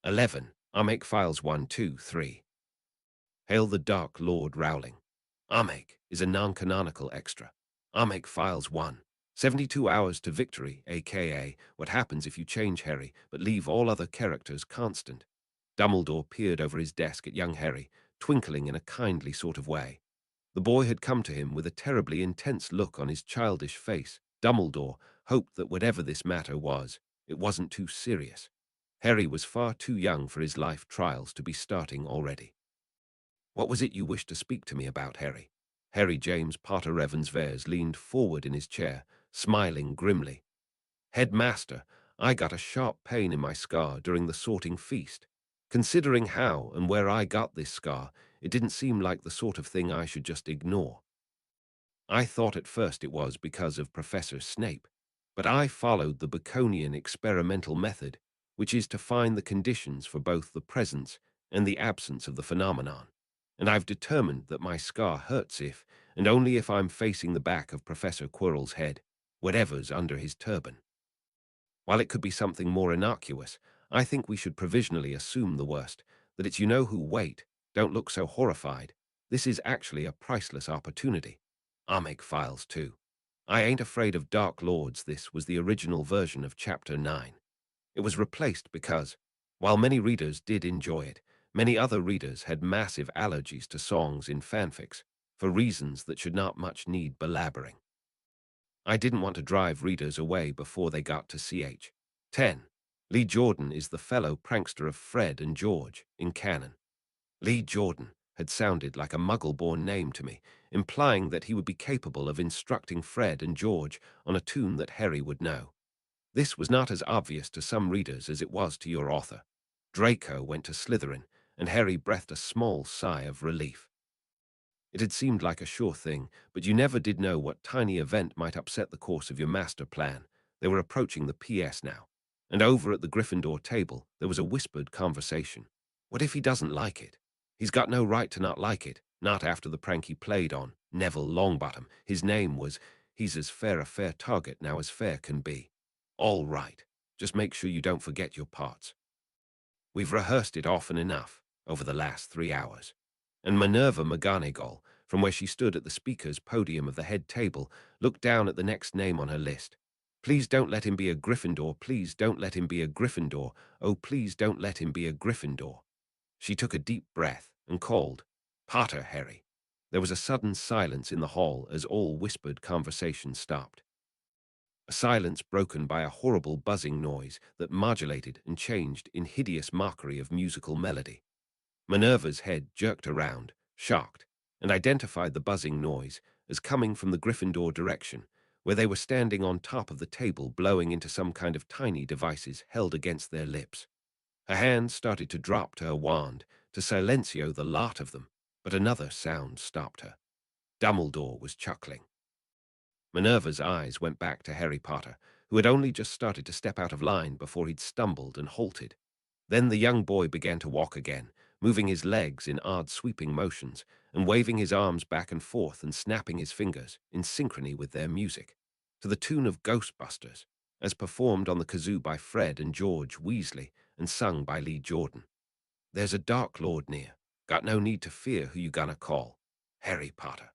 11. Armake Files 1, 2, 3. Hail the Dark Lord Rowling. Armake is a non-canonical extra. Armake Files 1. 72 Hours to Victory, aka What Happens If You Change Harry but Leave All Other Characters Constant. Dumbledore peered over his desk at young Harry, twinkling in a kindly sort of way. The boy had come to him with a terribly intense look on his childish face. Dumbledore hoped that whatever this matter was, it wasn't too serious. Harry was far too young for his life trials to be starting already. What was it you wished to speak to me about, Harry? Harry James Potter Ravensvers leaned forward in his chair, smiling grimly. Headmaster, I got a sharp pain in my scar during the sorting feast. Considering how and where I got this scar, it didn't seem like the sort of thing I should just ignore. I thought at first it was because of Professor Snape, but I followed the Baconian experimental method, which is to find the conditions for both the presence and the absence of the phenomenon. And I've determined that my scar hurts if, and only if I'm facing the back of Professor Quirrell's head, whatever's under his turban. While it could be something more innocuous, I think we should provisionally assume the worst, that it's you-know-who. Wait, don't look so horrified. This is actually a priceless opportunity. I'll make files too. I ain't afraid of Dark Lords. This was the original version of Chapter 9. It was replaced because, while many readers did enjoy it, many other readers had massive allergies to songs in fanfics, for reasons that should not much need belaboring. I didn't want to drive readers away before they got to ch. 10. Lee Jordan is the fellow prankster of Fred and George in canon. Lee Jordan had sounded like a Muggle-born name to me, implying that he would be capable of instructing Fred and George on a tune that Harry would know. This was not as obvious to some readers as it was to your author. Draco went to Slytherin, and Harry breathed a small sigh of relief. It had seemed like a sure thing, but you never did know what tiny event might upset the course of your master plan. They were approaching the PS now, and over at the Gryffindor table there was a whispered conversation. What if he doesn't like it? He's got no right to not like it, not after the prank he played on Neville Longbottom. His name was, he's as fair a fair target now as fair can be. All right, just make sure you don't forget your parts. We've rehearsed it often enough over the last 3 hours. And Minerva McGonagall, from where she stood at the speaker's podium of the head table, looked down at the next name on her list. Please don't let him be a Gryffindor. Please don't let him be a Gryffindor. Oh, please don't let him be a Gryffindor. She took a deep breath and called, Potter, Harry. There was a sudden silence in the hall as all whispered conversation stopped. A silence broken by a horrible buzzing noise that modulated and changed in hideous mockery of musical melody. Minerva's head jerked around, shocked, and identified the buzzing noise as coming from the Gryffindor direction, where they were standing on top of the table blowing into some kind of tiny devices held against their lips. Her hand started to drop to her wand to silencio the lot of them, but another sound stopped her. Dumbledore was chuckling. Minerva's eyes went back to Harry Potter, who had only just started to step out of line before he'd stumbled and halted. Then the young boy began to walk again, moving his legs in odd sweeping motions and waving his arms back and forth and snapping his fingers in synchrony with their music, to the tune of Ghostbusters, as performed on the kazoo by Fred and George Weasley and sung by Lee Jordan. There's a Dark Lord near. Got no need to fear who you gonna call. Harry Potter,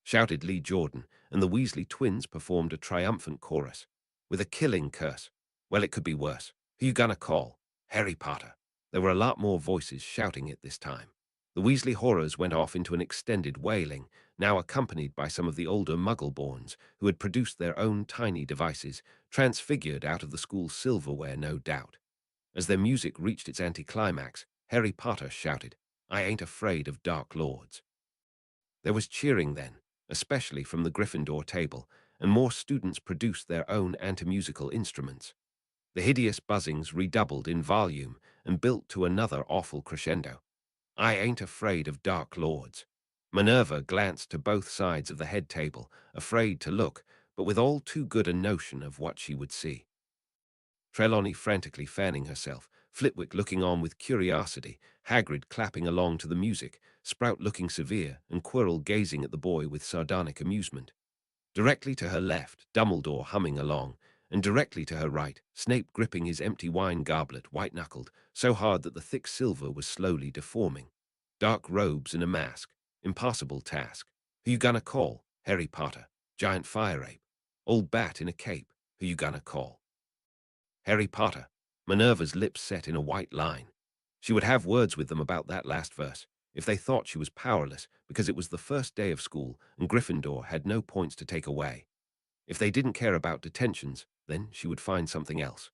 shouted Lee Jordan, and the Weasley twins performed a triumphant chorus. With a killing curse. Well, it could be worse. Who you gonna call? Harry Potter. There were a lot more voices shouting it this time. The Weasley horrors went off into an extended wailing, now accompanied by some of the older Muggle-borns who had produced their own tiny devices, transfigured out of the school's silverware, no doubt. As their music reached its anticlimax, Harry Potter shouted, I ain't afraid of Dark Lords. There was cheering then, especially from the Gryffindor table, and more students produced their own anti-musical instruments. The hideous buzzings redoubled in volume and built to another awful crescendo. I ain't afraid of Dark Lords. Minerva glanced to both sides of the head table, afraid to look, but with all too good a notion of what she would see. Trelawney frantically fanning herself, Flitwick looking on with curiosity, Hagrid clapping along to the music, Sprout looking severe, and Quirrell gazing at the boy with sardonic amusement. Directly to her left, Dumbledore humming along, and directly to her right, Snape gripping his empty wine goblet, white-knuckled, so hard that the thick silver was slowly deforming. Dark robes and a mask. Impossible task. Who you gonna call? Harry Potter. Giant fire ape. Old bat in a cape. Who you gonna call? Harry Potter. Minerva's lips set in a white line. She would have words with them about that last verse, if they thought she was powerless because it was the first day of school and Gryffindor had no points to take away. If they didn't care about detentions, then she would find something else.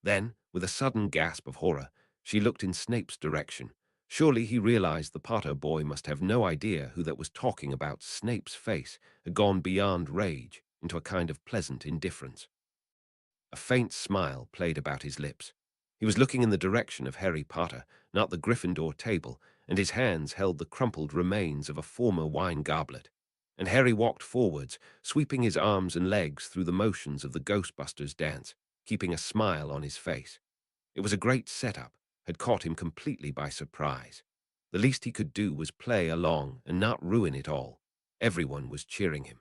Then, with a sudden gasp of horror, she looked in Snape's direction. Surely he realized the Potter boy must have no idea who that was talking about. Snape's face had gone beyond rage into a kind of pleasant indifference. A faint smile played about his lips. He was looking in the direction of Harry Potter, not the Gryffindor table, and his hands held the crumpled remains of a former wine goblet. And Harry walked forwards, sweeping his arms and legs through the motions of the Ghostbusters dance, keeping a smile on his face. It was a great setup, had caught him completely by surprise. The least he could do was play along and not ruin it all. Everyone was cheering him.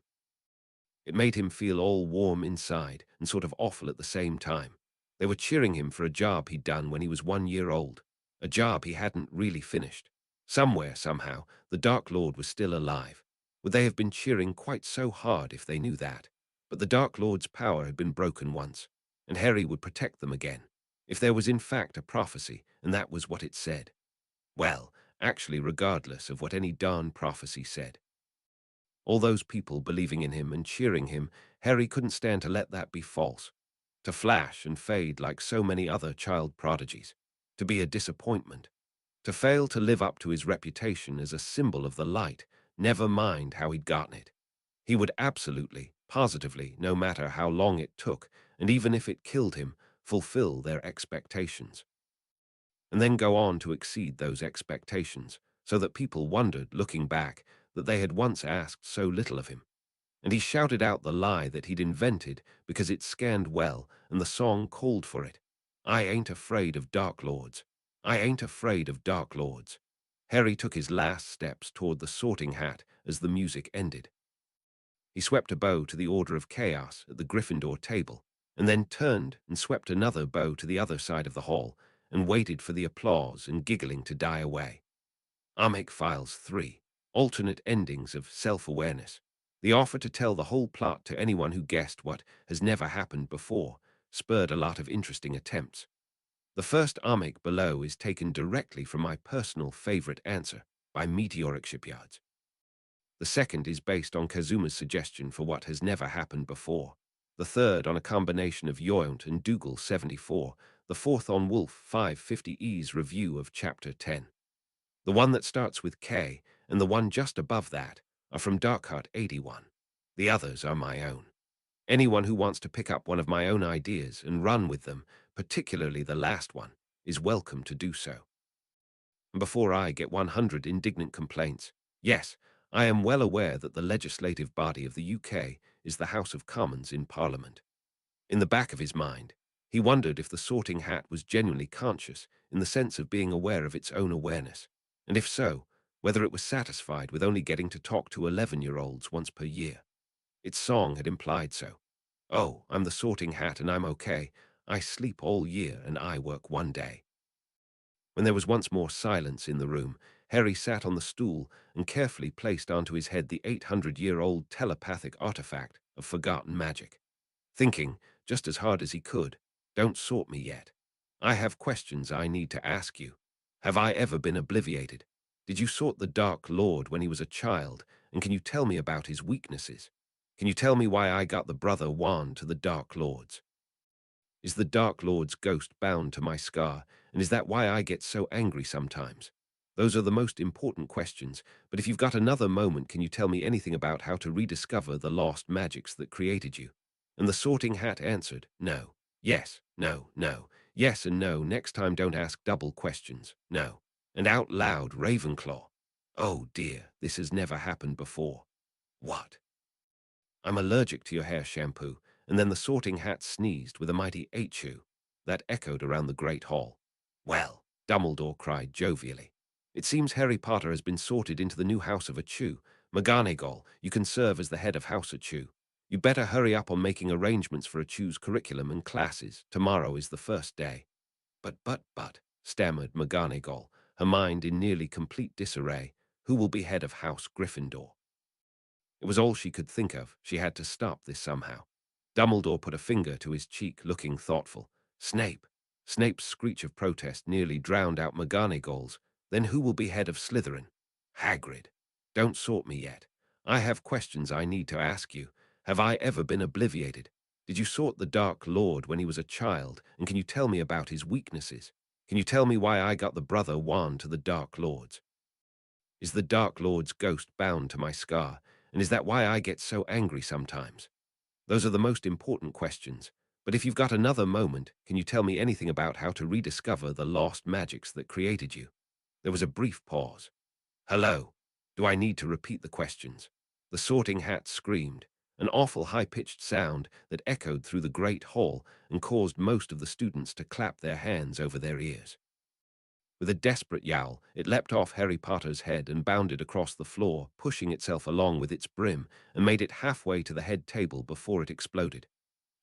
It made him feel all warm inside and sort of awful at the same time. They were cheering him for a job he'd done when he was 1 year old, a job he hadn't really finished. Somewhere, somehow, the Dark Lord was still alive. Would they have been cheering quite so hard if they knew that? But the Dark Lord's power had been broken once, and Harry would protect them again, if there was in fact a prophecy, and that was what it said. Well, actually regardless of what any darn prophecy said. All those people believing in him and cheering him, Harry couldn't stand to let that be false, to flash and fade like so many other child prodigies, to be a disappointment, to fail to live up to his reputation as a symbol of the light, never mind how he'd gotten it. He would absolutely, positively, no matter how long it took, and even if it killed him, fulfill their expectations. And then go on to exceed those expectations, so that people wondered, looking back, that they had once asked so little of him. And he shouted out the lie that he'd invented because it scanned well and the song called for it. I ain't afraid of Dark Lords. I ain't afraid of Dark Lords. Harry took his last steps toward the sorting hat as the music ended. He swept a bow to the Order of Chaos at the Gryffindor table, and then turned and swept another bow to the other side of the hall, and waited for the applause and giggling to die away. Armake Files 3. Alternate endings of self-awareness. The offer to tell the whole plot to anyone who guessed what has never happened before spurred a lot of interesting attempts. The first Armake below is taken directly from my personal favorite answer by Meteoric Shipyards. The second is based on Kazuma's suggestion for what has never happened before. The third on a combination of Yount and Dougal 74. The fourth on Wolf 550E's review of Chapter 10. The one that starts with K and the one just above that are from Darkheart 81. The others are my own. Anyone who wants to pick up one of my own ideas and run with them, particularly the last one, is welcome to do so. And before I get 100 indignant complaints, yes, I am well aware that the legislative body of the UK is the House of Commons in Parliament. In the back of his mind, he wondered if the sorting hat was genuinely conscious in the sense of being aware of its own awareness, and if so, whether it was satisfied with only getting to talk to 11-year-olds once per year. Its song had implied so. Oh, I'm the sorting hat and I'm okay. I sleep all year and I work one day. When there was once more silence in the room, Harry sat on the stool and carefully placed onto his head the 800-year-old telepathic artifact of forgotten magic, thinking, just as hard as he could, don't sort me yet. I have questions I need to ask you. Have I ever been obliviated? Did you sort the Dark Lord when he was a child, and can you tell me about his weaknesses? Can you tell me why I got the brother wand to the Dark Lords? Is the Dark Lord's ghost bound to my scar, and is that why I get so angry sometimes? Those are the most important questions, but if you've got another moment, can you tell me anything about how to rediscover the lost magics that created you? And the sorting hat answered, no, yes, no, no, yes and no. Next time don't ask double questions, no. And out loud, Ravenclaw. Oh dear, this has never happened before. What? I'm allergic to your hair shampoo. And then the sorting hat sneezed with a mighty Achoo that echoed around the great hall. Well, Dumbledore cried jovially. It seems Harry Potter has been sorted into the new House of Achoo. McGonagall, you can serve as the head of House Achoo. You'd better hurry up on making arrangements for a choose curriculum and classes. Tomorrow is the first day. But, stammered McGonagall, her mind in nearly complete disarray. Who will be head of House Gryffindor? It was all she could think of. She had to stop this somehow. Dumbledore put a finger to his cheek, looking thoughtful. Snape. Snape's screech of protest nearly drowned out McGonagall's. Then who will be head of Slytherin? Hagrid. Don't sort me yet. I have questions I need to ask you. Have I ever been obliviated? Did you sort the Dark Lord when he was a child, and can you tell me about his weaknesses? Can you tell me why I got the brother wand to the Dark Lords? Is the Dark Lord's ghost bound to my scar, and is that why I get so angry sometimes? Those are the most important questions. But if you've got another moment, can you tell me anything about how to rediscover the lost magics that created you? There was a brief pause. Hello. Do I need to repeat the questions? The Sorting Hat screamed, an awful high-pitched sound that echoed through the great hall and caused most of the students to clap their hands over their ears. With a desperate yowl, it leapt off Harry Potter's head and bounded across the floor, pushing itself along with its brim, and made it halfway to the head table before it exploded.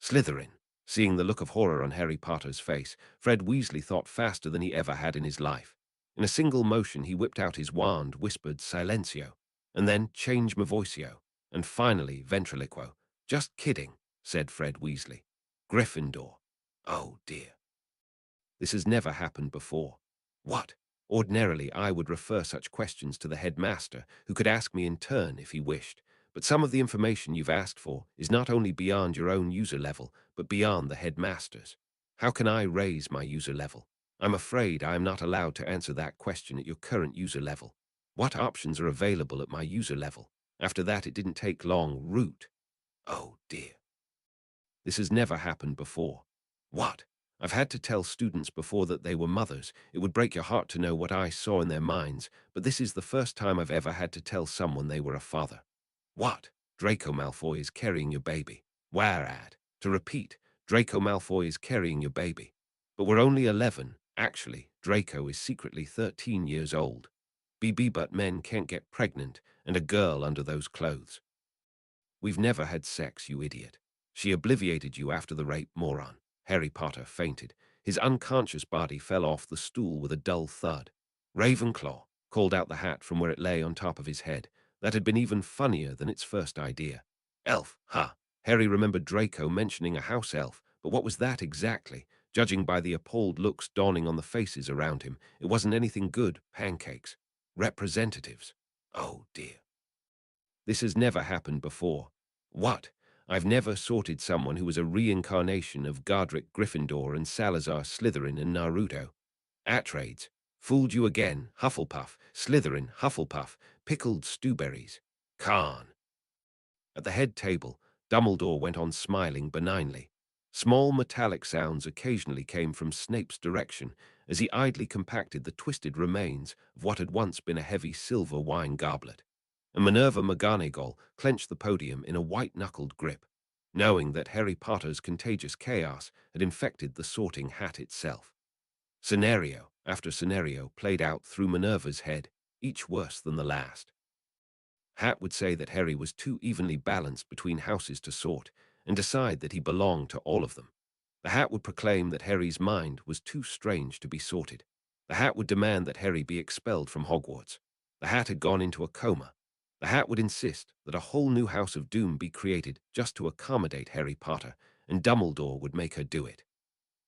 Slytherin. Seeing the look of horror on Harry Potter's face, Fred Weasley thought faster than he ever had in his life. In a single motion, he whipped out his wand, whispered Silencio, and then Change me voicio, and finally Ventriloquo. Just kidding, said Fred Weasley. Gryffindor. Oh dear. This has never happened before. What? Ordinarily, I would refer such questions to the headmaster, who could ask me in turn if he wished. But some of the information you've asked for is not only beyond your own user level, but beyond the headmaster's. How can I raise my user level? I'm afraid I am not allowed to answer that question at your current user level. What options are available at my user level? After that, it didn't take long. Root. Oh, dear. This has never happened before. What? I've had to tell students before that they were mothers. It would break your heart to know what I saw in their minds, but this is the first time I've ever had to tell someone they were a father. What? Draco Malfoy is carrying your baby. Whereat? To repeat, Draco Malfoy is carrying your baby. But we're only 11. Actually, Draco is secretly 13 years old. But men can't get pregnant, and a girl under those clothes. We've never had sex, you idiot. She obliviated you after the rape, moron. Harry Potter fainted. His unconscious body fell off the stool with a dull thud. Ravenclaw called out the hat from where it lay on top of his head. That had been even funnier than its first idea. Elf, ha! Harry remembered Draco mentioning a house elf, but what was that exactly? Judging by the appalled looks dawning on the faces around him, it wasn't anything good. Pancakes. Representatives. Oh, dear. This has never happened before. What? I've never sorted someone who was a reincarnation of Godric Gryffindor and Salazar Slytherin and Naruto. Atreides. Fooled you again. Hufflepuff. Slytherin. Hufflepuff. Pickled stewberries. Khan. At the head table, Dumbledore went on smiling benignly. Small metallic sounds occasionally came from Snape's direction as he idly compacted the twisted remains of what had once been a heavy silver wine goblet. And Minerva McGonagall clenched the podium in a white-knuckled grip, knowing that Harry Potter's contagious chaos had infected the Sorting Hat itself. Scenario after scenario played out through Minerva's head, each worse than the last. Hat would say that Harry was too evenly balanced between houses to sort, and decide that he belonged to all of them. The Hat would proclaim that Harry's mind was too strange to be sorted. The Hat would demand that Harry be expelled from Hogwarts. The Hat had gone into a coma. The Hat would insist that a whole new House of Doom be created just to accommodate Harry Potter, and Dumbledore would make her do it.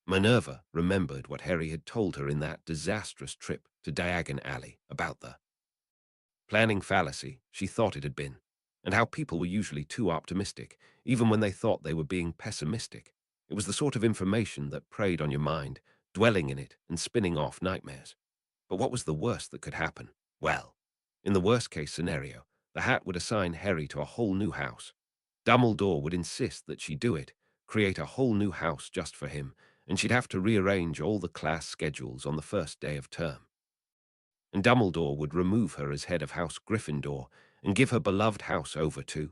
Minerva remembered what Harry had told her in that disastrous trip to Diagon Alley about the planning fallacy she thought it had been, and how people were usually too optimistic, even when they thought they were being pessimistic. It was the sort of information that preyed on your mind, dwelling in it and spinning off nightmares. But what was the worst that could happen? Well, in the worst-case scenario, the Hat would assign Harry to a whole new house. Dumbledore would insist that she do it, create a whole new house just for him, and she'd have to rearrange all the class schedules on the first day of term. And Dumbledore would remove her as head of House Gryffindor and give her beloved house over to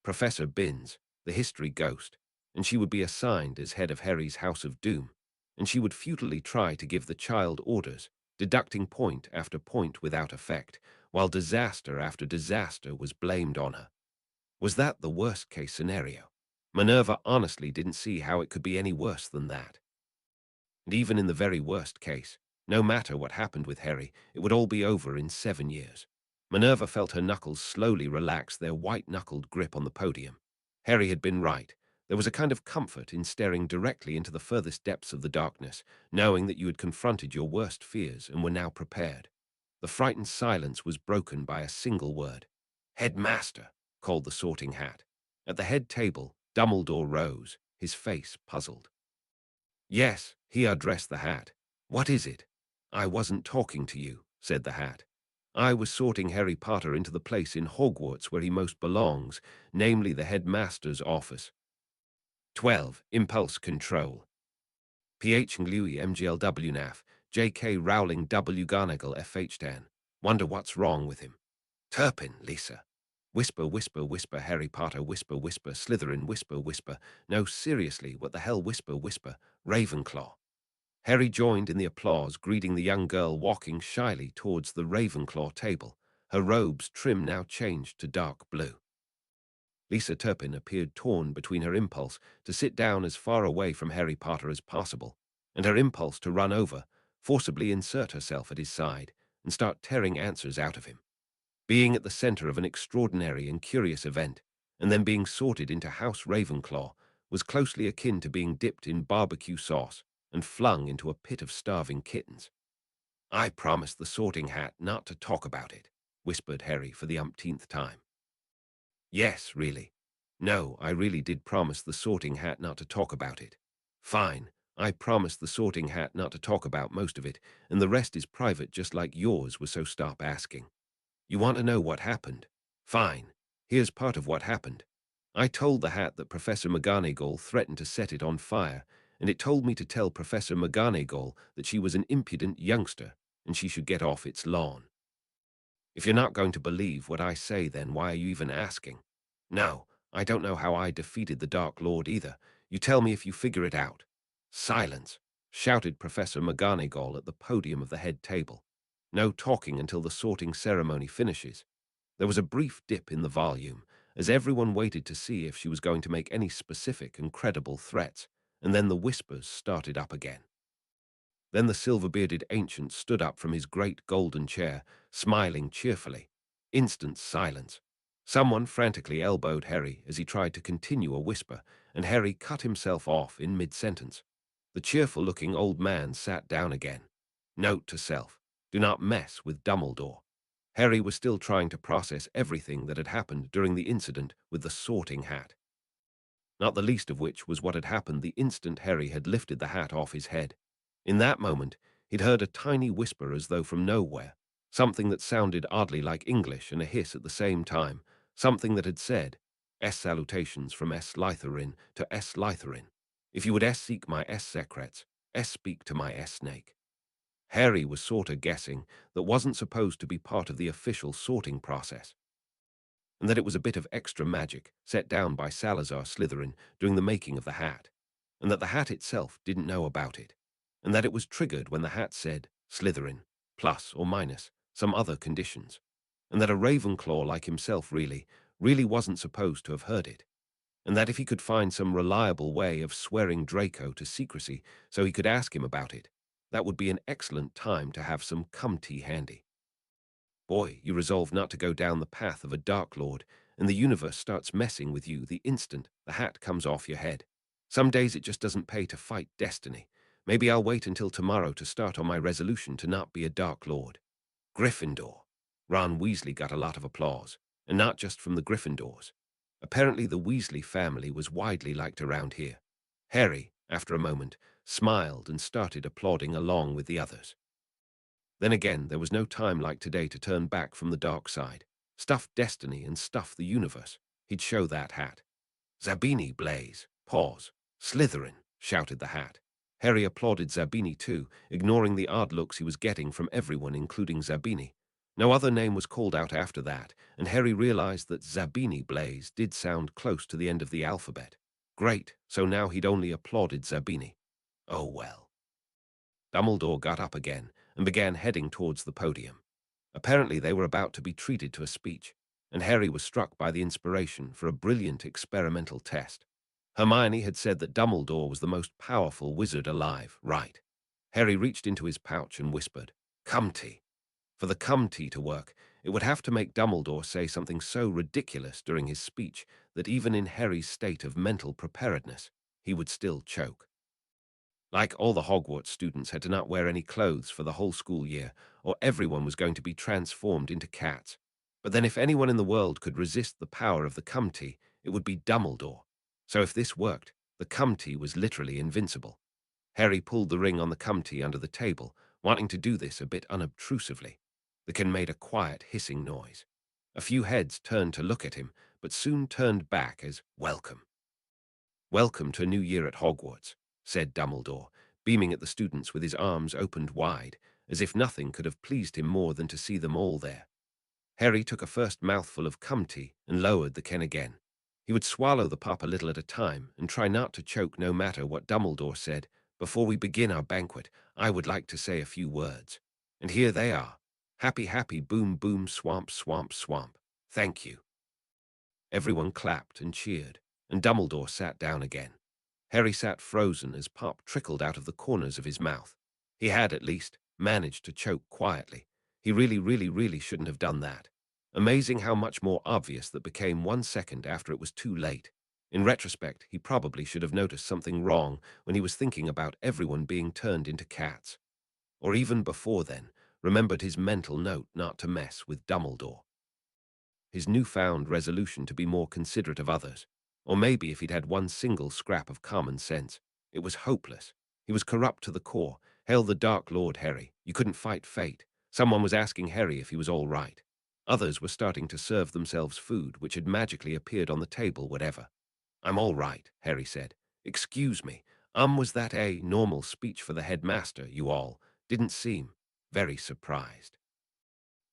Professor Binns, the history ghost, and she would be assigned as head of Harry's House of Doom, and she would futilely try to give the child orders, deducting point after point without effect, while disaster after disaster was blamed on her. Was that the worst-case scenario? Minerva honestly didn't see how it could be any worse than that. And even in the very worst case, no matter what happened with Harry, it would all be over in 7 years. Minerva felt her knuckles slowly relax their white-knuckled grip on the podium. Harry had been right. There was a kind of comfort in staring directly into the furthest depths of the darkness, knowing that you had confronted your worst fears and were now prepared. The frightened silence was broken by a single word. "Headmaster," called the Sorting Hat. At the head table, Dumbledore rose, his face puzzled. "Yes," he addressed the Hat. "What is it?" "I wasn't talking to you," said the Hat. "I was sorting Harry Potter into the place in Hogwarts where he most belongs, namely the headmaster's office." 12. Impulse Control. PH Nglui MGLW NAF, JK Rowling W Garnagle FH10. Wonder what's wrong with him. Turpin, Lisa. Whisper, whisper, whisper, Harry Potter, whisper, whisper, Slytherin, whisper, whisper. No, seriously, what the hell, whisper, whisper, Ravenclaw. Harry joined in the applause, greeting the young girl walking shyly towards the Ravenclaw table, her robes trim now changed to dark blue. Lisa Turpin appeared torn between her impulse to sit down as far away from Harry Potter as possible, and her impulse to run over, forcibly insert herself at his side, and start tearing answers out of him. Being at the center of an extraordinary and curious event, and then being sorted into House Ravenclaw, was closely akin to being dipped in barbecue sauce and flung into a pit of starving kittens. "I promised the Sorting Hat not to talk about it," whispered Harry for the umpteenth time. "Yes, really. No, I really did promise the Sorting Hat not to talk about it." "Fine. I promised the Sorting Hat not to talk about most of it, and the rest is private just like yours was, so stop asking." "You want to know what happened? Fine. Here's part of what happened. I told the Hat that Professor McGonagall threatened to set it on fire, and it told me to tell Professor McGonagall that she was an impudent youngster and she should get off its lawn." "If you're not going to believe what I say, then why are you even asking?" "No, I don't know how I defeated the Dark Lord either. You tell me if you figure it out." "Silence!" shouted Professor McGonagall at the podium of the head table. "No talking until the sorting ceremony finishes." There was a brief dip in the volume, as everyone waited to see if she was going to make any specific and credible threats, and then the whispers started up again. Then the silver-bearded ancient stood up from his great golden chair, smiling cheerfully. Instant silence. Someone frantically elbowed Harry as he tried to continue a whisper, and Harry cut himself off in mid-sentence. The cheerful-looking old man sat down again. Note to self: do not mess with Dumbledore. Harry was still trying to process everything that had happened during the incident with the Sorting Hat. Not the least of which was what had happened the instant Harry had lifted the hat off his head. In that moment, he'd heard a tiny whisper as though from nowhere, something that sounded oddly like English and a hiss at the same time, something that had said, "S salutations from S Slytherin to S Slytherin. If you would S seek my S secrets, S speak to my S snake." Harry was sorta guessing that wasn't supposed to be part of the official sorting process, and that it was a bit of extra magic set down by Salazar Slytherin during the making of the hat, and that the hat itself didn't know about it, and that it was triggered when the hat said Slytherin, plus or minus some other conditions, and that a Ravenclaw like himself really wasn't supposed to have heard it, and that if he could find some reliable way of swearing Draco to secrecy so he could ask him about it, that would be an excellent time to have some cum tea handy. Boy, you resolve not to go down the path of a Dark Lord, and the universe starts messing with you the instant the hat comes off your head. Some days it just doesn't pay to fight destiny. Maybe I'll wait until tomorrow to start on my resolution to not be a Dark Lord. Gryffindor. Ron Weasley got a lot of applause, and not just from the Gryffindors. Apparently the Weasley family was widely liked around here. Harry, after a moment, smiled and started applauding along with the others. Then again, there was no time like today to turn back from the dark side. Stuff destiny and stuff the universe. He'd show that hat. "Zabini, Blaze. Pause. Slytherin," shouted the hat. Harry applauded Zabini too, ignoring the odd looks he was getting from everyone, including Zabini. No other name was called out after that, and Harry realized that Zabini Blaze did sound close to the end of the alphabet. Great, so now he'd only applauded Zabini. Oh well. Dumbledore got up again and began heading towards the podium. Apparently they were about to be treated to a speech, and Harry was struck by the inspiration for a brilliant experimental test. Hermione had said that Dumbledore was the most powerful wizard alive, right? Harry reached into his pouch and whispered, "Cumty." For the Cumty to work, it would have to make Dumbledore say something so ridiculous during his speech that even in Harry's state of mental preparedness, he would still choke. Like all the Hogwarts students had to not wear any clothes for the whole school year, or everyone was going to be transformed into cats. But then if anyone in the world could resist the power of the Cumty, it would be Dumbledore. So if this worked, the Cumty was literally invincible. Harry pulled the ring on the Cumty under the table, wanting to do this a bit unobtrusively. The can made a quiet hissing noise. A few heads turned to look at him, but soon turned back as welcome. "Welcome to a new year at Hogwarts," said Dumbledore, beaming at the students with his arms opened wide, as if nothing could have pleased him more than to see them all there. Harry took a first mouthful of Cumty and lowered the can again. He would swallow the pop a little at a time and try not to choke no matter what Dumbledore said. "Before we begin our banquet, I would like to say a few words. And here they are. Happy, happy, boom, boom, swamp, swamp, swamp. Thank you." Everyone clapped and cheered, and Dumbledore sat down again. Harry sat frozen as pop trickled out of the corners of his mouth. He had, at least, managed to choke quietly. He really shouldn't have done that. Amazing how much more obvious that became 1 second after it was too late. In retrospect, he probably should have noticed something wrong when he was thinking about everyone being turned into cats. Or even before then, remembered his mental note not to mess with Dumbledore. His newfound resolution to be more considerate of others. Or maybe if he'd had one single scrap of common sense. It was hopeless. He was corrupt to the core. Hail the Dark Lord, Harry. You couldn't fight fate. Someone was asking Harry if he was all right. Others were starting to serve themselves food, which had magically appeared on the table, whatever. "I'm all right," Harry said. "Excuse me. Was that a normal speech for the headmaster, you all? Didn't seem very surprised."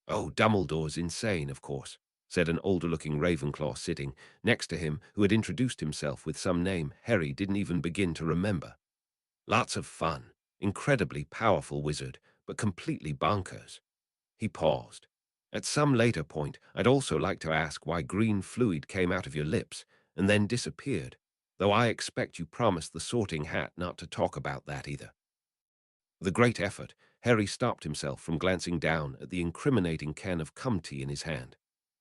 "Oh, Dumbledore's insane, of course," said an older-looking Ravenclaw sitting next to him who had introduced himself with some name Harry didn't even begin to remember. "Lots of fun. Incredibly powerful wizard, but completely bonkers." He paused. "At some later point, I'd also like to ask why green fluid came out of your lips and then disappeared, though I expect you promised the Sorting Hat not to talk about that either." With a great effort, Harry stopped himself from glancing down at the incriminating can of Cumty in his hand.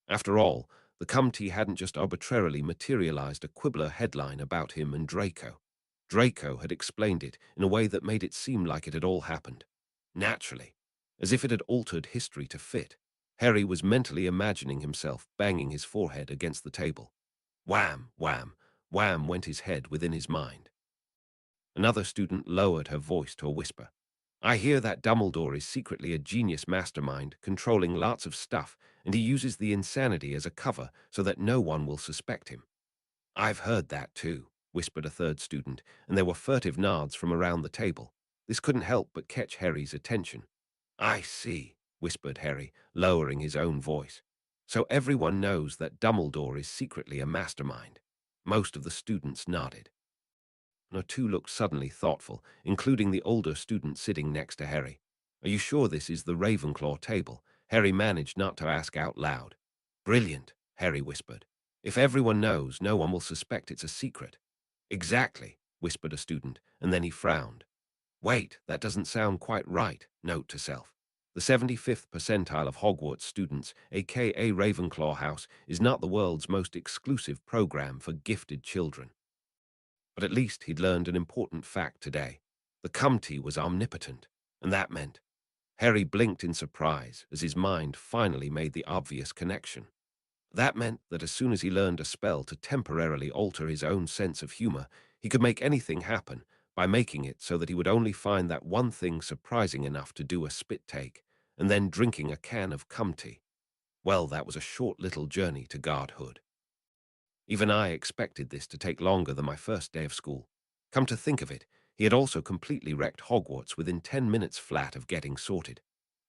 After all, the Cumty hadn't just arbitrarily materialized a quibbler headline about him and Draco. Draco had explained it in a way that made it seem like it had all happened. Naturally, as if it had altered history to fit. Harry was mentally imagining himself banging his forehead against the table. Wham, wham, wham went his head within his mind. Another student lowered her voice to a whisper. "I hear that Dumbledore is secretly a genius mastermind, controlling lots of stuff, and he uses the insanity as a cover so that no one will suspect him." "I've heard that too," whispered a third student, and there were furtive nods from around the table. This couldn't help but catch Harry's attention. "I see," whispered Harry, lowering his own voice. "So everyone knows that Dumbledore is secretly a mastermind." Most of the students nodded. No, two looked suddenly thoughtful, including the older student sitting next to Harry. "Are you sure this is the Ravenclaw table?" Harry managed not to ask out loud. "Brilliant," Harry whispered. "If everyone knows, no one will suspect it's a secret." "Exactly," whispered a student, and then he frowned. "Wait, that doesn't sound quite right," note to self. "The 75th percentile of Hogwarts students, aka Ravenclaw House, is not the world's most exclusive program for gifted children." But at least he'd learned an important fact today. The Cumty was omnipotent, and that meant— Harry blinked in surprise as his mind finally made the obvious connection. That meant that as soon as he learned a spell to temporarily alter his own sense of humor, he could make anything happen by making it so that he would only find that one thing surprising enough to do a spit take, and then drinking a can of Cumty. Well, that was a short little journey to godhood. Even I expected this to take longer than my first day of school. Come to think of it, he had also completely wrecked Hogwarts within 10 minutes flat of getting sorted.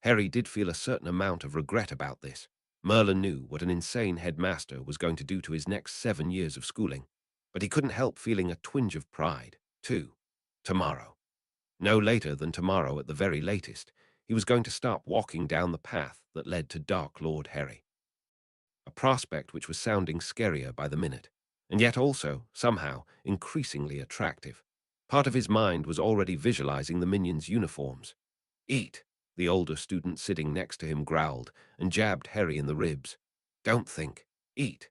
Harry did feel a certain amount of regret about this. Merlin knew what an insane headmaster was going to do to his next 7 years of schooling, but he couldn't help feeling a twinge of pride, too. Tomorrow. No later than tomorrow at the very latest, he was going to start walking down the path that led to Dark Lord Harry. A prospect which was sounding scarier by the minute, and yet also, somehow, increasingly attractive. Part of his mind was already visualizing the minions' uniforms. "Eat," the older student sitting next to him growled and jabbed Harry in the ribs. "Don't think. Eat."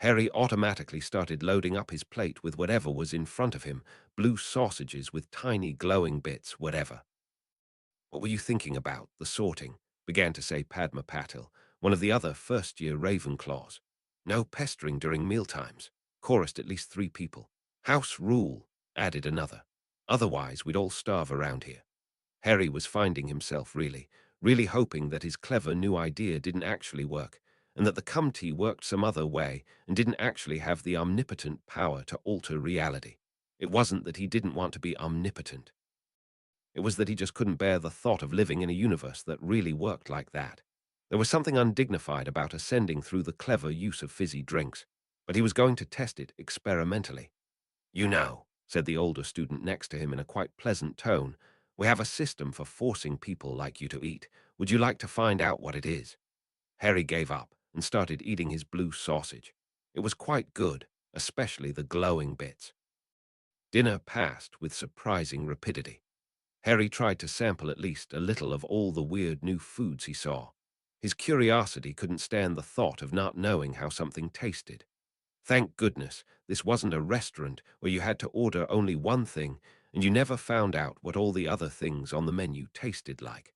Harry automatically started loading up his plate with whatever was in front of him, blue sausages with tiny glowing bits, whatever. "What were you thinking about, the sorting?" began to say Padma Patil, one of the other first-year Ravenclaws. "No pestering during mealtimes," chorused at least 3 people. "House rule," added another. "Otherwise, we'd all starve around here." Harry was finding himself really hoping that his clever new idea didn't actually work, and that the Comte worked some other way and didn't actually have the omnipotent power to alter reality. It wasn't that he didn't want to be omnipotent. It was that he just couldn't bear the thought of living in a universe that really worked like that. There was something undignified about ascending through the clever use of fizzy drinks, but he was going to test it experimentally. "You know," said the older student next to him in a quite pleasant tone, "we have a system for forcing people like you to eat. Would you like to find out what it is?" Harry gave up and started eating his blue sausage. It was quite good, especially the glowing bits. Dinner passed with surprising rapidity. Harry tried to sample at least a little of all the weird new foods he saw. His curiosity couldn't stand the thought of not knowing how something tasted. Thank goodness this wasn't a restaurant where you had to order only one thing and you never found out what all the other things on the menu tasted like.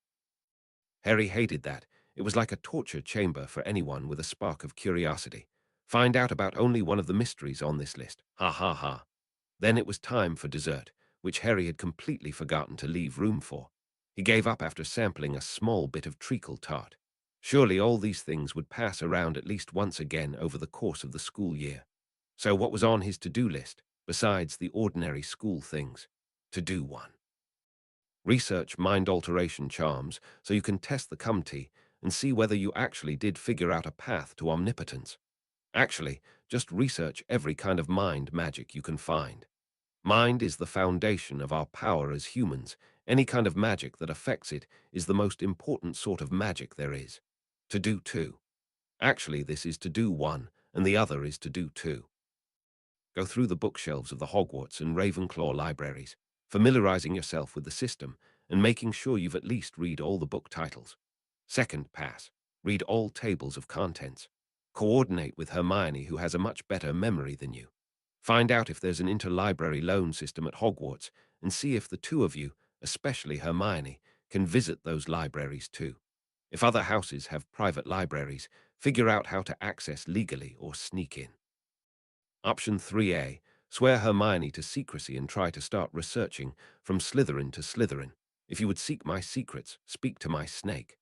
Harry hated that. It was like a torture chamber for anyone with a spark of curiosity. Find out about only one of the mysteries on this list. Ha ha ha. Then it was time for dessert, which Harry had completely forgotten to leave room for. He gave up after sampling a small bit of treacle tart. Surely all these things would pass around at least once again over the course of the school year. So what was on his to-do list, besides the ordinary school things? To-do 1. Research mind alteration charms so you can test the Comte and see whether you actually did figure out a path to omnipotence. Actually, just research every kind of mind magic you can find. Mind is the foundation of our power as humans. Any kind of magic that affects it is the most important sort of magic there is. To-do 2. Actually, this is to-do 1, and the other is to-do 2. Go through the bookshelves of the Hogwarts and Ravenclaw libraries, familiarizing yourself with the system and making sure you've at least read all the book titles. Second pass, read all tables of contents. Coordinate with Hermione, who has a much better memory than you. Find out if there's an interlibrary loan system at Hogwarts and see if the 2 of you, especially Hermione, can visit those libraries too. If other houses have private libraries, figure out how to access legally or sneak in. Option 3A, swear Hermione to secrecy and try to start researching from Slytherin to Slytherin. If you would seek my secrets, speak to my snake.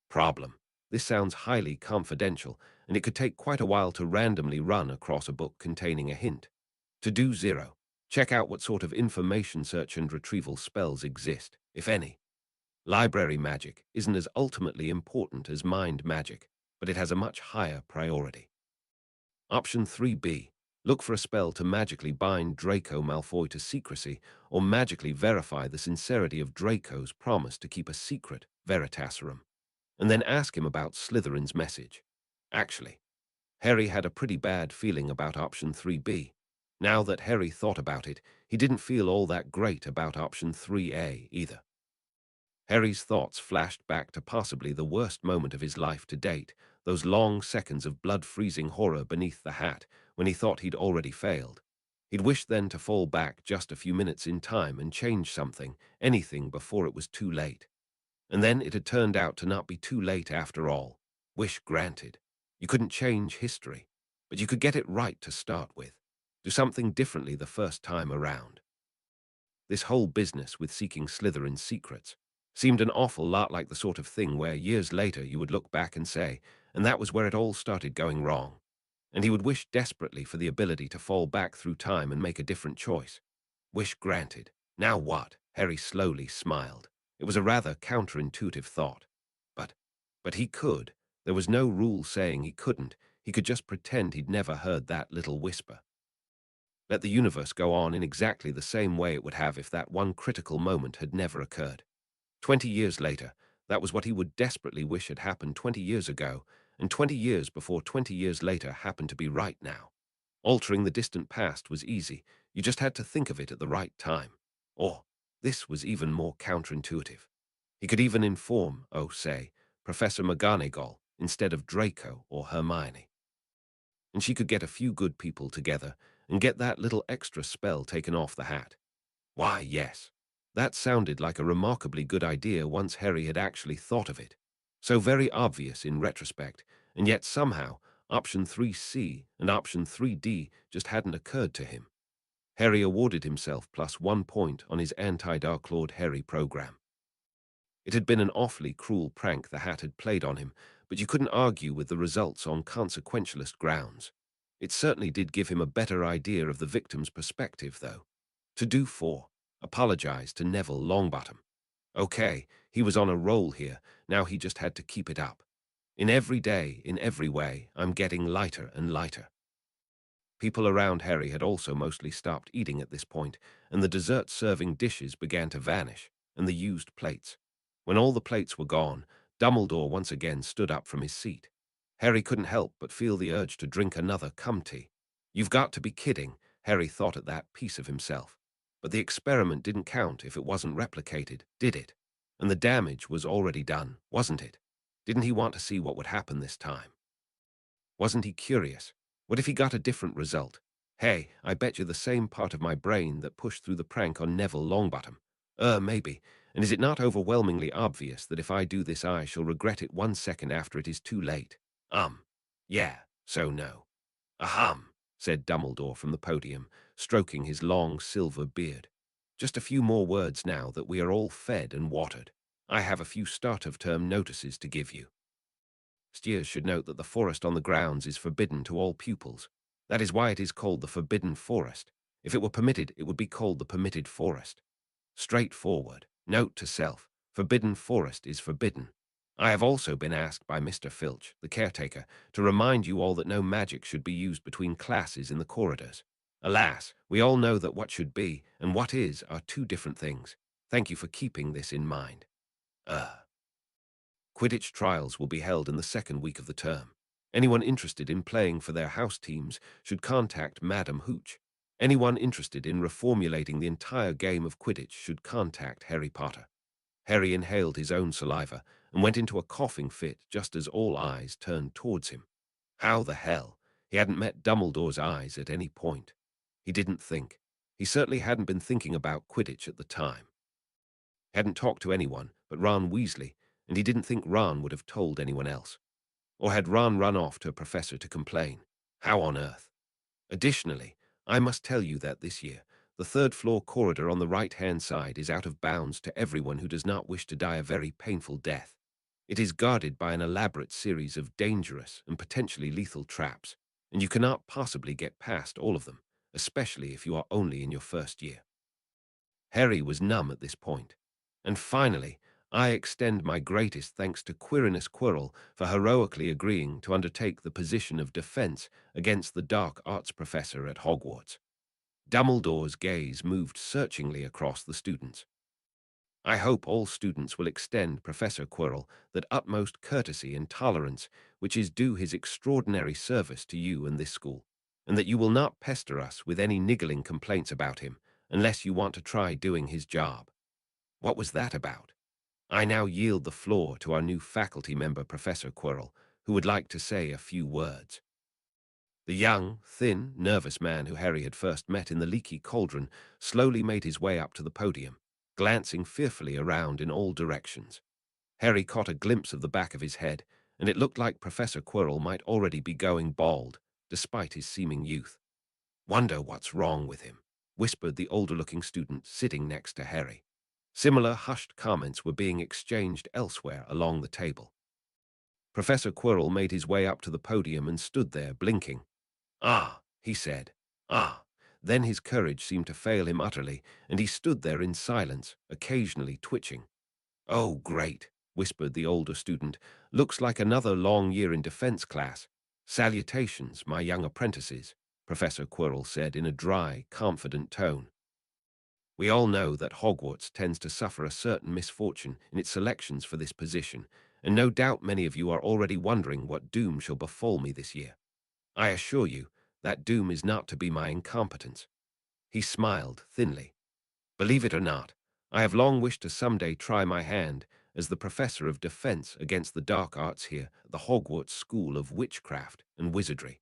Problem. This sounds highly confidential, and it could take quite a while to randomly run across a book containing a hint. To-do 0. Check out what sort of information search and retrieval spells exist, if any. Library magic isn't as ultimately important as mind magic, but it has a much higher priority. Option 3B. Look for a spell to magically bind Draco Malfoy to secrecy or magically verify the sincerity of Draco's promise to keep a secret, Veritaserum, and then ask him about Slytherin's message. Actually, Harry had a pretty bad feeling about option 3B. Now that Harry thought about it, he didn't feel all that great about option 3A either. Harry's thoughts flashed back to possibly the worst moment of his life to date, those long seconds of blood-freezing horror beneath the hat when he thought he'd already failed. He'd wished then to fall back just a few minutes in time and change something, anything, before it was too late. And then it had turned out to not be too late after all. Wish granted. You couldn't change history, but you could get it right to start with. Do something differently the first time around. This whole business with seeking Slytherin's secrets seemed an awful lot like the sort of thing where years later you would look back and say, and that was where it all started going wrong. And he would wish desperately for the ability to fall back through time and make a different choice. Wish granted. Now what? Harry slowly smiled. It was a rather counterintuitive thought. But he could. There was no rule saying he couldn't. He could just pretend he'd never heard that little whisper. Let the universe go on in exactly the same way it would have if that one critical moment had never occurred. 20 years later, that was what he would desperately wish had happened 20 years ago, and 20 years before 20 years later happened to be right now. Altering the distant past was easy, you just had to think of it at the right time. Or, this was even more counterintuitive. He could even inform, oh say, Professor McGonagall instead of Draco or Hermione. And she could get a few good people together and get that little extra spell taken off the hat. Why, yes. That sounded like a remarkably good idea once Harry had actually thought of it. So very obvious in retrospect, and yet somehow option 3C and option 3D just hadn't occurred to him. Harry awarded himself +1 point on his anti-Dark Lord Harry program. It had been an awfully cruel prank the hat had played on him, but you couldn't argue with the results on consequentialist grounds. It certainly did give him a better idea of the victim's perspective, though. To do 4. Apologize to Neville Longbottom. Okay, he was on a roll here, now he just had to keep it up. In every day, in every way, I'm getting lighter and lighter. People around Harry had also mostly stopped eating at this point, and the dessert-serving dishes began to vanish, and the used plates. When all the plates were gone, Dumbledore once again stood up from his seat. Harry couldn't help but feel the urge to drink another cum-tea. You've got to be kidding, Harry thought at that piece of himself. But the experiment didn't count if it wasn't replicated, did it? And the damage was already done, wasn't it? Didn't he want to see what would happen this time? Wasn't he curious? What if he got a different result? Hey, I bet you the same part of my brain that pushed through the prank on Neville Longbottom. Maybe. And is it not overwhelmingly obvious that if I do this I shall regret it 1 second after it is too late? Yeah, so no. Ahem, said Dumbledore from the podium, stroking his long silver beard. Just a few more words now that we are all fed and watered. I have a few start-of-term notices to give you. Steers should note that the forest on the grounds is forbidden to all pupils. That is why it is called the Forbidden Forest. If it were permitted, it would be called the Permitted Forest. Straightforward. Note to self. Forbidden Forest is forbidden. I have also been asked by Mr. Filch, the caretaker, to remind you all that no magic should be used between classes in the corridors. Alas, we all know that what should be and what is are two different things. Thank you for keeping this in mind. Quidditch trials will be held in the second week of the term. Anyone interested in playing for their house teams should contact Madam Hooch. Anyone interested in reformulating the entire game of Quidditch should contact Harry Potter. Harry inhaled his own saliva and went into a coughing fit just as all eyes turned towards him. How the hell? He hadn't met Dumbledore's eyes at any point. He didn't think. He certainly hadn't been thinking about Quidditch at the time. He hadn't talked to anyone but Ron Weasley, and he didn't think Ron would have told anyone else. Or had Ron run off to a professor to complain? How on earth? Additionally, I must tell you that this year, the third-floor corridor on the right-hand side is out of bounds to everyone who does not wish to die a very painful death. It is guarded by an elaborate series of dangerous and potentially lethal traps, and you cannot possibly get past all of them, especially if you are only in your first year. Harry was numb at this point. And finally, I extend my greatest thanks to Quirinus Quirrell for heroically agreeing to undertake the position of defense against the dark arts professor at Hogwarts. Dumbledore's gaze moved searchingly across the students. I hope all students will extend Professor Quirrell that utmost courtesy and tolerance which is due his extraordinary service to you and this school, and that you will not pester us with any niggling complaints about him unless you want to try doing his job. What was that about? I now yield the floor to our new faculty member, Professor Quirrell, who would like to say a few words. The young, thin, nervous man who Harry had first met in the leaky cauldron slowly made his way up to the podium, glancing fearfully around in all directions. Harry caught a glimpse of the back of his head, and it looked like Professor Quirrell might already be going bald, despite his seeming youth. Wonder what's wrong with him, whispered the older-looking student sitting next to Harry. Similar hushed comments were being exchanged elsewhere along the table. Professor Quirrell made his way up to the podium and stood there, blinking. "Ah," he said. "Ah." Then his courage seemed to fail him utterly, and he stood there in silence, occasionally twitching. "Oh, great," whispered the older student. "Looks like another long year in defense class. Salutations, my young apprentices," Professor Quirrell said in a dry, confident tone. We all know that Hogwarts tends to suffer a certain misfortune in its selections for this position, and no doubt many of you are already wondering what doom shall befall me this year. I assure you that doom is not to be my incompetence." He smiled thinly. "Believe it or not, I have long wished to someday try my hand as the professor of defense against the dark arts here at the Hogwarts School of Witchcraft and Wizardry."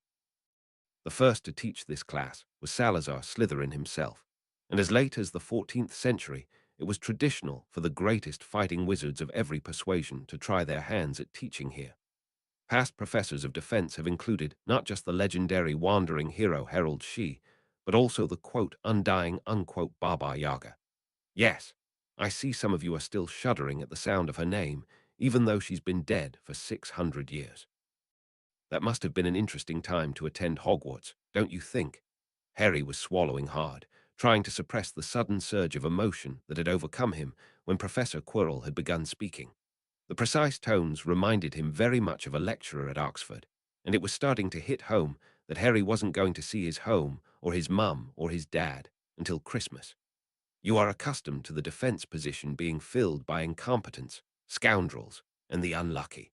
The first to teach this class was Salazar Slytherin himself, and as late as the 14th century, it was traditional for the greatest fighting wizards of every persuasion to try their hands at teaching here. Past professors of defense have included not just the legendary wandering hero Herald She, but also the quote undying unquote Baba Yaga. Yes, I see some of you are still shuddering at the sound of her name, even though she's been dead for 600 years. That must have been an interesting time to attend Hogwarts, don't you think? Harry was swallowing hard, trying to suppress the sudden surge of emotion that had overcome him when Professor Quirrell had begun speaking. The precise tones reminded him very much of a lecturer at Oxford, and it was starting to hit home that Harry wasn't going to see his home or his mum or his dad until Christmas. You are accustomed to the defense position being filled by incompetents, scoundrels, and the unlucky.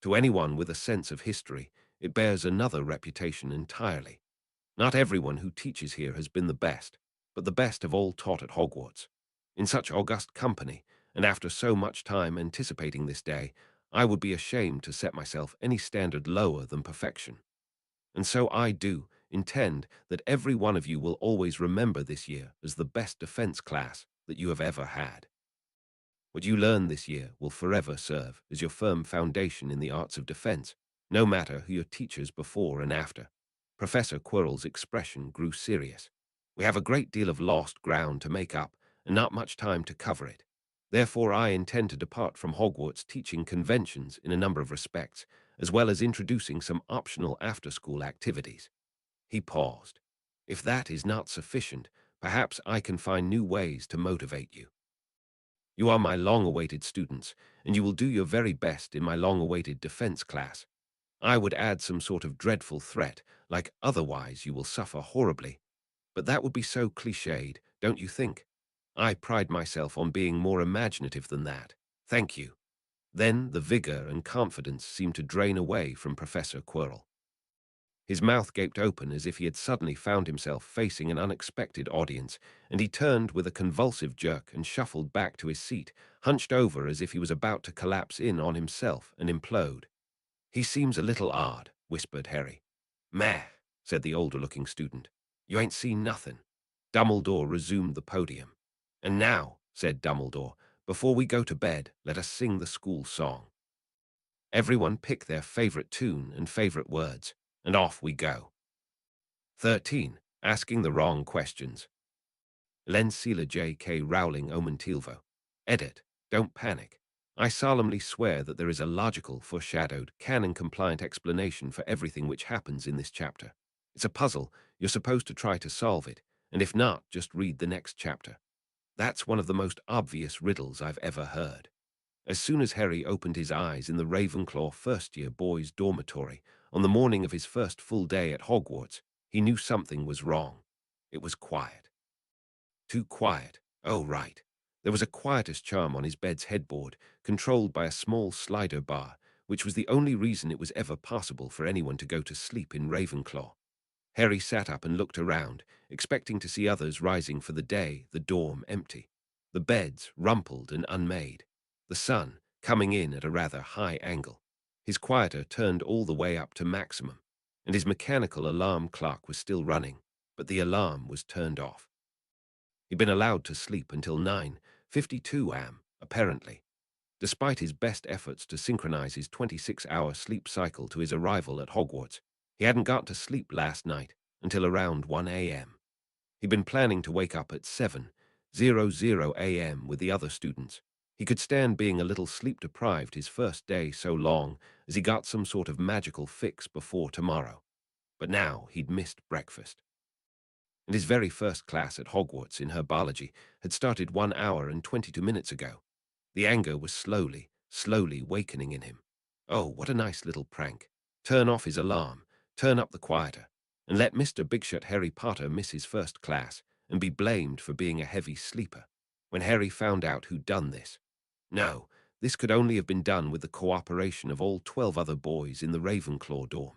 To anyone with a sense of history, it bears another reputation entirely. Not everyone who teaches here has been the best, but the best have all taught at Hogwarts. In such august company, and after so much time anticipating this day, I would be ashamed to set myself any standard lower than perfection. And so I do intend that every one of you will always remember this year as the best defense class that you have ever had. What you learn this year will forever serve as your firm foundation in the arts of defense, no matter who your teachers before and after. Professor Quirrell's expression grew serious. "We have a great deal of lost ground to make up and not much time to cover it. Therefore, I intend to depart from Hogwarts teaching conventions in a number of respects, as well as introducing some optional after-school activities." He paused. "If that is not sufficient, perhaps I can find new ways to motivate you. You are my long-awaited students, and you will do your very best in my long-awaited defense class. I would add some sort of dreadful threat, like otherwise you will suffer horribly. But that would be so cliched, don't you think? I pride myself on being more imaginative than that. Thank you." Then the vigor and confidence seemed to drain away from Professor Quirrell. His mouth gaped open as if he had suddenly found himself facing an unexpected audience, and he turned with a convulsive jerk and shuffled back to his seat, hunched over as if he was about to collapse in on himself and implode. "He seems a little odd," whispered Harry. "Meh," said the older-looking student. "You ain't seen nothing." Dumbledore resumed the podium. "And now," said Dumbledore, "before we go to bed, let us sing the school song. Everyone pick their favorite tune and favorite words, and off we go." 13. Asking the wrong questions. Len Sela J.K. Rowling Omentilvo. Edit. Don't panic. I solemnly swear that there is a logical, foreshadowed, canon-compliant explanation for everything which happens in this chapter. It's a puzzle. You're supposed to try to solve it, and if not, just read the next chapter. That's one of the most obvious riddles I've ever heard. As soon as Harry opened his eyes in the Ravenclaw first-year boys' dormitory on the morning of his first full day at Hogwarts, he knew something was wrong. It was quiet. Too quiet. Oh, right. There was a quietus charm on his bed's headboard, controlled by a small slider bar, which was the only reason it was ever possible for anyone to go to sleep in Ravenclaw. Harry sat up and looked around, expecting to see others rising for the day, the dorm empty, the beds rumpled and unmade, the sun coming in at a rather high angle. His quieter turned all the way up to maximum, and his mechanical alarm clock was still running, but the alarm was turned off. He'd been allowed to sleep until 9:52 am, apparently. Despite his best efforts to synchronize his 26-hour sleep cycle to his arrival at Hogwarts, he hadn't got to sleep last night until around 1 a.m. He'd been planning to wake up at 7:00 a.m. with the other students. He could stand being a little sleep-deprived his first day so long as he got some sort of magical fix before tomorrow. But now he'd missed breakfast. And his very first class at Hogwarts in herbology had started 1 hour and 22 minutes ago. The anger was slowly wakening in him. Oh, what a nice little prank. Turn off his alarm, turn up the quieter, and let Mr. Bigshot Harry Potter miss his first class and be blamed for being a heavy sleeper. When Harry found out who'd done this. No, This could only have been done with the cooperation of all 12 other boys in the Ravenclaw dorm.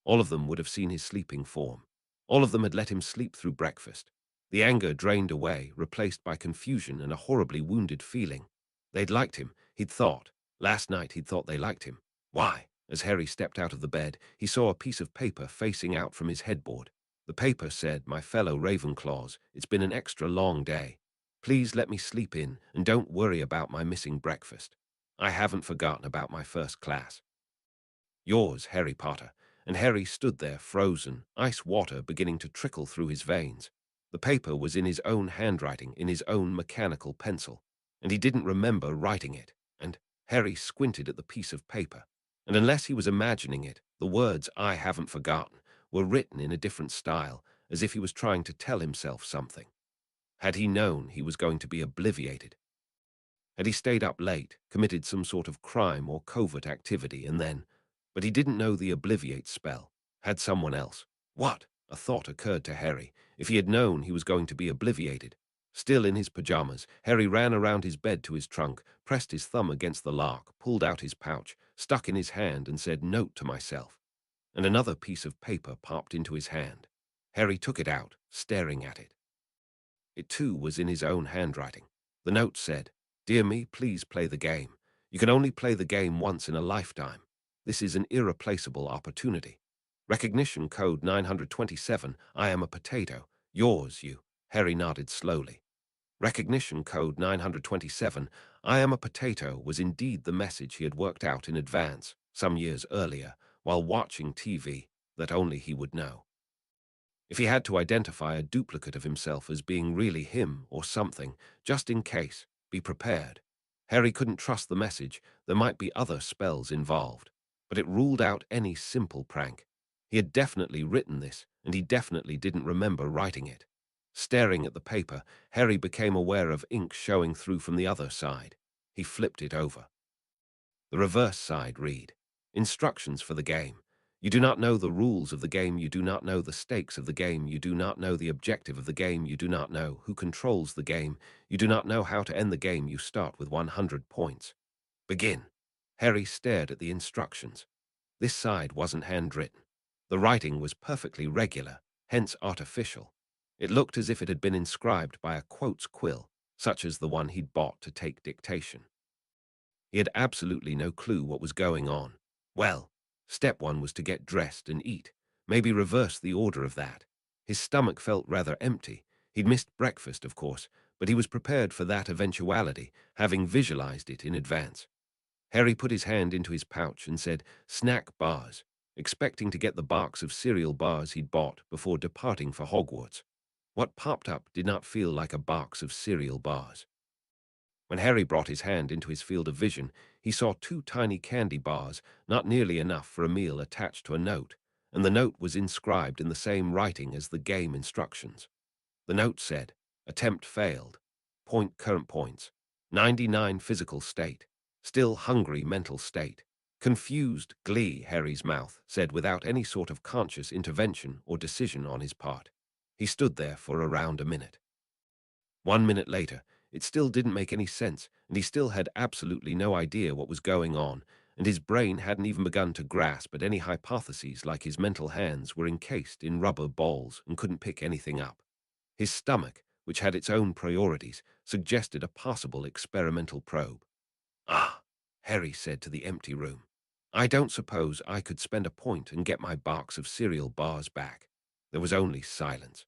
All of them would have seen his sleeping form. All of them had let him sleep through breakfast. The anger drained away, replaced by confusion and a horribly wounded feeling. They'd liked him, he'd thought. Last night he'd thought they liked him. Why? As Harry stepped out of the bed, he saw a piece of paper facing out from his headboard. The paper said, "My fellow Ravenclaws, it's been an extra long day. Please let me sleep in and don't worry about my missing breakfast. I haven't forgotten about my first class. Yours, Harry Potter." And Harry stood there frozen, ice water beginning to trickle through his veins. The paper was in his own handwriting, in his own mechanical pencil, and he didn't remember writing it. And Harry squinted at the piece of paper, and unless he was imagining it, the words "I haven't forgotten" were written in a different style, as if he was trying to tell himself something. Had he known he was going to be obliviated? Had he stayed up late, committed some sort of crime or covert activity, and then... But he didn't know the obliviate spell. Had someone else? What? A thought occurred to Harry. If he had known he was going to be obliviated. Still in his pajamas, Harry ran around his bed to his trunk, pressed his thumb against the lock, pulled out his pouch, stuck in his hand and said, "Note to myself." And another piece of paper popped into his hand. Harry took it out, staring at it. It too was in his own handwriting. The note said, "Dear me, please play the game. You can only play the game once in a lifetime. This is an irreplaceable opportunity. Recognition code 927, I am a potato. Yours, you." Harry nodded slowly. Recognition code 927, I am a potato was indeed the message he had worked out in advance, some years earlier, while watching TV, that only he would know. If he had to identify a duplicate of himself as being really him or something, just in case, be prepared. Harry couldn't trust the message. There might be other spells involved. But it ruled out any simple prank. He had definitely written this, and he definitely didn't remember writing it. Staring at the paper, Harry became aware of ink showing through from the other side. He flipped it over. The reverse side read, "Instructions for the game. You do not know the rules of the game, you do not know the stakes of the game, you do not know the objective of the game, you do not know who controls the game, you do not know how to end the game, you start with 100 points. Begin." Harry stared at the instructions. This side wasn't handwritten. The writing was perfectly regular, hence artificial. It looked as if it had been inscribed by a quotes quill, such as the one he'd bought to take dictation. He had absolutely no clue what was going on. Well, step one was to get dressed and eat, maybe reverse the order of that. His stomach felt rather empty. He'd missed breakfast, of course, but he was prepared for that eventuality, having visualized it in advance. Harry put his hand into his pouch and said, "Snack bars," expecting to get the box of cereal bars he'd bought before departing for Hogwarts. What popped up did not feel like a box of cereal bars. When Harry brought his hand into his field of vision, he saw 2 tiny candy bars, not nearly enough for a meal, attached to a note, and the note was inscribed in the same writing as the game instructions. The note said, "Attempt failed. Point current points. 99 physical state. Still hungry mental state." Confused glee, Harry's mouth said without any sort of conscious intervention or decision on his part. He stood there for around a minute. 1 minute later, it still didn't make any sense, and he still had absolutely no idea what was going on, and his brain hadn't even begun to grasp at any hypotheses, like his mental hands were encased in rubber balls and couldn't pick anything up. His stomach, which had its own priorities, suggested a possible experimental probe. "Ah," Harry said to the empty room. "I don't suppose I could spend a point and get my box of cereal bars back." There was only silence.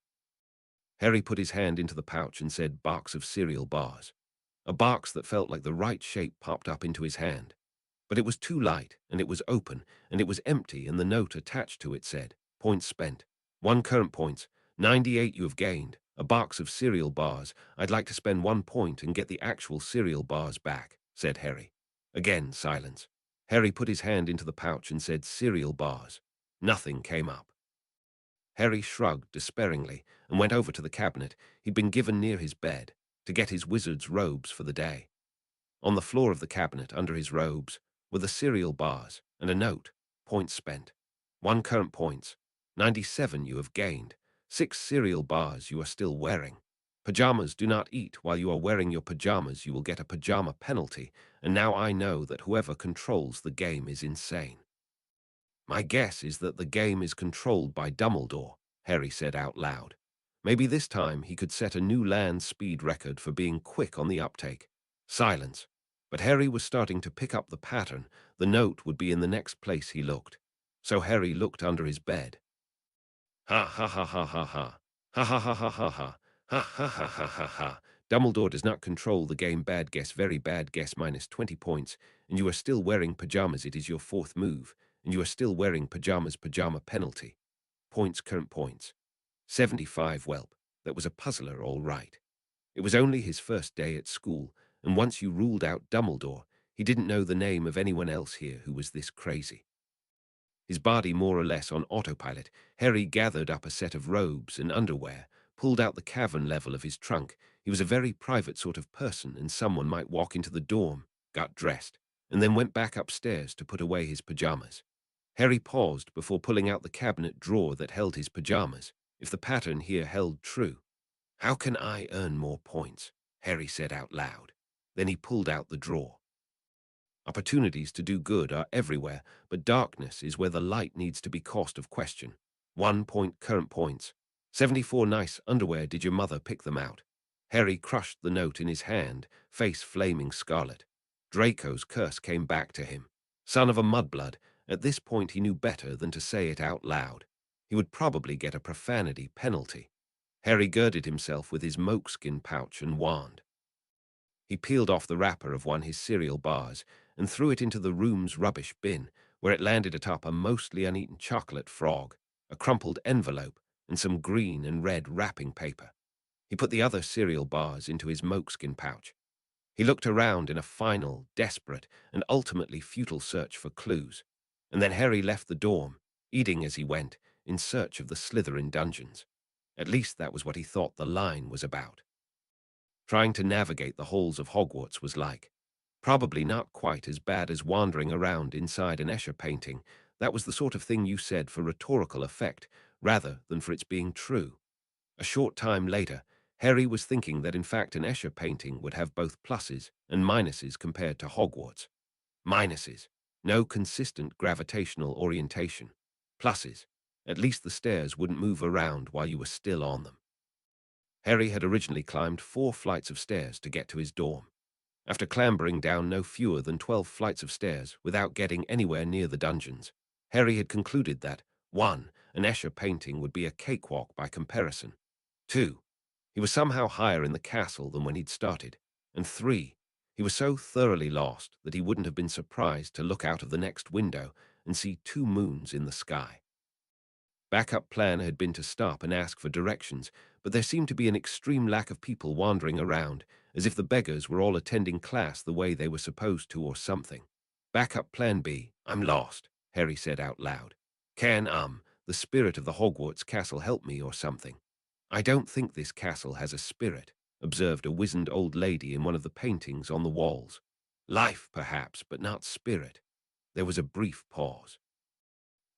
Harry put his hand into the pouch and said, "Box of cereal bars." A box that felt like the right shape popped up into his hand. But it was too light, and it was open, and it was empty, and the note attached to it said, "Points spent. 1 current points. 98 you have gained. A box of cereal bars. I'd like to spend 1 point and get the actual cereal bars back," said Harry. Again, silence. Harry put his hand into the pouch and said, "Cereal bars." Nothing came up. Harry shrugged despairingly and went over to the cabinet he'd been given near his bed to get his wizard's robes for the day. On the floor of the cabinet, under his robes, were the cereal bars and a note, "Points spent. 1 current points. 97 you have gained. 6 cereal bars you are still wearing." Pajamas do not eat. While you are wearing your pajamas, you will get a pajama penalty, and now I know that whoever controls the game is insane. My guess is that the game is controlled by Dumbledore, Harry said out loud. Maybe this time he could set a new land speed record for being quick on the uptake. Silence. But Harry was starting to pick up the pattern. The note would be in the next place he looked. So Harry looked under his bed. Ha ha ha ha ha ha. Ha ha ha ha ha ha. Ha ha ha ha ha ha. Dumbledore does not control the game. Bad guess, very bad guess, minus 20 points. And you are still wearing pajamas. It is your fourth move. And you are still wearing pajamas. Pajama penalty. Points, current points. 75. Welp. That was a puzzler, all right. It was only his first day at school, and once you ruled out Dumbledore, he didn't know the name of anyone else here who was this crazy. His body more or less on autopilot, Harry gathered up a set of robes and underwear, pulled out the cavern level of his trunk. He was a very private sort of person, and someone might walk into the dorm, got dressed, and then went back upstairs to put away his pajamas. Harry paused before pulling out the cabinet drawer that held his pajamas. If the pattern here held true. How can I earn more points? Harry said out loud. Then he pulled out the drawer. Opportunities to do good are everywhere, but darkness is where the light needs to be. Cost of question. 1 point, current points. 74. Nice underwear. Did your mother pick them out? Harry crushed the note in his hand, face flaming scarlet. Draco's curse came back to him. Son of a mudblood. At this point he knew better than to say it out loud. He would probably get a profanity penalty. Harry girded himself with his moleskin pouch and wand. He peeled off the wrapper of one his cereal bars and threw it into the room's rubbish bin, where it landed atop a mostly uneaten chocolate frog, a crumpled envelope, and some green and red wrapping paper. He put the other cereal bars into his moleskin pouch. He looked around in a final, desperate, and ultimately futile search for clues, and then Harry left the dorm, eating as he went, in search of the Slytherin dungeons. At least that was what he thought the line was about. Trying to navigate the halls of Hogwarts was like. Probably not quite as bad as wandering around inside an Escher painting. That was the sort of thing you said for rhetorical effect, rather than for its being true. A short time later, Harry was thinking that in fact an Escher painting would have both pluses and minuses compared to Hogwarts. Minuses. No consistent gravitational orientation. Pluses. At least the stairs wouldn't move around while you were still on them. Harry had originally climbed 4 flights of stairs to get to his dorm. After clambering down no fewer than 12 flights of stairs without getting anywhere near the dungeons, Harry had concluded that 1. An Escher painting would be a cakewalk by comparison. 2. He was somehow higher in the castle than when he'd started. And 3. He was so thoroughly lost that he wouldn't have been surprised to look out of the next window and see 2 moons in the sky. Backup plan had been to stop and ask for directions, but there seemed to be an extreme lack of people wandering around, as if the beggars were all attending class the way they were supposed to or something. Backup plan B. I'm lost, Harry said out loud. Can, the spirit of the Hogwarts castle help me or something? I don't think this castle has a spirit, observed a wizened old lady in one of the paintings on the walls. Life, perhaps, but not spirit. There was a brief pause.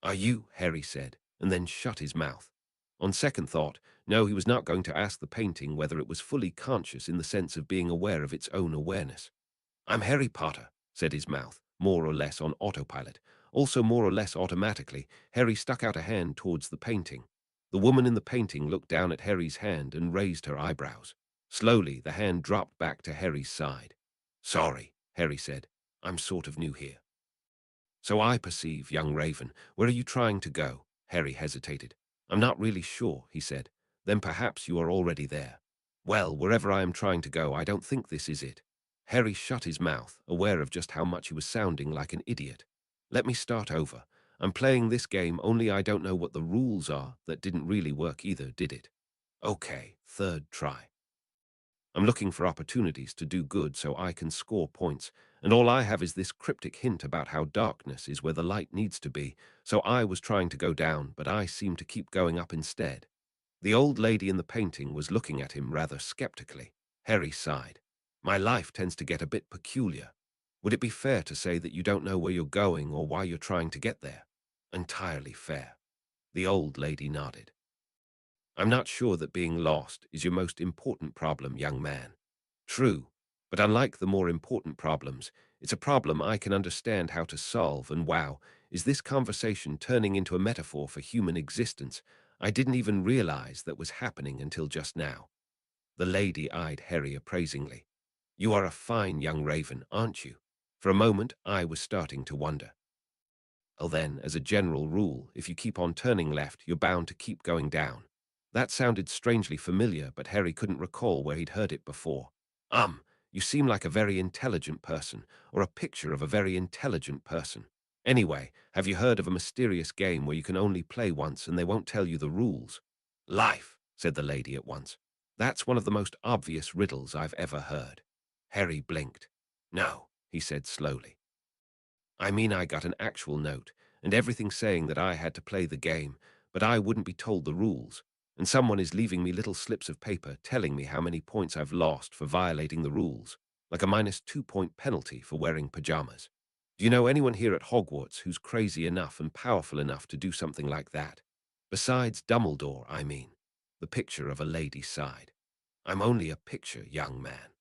Are you? Harry said, and then shut his mouth. On second thought, no, he was not going to ask the painting whether it was fully conscious in the sense of being aware of its own awareness. I'm Harry Potter, said his mouth, more or less on autopilot. Also more or less automatically, Harry stuck out a hand towards the painting. The woman in the painting looked down at Harry's hand and raised her eyebrows. Slowly, the hand dropped back to Harry's side. Sorry, Harry said. I'm sort of new here. So I perceive, young Raven. Where are you trying to go? Harry hesitated. I'm not really sure, he said. Then perhaps you are already there. Well, wherever I am trying to go, I don't think this is it. Harry shut his mouth, aware of just how much he was sounding like an idiot. Let me start over. I'm playing this game, only I don't know what the rules are. That didn't really work either, did it? Okay, third try. I'm looking for opportunities to do good so I can score points, and all I have is this cryptic hint about how darkness is where the light needs to be, so I was trying to go down, but I seem to keep going up instead. The old lady in the painting was looking at him rather skeptically. Harry sighed. My life tends to get a bit peculiar. Would it be fair to say that you don't know where you're going or why you're trying to get there? Entirely fair. The old lady nodded. I'm not sure that being lost is your most important problem, young man. True, but unlike the more important problems, it's a problem I can understand how to solve, and wow, is this conversation turning into a metaphor for human existence? I didn't even realize that was happening until just now. The lady eyed Harry appraisingly. You are a fine young raven, aren't you? For a moment, I was starting to wonder. Well then, as a general rule, if you keep on turning left, you're bound to keep going down. That sounded strangely familiar, but Harry couldn't recall where he'd heard it before. You seem like a very intelligent person, or a picture of a very intelligent person. Anyway, have you heard of a mysterious game where you can only play once and they won't tell you the rules? Life, said the lady at once. That's one of the most obvious riddles I've ever heard. Harry blinked. No, he said slowly. I mean, I got an actual note, and everything saying that I had to play the game, but I wouldn't be told the rules, and someone is leaving me little slips of paper telling me how many points I've lost for violating the rules, like a -2-point penalty for wearing pajamas. Do you know anyone here at Hogwarts who's crazy enough and powerful enough to do something like that? Besides Dumbledore, I mean. The picture of a lady sighed. I'm only a picture, young man.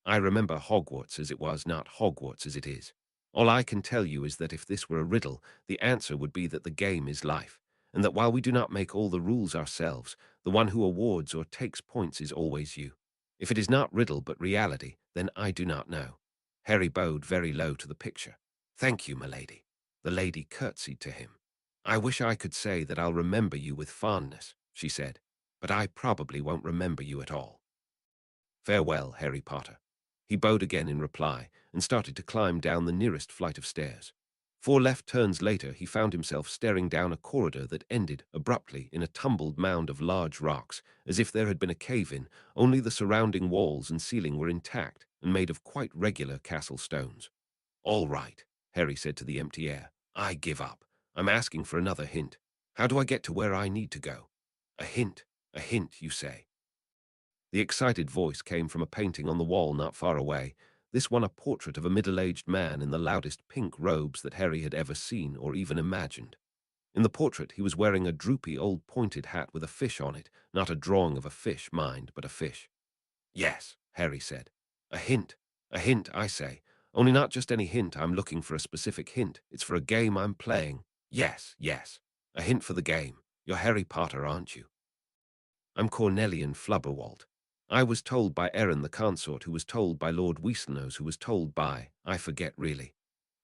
I remember Hogwarts as it was, not Hogwarts as it is. All I can tell you is that if this were a riddle, the answer would be that the game is life, and that while we do not make all the rules ourselves, the one who awards or takes points is always you. If it is not riddle but reality, then I do not know. Harry bowed very low to the picture. Thank you, milady. The lady curtsied to him. I wish I could say that I'll remember you with fondness, she said, but I probably won't remember you at all. Farewell, Harry Potter. He bowed again in reply and started to climb down the nearest flight of stairs. 4 left turns later, he found himself staring down a corridor that ended abruptly in a tumbled mound of large rocks, as if there had been a cave-in, only the surrounding walls and ceiling were intact and made of quite regular castle stones. All right, Harry said to the empty air. I give up. I'm asking for another hint. How do I get to where I need to go? A hint, you say. The excited voice came from a painting on the wall not far away, this one a portrait of a middle-aged man in the loudest pink robes that Harry had ever seen or even imagined. In the portrait, he was wearing a droopy old pointed hat with a fish on it, not a drawing of a fish, mind, but a fish. Yes, Harry said. A hint, I say. Only not just any hint, I'm looking for a specific hint. It's for a game I'm playing. Yes. A hint for the game. You're Harry Potter, aren't you? I'm Cornelian Flubberwalt. I was told by Erin the consort, who was told by Lord Weaselnose, who was told by, I forget really.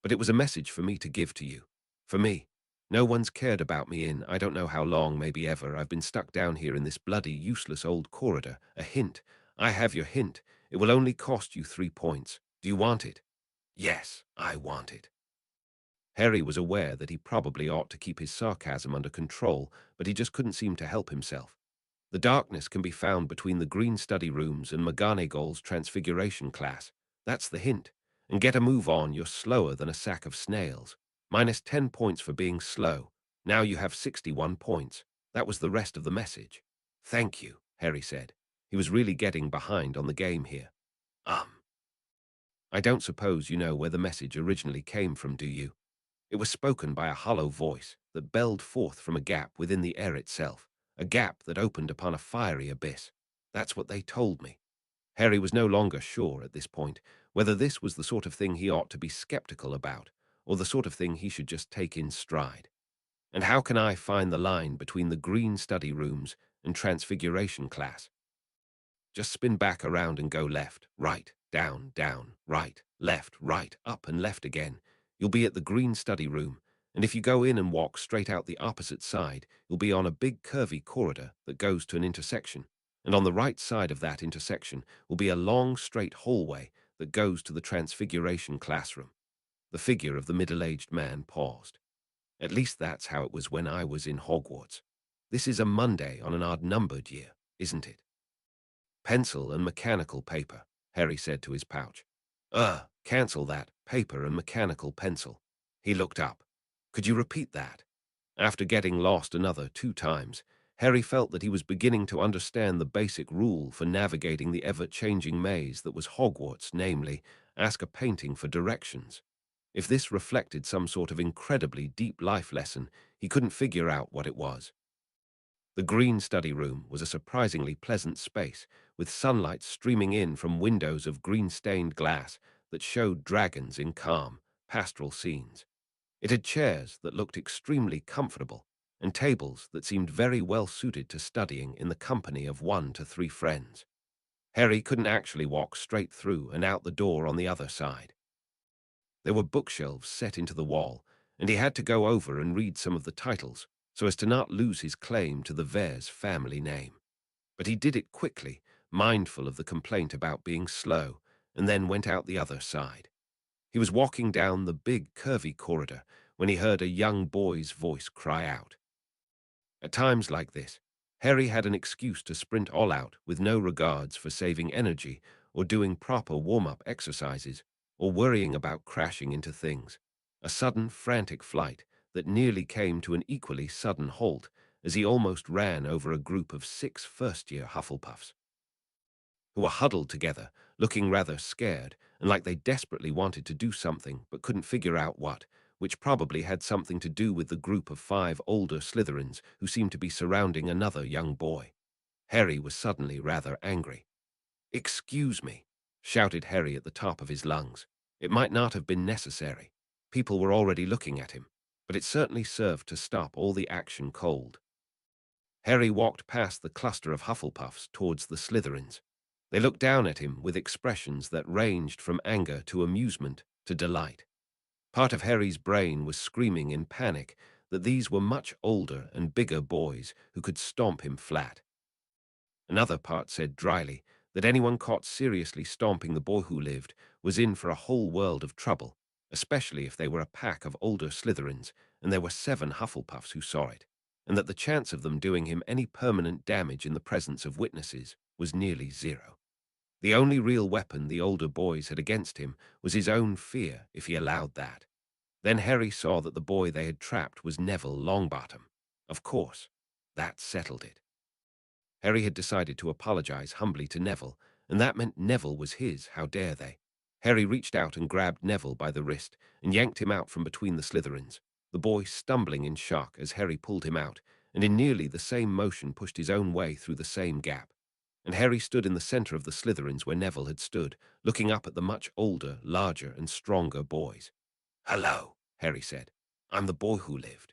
But it was a message for me to give to you. For me. No one's cared about me in, I don't know how long, maybe ever. I've been stuck down here in this bloody useless old corridor. A hint. I have your hint. It will only cost you 3 points. Do you want it? Yes, I want it. Harry was aware that he probably ought to keep his sarcasm under control, but he just couldn't seem to help himself. The darkness can be found between the green study rooms and McGonagall's transfiguration class. That's the hint. And get a move on, you're slower than a sack of snails. -10 points for being slow. Now you have 61 points. That was the rest of the message. Thank you, Harry said. He was really getting behind on the game here. I don't suppose you know where the message originally came from, do you? It was spoken by a hollow voice that belled forth from a gap within the air itself, a gap that opened upon a fiery abyss. That's what they told me. Harry was no longer sure at this point whether this was the sort of thing he ought to be skeptical about, or the sort of thing he should just take in stride. And how can I find the line between the green study rooms and transfiguration class? Just spin back around and go left, right, down, right, left, up and left again. You'll be at the green study room, and if you go in and walk straight out the opposite side, you'll be on a big curvy corridor that goes to an intersection, and on the right side of that intersection will be a long straight hallway that goes to the transfiguration classroom. The figure of the middle-aged man paused. At least that's how it was when I was in Hogwarts. This is a Monday on an odd-numbered year, isn't it? Pencil and mechanical paper, Harry said to his pouch. Cancel that, paper and mechanical pencil. He looked up. Could you repeat that? After getting lost another 2 times, Harry felt that he was beginning to understand the basic rule for navigating the ever-changing maze that was Hogwarts, namely, ask a painting for directions. If this reflected some sort of incredibly deep life lesson, he couldn't figure out what it was. The green study room was a surprisingly pleasant space, with sunlight streaming in from windows of green-stained glass that showed dragons in calm, pastoral scenes. It had chairs that looked extremely comfortable and tables that seemed very well suited to studying in the company of 1 to 3 friends. Harry couldn't actually walk straight through and out the door on the other side. There were bookshelves set into the wall, and he had to go over and read some of the titles so as to not lose his claim to the Vere family name. But he did it quickly, mindful of the complaint about being slow, and then went out the other side. He was walking down the big, curvy corridor when he heard a young boy's voice cry out. At times like this, Harry had an excuse to sprint all out with no regards for saving energy or doing proper warm-up exercises or worrying about crashing into things. A sudden, frantic flight that nearly came to an equally sudden halt as he almost ran over a group of 6 first-year Hufflepuffs, who were huddled together, looking rather scared and like they desperately wanted to do something but couldn't figure out what, which probably had something to do with the group of 5 older Slytherins who seemed to be surrounding another young boy. Harry was suddenly rather angry. "Excuse me," shouted Harry at the top of his lungs. It might not have been necessary. People were already looking at him, but it certainly served to stop all the action cold. Harry walked past the cluster of Hufflepuffs towards the Slytherins. They looked down at him with expressions that ranged from anger to amusement to delight. Part of Harry's brain was screaming in panic that these were much older and bigger boys who could stomp him flat. Another part said dryly that anyone caught seriously stomping the boy who lived was in for a whole world of trouble, especially if they were a pack of older Slytherins and there were 7 Hufflepuffs who saw it, and that the chance of them doing him any permanent damage in the presence of witnesses was nearly 0. The only real weapon the older boys had against him was his own fear if he allowed that. Then Harry saw that the boy they had trapped was Neville Longbottom. Of course, that settled it. Harry had decided to apologize humbly to Neville, and that meant Neville was his, how dare they. Harry reached out and grabbed Neville by the wrist and yanked him out from between the Slytherins, the boy stumbling in shock as Harry pulled him out, and in nearly the same motion pushed his own way through the same gap. And Harry stood in the center of the Slytherins where Neville had stood, looking up at the much older, larger, and stronger boys. "Hello," Harry said. "I'm the boy who lived."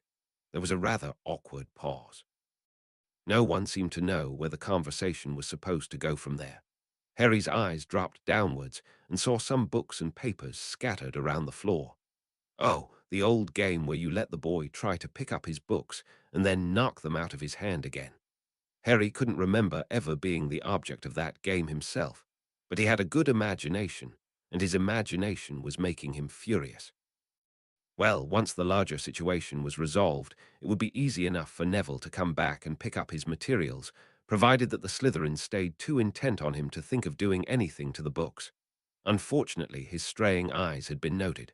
There was a rather awkward pause. No one seemed to know where the conversation was supposed to go from there. Harry's eyes dropped downwards and saw some books and papers scattered around the floor. Oh, the old game where you let the boy try to pick up his books and then knock them out of his hand again. Harry couldn't remember ever being the object of that game himself, but he had a good imagination, and his imagination was making him furious. Well, once the larger situation was resolved, it would be easy enough for Neville to come back and pick up his materials, provided that the Slytherins stayed too intent on him to think of doing anything to the books. Unfortunately, his straying eyes had been noted.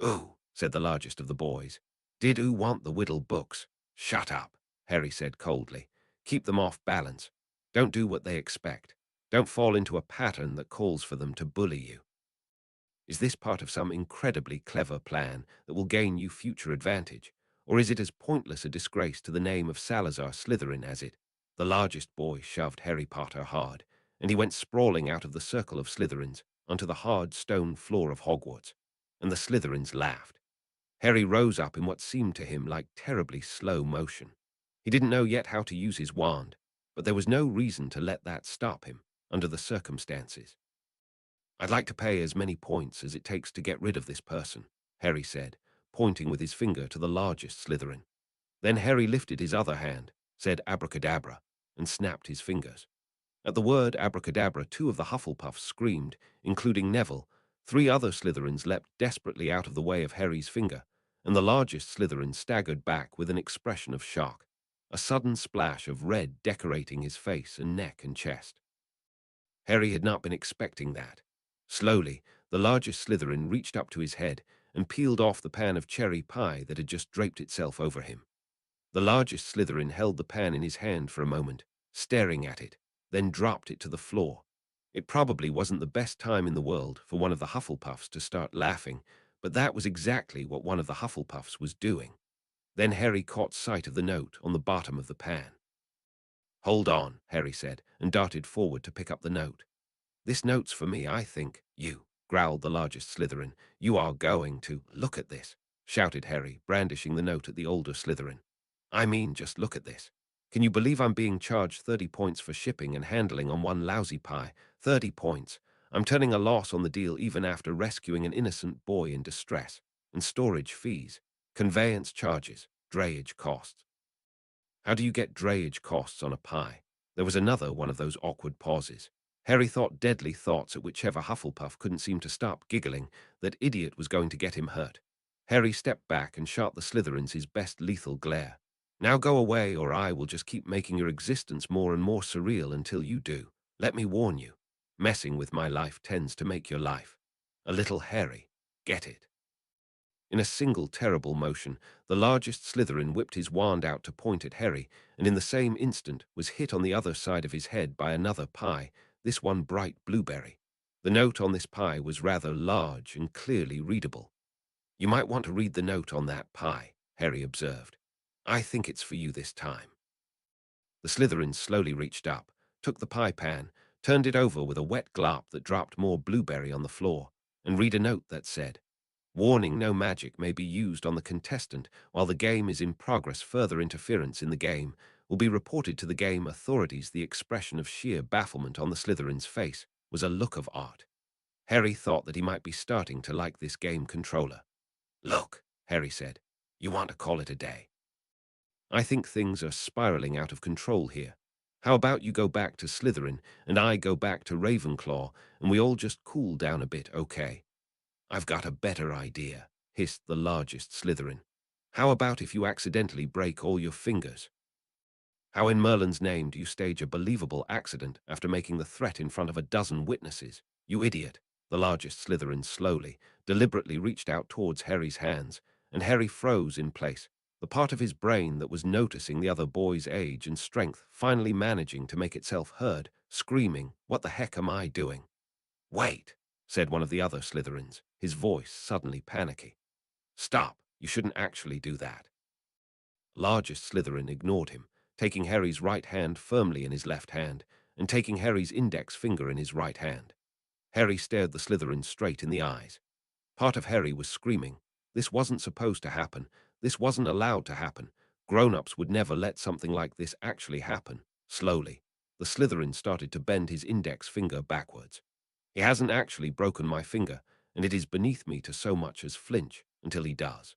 "Ooh," said the largest of the boys. "Did oo want the Whittle books?" "Shut up," Harry said coldly. "Keep them off balance. Don't do what they expect. Don't fall into a pattern that calls for them to bully you. Is this part of some incredibly clever plan that will gain you future advantage, or is it as pointless a disgrace to the name of Salazar Slytherin as it?" The largest boy shoved Harry Potter hard, and he went sprawling out of the circle of Slytherins onto the hard stone floor of Hogwarts, and the Slytherins laughed. Harry rose up in what seemed to him like terribly slow motion. He didn't know yet how to use his wand, but there was no reason to let that stop him under the circumstances. "I'd like to pay as many points as it takes to get rid of this person," Harry said, pointing with his finger to the largest Slytherin. Then Harry lifted his other hand, said abracadabra, and snapped his fingers. At the word abracadabra, 2 of the Hufflepuffs screamed, including Neville. 3 other Slytherins leapt desperately out of the way of Harry's finger, and the largest Slytherin staggered back with an expression of shock, a sudden splash of red decorating his face and neck and chest. Harry had not been expecting that. Slowly, the largest Slytherin reached up to his head and peeled off the pan of cherry pie that had just draped itself over him. The largest Slytherin held the pan in his hand for a moment, staring at it, then dropped it to the floor. It probably wasn't the best time in the world for one of the Hufflepuffs to start laughing, but that was exactly what one of the Hufflepuffs was doing. Then Harry caught sight of the note on the bottom of the pan. Hold on, Harry said, and darted forward to pick up the note. This note's for me, I think. You, growled the largest Slytherin. You are going to look at this, shouted Harry, brandishing the note at the older Slytherin. I mean, just look at this. Can you believe I'm being charged 30 points for shipping and handling on one lousy pie? 30 points. I'm turning a loss on the deal even after rescuing an innocent boy in distress. And storage fees, conveyance charges, drayage costs. How do you get drayage costs on a pie? There was another one of those awkward pauses. Harry thought deadly thoughts at whichever Hufflepuff couldn't seem to stop giggling. That idiot was going to get him hurt. Harry stepped back and shot the Slytherins his best lethal glare. Now go away, or I will just keep making your existence more and more surreal until you do. Let me warn you. Messing with my life tends to make your life a little hairy. Get it? In a single terrible motion, the largest Slytherin whipped his wand out to point at Harry, and in the same instant was hit on the other side of his head by another pie, this one bright blueberry. The note on this pie was rather large and clearly readable. You might want to read the note on that pie, Harry observed. I think it's for you this time. The Slytherin slowly reached up, took the pie pan, turned it over with a wet glop that dropped more blueberry on the floor, and read a note that said, warning, no magic may be used on the contestant while the game is in progress. Further interference in the game will be reported to the game authorities. The expression of sheer bafflement on the Slytherin's face was a look of art. Harry thought that he might be starting to like this game controller. Look, Harry said, you want to call it a day? I think things are spiraling out of control here. How about you go back to Slytherin and I go back to Ravenclaw and we all just cool down a bit, okay? I've got a better idea, hissed the largest Slytherin. How about if you accidentally break all your fingers? How in Merlin's name do you stage a believable accident after making the threat in front of a dozen witnesses? You idiot! The largest Slytherin slowly, deliberately reached out towards Harry's hands, and Harry froze in place, the part of his brain that was noticing the other boy's age and strength finally managing to make itself heard, screaming, "What the heck am I doing?" Wait, said one of the other Slytherins, his voice suddenly panicky. Stop, you shouldn't actually do that. Largest Slytherin ignored him, taking Harry's right hand firmly in his left hand, and taking Harry's index finger in his right hand. Harry stared the Slytherin straight in the eyes. Part of Harry was screaming, this wasn't supposed to happen, this wasn't allowed to happen, grown-ups would never let something like this actually happen. Slowly, the Slytherin started to bend his index finger backwards. He hasn't actually broken my finger, and it is beneath me to so much as flinch until he does.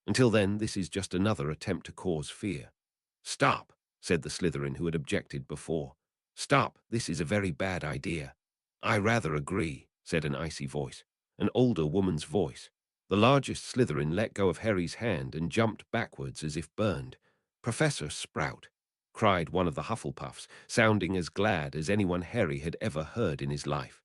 Until then, this is just another attempt to cause fear. Stop, said the Slytherin who had objected before. Stop, this is a very bad idea. I rather agree, said an icy voice, an older woman's voice. The largest Slytherin let go of Harry's hand and jumped backwards as if burned. Professor Sprout, cried one of the Hufflepuffs, sounding as glad as anyone Harry had ever heard in his life.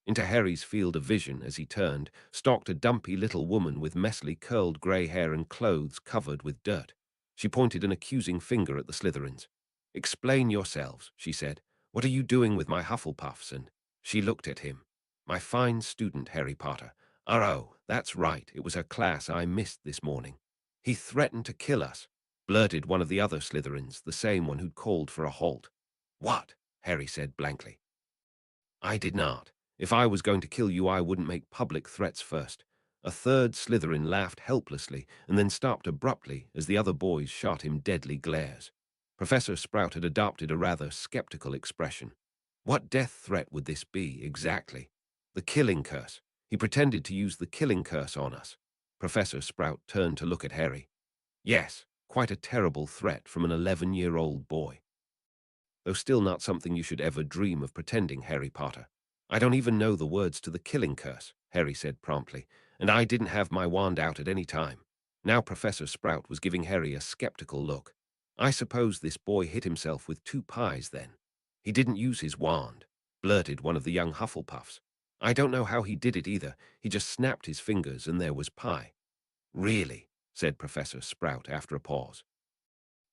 Into Harry's field of vision, as he turned, stalked a dumpy little woman with messily curled grey hair and clothes covered with dirt. She pointed an accusing finger at the Slytherins. Explain yourselves, she said. What are you doing with my Hufflepuffs? And she looked at him. My fine student, Harry Potter. Oh, that's right, it was her class I missed this morning. He threatened to kill us, blurted one of the other Slytherins, the same one who'd called for a halt. What? Harry said blankly. I did not. If I was going to kill you, I wouldn't make public threats first. A third Slytherin laughed helplessly and then stopped abruptly as the other boys shot him deadly glares. Professor Sprout had adopted a rather skeptical expression. What death threat would this be, exactly? The killing curse. He pretended to use the killing curse on us. Professor Sprout turned to look at Harry. Yes, quite a terrible threat from an 11-year-old boy. Though still not something you should ever dream of pretending, Harry Potter. I don't even know the words to the killing curse, Harry said promptly, and I didn't have my wand out at any time. Now Professor Sprout was giving Harry a skeptical look. I suppose this boy hit himself with 2 pies then. He didn't use his wand, blurted one of the young Hufflepuffs. I don't know how he did it either. He just snapped his fingers and there was pie. Really, said Professor Sprout after a pause.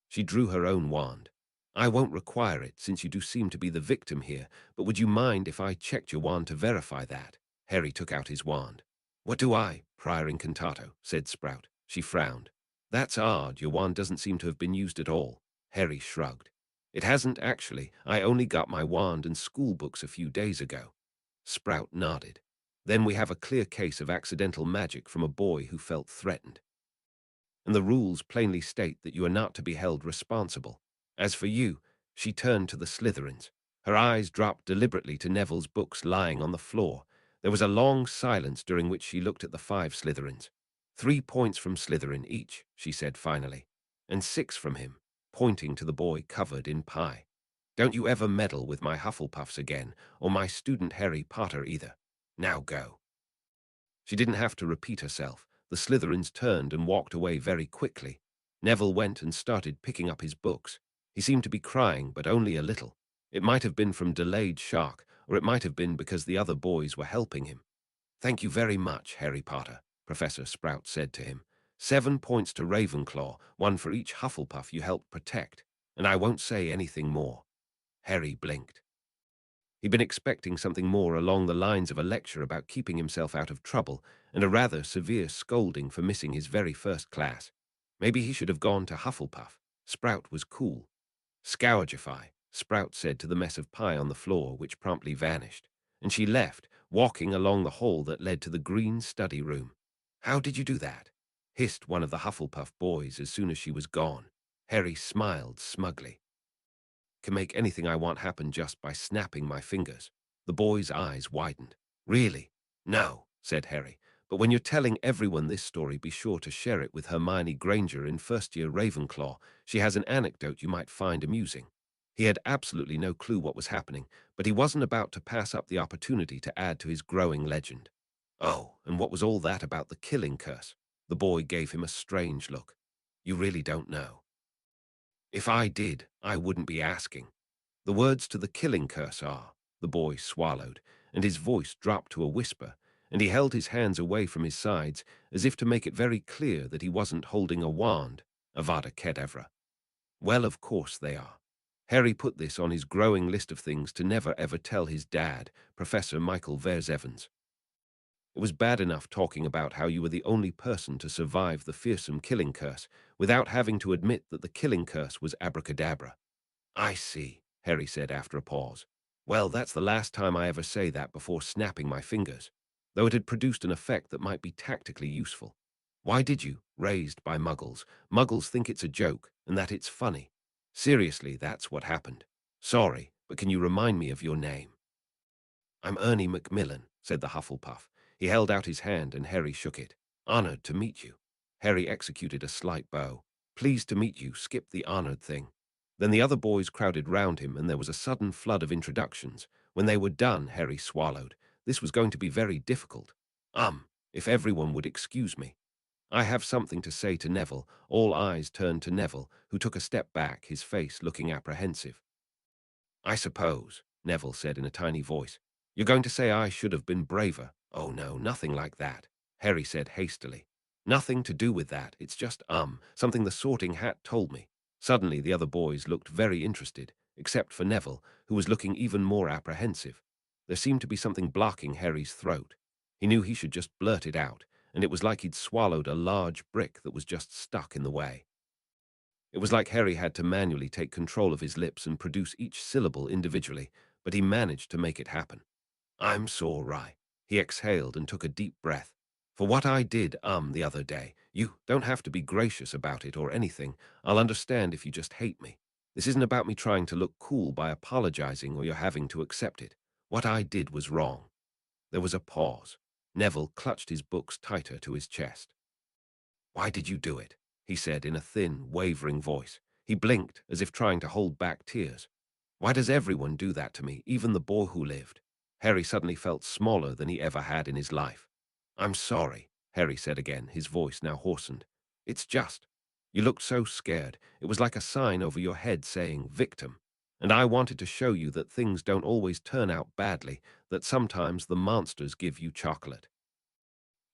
She drew her own wand. I won't require it, since you do seem to be the victim here, but would you mind if I checked your wand to verify that? Harry took out his wand. What do I, Prior Incantato, said Sprout. She frowned. That's odd, your wand doesn't seem to have been used at all. Harry shrugged. It hasn't actually. I only got my wand and school books a few days ago. Sprout nodded. Then we have a clear case of accidental magic from a boy who felt threatened. And the rules plainly state that you are not to be held responsible. As for you, she turned to the Slytherins. Her eyes dropped deliberately to Neville's books lying on the floor. There was a long silence during which she looked at the 5 Slytherins. 3 points from Slytherin each, she said finally, and 6 from him, pointing to the boy covered in pie. Don't you ever meddle with my Hufflepuffs again, or my student Harry Potter either. Now go. She didn't have to repeat herself. The Slytherins turned and walked away very quickly. Neville went and started picking up his books. He seemed to be crying, but only a little. It might have been from delayed shock, or it might have been because the other boys were helping him. "Thank you very much, Harry Potter," Professor Sprout said to him. 7 points to Ravenclaw, 1 for each Hufflepuff you helped protect, and I won't say anything more. Harry blinked. He'd been expecting something more along the lines of a lecture about keeping himself out of trouble and a rather severe scolding for missing his very first class. Maybe he should have gone to Hufflepuff. Sprout was cool. "Scourgify," Sprout said to the mess of pie on the floor, which promptly vanished, and she left, walking along the hall that led to the green study room. "How did you do that?" hissed one of the Hufflepuff boys as soon as she was gone. Harry smiled smugly. "Can make anything I want happen just by snapping my fingers." The boy's eyes widened. "Really?" "No," said Harry. "But when you're telling everyone this story, be sure to share it with Hermione Granger in first-year Ravenclaw. She has an anecdote you might find amusing." He had absolutely no clue what was happening, but he wasn't about to pass up the opportunity to add to his growing legend. "Oh, and what was all that about the killing curse?" The boy gave him a strange look. "You really don't know?" "If I did, I wouldn't be asking. The words to the killing curse are—" The boy swallowed, and his voice dropped to a whisper, and he held his hands away from his sides as if to make it very clear that he wasn't holding a wand, Avada Kedavra. "Well, of course they are." Harry put this on his growing list of things to never ever tell his dad, Professor Michael Versevens. It was bad enough talking about how you were the only person to survive the fearsome killing curse without having to admit that the killing curse was abracadabra. "I see," Harry said after a pause. "Well, that's the last time I ever say that before snapping my fingers," though it had produced an effect that might be tactically useful. "Why did you?" "Raised by muggles. Muggles think it's a joke, and that it's funny. Seriously, that's what happened. Sorry, but can you remind me of your name?" "I'm Ernie Macmillan," said the Hufflepuff. He held out his hand and Harry shook it. "Honored to meet you." Harry executed a slight bow. "Pleased to meet you. Skip the honored thing." Then the other boys crowded round him and there was a sudden flood of introductions. When they were done, Harry swallowed. This was going to be very difficult. If everyone would excuse me. I have something to say to Neville." All eyes turned to Neville, who took a step back, his face looking apprehensive. "I suppose," Neville said in a tiny voice, "you're going to say I should have been braver." "Oh no, nothing like that," Harry said hastily. "Nothing to do with that. It's just, something the Sorting Hat told me." Suddenly the other boys looked very interested, except for Neville, who was looking even more apprehensive. There seemed to be something blocking Harry's throat. He knew he should just blurt it out, and it was like he'd swallowed a large brick that was just stuck in the way. It was like Harry had to manually take control of his lips and produce each syllable individually, but he managed to make it happen. "I'm sorry." He exhaled and took a deep breath. "For what I did, the other day. You don't have to be gracious about it or anything. I'll understand if you just hate me. This isn't about me trying to look cool by apologizing or you're having to accept it. What I did was wrong." There was a pause. Neville clutched his books tighter to his chest. "Why did you do it?" he said in a thin, wavering voice. He blinked, as if trying to hold back tears. "Why does everyone do that to me, even the boy who lived?" Harry suddenly felt smaller than he ever had in his life. "I'm sorry," Harry said again, his voice now hoarsened. "It's just. You looked so scared. It was like a sign over your head saying, 'Victim.' And I wanted to show you that things don't always turn out badly, that sometimes the monsters give you chocolate.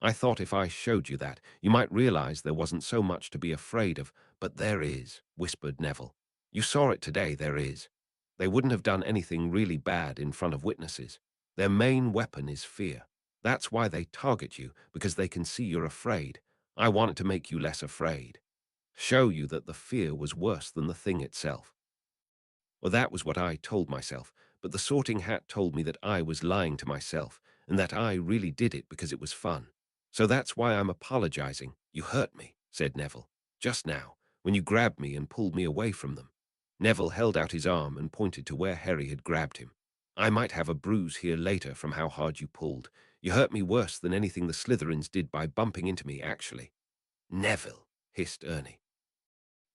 I thought if I showed you that, you might realize there wasn't so much to be afraid of." "But there is," whispered Neville. "You saw it today, there is. They wouldn't have done anything really bad in front of witnesses. Their main weapon is fear. That's why they target you, because they can see you're afraid. I wanted to make you less afraid. Show you that the fear was worse than the thing itself." Well, that was what I told myself, but the Sorting Hat told me that I was lying to myself, and that I really did it because it was fun. So that's why I'm apologizing. You hurt me, said Neville. Just now, when you grabbed me and pulled me away from them. Neville held out his arm and pointed to where Harry had grabbed him. I might have a bruise here later from how hard you pulled. You hurt me worse than anything the Slytherins did by bumping into me, actually. Neville, hissed Ernie.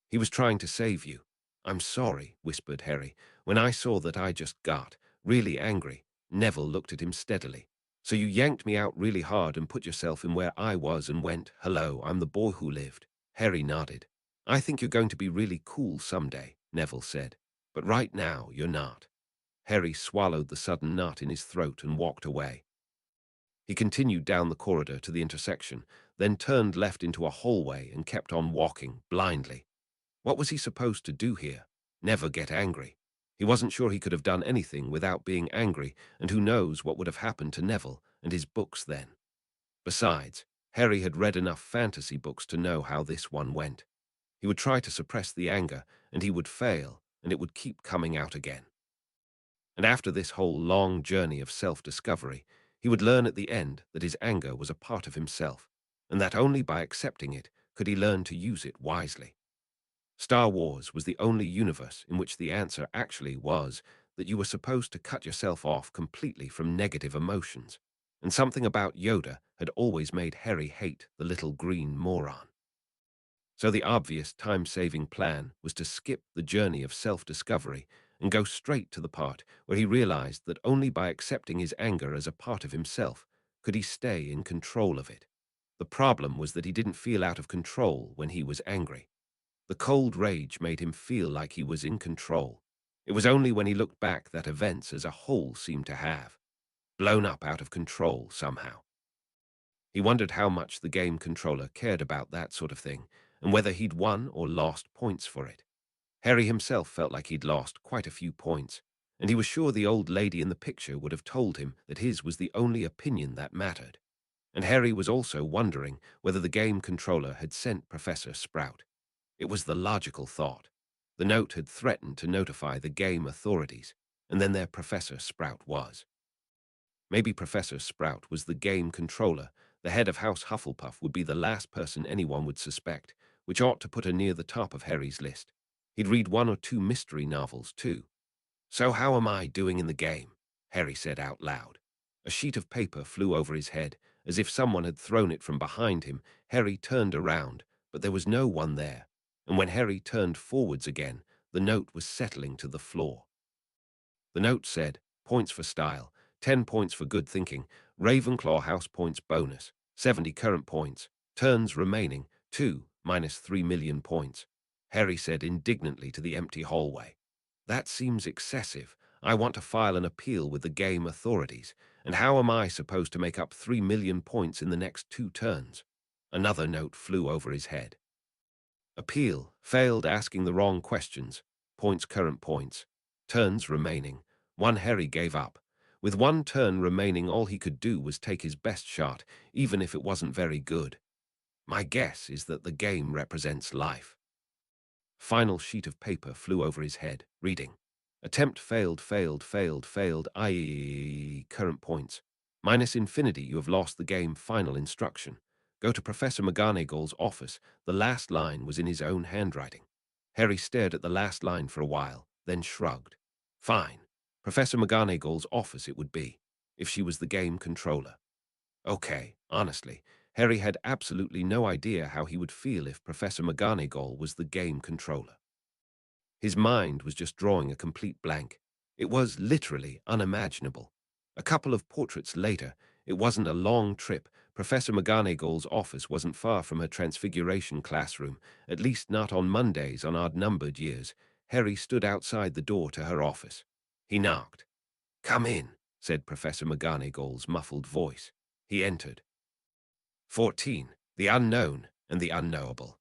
He was trying to save you. I'm sorry, whispered Harry. When I saw that I just got really angry, Neville looked at him steadily. So you yanked me out really hard and put yourself in where I was and went, hello, I'm the boy who lived. Harry nodded. I think you're going to be really cool someday, Neville said. But right now, you're not. Harry swallowed the sudden knot in his throat and walked away. He continued down the corridor to the intersection, then turned left into a hallway and kept on walking, blindly. What was he supposed to do here? Never get angry. He wasn't sure he could have done anything without being angry, and who knows what would have happened to Neville and his books then. Besides, Harry had read enough fantasy books to know how this one went. He would try to suppress the anger, and he would fail, and it would keep coming out again. And after this whole long journey of self-discovery, he would learn at the end that his anger was a part of himself, and that only by accepting it could he learn to use it wisely. Star Wars was the only universe in which the answer actually was that you were supposed to cut yourself off completely from negative emotions, and something about Yoda had always made Harry hate the little green moron. So the obvious time-saving plan was to skip the journey of self-discovery and go straight to the part where he realized that only by accepting his anger as a part of himself could he stay in control of it. The problem was that he didn't feel out of control when he was angry. The cold rage made him feel like he was in control. It was only when he looked back that events as a whole seemed to have blown up out of control somehow. He wondered how much the game controller cared about that sort of thing, and whether he'd won or lost points for it. Harry himself felt like he'd lost quite a few points, and he was sure the old lady in the picture would have told him that his was the only opinion that mattered. And Harry was also wondering whether the game controller had sent Professor Sprout. It was the logical thought. The note had threatened to notify the game authorities, and then their Professor Sprout was. Maybe Professor Sprout was the game controller. The head of House Hufflepuff would be the last person anyone would suspect, which ought to put her near the top of Harry's list. He'd read 1 or 2 mystery novels, too. So how am I doing in the game? Harry said out loud. A sheet of paper flew over his head, as if someone had thrown it from behind him. Harry turned around, but there was no one there, and when Harry turned forwards again, the note was settling to the floor. The note said, points for style, 10 points for good thinking, Ravenclaw house points bonus, 70 current points, turns remaining, 2, minus 3 million points. Harry said indignantly to the empty hallway. That seems excessive. I want to file an appeal with the game authorities, and how am I supposed to make up 3 million points in the next 2 turns? Another note flew over his head. Appeal, failed asking the wrong questions, points current points, turns remaining. 1 Harry gave up. With 1 turn remaining, all he could do was take his best shot, even if it wasn't very good. My guess is that the game represents life. Final sheet of paper flew over his head, reading. Attempt failed, i.e. current points. Minus infinity, you have lost the game. Final instruction. Go to Professor McGonagall's office. The last line was in his own handwriting. Harry stared at the last line for a while, then shrugged. Fine. Professor McGonagall's office it would be, if she was the game controller. Okay, honestly, Harry had absolutely no idea how he would feel if Professor McGonagall was the game controller. His mind was just drawing a complete blank. It was literally unimaginable. A couple of portraits later, it wasn't a long trip. Professor McGonagall's office wasn't far from her transfiguration classroom, at least not on Mondays on odd-numbered years. Harry stood outside the door to her office. He knocked. Come in, said Professor McGonagall's muffled voice. He entered. 14. The Unknown and the Unknowable.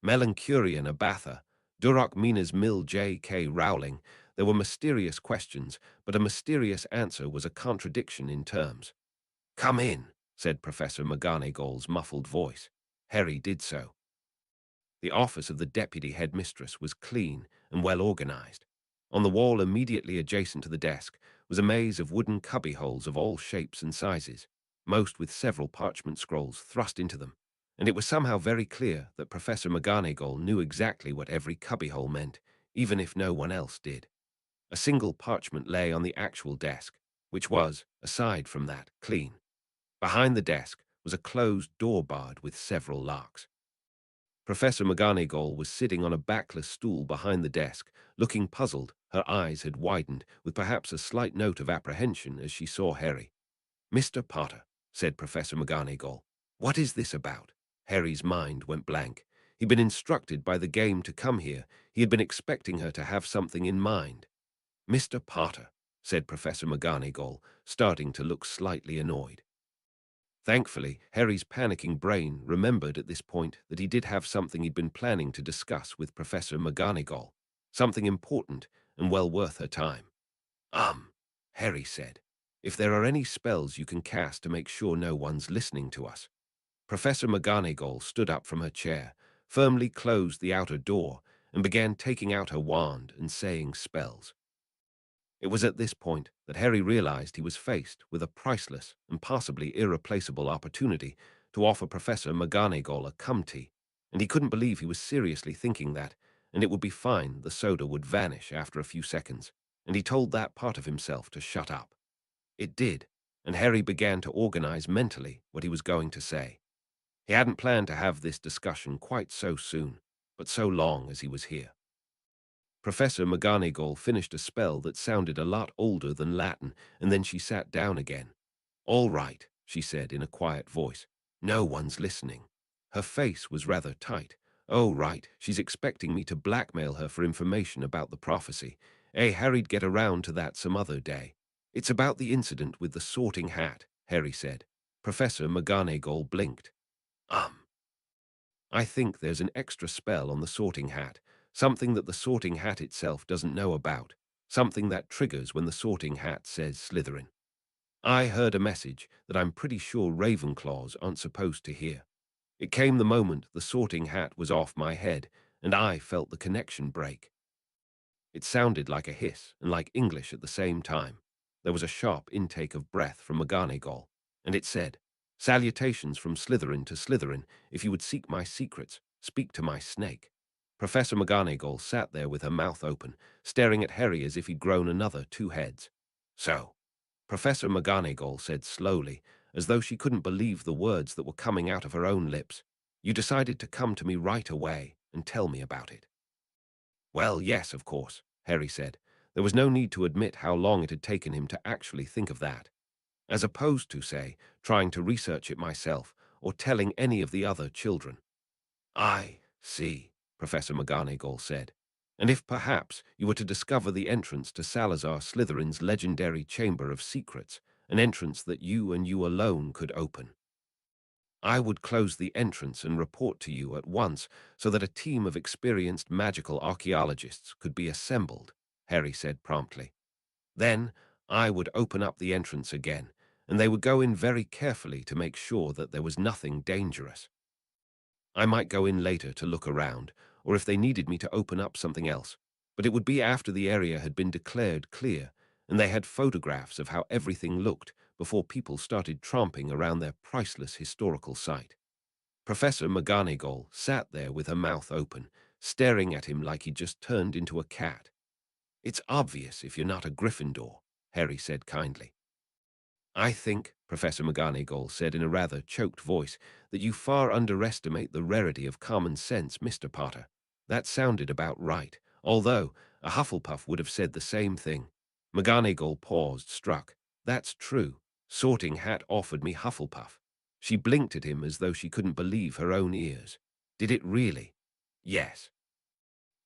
Melancurian Abatha, Durok Minas Mill J.K. Rowling. There were mysterious questions, but a mysterious answer was a contradiction in terms. Come in, said Professor McGonagall's muffled voice. Harry did so. The office of the deputy headmistress was clean and well organized. On the wall immediately adjacent to the desk was a maze of wooden cubbyholes of all shapes and sizes, most with several parchment scrolls thrust into them, and it was somehow very clear that Professor McGonagall knew exactly what every cubbyhole meant, even if no one else did. A single parchment lay on the actual desk, which was, aside from that, clean. Behind the desk was a closed door barred with several locks. Professor McGonagall was sitting on a backless stool behind the desk, looking puzzled. Her eyes had widened, with perhaps a slight note of apprehension as she saw Harry. "Mr. Potter," said Professor McGonagall, "what is this about?" Harry's mind went blank. He'd been instructed by the game to come here. He had been expecting her to have something in mind. "Mr. Potter," said Professor McGonagall, starting to look slightly annoyed. Thankfully, Harry's panicking brain remembered at this point that he did have something he'd been planning to discuss with Professor McGonagall, something important and well worth her time. Harry said, "if there are any spells you can cast to make sure no one's listening to us." Professor McGonagall stood up from her chair, firmly closed the outer door, and began taking out her wand and saying spells. It was at this point that Harry realized he was faced with a priceless and possibly irreplaceable opportunity to offer Professor McGonagall a cum tea, and he couldn't believe he was seriously thinking that, and it would be fine, the soda would vanish after a few seconds, and he told that part of himself to shut up. It did, and Harry began to organize mentally what he was going to say. He hadn't planned to have this discussion quite so soon, but so long as he was here. Professor McGonagall finished a spell that sounded a lot older than Latin, and then she sat down again. "All right," she said in a quiet voice. "No one's listening." Her face was rather tight. "Oh, right, she's expecting me to blackmail her for information about the prophecy. Harry'd get around to that some other day." "It's about the incident with the sorting hat," Harry said. Professor McGonagall blinked. I think there's an extra spell on the sorting hat, something that the sorting hat itself doesn't know about, something that triggers when the sorting hat says Slytherin. I heard a message that I'm pretty sure Ravenclaws aren't supposed to hear. It came the moment the sorting hat was off my head, and I felt the connection break. It sounded like a hiss and like English at the same time. There was a sharp intake of breath from McGonagall, and it said, "Salutations from Slytherin to Slytherin. If you would seek my secrets, speak to my snake." Professor McGonagall sat there with her mouth open, staring at Harry as if he'd grown another 2 heads. "So," Professor McGonagall said slowly, as though she couldn't believe the words that were coming out of her own lips, "you decided to come to me right away and tell me about it." "Well, yes, of course," Harry said. There was no need to admit how long it had taken him to actually think of that, as opposed to, say, trying to research it myself or telling any of the other children. "I see," Professor McGonagall said. "And if perhaps you were to discover the entrance to Salazar Slytherin's legendary Chamber of Secrets, an entrance that you and you alone could open, I would close the entrance and report to you at once so that a team of experienced magical archaeologists could be assembled," Harry said promptly. "Then I would open up the entrance again, and they would go in very carefully to make sure that there was nothing dangerous. I might go in later to look around, or if they needed me to open up something else, but it would be after the area had been declared clear, and they had photographs of how everything looked before people started tromping around their priceless historical site." Professor McGonagall sat there with her mouth open, staring at him like he'd just turned into a cat. "It's obvious if you're not a Gryffindor," Harry said kindly. "I think," Professor McGonagall said in a rather choked voice, "that you far underestimate the rarity of common sense, Mr. Potter." That sounded about right, although a Hufflepuff would have said the same thing. McGonagall paused, struck. "That's true. Sorting Hat offered me Hufflepuff." She blinked at him as though she couldn't believe her own ears. "Did it really?" "Yes."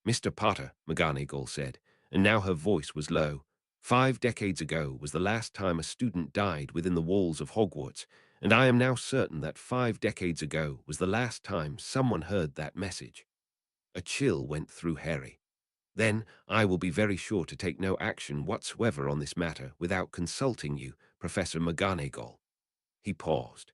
"Mr. Potter," McGonagall said, and now her voice was low. "5 decades ago was the last time a student died within the walls of Hogwarts, and I am now certain that 5 decades ago was the last time someone heard that message." A chill went through Harry. "Then I will be very sure to take no action whatsoever on this matter without consulting you, Professor McGonagall." He paused.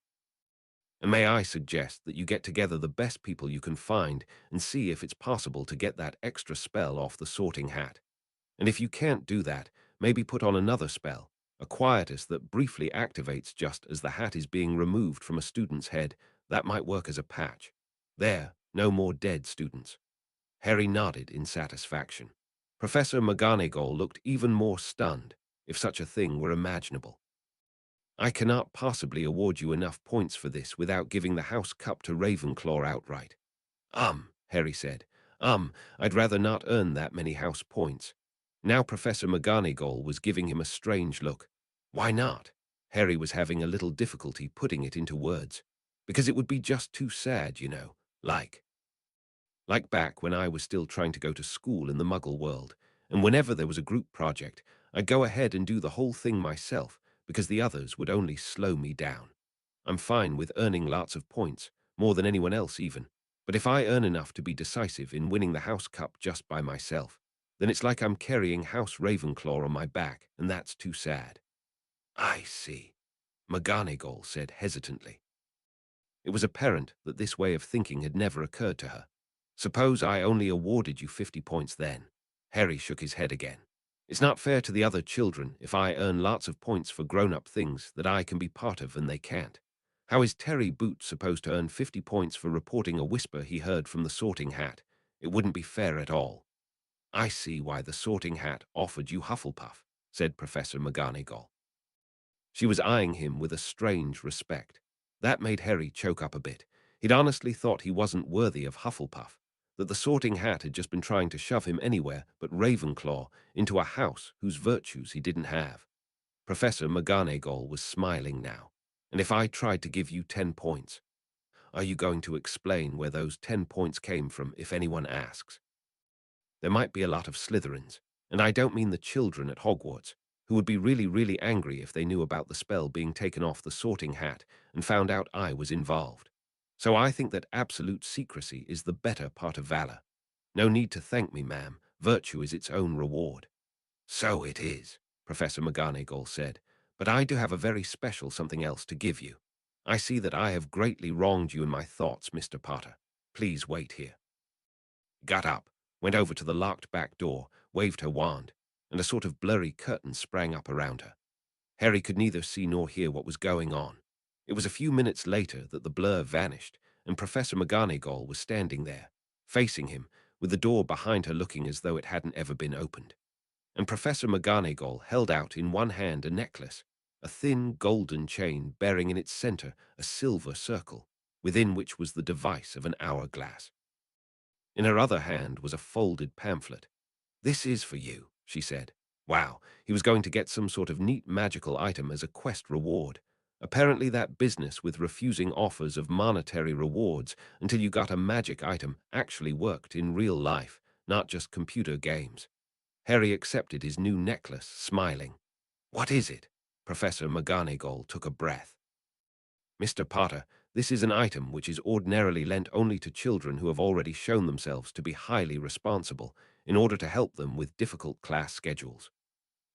"And may I suggest that you get together the best people you can find and see if it's possible to get that extra spell off the sorting hat. And if you can't do that, maybe put on another spell, a quietus that briefly activates just as the hat is being removed from a student's head. That might work as a patch. There, no more dead students. Harry nodded in satisfaction. Professor McGonagall looked even more stunned, if such a thing were imaginable. I cannot possibly award you enough points for this without giving the House Cup to Ravenclaw outright. Harry said. I'd rather not earn that many house points. Now Professor McGonagall was giving him a strange look. Why not? Harry was having a little difficulty putting it into words. Because it would be just too sad, you know, like back when I was still trying to go to school in the Muggle world, and whenever there was a group project, I'd go ahead and do the whole thing myself, because the others would only slow me down. I'm fine with earning lots of points, more than anyone else even, but if I earn enough to be decisive in winning the House Cup just by myself, then it's like I'm carrying House Ravenclaw on my back, and that's too sad. I see, McGonagall said hesitantly. It was apparent that this way of thinking had never occurred to her. Suppose I only awarded you 50 points then. Harry shook his head again. It's not fair to the other children if I earn lots of points for grown-up things that I can be part of and they can't. How is Terry Boot supposed to earn 50 points for reporting a whisper he heard from the Sorting Hat? It wouldn't be fair at all. I see why the Sorting Hat offered you Hufflepuff, said Professor McGonagall. She was eyeing him with a strange respect. That made Harry choke up a bit. He'd honestly thought he wasn't worthy of Hufflepuff, that the Sorting Hat had just been trying to shove him anywhere but Ravenclaw into a house whose virtues he didn't have. Professor McGonagall was smiling now. And if I tried to give you 10 points, are you going to explain where those 10 points came from if anyone asks? There might be a lot of Slytherins, and I don't mean the children at Hogwarts, who would be really, really angry if they knew about the spell being taken off the Sorting Hat and found out I was involved. So I think that absolute secrecy is the better part of valor. No need to thank me, ma'am. Virtue is its own reward. So it is, Professor McGonagall said, but I do have a very special something else to give you. I see that I have greatly wronged you in my thoughts, Mr. Potter. Please wait here. Got up, went over to the locked back door, waved her wand, and a sort of blurry curtain sprang up around her. Harry could neither see nor hear what was going on. It was a few minutes later that the blur vanished, and Professor McGonagall was standing there, facing him, with the door behind her looking as though it hadn't ever been opened. And Professor McGonagall held out in one hand a necklace, a thin golden chain bearing in its center a silver circle, within which was the device of an hourglass. In her other hand was a folded pamphlet. "This is for you," she said. Wow, he was going to get some sort of neat magical item as a quest reward. Apparently that business with refusing offers of monetary rewards until you got a magic item actually worked in real life, not just computer games. Harry accepted his new necklace, smiling. "What is it?" Professor McGonagall took a breath. "Mr. Potter, this is an item which is ordinarily lent only to children who have already shown themselves to be highly responsible in order to help them with difficult class schedules."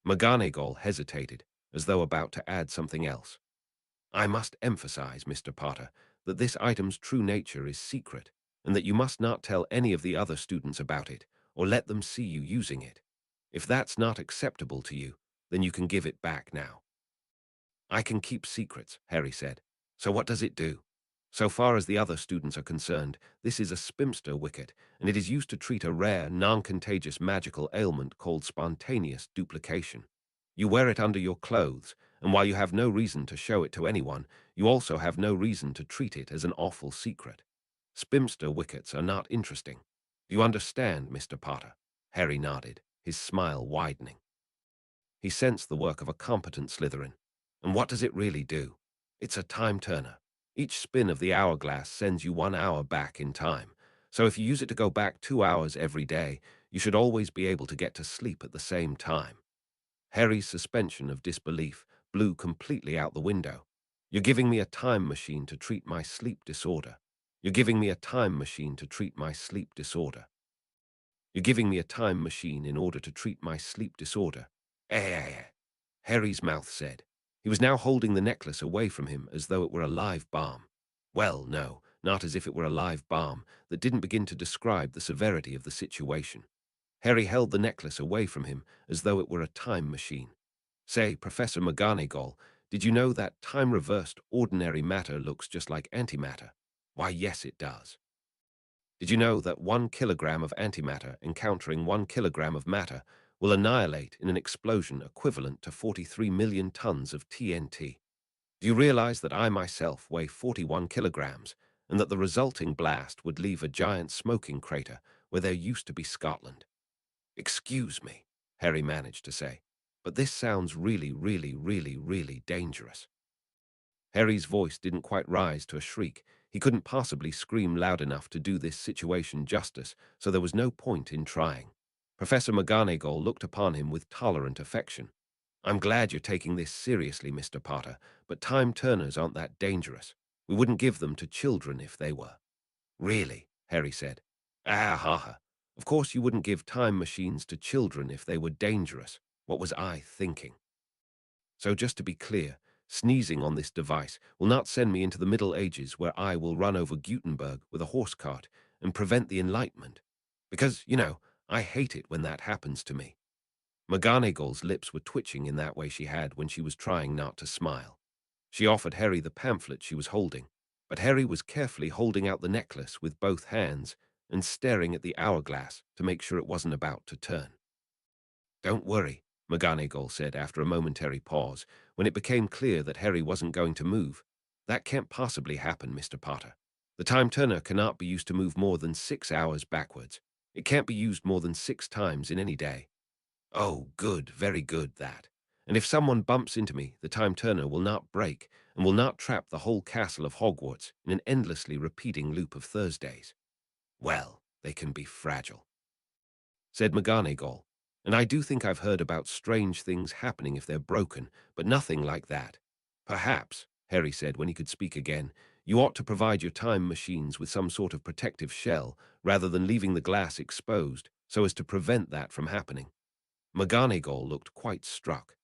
McGonagall hesitated, as though about to add something else. "I must emphasize, Mr. Potter, that this item's true nature is secret, and that you must not tell any of the other students about it, or let them see you using it. If that's not acceptable to you, then you can give it back now." "I can keep secrets," Harry said. "So what does it do?" "So far as the other students are concerned, this is a spinster wicket, and it is used to treat a rare, non-contagious magical ailment called spontaneous duplication. You wear it under your clothes, and while you have no reason to show it to anyone, you also have no reason to treat it as an awful secret. Spinster wickets are not interesting. Do you understand, Mr. Potter?" Harry nodded, his smile widening. He sensed the work of a competent Slytherin. And what does it really do? It's a time turner. Each spin of the hourglass sends you 1 hour back in time. So if you use it to go back 2 hours every day, you should always be able to get to sleep at the same time. Harry's suspension of disbelief blew completely out the window. "You're giving me a time machine to treat my sleep disorder. You're giving me a time machine to treat my sleep disorder. You're giving me a time machine in order to treat my sleep disorder." Eh, Harry's mouth said. He was now holding the necklace away from him as though it were a live bomb. Well, no, not as if it were a live bomb that didn't begin to describe the severity of the situation. Harry held the necklace away from him as though it were a time machine. Say, Professor McGonagall, did you know that time-reversed ordinary matter looks just like antimatter? Why, yes, it does. Did you know that 1 kilogram of antimatter encountering 1 kilogram of matter will annihilate in an explosion equivalent to 43 million tons of TNT? Do you realize that I myself weigh 41 kilograms and that the resulting blast would leave a giant smoking crater where there used to be Scotland? Excuse me, Harry managed to say, but this sounds really, really, really, really dangerous. Harry's voice didn't quite rise to a shriek. He couldn't possibly scream loud enough to do this situation justice, so there was no point in trying. Professor McGonagall looked upon him with tolerant affection. I'm glad you're taking this seriously, Mr. Potter, but time turners aren't that dangerous. We wouldn't give them to children if they were. Really? Harry said. Ah, ha, ha. Of course you wouldn't give time machines to children if they were dangerous. What was I thinking? So just to be clear, sneezing on this device will not send me into the Middle Ages where I will run over Gutenberg with a horse cart and prevent the Enlightenment. Because, I hate it when that happens to me. McGonagall's lips were twitching in that way she had when she was trying not to smile. She offered Harry the pamphlet she was holding, but Harry was carefully holding out the necklace with both hands and staring at the hourglass to make sure it wasn't about to turn. Don't worry, McGonagall said after a momentary pause, when it became clear that Harry wasn't going to move. That can't possibly happen, Mr. Potter. The time turner cannot be used to move more than 6 hours backwards. It can't be used more than 6 times in any day. Oh, good, very good, that. And if someone bumps into me, the time turner will not break and will not trap the whole castle of Hogwarts in an endlessly repeating loop of Thursdays. Well, they can be fragile, said McGonagall. And I do think I've heard about strange things happening if they're broken, but nothing like that. Perhaps, Harry said when he could speak again, you ought to provide your time machines with some sort of protective shell rather than leaving the glass exposed so as to prevent that from happening. McGonagall looked quite struck.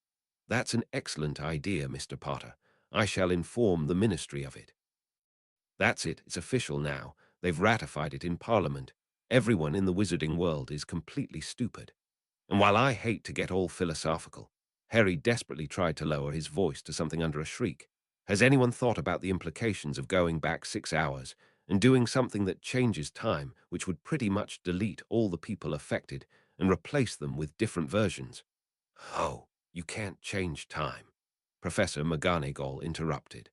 That's an excellent idea, Mr. Potter. I shall inform the Ministry of it. That's it. It's official now. They've ratified it in Parliament. Everyone in the wizarding world is completely stupid. And while I hate to get all philosophical, Harry desperately tried to lower his voice to something under a shriek. Has anyone thought about the implications of going back 6 hours and doing something that changes time, which would pretty much delete all the people affected and replace them with different versions? Oh, you can't change time, Professor McGonagall interrupted.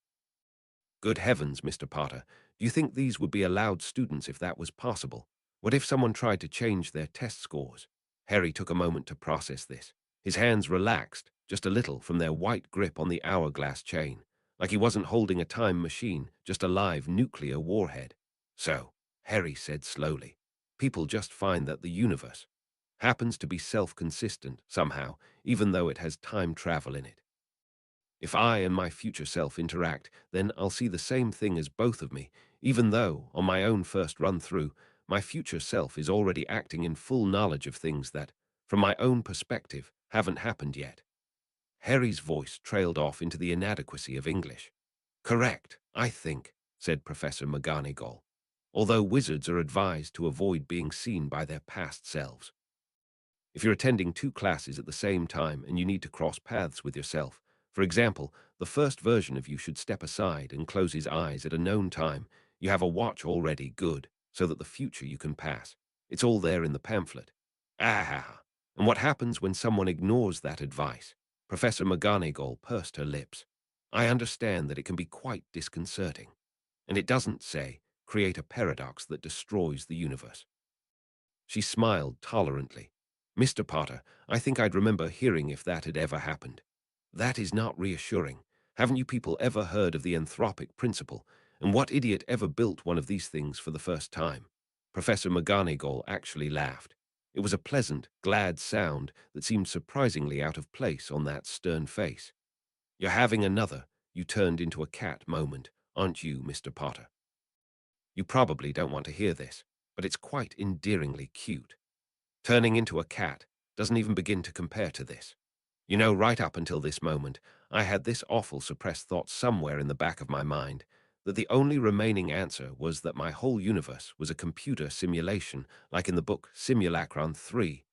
Good heavens, Mr. Potter, do you think these would be allowed students if that was possible? What if someone tried to change their test scores? Harry took a moment to process this. His hands relaxed, just a little, from their white grip on the hourglass chain, like he wasn't holding a time machine, just a live nuclear warhead. So, Harry said slowly, people just find that the universe happens to be self-consistent somehow, even though it has time travel in it. If I and my future self interact, then I'll see the same thing as both of me, even though, on my own first run-through, my future self is already acting in full knowledge of things that, from my own perspective, haven't happened yet. Harry's voice trailed off into the inadequacy of English. Correct, I think, said Professor McGonagall, although wizards are advised to avoid being seen by their past selves. If you're attending 2 classes at the same time and you need to cross paths with yourself, for example, the first version of you should step aside and close his eyes at a known time. You have a watch already, good, so that the future you can pass. It's all there in the pamphlet. Ah! And what happens when someone ignores that advice? Professor McGonagall pursed her lips. I understand that it can be quite disconcerting. And it doesn't say, create a paradox that destroys the universe. She smiled tolerantly. Mr. Potter, I think I'd remember hearing if that had ever happened. That is not reassuring. Haven't you people ever heard of the anthropic principle? And what idiot ever built one of these things for the first time? Professor McGonagall actually laughed. It was a pleasant, glad sound that seemed surprisingly out of place on that stern face. You're having another, you turned into a cat moment, aren't you, Mr. Potter? You probably don't want to hear this, but it's quite endearingly cute. Turning into a cat doesn't even begin to compare to this. You know, right up until this moment, I had this awful suppressed thought somewhere in the back of my mind that the only remaining answer was that my whole universe was a computer simulation, like in the book Simulacron 3,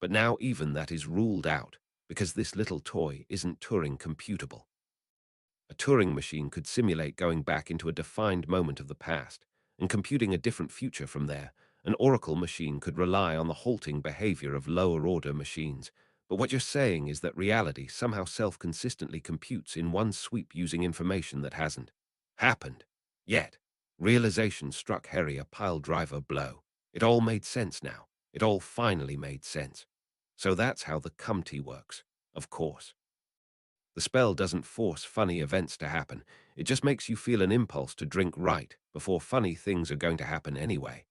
But now even that is ruled out, because this little toy isn't Turing computable. A Turing machine could simulate going back into a defined moment of the past and computing a different future from there. An Oracle machine could rely on the halting behavior of lower-order machines. But what you're saying is that reality somehow self-consistently computes in one sweep using information that hasn't happened yet. Realization struck Harry a pile-driver blow. It all made sense now. It all finally made sense. So that's how the Cumty works, of course. The spell doesn't force funny events to happen. It just makes you feel an impulse to drink right before funny things are going to happen anyway.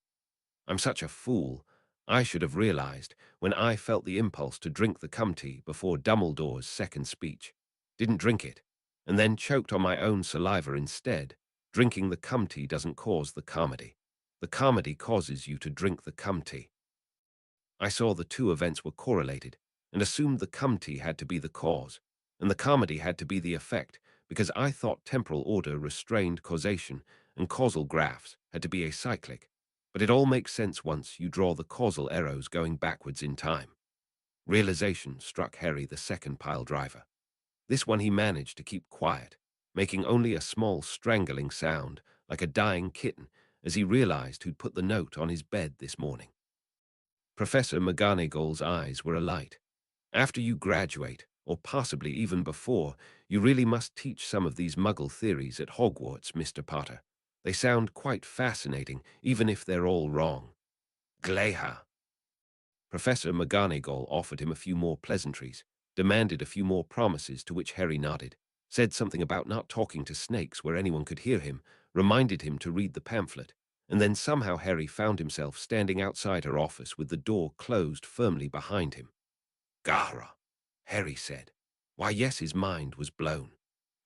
I'm such a fool. I should have realized when I felt the impulse to drink the Cumty before Dumbledore's second speech. Didn't drink it, and then choked on my own saliva instead. Drinking the Cumty doesn't cause the comedy. The comedy causes you to drink the Cumty. I saw the two events were correlated and assumed the Cumty had to be the cause, and the comedy had to be the effect, because I thought temporal order restrained causation and causal graphs had to be acyclic. But it all makes sense once you draw the causal arrows going backwards in time. Realization struck Harry the second pile driver. This one he managed to keep quiet, making only a small strangling sound like a dying kitten as he realized who'd put the note on his bed this morning. Professor McGonagall's eyes were alight. After you graduate, or possibly even before, you really must teach some of these Muggle theories at Hogwarts, Mr. Potter. They sound quite fascinating, even if they're all wrong. Gleha. Professor McGonagall offered him a few more pleasantries, demanded a few more promises, to which Harry nodded, said something about not talking to snakes where anyone could hear him, reminded him to read the pamphlet, and then somehow Harry found himself standing outside her office with the door closed firmly behind him. Gara, Harry said. Why, yes, his mind was blown.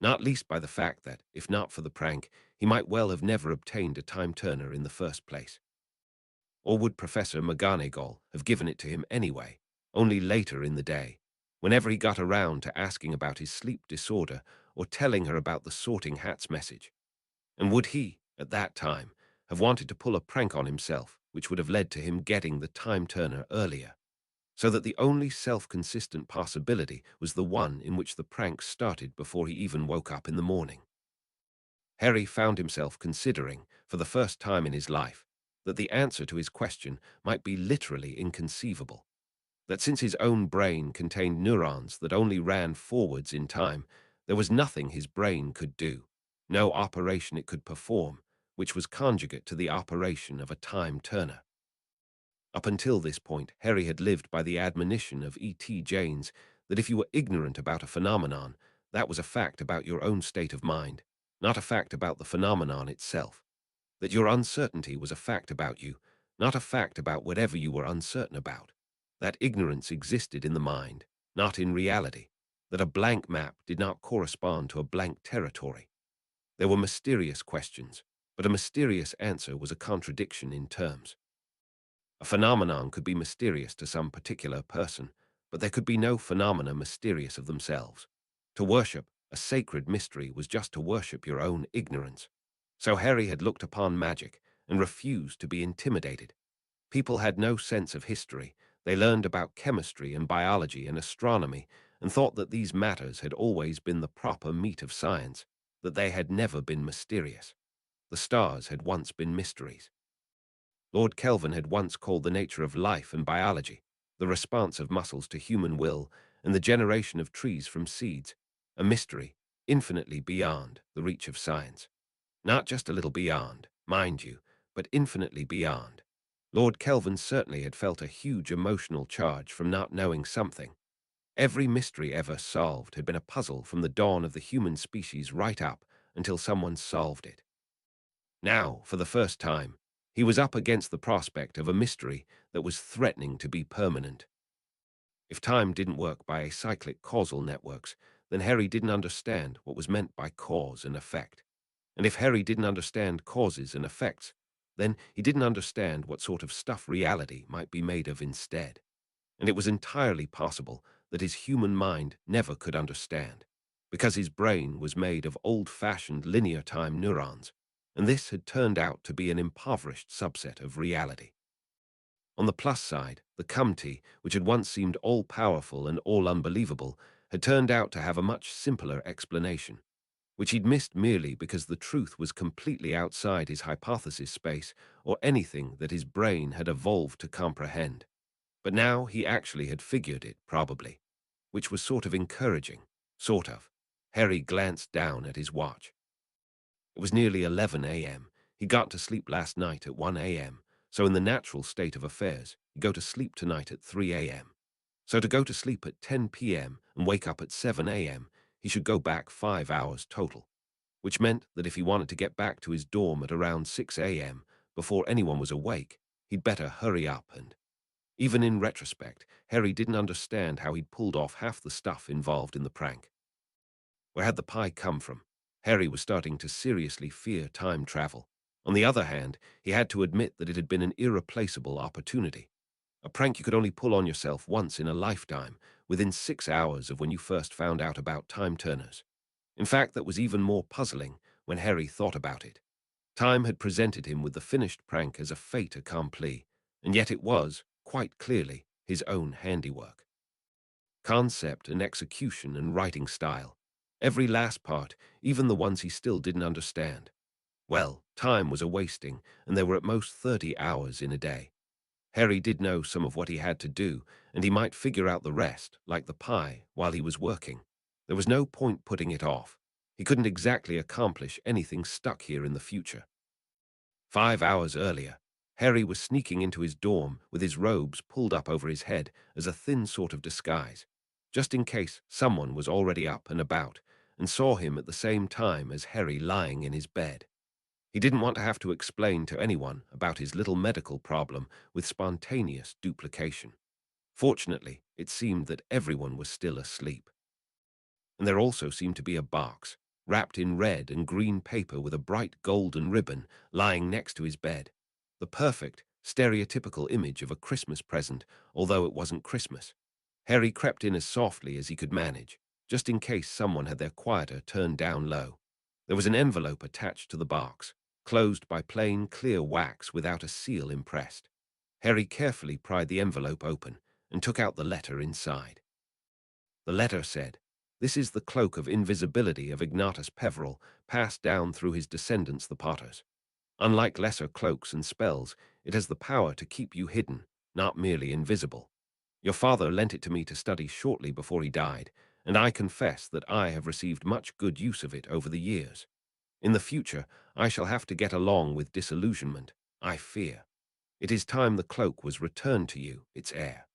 Not least by the fact that, if not for the prank, he might well have never obtained a time-turner in the first place. Or would Professor McGonagall have given it to him anyway, only later in the day, whenever he got around to asking about his sleep disorder or telling her about the sorting hat's message? And would he, at that time, have wanted to pull a prank on himself, which would have led to him getting the time-turner earlier? So that the only self-consistent possibility was the one in which the prank started before he even woke up in the morning. Harry found himself considering, for the first time in his life, that the answer to his question might be literally inconceivable. That since his own brain contained neurons that only ran forwards in time, there was nothing his brain could do, no operation it could perform, which was conjugate to the operation of a time-turner. Up until this point, Harry had lived by the admonition of E.T. Janes that if you were ignorant about a phenomenon, that was a fact about your own state of mind, not a fact about the phenomenon itself. That your uncertainty was a fact about you, not a fact about whatever you were uncertain about. That ignorance existed in the mind, not in reality. That a blank map did not correspond to a blank territory. There were mysterious questions, but a mysterious answer was a contradiction in terms. A phenomenon could be mysterious to some particular person, but there could be no phenomena mysterious of themselves. To worship a sacred mystery was just to worship your own ignorance. So Harry had looked upon magic and refused to be intimidated. People had no sense of history. They learned about chemistry and biology and astronomy and thought that these matters had always been the proper meat of science, that they had never been mysterious. The stars had once been mysteries. Lord Kelvin had once called the nature of life and biology, the response of muscles to human will, and the generation of trees from seeds, a mystery infinitely beyond the reach of science. Not just a little beyond, mind you, but infinitely beyond. Lord Kelvin certainly had felt a huge emotional charge from not knowing something. Every mystery ever solved had been a puzzle from the dawn of the human species right up until someone solved it. Now, for the first time, he was up against the prospect of a mystery that was threatening to be permanent. If time didn't work by acyclic causal networks, then Harry didn't understand what was meant by cause and effect. And if Harry didn't understand causes and effects, then he didn't understand what sort of stuff reality might be made of instead. And it was entirely possible that his human mind never could understand, because his brain was made of old-fashioned linear time neurons, and this had turned out to be an impoverished subset of reality. On the plus side, the Cumty, which had once seemed all-powerful and all-unbelievable, had turned out to have a much simpler explanation, which he'd missed merely because the truth was completely outside his hypothesis space or anything that his brain had evolved to comprehend. But now he actually had figured it, probably, which was sort of encouraging. Sort of. Harry glanced down at his watch. It was nearly 11 a.m. He got to sleep last night at 1 a.m., so in the natural state of affairs, he'd go to sleep tonight at 3 a.m. So to go to sleep at 10 p.m. and wake up at 7 a.m., he should go back 5 hours total, which meant that if he wanted to get back to his dorm at around 6 a.m. before anyone was awake, he'd better hurry up and… Even in retrospect, Harry didn't understand how he'd pulled off half the stuff involved in the prank. Where had the pie come from? Harry was starting to seriously fear time travel. On the other hand, he had to admit that it had been an irreplaceable opportunity. A prank you could only pull on yourself once in a lifetime, within 6 hours of when you first found out about time turners. In fact, that was even more puzzling when Harry thought about it. Time had presented him with the finished prank as a fait accompli, and yet it was, quite clearly, his own handiwork. Concept and execution and writing style. Every last part, even the ones he still didn't understand. Well, time was a-wasting, and there were at most 30 hours in a day. Harry did know some of what he had to do, and he might figure out the rest, like the pie, while he was working. There was no point putting it off. He couldn't exactly accomplish anything stuck here in the future. 5 hours earlier, Harry was sneaking into his dorm with his robes pulled up over his head as a thin sort of disguise, just in case someone was already up and about and saw him at the same time as Harry lying in his bed. He didn't want to have to explain to anyone about his little medical problem with spontaneous duplication. Fortunately, it seemed that everyone was still asleep. And there also seemed to be a box, wrapped in red and green paper with a bright golden ribbon, lying next to his bed. The perfect, stereotypical image of a Christmas present, although it wasn't Christmas. Harry crept in as softly as he could manage, just in case someone had their quieter turned down low. There was an envelope attached to the box, closed by plain, clear wax without a seal impressed. Harry carefully pried the envelope open and took out the letter inside. The letter said, "This is the cloak of invisibility of Ignatus Peverell, passed down through his descendants the Potters. Unlike lesser cloaks and spells, it has the power to keep you hidden, not merely invisible. Your father lent it to me to study shortly before he died, and I confess that I have received much good use of it over the years. In the future, I shall have to get along with disillusionment, I fear. It is time the cloak was returned to you, its heir.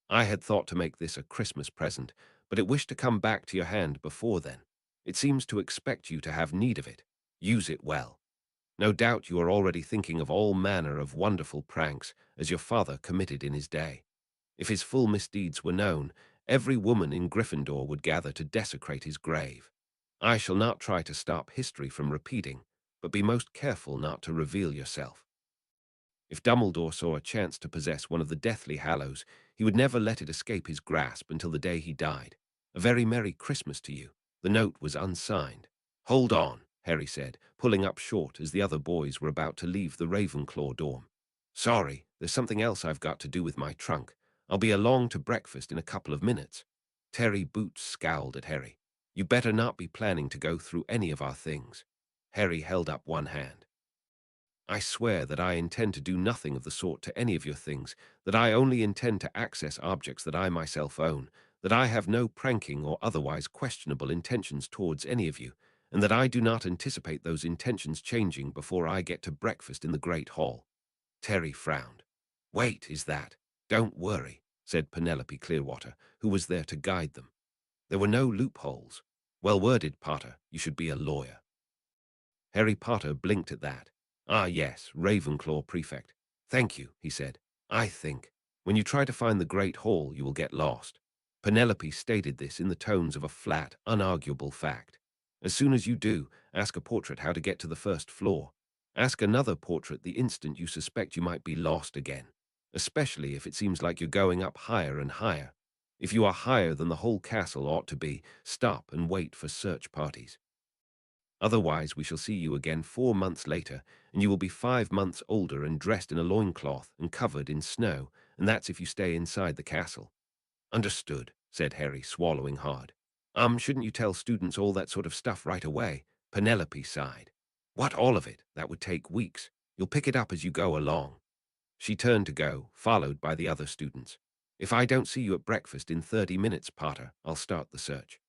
I had thought to make this a Christmas present, but it wished to come back to your hand before then. It seems to expect you to have need of it. Use it well. No doubt you are already thinking of all manner of wonderful pranks as your father committed in his day. If his full misdeeds were known, every woman in Gryffindor would gather to desecrate his grave. I shall not try to stop history from repeating, but be most careful not to reveal yourself. If Dumbledore saw a chance to possess one of the Deathly Hallows, he would never let it escape his grasp until the day he died. A very Merry Christmas to you." The note was unsigned. "Hold on," Harry said, pulling up short as the other boys were about to leave the Ravenclaw dorm. "Sorry, there's something else I've got to do with my trunk. I'll be along to breakfast in a couple of minutes." Terry Boots scowled at Harry. "You better not be planning to go through any of our things." Harry held up one hand. "I swear that I intend to do nothing of the sort to any of your things, that I only intend to access objects that I myself own, that I have no pranking or otherwise questionable intentions towards any of you, and that I do not anticipate those intentions changing before I get to breakfast in the Great Hall." Terry frowned. "Wait, is that? Don't worry," said Penelope Clearwater, who was there to guide them. "There were no loopholes. Well worded, Potter. You should be a lawyer." Harry Potter blinked at that. "Ah, yes, Ravenclaw prefect. Thank you," he said. "I think. When you try to find the Great Hall, you will get lost." Penelope stated this in the tones of a flat, unarguable fact. "As soon as you do, ask a portrait how to get to the first floor. Ask another portrait the instant you suspect you might be lost again, especially if it seems like you're going up higher and higher. If you are higher than the whole castle ought to be, stop and wait for search parties." Otherwise, we shall see you again 4 months later, and you will be 5 months older and dressed in a loincloth and covered in snow, and that's if you stay inside the castle." "Understood," said Harry, swallowing hard. Shouldn't you tell students all that sort of stuff right away?" Penelope sighed. "What, all of it? That would take weeks. You'll pick it up as you go along." She turned to go, followed by the other students. "If I don't see you at breakfast in 30 minutes, Potter, I'll start the search."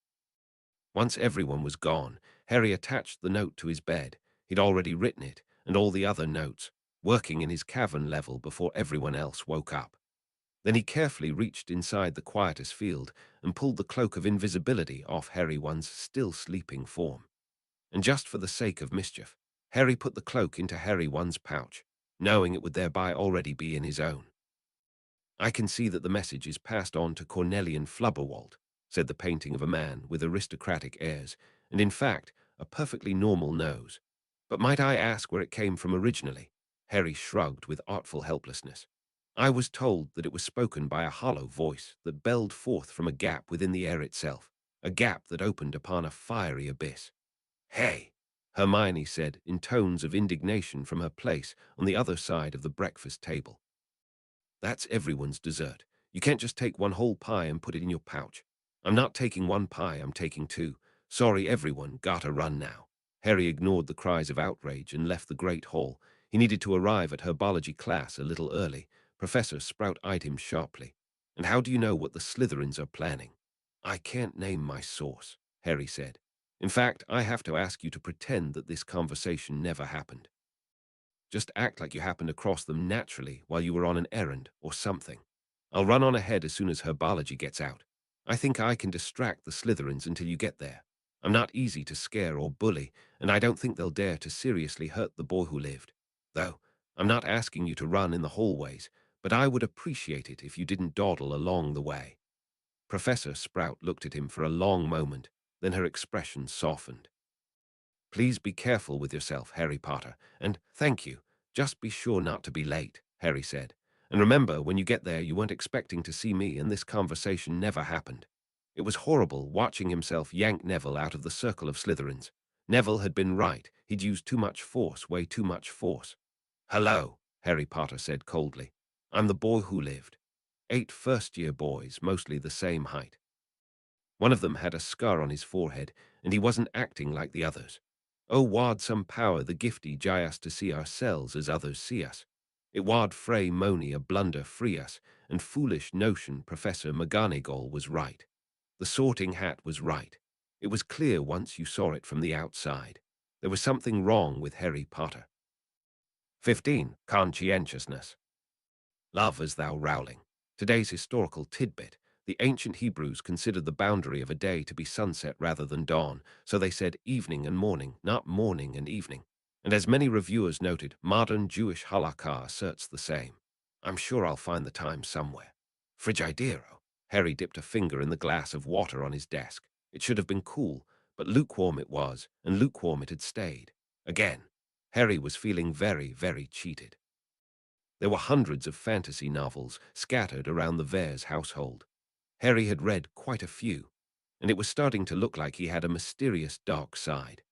Once everyone was gone, Harry attached the note to his bed. He'd already written it, and all the other notes, working in his cavern level before everyone else woke up. Then he carefully reached inside the quietus field and pulled the cloak of invisibility off Harry One's still sleeping form. And just for the sake of mischief, Harry put the cloak into Harry One's pouch, knowing it would thereby already be in his own. "I can see that the message is passed on to Cornelian Flubberwald," said the painting of a man with aristocratic airs, and in fact, a perfectly normal nose. "But might I ask where it came from originally?" Harry shrugged with artful helplessness. "I was told that it was spoken by a hollow voice that belled forth from a gap within the air itself, a gap that opened upon a fiery abyss." "Hey!" Hermione said in tones of indignation from her place on the other side of the breakfast table. "That's everyone's dessert. You can't just take one whole pie and put it in your pouch." "I'm not taking one pie, I'm taking two. Sorry, everyone, gotta run now." Harry ignored the cries of outrage and left the great hall. He needed to arrive at herbology class a little early. Professor Sprout eyed him sharply. "And how do you know what the Slytherins are planning?" "I can't name my source," Harry said. "In fact, I have to ask you to pretend that this conversation never happened. Just act like you happened across them naturally while you were on an errand or something. I'll run on ahead as soon as herbology gets out. I think I can distract the Slytherins until you get there. I'm not easy to scare or bully, and I don't think they'll dare to seriously hurt the boy who lived. Though, I'm not asking you to run in the hallways, but I would appreciate it if you didn't dawdle along the way." Professor Sprout looked at him for a long moment, then her expression softened. "Please be careful with yourself, Harry Potter, and thank you. Just be sure not to be late," Harry said. "And remember, when you get there, you weren't expecting to see me, and this conversation never happened." It was horrible watching himself yank Neville out of the circle of Slytherins. Neville had been right. He'd used too much force, way too much force. "Hello," Harry Potter said coldly. "I'm the boy who lived." 8 first-year boys, mostly the same height. One of them had a scar on his forehead, and he wasn't acting like the others. "Oh, wad some power the gifty gie us to see ourselves as others see us. It wad fray mony a blunder free us, and foolish notion Professor McGonagall was right. The sorting hat was right. It was clear once you saw it from the outside. There was something wrong with Harry Potter." 15. Conscientiousness. Love as thou Rowling. Today's historical tidbit. The ancient Hebrews considered the boundary of a day to be sunset rather than dawn, so they said evening and morning, not morning and evening. And as many reviewers noted, modern Jewish halakha asserts the same. "I'm sure I'll find the time somewhere." Frigidero. Harry dipped a finger in the glass of water on his desk. It should have been cool, but lukewarm it was, and lukewarm it had stayed. Again. Harry was feeling very, very cheated. There were hundreds of fantasy novels scattered around the Vares household. Harry had read quite a few, and it was starting to look like he had a mysterious dark side.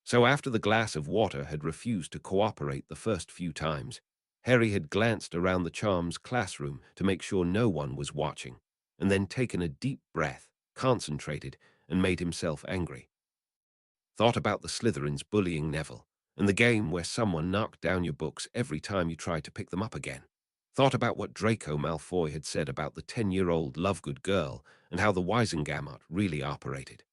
So after the glass of water had refused to cooperate the first few times, Harry had glanced around the Charms classroom to make sure no one was watching, and then taken a deep breath, concentrated, and made himself angry. Thought about the Slytherins bullying Neville, and the game where someone knocked down your books every time you tried to pick them up again. Thought about what Draco Malfoy had said about the 10-year-old Lovegood girl and how the Wisengamot really operated.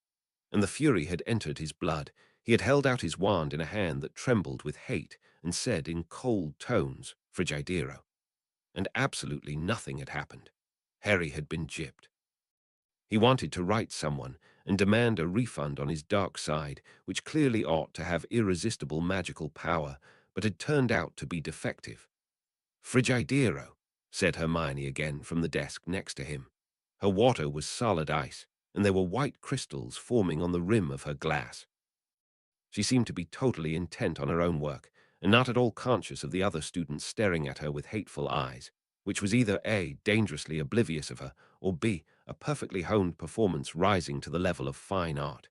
And the fury had entered his blood. He had held out his wand in a hand that trembled with hate and said in cold tones, "Frigidero." And absolutely nothing had happened. Harry had been gypped. He wanted to write someone and demand a refund on his dark side, which clearly ought to have irresistible magical power, but had turned out to be defective. "Frigidero," said Hermione again from the desk next to him. Her water was solid ice, and there were white crystals forming on the rim of her glass. She seemed to be totally intent on her own work, and not at all conscious of the other students staring at her with hateful eyes, which was either A, dangerously oblivious of her, or B, a perfectly honed performance rising to the level of fine art.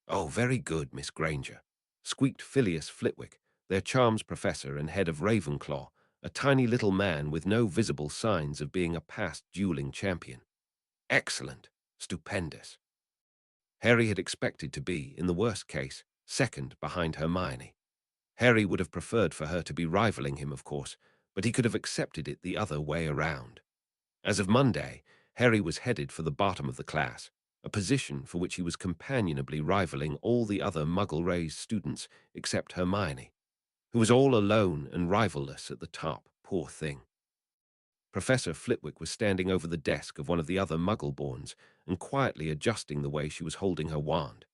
"Oh, very good, Miss Granger." squeaked Phileas Flitwick, their charms professor and head of Ravenclaw, a tiny little man with no visible signs of being a past dueling champion. Excellent. Stupendous. Harry had expected to be, in the worst case, second behind Hermione. Harry would have preferred for her to be rivaling him, of course, but he could have accepted it the other way around. As of Monday, Harry was headed for the bottom of the class, a position for which he was companionably rivaling all the other Muggle-raised students except Hermione, who was all alone and rivalless at the top, poor thing. Professor Flitwick was standing over the desk of one of the other Muggle-borns and quietly adjusting the way she was holding her wand.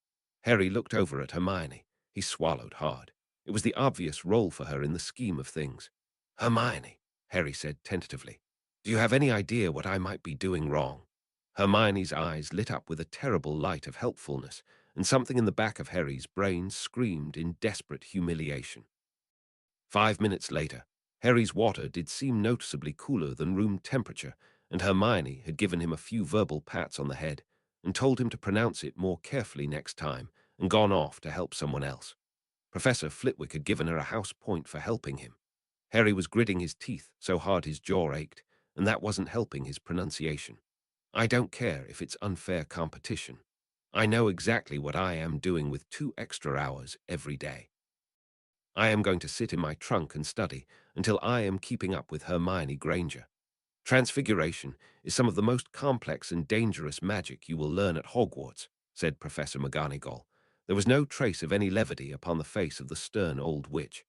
Harry looked over at Hermione. He swallowed hard. It was the obvious role for her in the scheme of things. "Hermione," Harry said tentatively, "do you have any idea what I might be doing wrong?" Hermione's eyes lit up with a terrible light of helpfulness, and something in the back of Harry's brain screamed in desperate humiliation. 5 minutes later, Harry's water did seem noticeably cooler than room temperature, and Hermione had given him a few verbal pats on the head and told him to pronounce it more carefully next time and gone off to help someone else. Professor Flitwick had given her a house point for helping him. Harry was gritting his teeth so hard his jaw ached, and that wasn't helping his pronunciation. "I don't care if it's unfair competition. I know exactly what I am doing with 2 extra hours every day. I am going to sit in my trunk and study until I am keeping up with Hermione Granger. Transfiguration is some of the most complex and dangerous magic you will learn at Hogwarts," said Professor McGonagall. There was no trace of any levity upon the face of the stern old witch.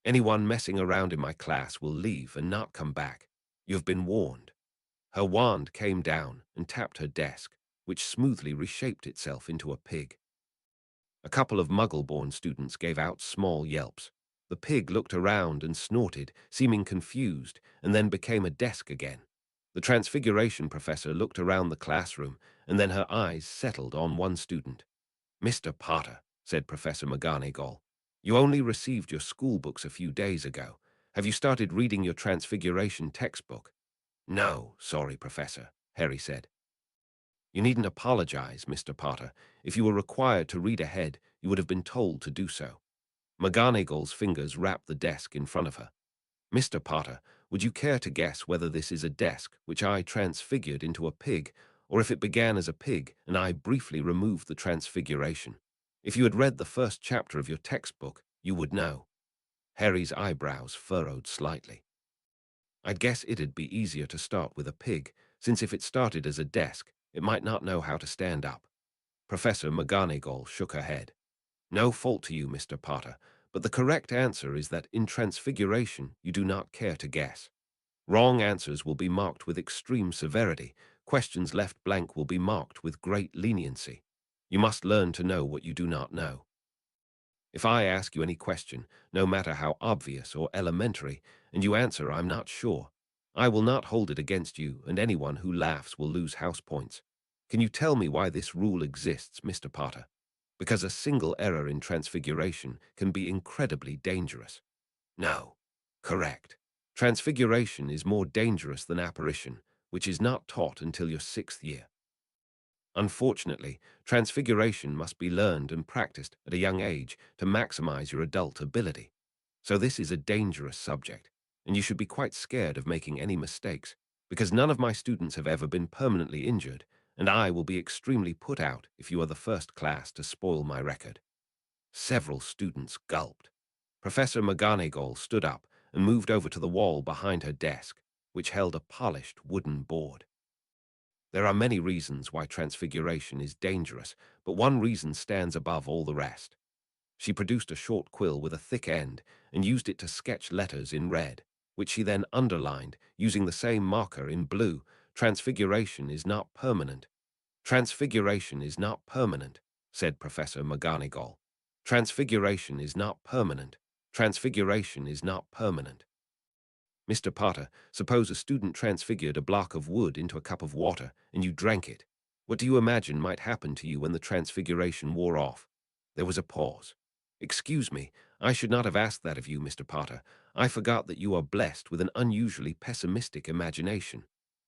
"Anyone messing around in my class will leave and not come back. You've been warned." Her wand came down and tapped her desk, which smoothly reshaped itself into a pig. A couple of Muggle-born students gave out small yelps. The pig looked around and snorted, seeming confused, and then became a desk again. The Transfiguration professor looked around the classroom, and then her eyes settled on one student. "Mr. Potter," said Professor McGonagall, "you only received your school books a few days ago. Have you started reading your Transfiguration textbook?" "No, sorry, Professor," Harry said. "You needn't apologize, Mr. Potter. If you were required to read ahead, you would have been told to do so." McGonagall's fingers wrapped the desk in front of her. "Mr. Potter, would you care to guess whether this is a desk which I transfigured into a pig, or if it began as a pig and I briefly removed the transfiguration? If you had read the first chapter of your textbook, you would know." Harry's eyebrows furrowed slightly. "I'd guess it'd be easier to start with a pig, since if it started as a desk, it might not know how to stand up." Professor McGonagall shook her head. "No fault to you, Mr. Potter, but the correct answer is that in Transfiguration you do not care to guess. Wrong answers will be marked with extreme severity. Questions left blank will be marked with great leniency. You must learn to know what you do not know. If I ask you any question, no matter how obvious or elementary, and you answer I'm not sure, I will not hold it against you, and anyone who laughs will lose house points. Can you tell me why this rule exists, Mr. Potter? Because a single error in Transfiguration can be incredibly dangerous." "No." "Correct. Transfiguration is more dangerous than apparition, which is not taught until your 6th year. Unfortunately, Transfiguration must be learned and practiced at a young age to maximize your adult ability. So this is a dangerous subject, and you should be quite scared of making any mistakes, because none of my students have ever been permanently injured, and I will be extremely put out if you are the first class to spoil my record." Several students gulped. Professor McGonagall stood up and moved over to the wall behind her desk, which held a polished wooden board. "There are many reasons why Transfiguration is dangerous, but one reason stands above all the rest." She produced a short quill with a thick end and used it to sketch letters in red, which she then underlined using the same marker in blue. "Transfiguration is not permanent." "Transfiguration is not permanent," said Professor McGonagall. "Transfiguration is not permanent. Transfiguration is not permanent." "Mr. Potter, suppose a student transfigured a block of wood into a cup of water and you drank it. What do you imagine might happen to you when the transfiguration wore off?" There was a pause. "Excuse me, I should not have asked that of you, Mr. Potter. I forgot that you are blessed with an unusually pessimistic imagination."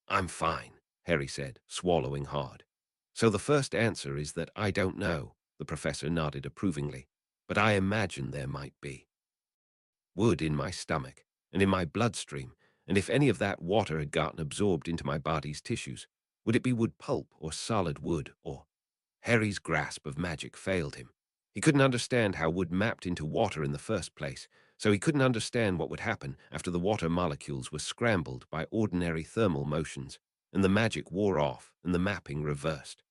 "I'm fine," Harry said, swallowing hard. "So the first answer is that I don't know," the professor nodded approvingly. but I imagine there might be. Wood in my stomach and in my bloodstream, and if any of that water had gotten absorbed into my body's tissues, would it be wood pulp or solid wood or... Harry's grasp of magic failed him. He couldn't understand how wood mapped into water in the first place, so he couldn't understand what would happen after the water molecules were scrambled by ordinary thermal motions, and the magic wore off and the mapping reversed.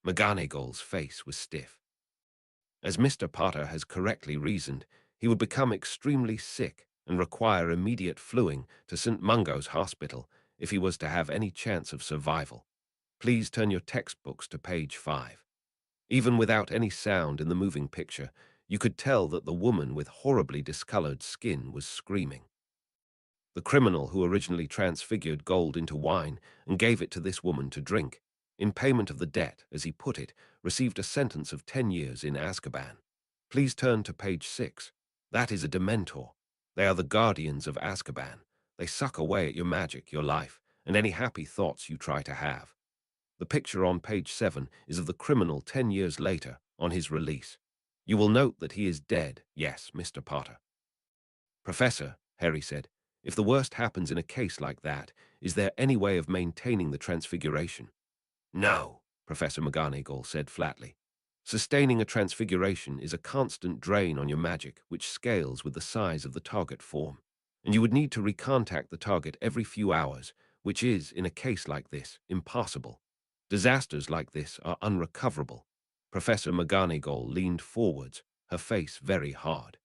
McGonagall's face was stiff. As Mr. Potter has correctly reasoned, he would become extremely sick and require immediate fluing to St. Mungo's Hospital if he was to have any chance of survival. Please turn your textbooks to page 5. Even without any sound in the moving picture, you could tell that the woman with horribly discolored skin was screaming. The criminal who originally transfigured gold into wine and gave it to this woman to drink, in payment of the debt, as he put it, received a sentence of 10 years in Azkaban. Please turn to page 6. That is a Dementor. They are the guardians of Azkaban. They suck away at your magic, your life, and any happy thoughts you try to have. The picture on page 7 is of the criminal 10 years later, on his release. You will note that he is dead, yes, Mr. Potter. Professor, Harry said, if the worst happens in a case like that, is there any way of maintaining the transfiguration? No, Professor McGonagall said flatly. Sustaining a transfiguration is a constant drain on your magic, which scales with the size of the target form, and you would need to recontact the target every few hours, which is, in a case like this, impossible. Disasters like this are unrecoverable. Professor McGonagall leaned forwards, her face very hard.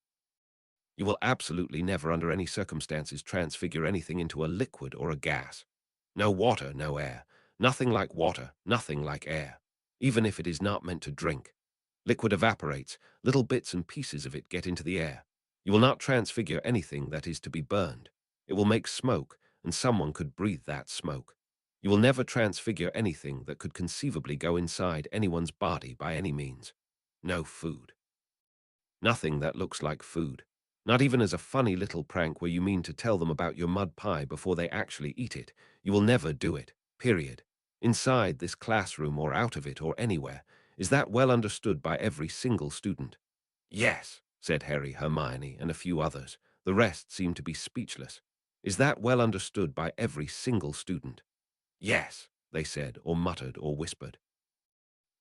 You will absolutely never under any circumstances transfigure anything into a liquid or a gas. No water, no air. Nothing like water, nothing like air. Even if it is not meant to drink. Liquid evaporates, little bits and pieces of it get into the air. You will not transfigure anything that is to be burned. It will make smoke, and someone could breathe that smoke. You will never transfigure anything that could conceivably go inside anyone's body by any means. No food. Nothing that looks like food. Not even as a funny little prank where you mean to tell them about your mud pie before they actually eat it. You will never do it, period. Inside this classroom or out of it or anywhere. Is that well understood by every single student? Yes, said Harry, Hermione, and a few others. The rest seemed to be speechless. Is that well understood by every single student? Yes, they said, or muttered, or whispered.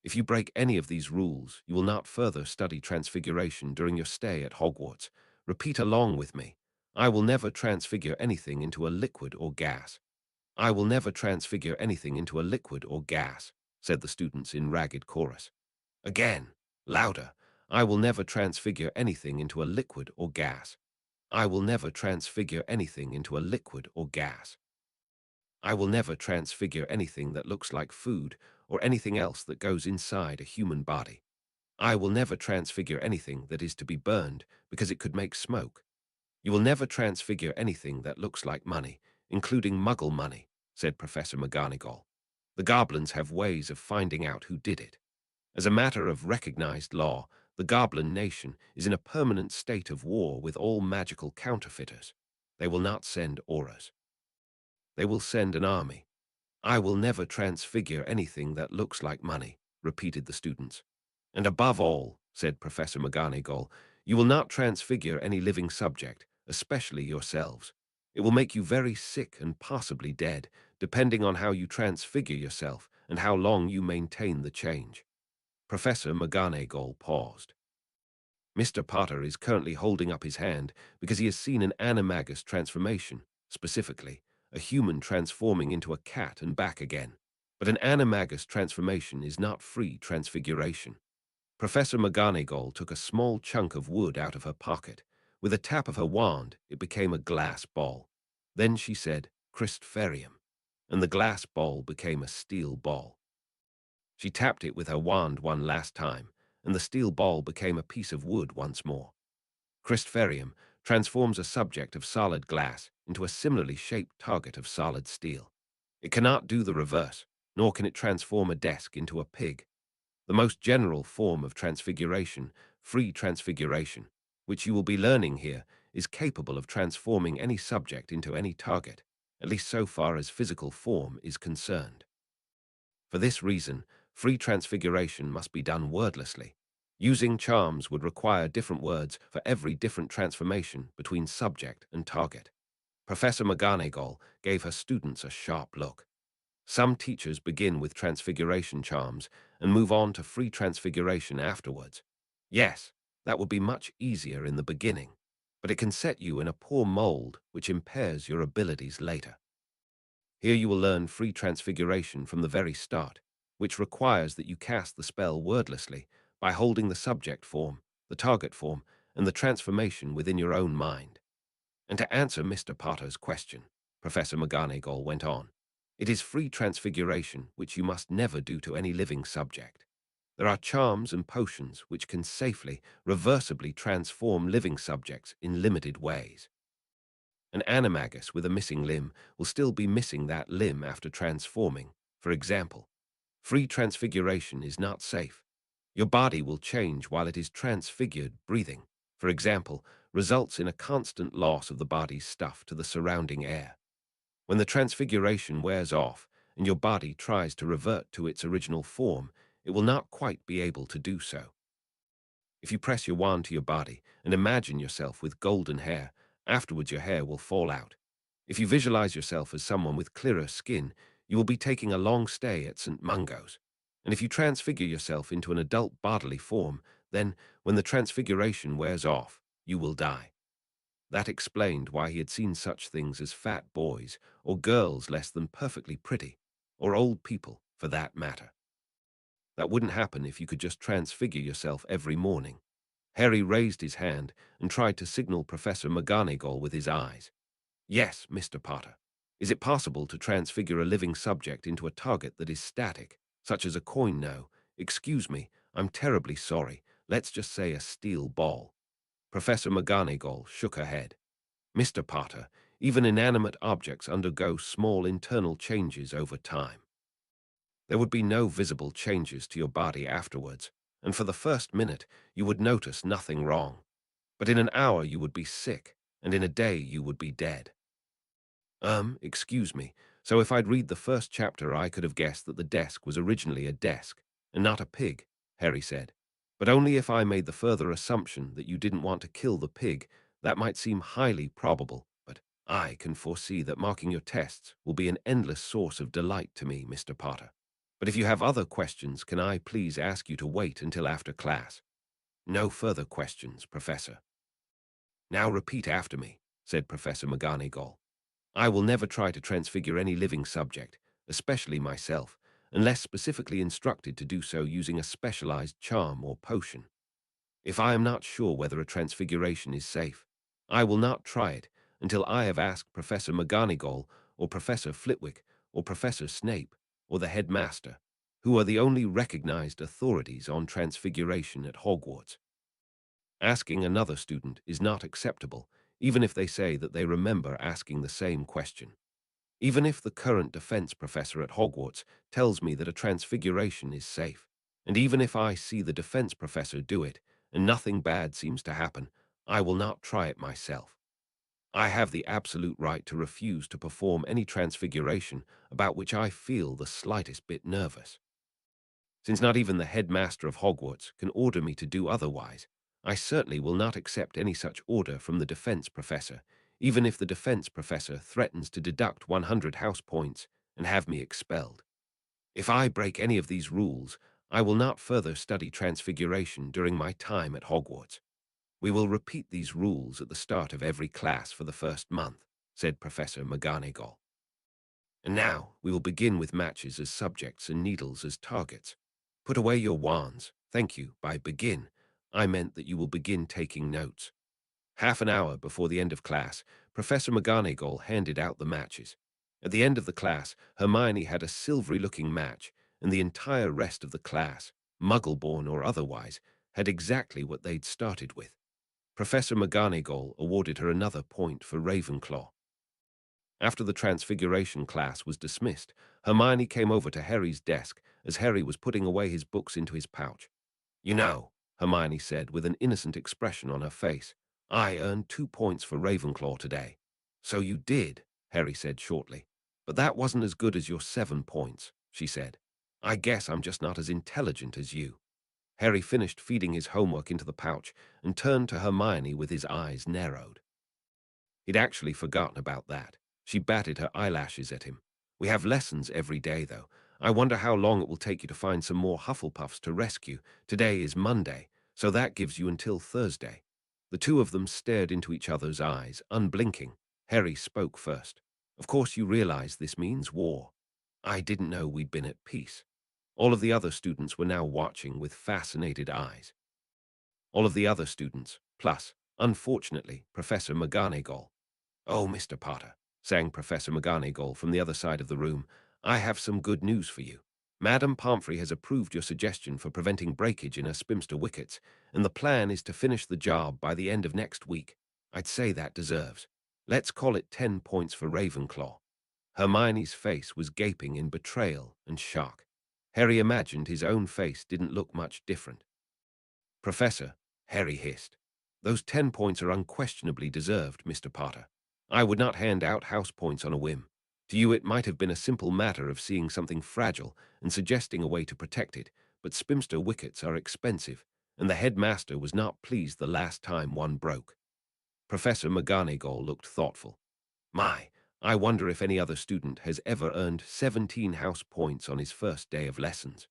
If you break any of these rules, you will not further study transfiguration during your stay at Hogwarts. Repeat along with me. I will never transfigure anything into a liquid or gas. I will never transfigure anything into a liquid or gas, said the students in ragged chorus. Again, louder. I will never transfigure anything into a liquid or gas. I will never transfigure anything into a liquid or gas. I will never transfigure anything that looks like food or anything else that goes inside a human body. I will never transfigure anything that is to be burned because it could make smoke. You will never transfigure anything that looks like money, including Muggle money, said Professor McGonagall. The goblins have ways of finding out who did it. As a matter of recognized law, the Goblin Nation is in a permanent state of war with all magical counterfeiters. They will not send auras. They will send an army. I will never transfigure anything that looks like money, repeated the students. And above all, said Professor McGonagall, you will not transfigure any living subject, especially yourselves. It will make you very sick and possibly dead, depending on how you transfigure yourself and how long you maintain the change. Professor McGonagall paused. Mr. Potter is currently holding up his hand because he has seen an animagus transformation, specifically, a human transforming into a cat and back again. But an animagus transformation is not free transfiguration. Professor McGonagall took a small chunk of wood out of her pocket. With a tap of her wand, it became a glass ball. Then she said, Christferium, and the glass ball became a steel ball. She tapped it with her wand one last time, and the steel ball became a piece of wood once more. Christferium transforms a subject of solid glass into a similarly shaped target of solid steel. It cannot do the reverse, nor can it transform a desk into a pig. The most general form of transfiguration, free transfiguration, which you will be learning here, is capable of transforming any subject into any target, at least so far as physical form is concerned. For this reason, free transfiguration must be done wordlessly. Using charms would require different words for every different transformation between subject and target. Professor McGonagall gave her students a sharp look. Some teachers begin with transfiguration charms and move on to free transfiguration afterwards. Yes, that would be much easier in the beginning, but it can set you in a poor mold which impairs your abilities later. Here you will learn free transfiguration from the very start, which requires that you cast the spell wordlessly by holding the subject form, the target form, and the transformation within your own mind. And to answer Mr. Potter's question, Professor McGonagall went on, it is free transfiguration which you must never do to any living subject. There are charms and potions which can safely, reversibly transform living subjects in limited ways. An animagus with a missing limb will still be missing that limb after transforming. For example, free transfiguration is not safe. Your body will change while it is transfigured. Breathing, for example, results in a constant loss of the body's stuff to the surrounding air. When the transfiguration wears off and your body tries to revert to its original form, it will not quite be able to do so. If you press your wand to your body and imagine yourself with golden hair, afterwards your hair will fall out. If you visualize yourself as someone with clearer skin, you will be taking a long stay at St. Mungo's. And if you transfigure yourself into an adult bodily form, then, when the transfiguration wears off, you will die. That explained why he had seen such things as fat boys, or girls less than perfectly pretty, or old people, for that matter. That wouldn't happen if you could just transfigure yourself every morning. Harry raised his hand and tried to signal Professor McGonagall with his eyes. Yes, Mr. Potter. Is it possible to transfigure a living subject into a target that is static, such as a coin? No. Excuse me, I'm terribly sorry. Let's just say a steel ball. Professor McGonagall shook her head. Mr. Potter, even inanimate objects undergo small internal changes over time. There would be no visible changes to your body afterwards, and for the first minute you would notice nothing wrong. But in an hour you would be sick, and in a day you would be dead. Excuse me, so if I'd read the first chapter I could have guessed that the desk was originally a desk, and not a pig, Harry said. But only if I made the further assumption that you didn't want to kill the pig. That might seem highly probable, but I can foresee that marking your tests will be an endless source of delight to me, Mr. Potter. But if you have other questions, can I please ask you to wait until after class? No further questions, Professor. Now repeat after me, said Professor McGonagall. I will never try to transfigure any living subject, especially myself, unless specifically instructed to do so using a specialized charm or potion. If I am not sure whether a transfiguration is safe, I will not try it until I have asked Professor McGonagall or Professor Flitwick or Professor Snape or the headmaster, who are the only recognized authorities on transfiguration at Hogwarts. Asking another student is not acceptable, even if they say that they remember asking the same question. Even if the current defense professor at Hogwarts tells me that a transfiguration is safe, and even if I see the defense professor do it and nothing bad seems to happen, I will not try it myself. I have the absolute right to refuse to perform any transfiguration about which I feel the slightest bit nervous. Since not even the headmaster of Hogwarts can order me to do otherwise, I certainly will not accept any such order from the defense professor, even if the defense professor threatens to deduct 100 house points and have me expelled. If I break any of these rules, I will not further study transfiguration during my time at Hogwarts. We will repeat these rules at the start of every class for the first month, said Professor McGonagall. And now we will begin with matches as subjects and needles as targets. Put away your wands. Thank you. By begin, I meant that you will begin taking notes. Half an hour before the end of class, Professor McGonagall handed out the matches. At the end of the class, Hermione had a silvery-looking match, and the entire rest of the class, Muggle-born or otherwise, had exactly what they'd started with. Professor McGonagall awarded her another point for Ravenclaw. After the Transfiguration class was dismissed, Hermione came over to Harry's desk as Harry was putting away his books into his pouch. You know, Hermione said with an innocent expression on her face, I earned 2 points for Ravenclaw today. So you did, Harry said shortly. But that wasn't as good as your 7 points, she said. I guess I'm just not as intelligent as you. Harry finished feeding his homework into the pouch and turned to Hermione with his eyes narrowed. He'd actually forgotten about that. She batted her eyelashes at him. We have lessons every day, though. I wonder how long it will take you to find some more Hufflepuffs to rescue. Today is Monday, so that gives you until Thursday. The two of them stared into each other's eyes, unblinking. Harry spoke first. Of course you realize this means war. I didn't know we'd been at peace. All of the other students were now watching with fascinated eyes. All of the other students, plus, unfortunately, Professor McGonagall. "Oh, Mr. Potter," sang Professor McGonagall from the other side of the room, "I have some good news for you. Madame Pomfrey has approved your suggestion for preventing breakage in her spinster wickets, and the plan is to finish the job by the end of next week. I'd say that deserves. Let's call it 10 points for Ravenclaw." Hermione's face was gaping in betrayal and shock. Harry imagined his own face didn't look much different. "Professor," Harry hissed, "those 10 points are unquestionably deserved, Mr. Potter. I would not hand out house points on a whim. To you it might have been a simple matter of seeing something fragile and suggesting a way to protect it, but spinster wickets are expensive, and the headmaster was not pleased the last time one broke." Professor McGonagall looked thoughtful. "My, I wonder if any other student has ever earned 17 house points on his first day of lessons.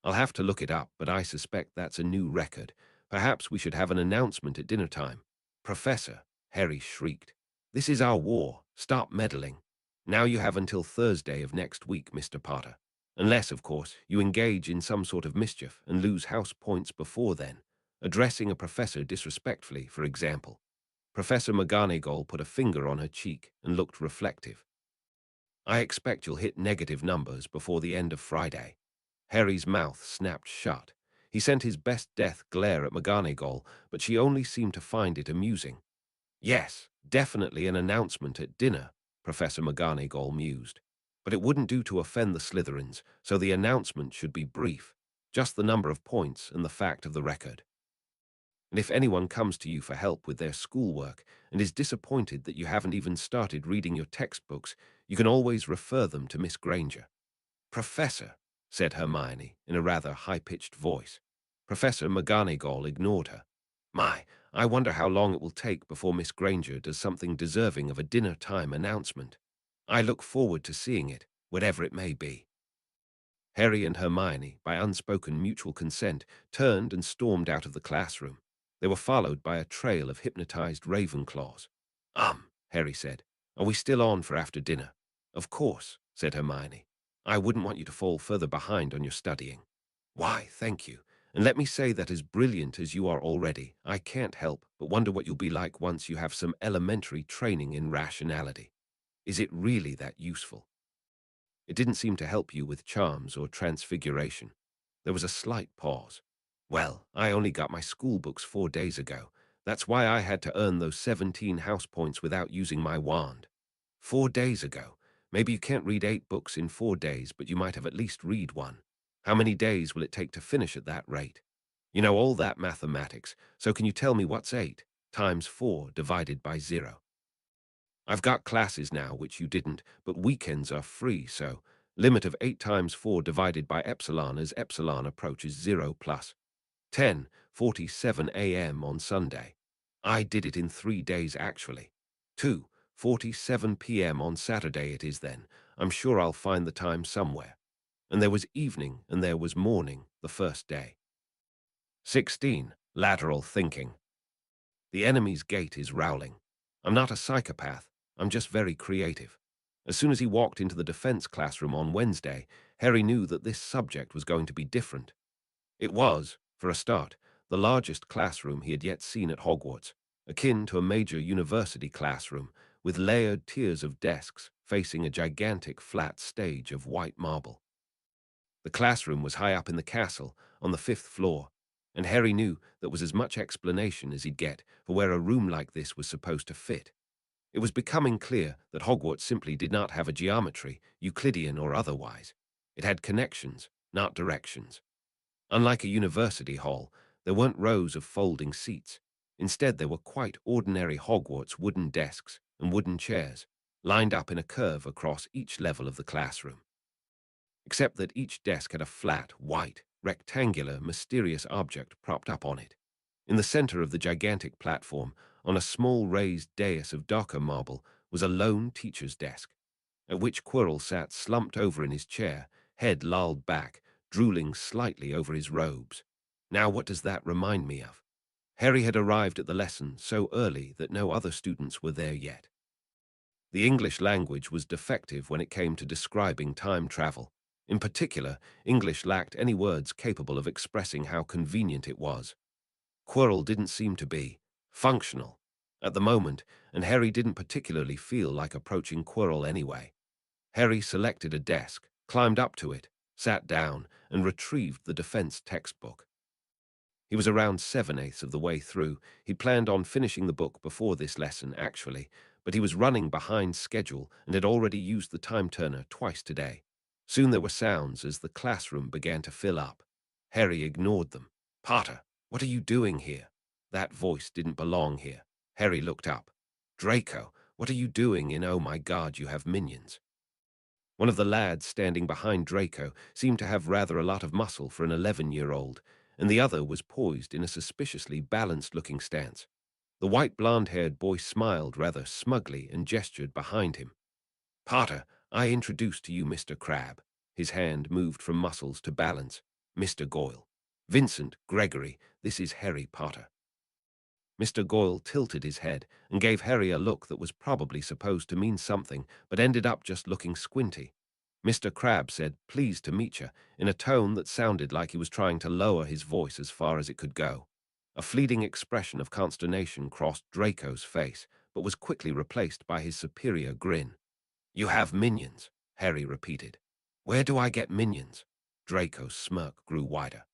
I'll have to look it up, but I suspect that's a new record. Perhaps we should have an announcement at dinner time." "Professor," Harry shrieked, "this is our war. Stop meddling. Now you have until Thursday of next week, Mr. Potter. Unless, of course, you engage in some sort of mischief and lose house points before then. Addressing a professor disrespectfully, for example." Professor McGonagall put a finger on her cheek and looked reflective. "I expect you'll hit negative numbers before the end of Friday." Harry's mouth snapped shut. He sent his best death glare at McGonagall, but she only seemed to find it amusing. "Yes, definitely an announcement at dinner," Professor McGonagall mused. "But it wouldn't do to offend the Slytherins, so the announcement should be brief. Just the number of points and the fact of the record. And if anyone comes to you for help with their schoolwork and is disappointed that you haven't even started reading your textbooks, you can always refer them to Miss Granger." "Professor," said Hermione in a rather high-pitched voice. Professor McGonagall ignored her. "My, I wonder how long it will take before Miss Granger does something deserving of a dinner-time announcement. I look forward to seeing it, whatever it may be." Harry and Hermione, by unspoken mutual consent, turned and stormed out of the classroom. They were followed by a trail of hypnotized Ravenclaws. Harry said, "are we still on for after dinner?" "Of course," said Hermione. "I wouldn't want you to fall further behind on your studying." "Why, thank you. And let me say that as brilliant as you are already, I can't help but wonder what you'll be like once you have some elementary training in rationality. Is it really that useful?" It didn't seem to help you with charms or transfiguration. There was a slight pause. "Well, I only got my school books 4 days ago. That's why I had to earn those 17 house points without using my wand." 4 days ago. Maybe you can't read 8 books in 4 days, but you might have at least read one. How many days will it take to finish at that rate? You know all that mathematics, so can you tell me what's 8 times 4 divided by 0? I've got classes now, which you didn't, but weekends are free, so limit of 8 times 4 divided by epsilon as epsilon approaches 0 plus 10:47 a.m. on Sunday. I did it in 3 days, actually. 2:47 p.m. on Saturday it is then. I'm sure I'll find the time somewhere. And there was evening and there was morning the first day. 16. Lateral thinking. The enemy's gate is rowling. I'm not a psychopath. I'm just very creative. As soon as he walked into the defense classroom on Wednesday, Harry knew that this subject was going to be different. It was, for a start, the largest classroom he had yet seen at Hogwarts, akin to a major university classroom, with layered tiers of desks facing a gigantic flat stage of white marble. The classroom was high up in the castle, on the 5th floor, and Harry knew that was as much explanation as he'd get for where a room like this was supposed to fit. It was becoming clear that Hogwarts simply did not have a geometry, Euclidean or otherwise. It had connections, not directions. Unlike a university hall, there weren't rows of folding seats. Instead, there were quite ordinary Hogwarts wooden desks and wooden chairs, lined up in a curve across each level of the classroom. Except that each desk had a flat, white, rectangular, mysterious object propped up on it. In the center of the gigantic platform, on a small raised dais of darker marble, was a lone teacher's desk, at which Quirrell sat slumped over in his chair, head lolled back, drooling slightly over his robes. Now what does that remind me of? Harry had arrived at the lesson so early that no other students were there yet. The English language was defective when it came to describing time travel. In particular, English lacked any words capable of expressing how convenient it was. Quirrell didn't seem to be functional at the moment, and Harry didn't particularly feel like approaching Quirrell anyway. Harry selected a desk, climbed up to it, sat down, and retrieved the defense textbook. He was around 7/8 of the way through. He planned on finishing the book before this lesson, actually, but he was running behind schedule and had already used the time turner twice today. Soon there were sounds as the classroom began to fill up. Harry ignored them. "Potter, what are you doing here?" That voice didn't belong here. Harry looked up. "Draco, what are you doing in Oh My God, you have minions?" One of the lads standing behind Draco seemed to have rather a lot of muscle for an 11-year-old, and the other was poised in a suspiciously balanced-looking stance. The white blonde-haired boy smiled rather smugly and gestured behind him. "Potter, I introduce to you Mr. Crabbe." His hand moved from muscles to balance. "Mr. Goyle. Vincent, Gregory, this is Harry Potter." Mr. Goyle tilted his head and gave Harry a look that was probably supposed to mean something, but ended up just looking squinty. Mr. Crabbe said, "Pleased to meet you," in a tone that sounded like he was trying to lower his voice as far as it could go. A fleeting expression of consternation crossed Draco's face, but was quickly replaced by his superior grin. "You have minions," Harry repeated. "Where do I get minions?" Draco's smirk grew wider.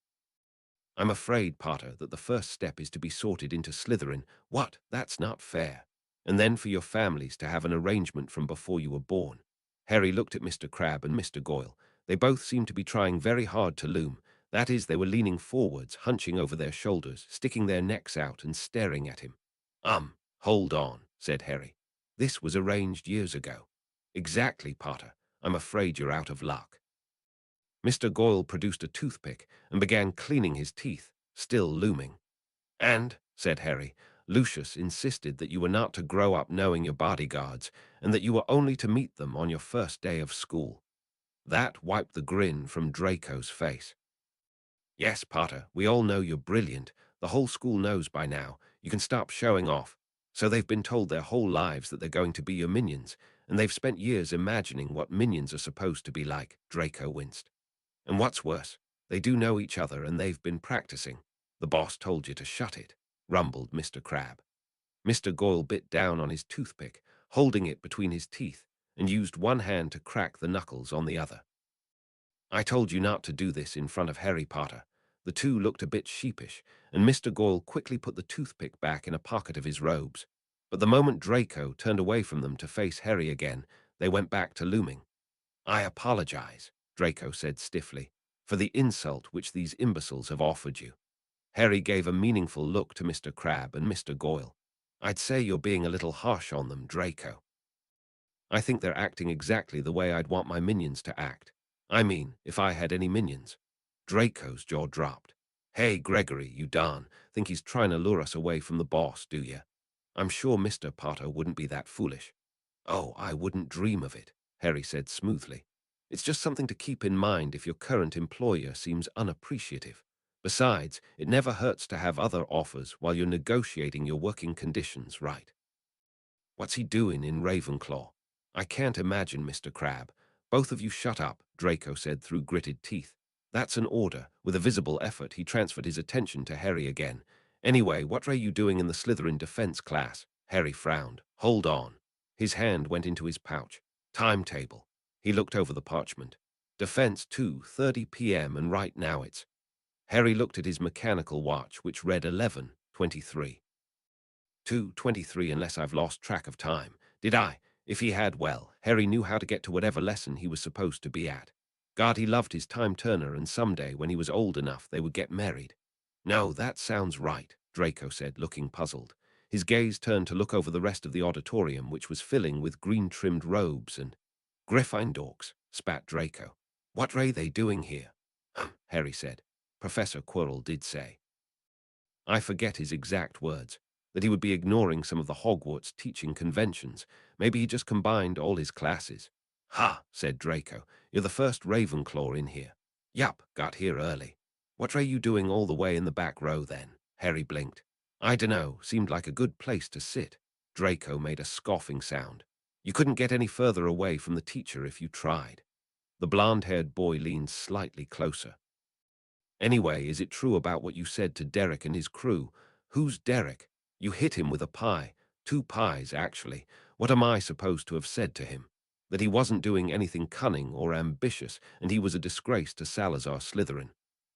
"I'm afraid, Potter, that the first step is to be sorted into Slytherin." "What? That's not fair." "And then for your families to have an arrangement from before you were born." Harry looked at Mr. Crabbe and Mr. Goyle. They both seemed to be trying very hard to loom. That is, they were leaning forwards, hunching over their shoulders, sticking their necks out and staring at him. Hold on," said Harry. "This was arranged years ago." "Exactly, Potter. I'm afraid you're out of luck." Mr. Goyle produced a toothpick and began cleaning his teeth, still looming. "And," said Harry, "Lucius insisted that you were not to grow up knowing your bodyguards, and that you were only to meet them on your first day of school." That wiped the grin from Draco's face. "Yes, Potter, we all know you're brilliant. The whole school knows by now. You can stop showing off." So they've been told their whole lives that they're going to be your minions, and they've spent years imagining what minions are supposed to be like, Draco winced. "And what's worse, they do know each other and they've been practicing." "The boss told you to shut it," rumbled Mr. Crabbe. Mr. Goyle bit down on his toothpick, holding it between his teeth, and used one hand to crack the knuckles on the other. "I told you not to do this in front of Harry Potter." The two looked a bit sheepish, and Mr. Goyle quickly put the toothpick back in a pocket of his robes. But the moment Draco turned away from them to face Harry again, they went back to looming. "I apologize," Draco said stiffly, "for the insult which these imbeciles have offered you." Harry gave a meaningful look to Mr. Crabbe and Mr. Goyle. "I'd say you're being a little harsh on them, Draco." "I think they're acting exactly the way I'd want my minions to act. I mean, if I had any minions." Draco's jaw dropped. "Hey, Gregory, you darn. Think he's trying to lure us away from the boss, do you? I'm sure Mr. Potter wouldn't be that foolish." "Oh, I wouldn't dream of it," Harry said smoothly. "It's just something to keep in mind if your current employer seems unappreciative. Besides, it never hurts to have other offers while you're negotiating your working conditions, right?" "What's he doing in Ravenclaw?" "I can't imagine, Mr. Crabbe." "Both of you shut up," Draco said through gritted teeth. "That's an order." With a visible effort, he transferred his attention to Harry again. "Anyway, what are you doing in the Slytherin defense class?" Harry frowned. "Hold on." His hand went into his pouch. "Timetable." He looked over the parchment. "Defense 2:30 p.m. and right now it's—" Harry looked at his mechanical watch, which read 11:23. 2:23 unless I've lost track of time. Did I? If he had, well, Harry knew how to get to whatever lesson he was supposed to be at. God, he loved his time turner, and someday, when he was old enough, they would get married. "No, that sounds right," Draco said, looking puzzled. His gaze turned to look over the rest of the auditorium, which was filling with green-trimmed robes and— "Gryffindors," spat Draco. "What are they doing here?" Harry said. Professor Quirrell did say. I forget his exact words, that he would be ignoring some of the Hogwarts teaching conventions. Maybe he just combined all his classes. Ha, said Draco. You're the first Ravenclaw in here. Yup, got here early. What are you doing all the way in the back row then? Harry blinked. I dunno, seemed like a good place to sit. Draco made a scoffing sound. You couldn't get any further away from the teacher if you tried. The blonde-haired boy leaned slightly closer. Anyway, is it true about what you said to Derek and his crew? Who's Derek? You hit him with a pie. 2 pies, actually. What am I supposed to have said to him? That he wasn't doing anything cunning or ambitious, and he was a disgrace to Salazar Slytherin.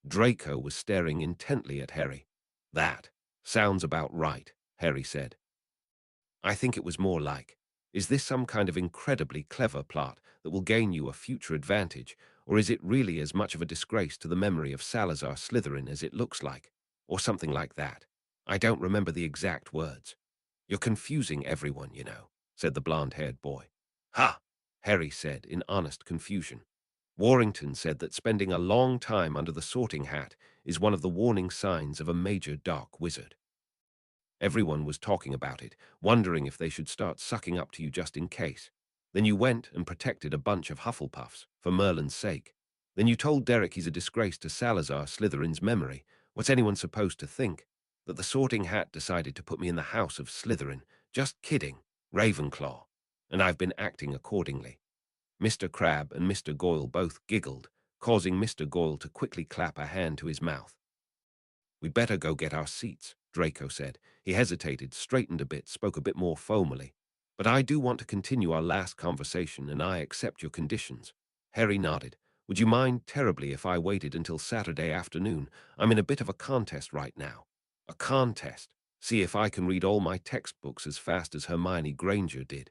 Draco was staring intently at Harry. That sounds about right, Harry said. I think it was more like, is this some kind of incredibly clever plot that will gain you a future advantage, or is it really as much of a disgrace to the memory of Salazar Slytherin as it looks like, or something like that? I don't remember the exact words. You're confusing everyone, you know, said the blonde-haired boy. Ha! Harry said in honest confusion. Warrington said that spending a long time under the sorting hat is one of the warning signs of a major dark wizard. Everyone was talking about it, wondering if they should start sucking up to you just in case. Then you went and protected a bunch of Hufflepuffs, for Merlin's sake. Then you told Derek he's a disgrace to Salazar Slytherin's memory. What's anyone supposed to think? That the sorting hat decided to put me in the house of Slytherin? Just kidding. Ravenclaw. And I've been acting accordingly. Mr. Crabbe and Mr. Goyle both giggled, causing Mr. Goyle to quickly clap a hand to his mouth. We'd better go get our seats, Draco said. He hesitated, straightened a bit, spoke a bit more foamily. But I do want to continue our last conversation, and I accept your conditions. Harry nodded. Would you mind terribly if I waited until Saturday afternoon? I'm in a bit of a contest right now. A contest? See if I can read all my textbooks as fast as Hermione Granger did.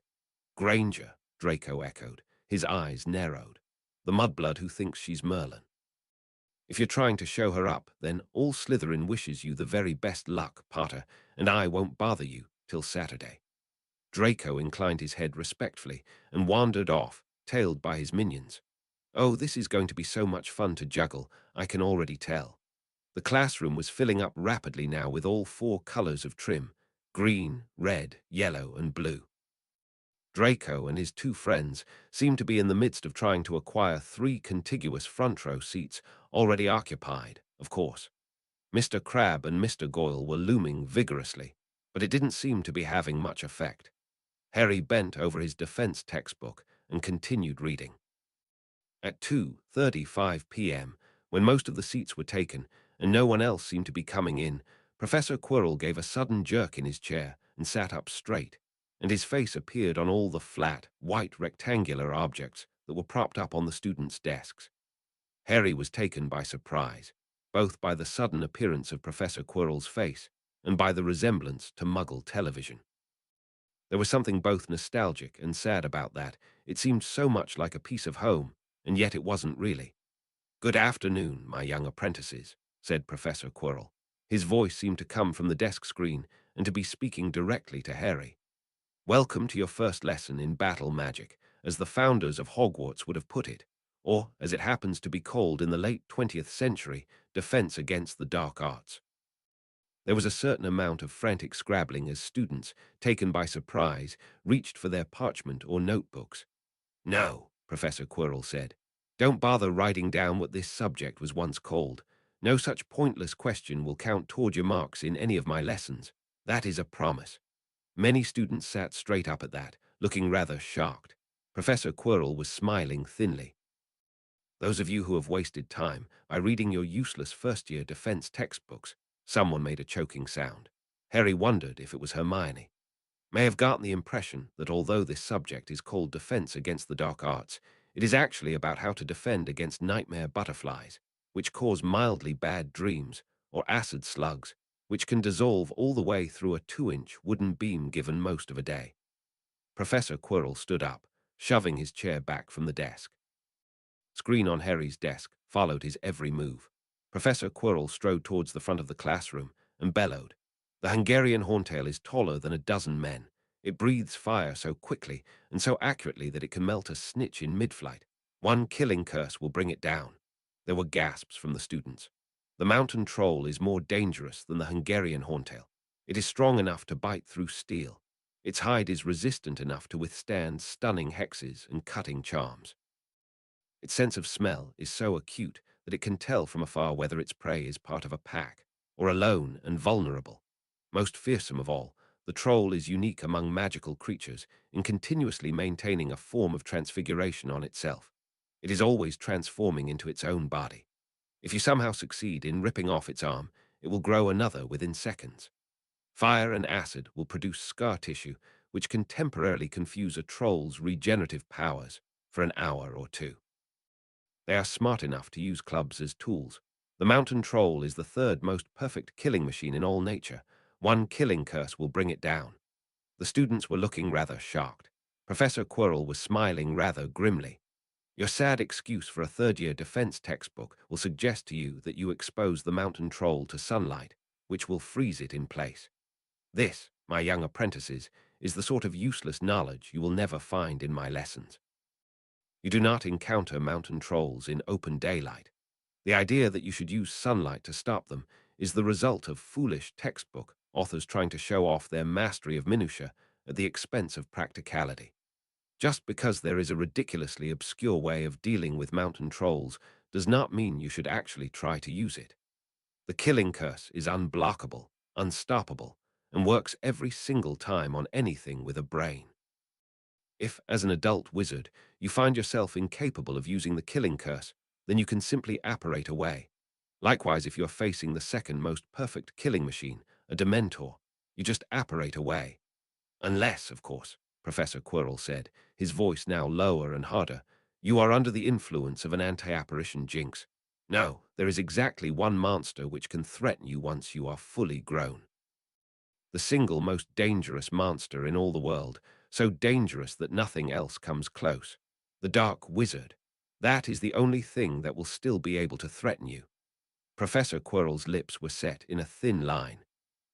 Granger, Draco echoed. His eyes narrowed. The mudblood who thinks she's Merlin. If you're trying to show her up, then all Slytherin wishes you the very best luck, Potter, and I won't bother you till Saturday. Draco inclined his head respectfully and wandered off, tailed by his minions. Oh, this is going to be so much fun to juggle, I can already tell. The classroom was filling up rapidly now with all 4 colors of trim: green, red, yellow, and blue. Draco and his 2 friends seemed to be in the midst of trying to acquire 3 contiguous front-row seats, already occupied, of course. Mr. Crabbe and Mr. Goyle were looming vigorously, but it didn't seem to be having much effect. Harry bent over his defense textbook and continued reading. At 2:35 p.m., when most of the seats were taken and no one else seemed to be coming in, Professor Quirrell gave a sudden jerk in his chair and sat up straight, and his face appeared on all the flat, white rectangular objects that were propped up on the students' desks. Harry was taken by surprise, both by the sudden appearance of Professor Quirrell's face and by the resemblance to Muggle television. There was something both nostalgic and sad about that. It seemed so much like a piece of home, and yet it wasn't really. Good afternoon, my young apprentices, said Professor Quirrell. His voice seemed to come from the desk screen and to be speaking directly to Harry. Welcome to your first lesson in battle magic, as the founders of Hogwarts would have put it, or, as it happens to be called in the late 20th century, defense against the dark arts. There was a certain amount of frantic scrabbling as students, taken by surprise, reached for their parchment or notebooks. No, Professor Quirrell said. Don't bother writing down what this subject was once called. No such pointless question will count toward your marks in any of my lessons. That is a promise. Many students sat straight up at that, looking rather shocked. Professor Quirrell was smiling thinly. Those of you who have wasted time by reading your useless first-year defense textbooks, someone made a choking sound. Harry wondered if it was Hermione. May have gotten the impression that although this subject is called Defense Against the Dark Arts, it is actually about how to defend against nightmare butterflies, which cause mildly bad dreams, or acid slugs, which can dissolve all the way through a 2-inch wooden beam given most of a day. Professor Quirrell stood up, shoving his chair back from the desk. Screen on Harry's desk followed his every move. Professor Quirrell strode towards the front of the classroom and bellowed. The Hungarian horntail is taller than a dozen men. It breathes fire so quickly and so accurately that it can melt a snitch in mid-flight. One killing curse will bring it down. There were gasps from the students. The mountain troll is more dangerous than the Hungarian horntail. It is strong enough to bite through steel. Its hide is resistant enough to withstand stunning hexes and cutting charms. Its sense of smell is so acute that it can tell from afar whether its prey is part of a pack or alone and vulnerable. Most fearsome of all, the troll is unique among magical creatures in continuously maintaining a form of transfiguration on itself. It is always transforming into its own body. If you somehow succeed in ripping off its arm, it will grow another within seconds. Fire and acid will produce scar tissue, which can temporarily confuse a troll's regenerative powers for an hour or two. They are smart enough to use clubs as tools. The mountain troll is the third most perfect killing machine in all nature. One killing curse will bring it down. The students were looking rather shocked. Professor Quirrell was smiling rather grimly. Your sad excuse for a third-year defense textbook will suggest to you that you expose the mountain troll to sunlight, which will freeze it in place. This, my young apprentices, is the sort of useless knowledge you will never find in my lessons. You do not encounter mountain trolls in open daylight. The idea that you should use sunlight to stop them is the result of foolish textbook authors trying to show off their mastery of minutiae at the expense of practicality. Just because there is a ridiculously obscure way of dealing with mountain trolls does not mean you should actually try to use it. The killing curse is unblockable, unstoppable, and works every single time on anything with a brain. If, as an adult wizard, you find yourself incapable of using the killing curse, then you can simply apparate away. Likewise, if you're facing the second most perfect killing machine, a Dementor, you just apparate away. Unless, of course, Professor Quirrell said, his voice now lower and harder, you are under the influence of an anti-apparition jinx. No, there is exactly one monster which can threaten you once you are fully grown. The single most dangerous monster in all the world, so dangerous that nothing else comes close. The Dark Wizard. That is the only thing that will still be able to threaten you. Professor Quirrell's lips were set in a thin line.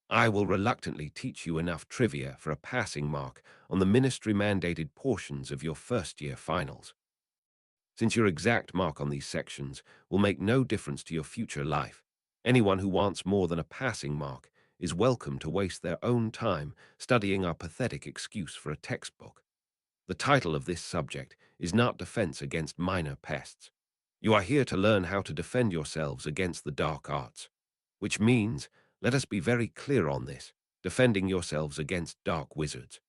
I will reluctantly teach you enough trivia for a passing mark on the ministry-mandated portions of your first-year finals. Since your exact mark on these sections will make no difference to your future life, anyone who wants more than a passing mark is welcome to waste their own time studying our pathetic excuse for a textbook. The title of this subject is not Defense Against Minor Pests. You are here to learn how to defend yourselves against the dark arts, which means, let us be very clear on this, defending yourselves against dark wizards.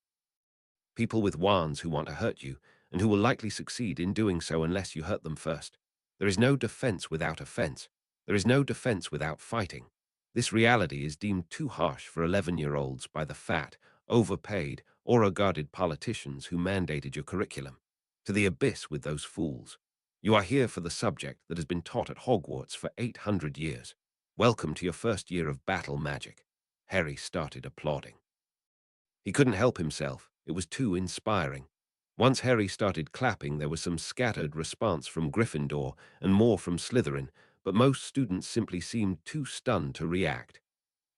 People with wands who want to hurt you, and who will likely succeed in doing so unless you hurt them first. There is no defense without offense. There is no defense without fighting. This reality is deemed too harsh for 11-year-olds by the fat, overpaid, aura-guarded politicians who mandated your curriculum. To the abyss with those fools. You are here for the subject that has been taught at Hogwarts for 800 years. Welcome to your first year of battle magic. Harry started applauding. He couldn't help himself. It was too inspiring. Once Harry started clapping, there was some scattered response from Gryffindor and more from Slytherin, but most students simply seemed too stunned to react.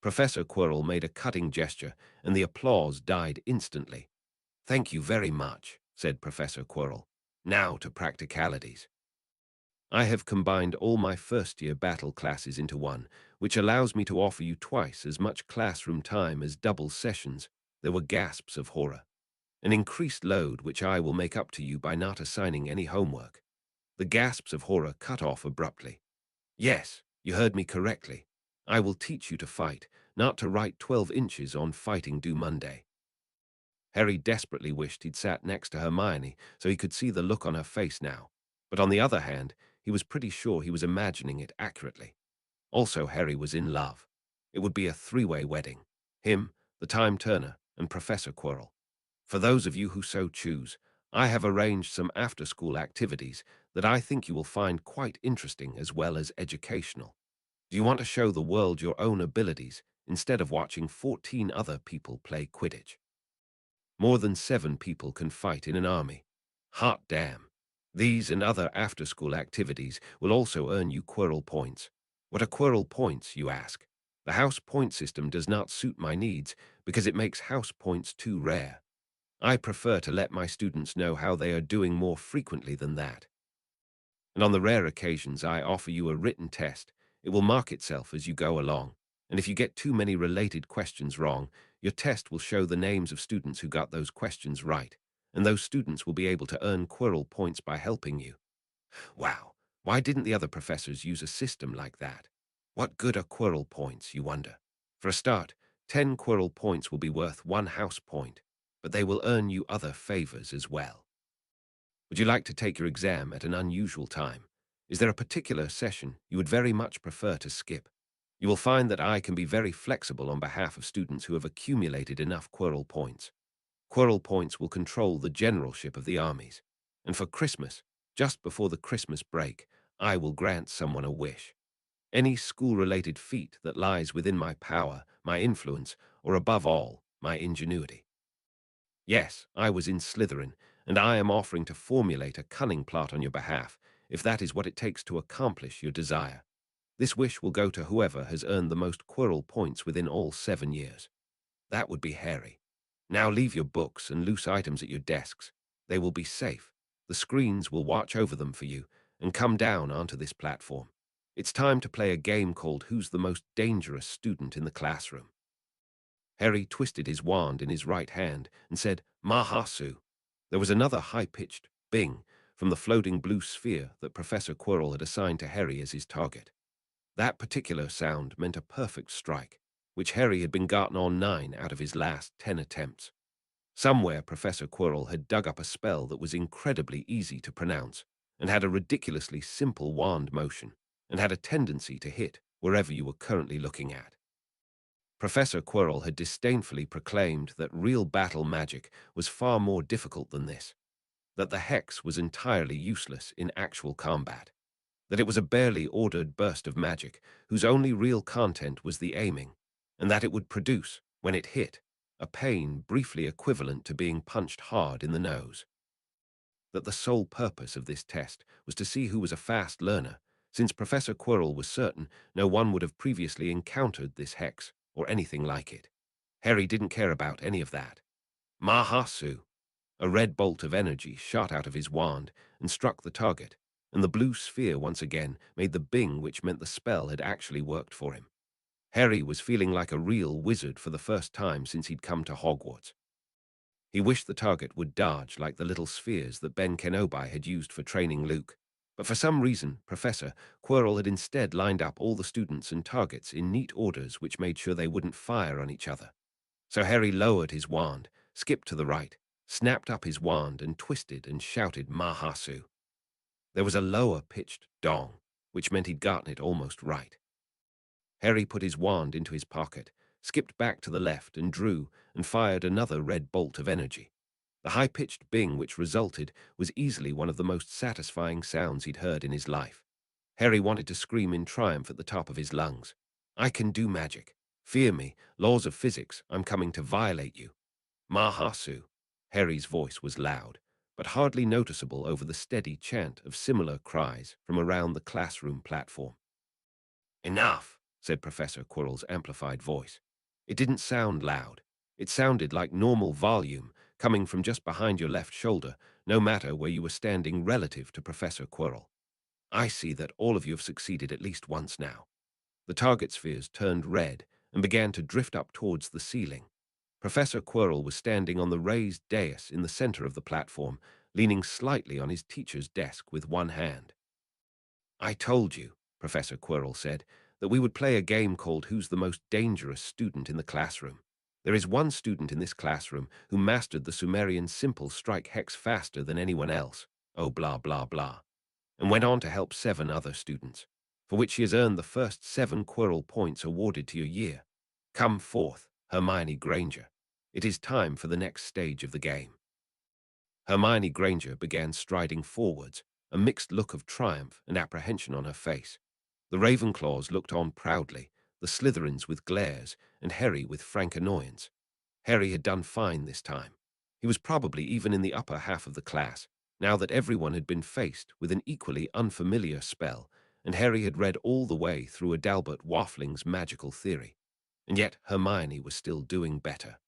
Professor Quirrell made a cutting gesture, and the applause died instantly. Thank you very much, said Professor Quirrell. Now to practicalities. I have combined all my first-year battle classes into one, which allows me to offer you twice as much classroom time as double sessions. There were gasps of horror. An increased load which I will make up to you by not assigning any homework. The gasps of horror cut off abruptly. Yes, you heard me correctly. I will teach you to fight, not to write 12 inches on Fighting Due Monday. Harry desperately wished he'd sat next to Hermione so he could see the look on her face now. But on the other hand, he was pretty sure he was imagining it accurately. Also, Harry was in love. It would be a three-way wedding. Him, the time turner, and Professor Quirrell. For those of you who so choose, I have arranged some after-school activities that I think you will find quite interesting as well as educational. Do you want to show the world your own abilities instead of watching 14 other people play Quidditch? More than 7 people can fight in an army. Hot damn. These and other after-school activities will also earn you Quirrell points. What are Quirrell points, you ask? The house point system does not suit my needs because it makes house points too rare. I prefer to let my students know how they are doing more frequently than that. And on the rare occasions I offer you a written test, It will mark itself as you go along, and if you get too many related questions wrong, your test will show the names of students who got those questions right, and those students will be able to earn Quirrell points by helping you. Wow, why didn't the other professors use a system like that? What good are Quirrell points, you wonder? For a start, 10 Quirrell points will be worth 1 house point, but they will earn you other favors as well. Would you like to take your exam at an unusual time? Is there a particular session you would very much prefer to skip? You will find that I can be very flexible on behalf of students who have accumulated enough Quirrell points. Quirrell points will control the generalship of the armies. And for Christmas, just before the Christmas break, I will grant someone a wish. Any school-related feat that lies within my power, my influence, or above all, my ingenuity. Yes, I was in Slytherin, and I am offering to formulate a cunning plot on your behalf, if that is what it takes to accomplish your desire. This wish will go to whoever has earned the most Quirrell points within all 7 years. That would be Harry. Now leave your books and loose items at your desks. They will be safe. The screens will watch over them for you, and come down onto this platform. It's time to play a game called Who's the Most Dangerous Student in the Classroom. Harry twisted his wand in his right hand and said, Mahasu. There was another high-pitched bing from the floating blue sphere that Professor Quirrell had assigned to Harry as his target. That particular sound meant a perfect strike, which Harry had been gotten on 9 out of his last 10 attempts. Somewhere Professor Quirrell had dug up a spell that was incredibly easy to pronounce, and had a ridiculously simple wand motion, and had a tendency to hit wherever you were currently looking at. Professor Quirrell had disdainfully proclaimed that real battle magic was far more difficult than this, that the hex was entirely useless in actual combat, that it was a barely ordered burst of magic whose only real content was the aiming, and that it would produce, when it hit, a pain briefly equivalent to being punched hard in the nose. That the sole purpose of this test was to see who was a fast learner, since Professor Quirrell was certain no one would have previously encountered this hex or anything like it. Harry didn't care about any of that. Mahasu! A red bolt of energy shot out of his wand and struck the target, and the blue sphere once again made the bing which meant the spell had actually worked for him. Harry was feeling like a real wizard for the first time since he'd come to Hogwarts. He wished the target would dodge like the little spheres that Ben Kenobi had used for training Luke, but for some reason, Professor Quirrell had instead lined up all the students and targets in neat orders which made sure they wouldn't fire on each other. So Harry lowered his wand, skipped to the right, snapped up his wand and twisted and shouted Mahasu. There was a lower-pitched dong, which meant he'd gotten it almost right. Harry put his wand into his pocket, skipped back to the left and drew and fired another red bolt of energy. The high-pitched bing which resulted was easily one of the most satisfying sounds he'd heard in his life. Harry wanted to scream in triumph at the top of his lungs. I can do magic. Fear me, laws of physics, I'm coming to violate you. Mahasu. Harry's voice was loud, but hardly noticeable over the steady chant of similar cries from around the classroom platform. Enough, said Professor Quirrell's amplified voice. It didn't sound loud. It sounded like normal volume coming from just behind your left shoulder, no matter where you were standing relative to Professor Quirrell. I see that all of you have succeeded at least once now. The target spheres turned red and began to drift up towards the ceiling. Professor Quirrell was standing on the raised dais in the center of the platform, leaning slightly on his teacher's desk with one hand. I told you, Professor Quirrell said, that we would play a game called Who's the Most Dangerous Student in the Classroom. There is one student in this classroom who mastered the Sumerian simple strike hex faster than anyone else, oh blah blah blah, and went on to help 7 other students, for which she has earned the first 7 Quirrell points awarded to your year. Come forth, Hermione Granger. It is time for the next stage of the game. Hermione Granger began striding forwards, a mixed look of triumph and apprehension on her face. The Ravenclaws looked on proudly, the Slytherins with glares, and Harry with frank annoyance. Harry had done fine this time. He was probably even in the upper half of the class, now that everyone had been faced with an equally unfamiliar spell, and Harry had read all the way through Adalbert Waffling's magical theory. And yet Hermione was still doing better.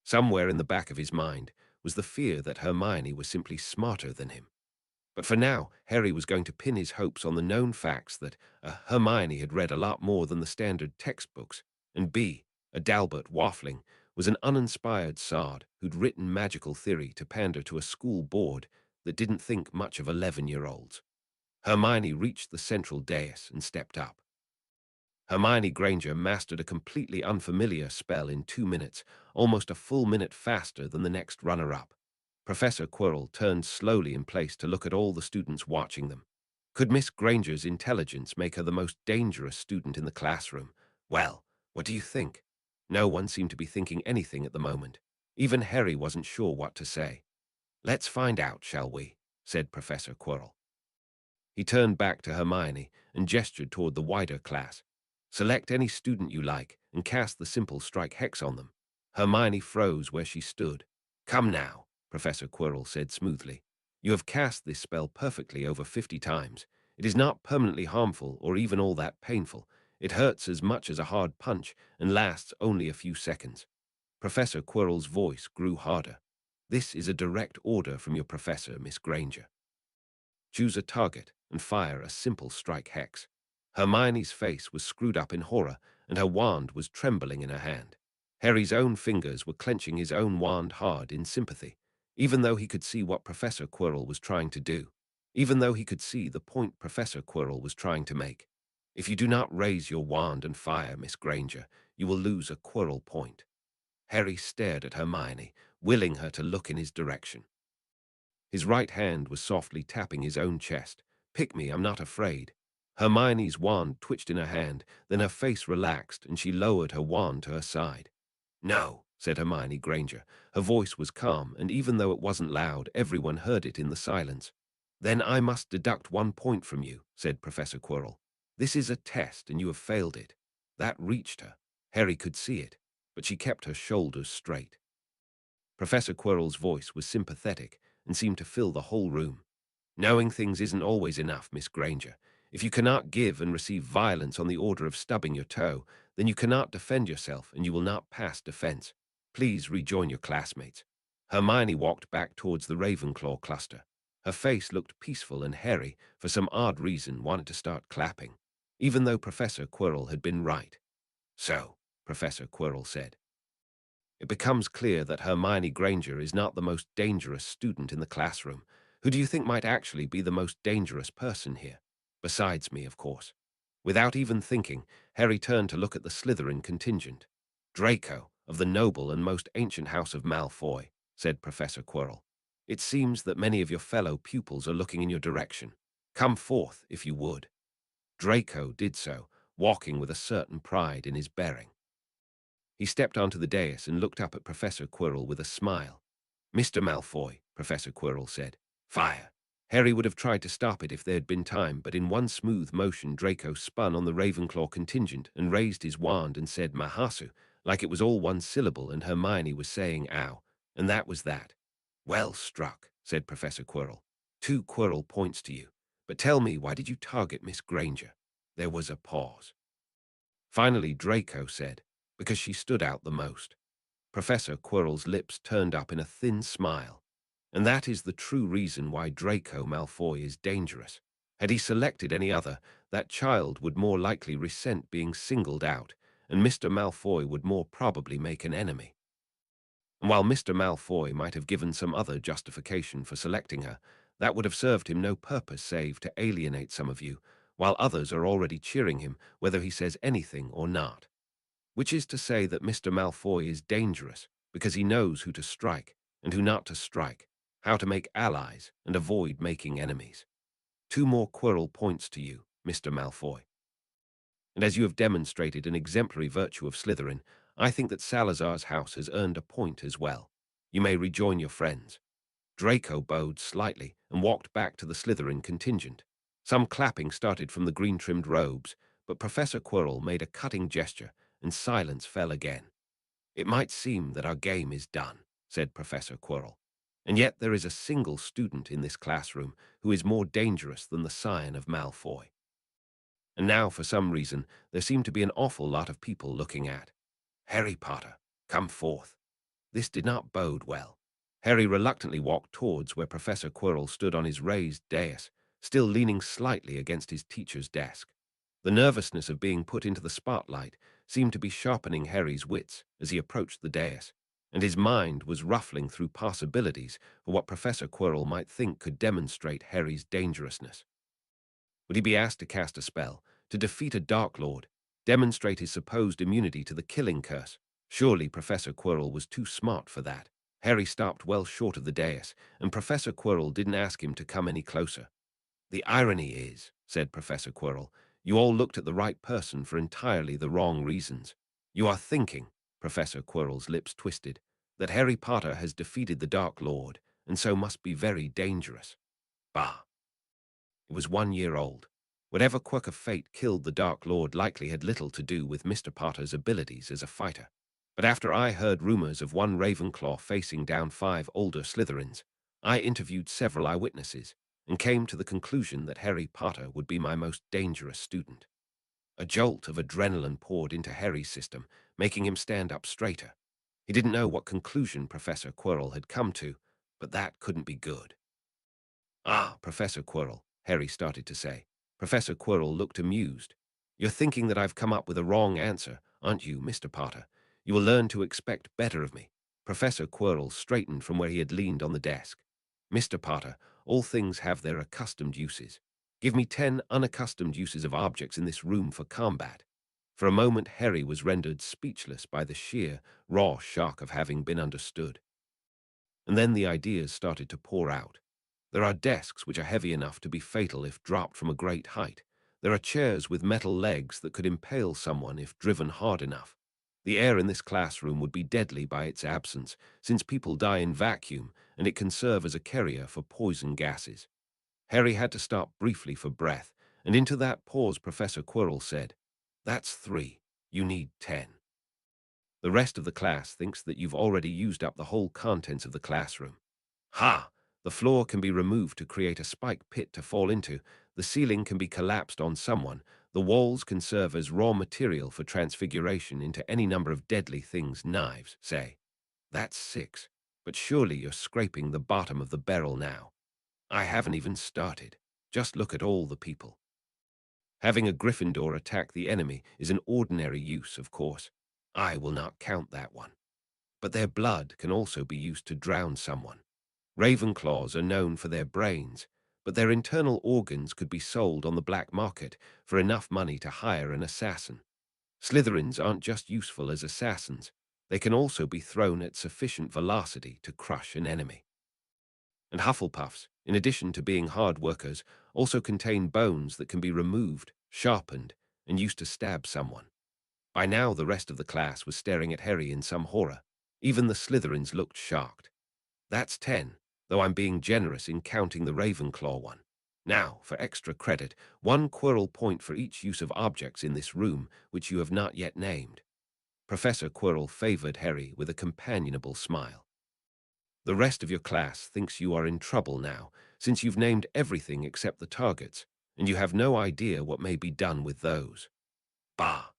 Somewhere in the back of his mind was the fear that Hermione was simply smarter than him. But for now, Harry was going to pin his hopes on the known facts that Hermione had read a lot more than the standard textbooks, and B, Adalbert Waffling was an uninspired sard who'd written magical theory to pander to a school board that didn't think much of 11-year-olds. Hermione reached the central dais and stepped up. Hermione Granger mastered a completely unfamiliar spell in 2 minutes, almost a full minute faster than the next runner-up. Professor Quirrell turned slowly in place to look at all the students watching them. Could Miss Granger's intelligence make her the most dangerous student in the classroom? Well, what do you think? No one seemed to be thinking anything at the moment. Even Harry wasn't sure what to say. "Let's find out, shall we?" said Professor Quirrell. He turned back to Hermione and gestured toward the wider class. "Select any student you like and cast the simple strike hex on them." Hermione froze where she stood. "Come now," Professor Quirrell said smoothly. "You have cast this spell perfectly over 50 times. It is not permanently harmful or even all that painful. It hurts as much as a hard punch and lasts only a few seconds." Professor Quirrell's voice grew harder. "This is a direct order from your professor, Miss Granger. Choose a target and fire a simple strike hex." Hermione's face was screwed up in horror, and her wand was trembling in her hand. Harry's own fingers were clenching his own wand hard in sympathy, even though he could see what Professor Quirrell was trying to do, even though he could see the point Professor Quirrell was trying to make. "If you do not raise your wand and fire, Miss Granger, you will lose a Quirrell point." Harry stared at Hermione, willing her to look in his direction. His right hand was softly tapping his own chest. "Pick me, I'm not afraid." Hermione's wand twitched in her hand, then her face relaxed and she lowered her wand to her side. "No," said Hermione Granger. Her voice was calm, and even though it wasn't loud, everyone heard it in the silence. "Then I must deduct 1 point from you," said Professor Quirrell. "This is a test, and you have failed it." That reached her. Harry could see it, but she kept her shoulders straight. Professor Quirrell's voice was sympathetic and seemed to fill the whole room. "Knowing things isn't always enough, Miss Granger. If you cannot give and receive violence on the order of stubbing your toe, then you cannot defend yourself and you will not pass defense. Please rejoin your classmates." Hermione walked back towards the Ravenclaw cluster. Her face looked peaceful, and Harry, for some odd reason, wanted to start clapping, even though Professor Quirrell had been right. "So," Professor Quirrell said, "it becomes clear that Hermione Granger is not the most dangerous student in the classroom. Who do you think might actually be the most dangerous person here? Besides me, of course." Without even thinking, Harry turned to look at the Slytherin contingent. "Draco, of the noble and most ancient house of Malfoy," said Professor Quirrell. "It seems that many of your fellow pupils are looking in your direction. Come forth, if you would." Draco did so, walking with a certain pride in his bearing. He stepped onto the dais and looked up at Professor Quirrell with a smile. "Mr. Malfoy," Professor Quirrell said, "fire." Harry would have tried to stop it if there had been time, but in one smooth motion Draco spun on the Ravenclaw contingent and raised his wand and said Mahasu, like it was all one syllable and Hermione was saying ow, and that was that. "Well struck," said Professor Quirrell. "2 Quirrell points to you. But tell me, why did you target Miss Granger?" There was a pause. Finally, Draco said, "Because she stood out the most." Professor Quirrell's lips turned up in a thin smile. "And that is the true reason why Draco Malfoy is dangerous. Had he selected any other, that child would more likely resent being singled out, and Mr. Malfoy would more probably make an enemy. And while Mr. Malfoy might have given some other justification for selecting her, that would have served him no purpose save to alienate some of you, while others are already cheering him, whether he says anything or not. Which is to say that Mr. Malfoy is dangerous because he knows who to strike and who not to strike, how to make allies and avoid making enemies. 2 more Quirrell points to you, Mr. Malfoy. And as you have demonstrated an exemplary virtue of Slytherin, I think that Salazar's house has earned a point as well. You may rejoin your friends." Draco bowed slightly and walked back to the Slytherin contingent. Some clapping started from the green-trimmed robes, but Professor Quirrell made a cutting gesture and silence fell again. "It might seem that our game is done," said Professor Quirrell. "And yet there is a single student in this classroom who is more dangerous than the scion of Malfoy." And now, for some reason, there seemed to be an awful lot of people looking at. "Harry Potter, come forth." This did not bode well. Harry reluctantly walked towards where Professor Quirrell stood on his raised dais, still leaning slightly against his teacher's desk. The nervousness of being put into the spotlight seemed to be sharpening Harry's wits as he approached the dais, and his mind was ruffling through possibilities for what Professor Quirrell might think could demonstrate Harry's dangerousness. Would he be asked to cast a spell, to defeat a Dark Lord, demonstrate his supposed immunity to the killing curse? Surely Professor Quirrell was too smart for that. Harry stopped well short of the dais, and Professor Quirrell didn't ask him to come any closer. "The irony is," said Professor Quirrell, "you all looked at the right person for entirely the wrong reasons. You are thinking," Professor Quirrell's lips twisted, "that Harry Potter has defeated the Dark Lord, and so must be very dangerous. Bah! It was 1 year old. Whatever quirk of fate killed the Dark Lord likely had little to do with Mr. Potter's abilities as a fighter. But after I heard rumors of one Ravenclaw facing down 5 older Slytherins, I interviewed several eyewitnesses and came to the conclusion that Harry Potter would be my most dangerous student." A jolt of adrenaline poured into Harry's system, making him stand up straighter. He didn't know what conclusion Professor Quirrell had come to, but that couldn't be good. "Ah, Professor Quirrell," Harry started to say. Professor Quirrell looked amused. "You're thinking that I've come up with a wrong answer, aren't you, Mr. Potter? You will learn to expect better of me." Professor Quirrell straightened from where he had leaned on the desk. "Mr. Potter, all things have their accustomed uses. Give me 10 unaccustomed uses of objects in this room for combat." For a moment, Harry was rendered speechless by the sheer, raw shock of having been understood. And then the ideas started to pour out. There are desks which are heavy enough to be fatal if dropped from a great height. There are chairs with metal legs that could impale someone if driven hard enough. The air in this classroom would be deadly by its absence, since people die in vacuum, and it can serve as a carrier for poison gases. Harry had to stop briefly for breath, and into that pause Professor Quirrell said, "That's 3. You need 10. The rest of the class thinks that you've already used up the whole contents of the classroom." "Ha! The floor can be removed to create a spike pit to fall into, the ceiling can be collapsed on someone, the walls can serve as raw material for transfiguration into any number of deadly things, knives, say. That's 6. But surely you're scraping the bottom of the barrel now. I haven't even started. Just look at all the people." Having a Gryffindor attack the enemy is an ordinary use, of course. I will not count that one. But their blood can also be used to drown someone. Ravenclaws are known for their brains, but their internal organs could be sold on the black market for enough money to hire an assassin. Slytherins aren't just useful as assassins, they can also be thrown at sufficient velocity to crush an enemy. And Hufflepuffs, in addition to being hard workers, also contain bones that can be removed, sharpened, and used to stab someone. By now the rest of the class was staring at Harry in some horror. Even the Slytherins looked shocked. "That's 10, though I'm being generous in counting the Ravenclaw one. Now, for extra credit, 1 Quirrell point for each use of objects in this room which you have not yet named." Professor Quirrell favored Harry with a companionable smile. "The rest of your class thinks you are in trouble now, since you've named everything except the targets, and you have no idea what may be done with those." "Bah!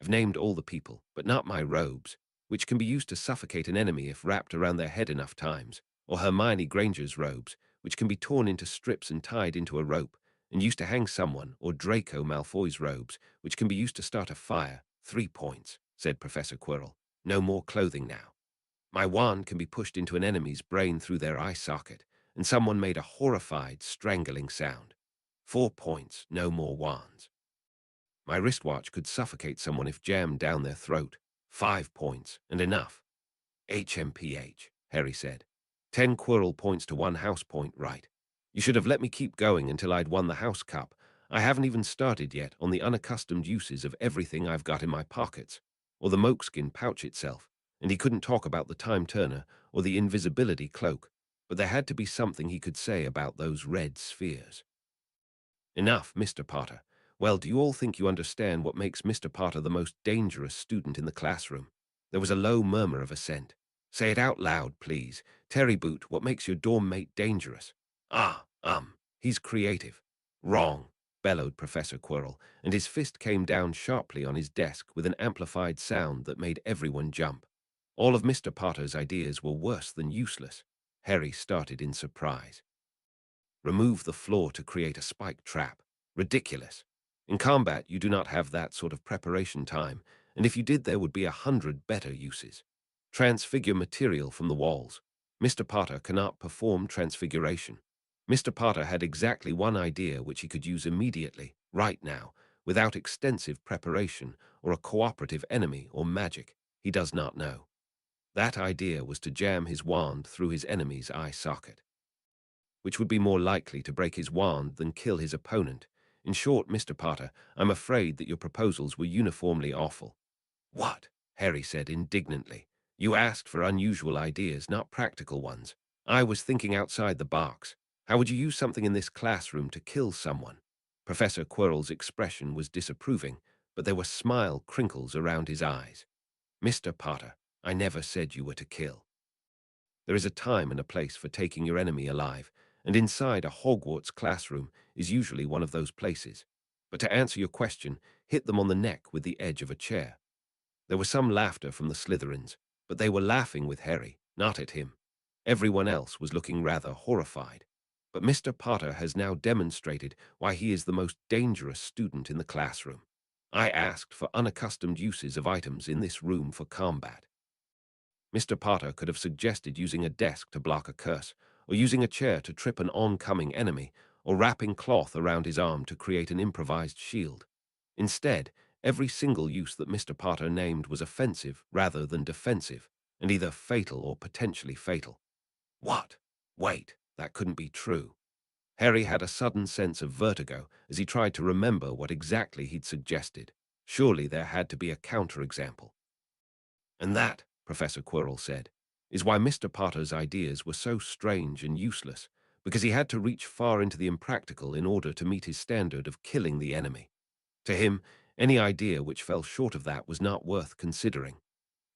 I've named all the people, but not my robes, which can be used to suffocate an enemy if wrapped around their head enough times, or Hermione Granger's robes, which can be torn into strips and tied into a rope, and used to hang someone, or Draco Malfoy's robes, which can be used to start a fire. 3 points, said Professor Quirrell. No more clothing now. My wand can be pushed into an enemy's brain through their eye socket, and someone made a horrified, strangling sound. 4 points, no more wands. My wristwatch could suffocate someone if jammed down their throat. 5 points, and enough. HMPH, Harry said. 10 Quirrell points to 1 house point, right? You should have let me keep going until I'd won the house cup. I haven't even started yet on the unaccustomed uses of everything I've got in my pockets, or the mokeskin pouch itself, and he couldn't talk about the time turner or the invisibility cloak, but there had to be something he could say about those red spheres. Enough, Mr. Potter. Well, do you all think you understand what makes Mr. Potter the most dangerous student in the classroom? There was a low murmur of assent. Say it out loud, please. Terry Boot, what makes your dorm mate dangerous? He's creative. Wrong, bellowed Professor Quirrell, and his fist came down sharply on his desk with an amplified sound that made everyone jump. All of Mr. Potter's ideas were worse than useless. Harry started in surprise. Remove the floor to create a spike trap. Ridiculous. In combat, you do not have that sort of preparation time, and if you did, there would be 100 better uses. Transfigure material from the walls. Mr. Potter cannot perform transfiguration. Mr. Potter had exactly one idea which he could use immediately, right now, without extensive preparation or a cooperative enemy or magic. He does not know. That idea was to jam his wand through his enemy's eye socket, which would be more likely to break his wand than kill his opponent. In short, Mr. Potter, I'm afraid that your proposals were uniformly awful. What? Harry said indignantly. You asked for unusual ideas, not practical ones. I was thinking outside the box. How would you use something in this classroom to kill someone? Professor Quirrell's expression was disapproving, but there were smile crinkles around his eyes. Mr. Potter, I never said you were to kill. There is a time and a place for taking your enemy alive, and inside a Hogwarts classroom is usually one of those places. But to answer your question, hit them on the neck with the edge of a chair. There was some laughter from the Slytherins, but they were laughing with Harry, not at him. Everyone else was looking rather horrified. But Mr. Potter has now demonstrated why he is the most dangerous student in the classroom. I asked for unaccustomed uses of items in this room for combat. Mr. Potter could have suggested using a desk to block a curse, or using a chair to trip an oncoming enemy, or wrapping cloth around his arm to create an improvised shield. Instead, every single use that Mr. Potter named was offensive rather than defensive, and either fatal or potentially fatal. What? Wait, that couldn't be true. Harry had a sudden sense of vertigo as he tried to remember what exactly he'd suggested. Surely there had to be a counterexample. And that, Professor Quirrell said, is why Mr. Potter's ideas were so strange and useless, because he had to reach far into the impractical in order to meet his standard of killing the enemy. To him, any idea which fell short of that was not worth considering.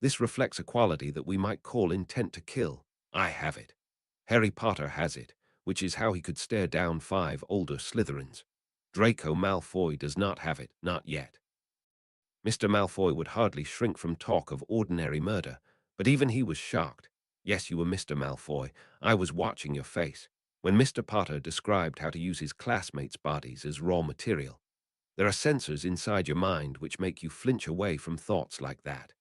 This reflects a quality that we might call intent to kill. I have it. Harry Potter has it, which is how he could stare down 5 older Slytherins. Draco Malfoy does not have it, not yet. Mr. Malfoy would hardly shrink from talk of ordinary murder, but even he was shocked. Yes, you were Mr. Malfoy. I was watching your face. When Mr. Potter described how to use his classmates' bodies as raw material, there are sensors inside your mind which make you flinch away from thoughts like that.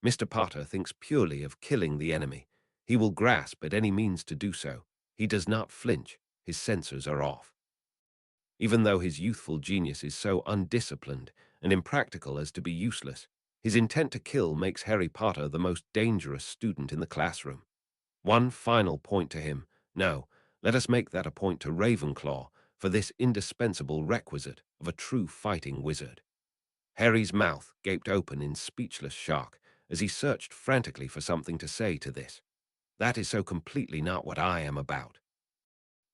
Mr. Potter thinks purely of killing the enemy. He will grasp at any means to do so. He does not flinch. His sensors are off. Even though his youthful genius is so undisciplined and impractical as to be useless, his intent to kill makes Harry Potter the most dangerous student in the classroom. One final point to him. No, let us make that a point to Ravenclaw for this indispensable requisite of a true fighting wizard. Harry's mouth gaped open in speechless shock as he searched frantically for something to say to this. That is so completely not what I am about.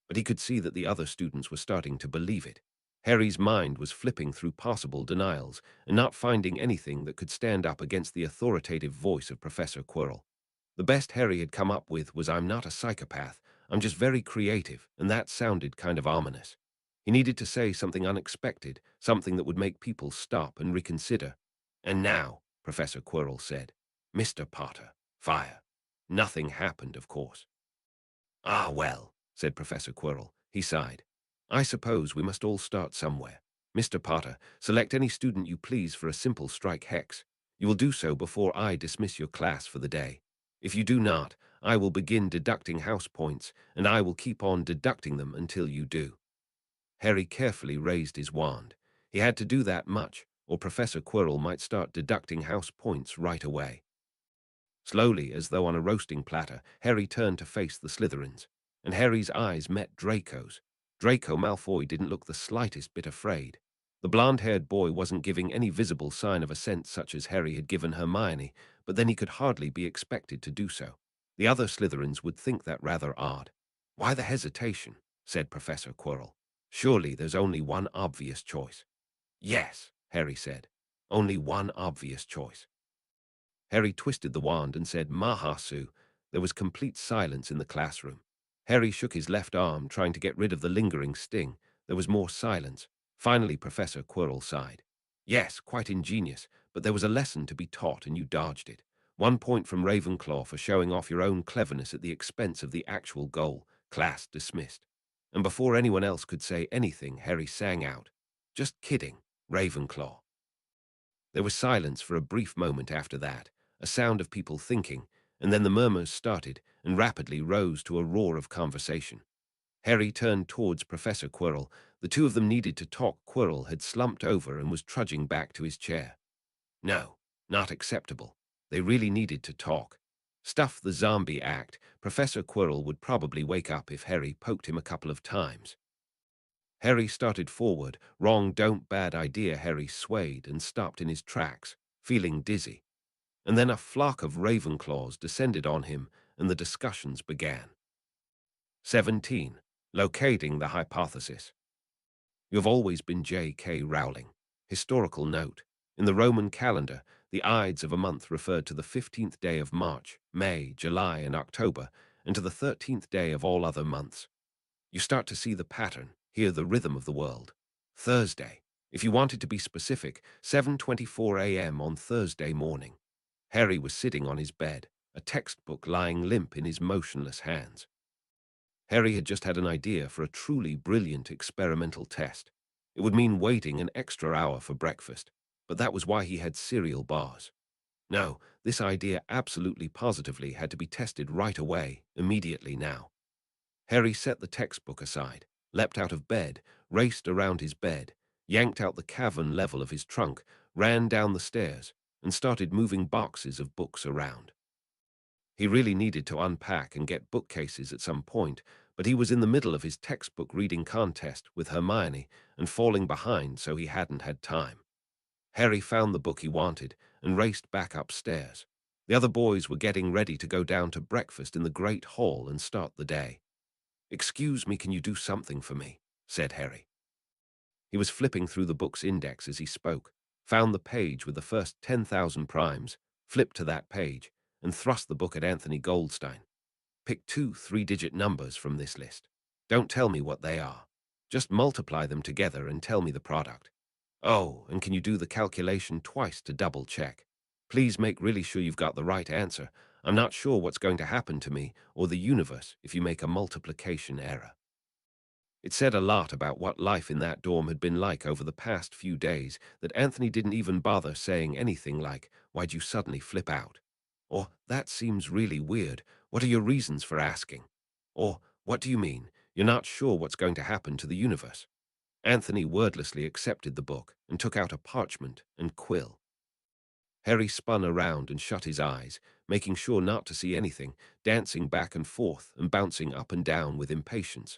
But he could see that the other students were starting to believe it. Harry's mind was flipping through possible denials and not finding anything that could stand up against the authoritative voice of Professor Quirrell. The best Harry had come up with was, I'm not a psychopath, I'm just very creative, and that sounded kind of ominous. He needed to say something unexpected, something that would make people stop and reconsider. And now, Professor Quirrell said, Mr. Potter, fire. Nothing happened, of course. Ah, well, said Professor Quirrell. He sighed. I suppose we must all start somewhere. Mr. Potter, select any student you please for a simple strike hex. You will do so before I dismiss your class for the day. If you do not, I will begin deducting house points, and I will keep on deducting them until you do. Harry carefully raised his wand. He had to do that much, or Professor Quirrell might start deducting house points right away. Slowly, as though on a roasting platter, Harry turned to face the Slytherins, and Harry's eyes met Draco's. Draco Malfoy didn't look the slightest bit afraid. The blonde-haired boy wasn't giving any visible sign of assent such as Harry had given Hermione, but then he could hardly be expected to do so. The other Slytherins would think that rather odd. Why the hesitation? Said Professor Quirrell. Surely there's only one obvious choice. Yes, Harry said. Only one obvious choice. Harry twisted the wand and said, Mahasu. There was complete silence in the classroom. Harry shook his left arm, trying to get rid of the lingering sting. There was more silence. Finally, Professor Quirrell sighed. Yes, quite ingenious, but there was a lesson to be taught and you dodged it. 1 point from Ravenclaw for showing off your own cleverness at the expense of the actual goal. Class dismissed. And before anyone else could say anything, Harry sang out, "Just kidding, Ravenclaw." There was silence for a brief moment after that, a sound of people thinking, and then the murmurs started and rapidly rose to a roar of conversation. Harry turned towards Professor Quirrell. The two of them needed to talk. Quirrell had slumped over and was trudging back to his chair. No, not acceptable. They really needed to talk. Stuff the zombie act. Professor Quirrell would probably wake up if Harry poked him a couple of times. Harry started forward. Wrong, don't, bad idea. Harry swayed and stopped in his tracks, feeling dizzy. And then a flock of Ravenclaws descended on him, and the discussions began. 17. Locating the hypothesis. You have always been J.K. Rowling. Historical note. In the Roman calendar, the Ides of a month referred to the 15th day of March, May, July, and October, and to the 13th day of all other months. You start to see the pattern, hear the rhythm of the world. Thursday. If you wanted to be specific, 7:24 a.m. on Thursday morning. Harry was sitting on his bed, a textbook lying limp in his motionless hands. Harry had just had an idea for a truly brilliant experimental test. It would mean waiting an extra hour for breakfast, but that was why he had cereal bars. No, this idea absolutely positively had to be tested right away, immediately now. Harry set the textbook aside, leapt out of bed, raced around his bed, yanked out the cavern level of his trunk, ran down the stairs, and started moving boxes of books around. He really needed to unpack and get bookcases at some point, but he was in the middle of his textbook reading contest with Hermione and falling behind, so he hadn't had time. Harry found the book he wanted and raced back upstairs. The other boys were getting ready to go down to breakfast in the Great Hall and start the day. "Excuse me, can you do something for me?" said Harry. He was flipping through the book's index as he spoke, found the page with the first 10,000 primes, flipped to that page, and thrust the book at Anthony Goldstein. "Pick 2 three-digit numbers from this list. Don't tell me what they are. Just multiply them together and tell me the product. Oh, and can you do the calculation twice to double-check? Please make really sure you've got the right answer. I'm not sure what's going to happen to me or the universe if you make a multiplication error." It said a lot about what life in that dorm had been like over the past few days that Anthony didn't even bother saying anything like, "Why'd you suddenly flip out?" Or, "That seems really weird. What are your reasons for asking?" Or, "What do you mean? You're not sure what's going to happen to the universe?" Anthony wordlessly accepted the book and took out a parchment and quill. Harry spun around and shut his eyes, making sure not to see anything, dancing back and forth and bouncing up and down with impatience.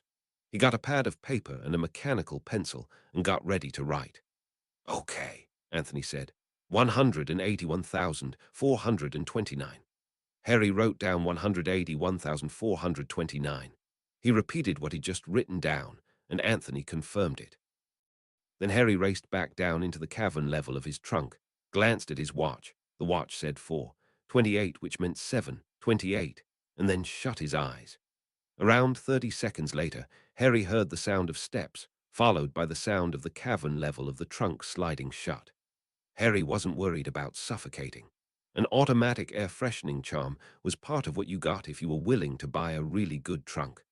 He got a pad of paper and a mechanical pencil and got ready to write. "Okay," Anthony said. 181,429. Harry wrote down 181,429. He repeated what he'd just written down, and Anthony confirmed it. Then Harry raced back down into the cavern level of his trunk, glanced at his watch. The watch said 4:28, which meant 7:28, and then shut his eyes. Around 30 seconds later, Harry heard the sound of steps, followed by the sound of the cavern level of the trunk sliding shut. Harry wasn't worried about suffocating. An automatic air freshening charm was part of what you got if you were willing to buy a really good trunk.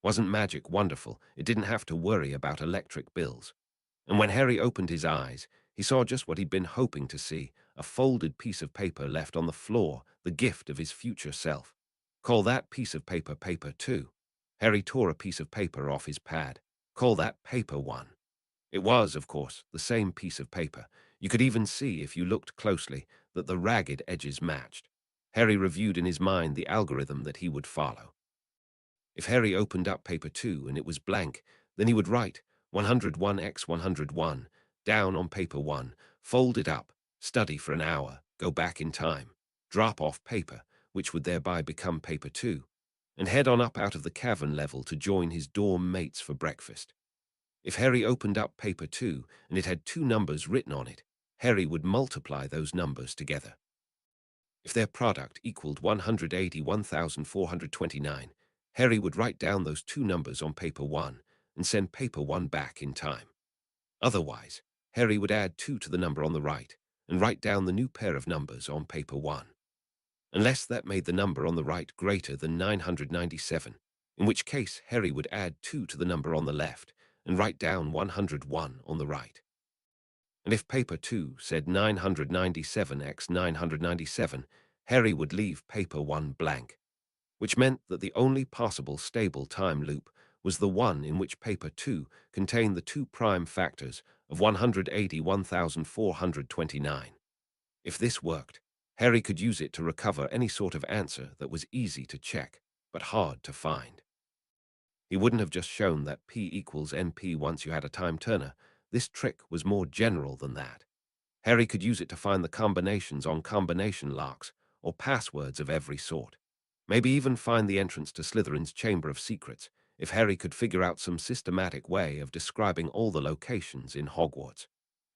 Wasn't magic wonderful? It didn't have to worry about electric bills. And when Harry opened his eyes, he saw just what he'd been hoping to see, a folded piece of paper left on the floor, the gift of his future self. Call that piece of paper paper 2. Harry tore a piece of paper off his pad. Call that paper 1. It was, of course, the same piece of paper. You could even see, if you looked closely, that the ragged edges matched. Harry reviewed in his mind the algorithm that he would follow. If Harry opened up paper 2 and it was blank, then he would write 101x101 down on paper 1, fold it up, study for an hour, go back in time, drop off paper, which would thereby become paper 2, and head on up out of the cavern level to join his dorm mates for breakfast. If Harry opened up paper 2 and it had 2 numbers written on it, Harry would multiply those numbers together. If their product equaled 181,429, Harry would write down those 2 numbers on paper 1 and send paper 1 back in time. Otherwise, Harry would add 2 to the number on the right and write down the new pair of numbers on paper 1. unless that made the number on the right greater than 997, in which case Harry would add 2 to the number on the left and write down 101 on the right. And if paper 2 said 997 x 997, Harry would leave paper 1 blank, which meant that the only possible stable time loop was the one in which paper 2 contained the 2 prime factors of 181,429. If this worked, Harry could use it to recover any sort of answer that was easy to check, but hard to find. He wouldn't have just shown that P equals NP once you had a time turner. This trick was more general than that. Harry could use it to find the combinations on combination locks or passwords of every sort. Maybe even find the entrance to Slytherin's Chamber of Secrets if Harry could figure out some systematic way of describing all the locations in Hogwarts.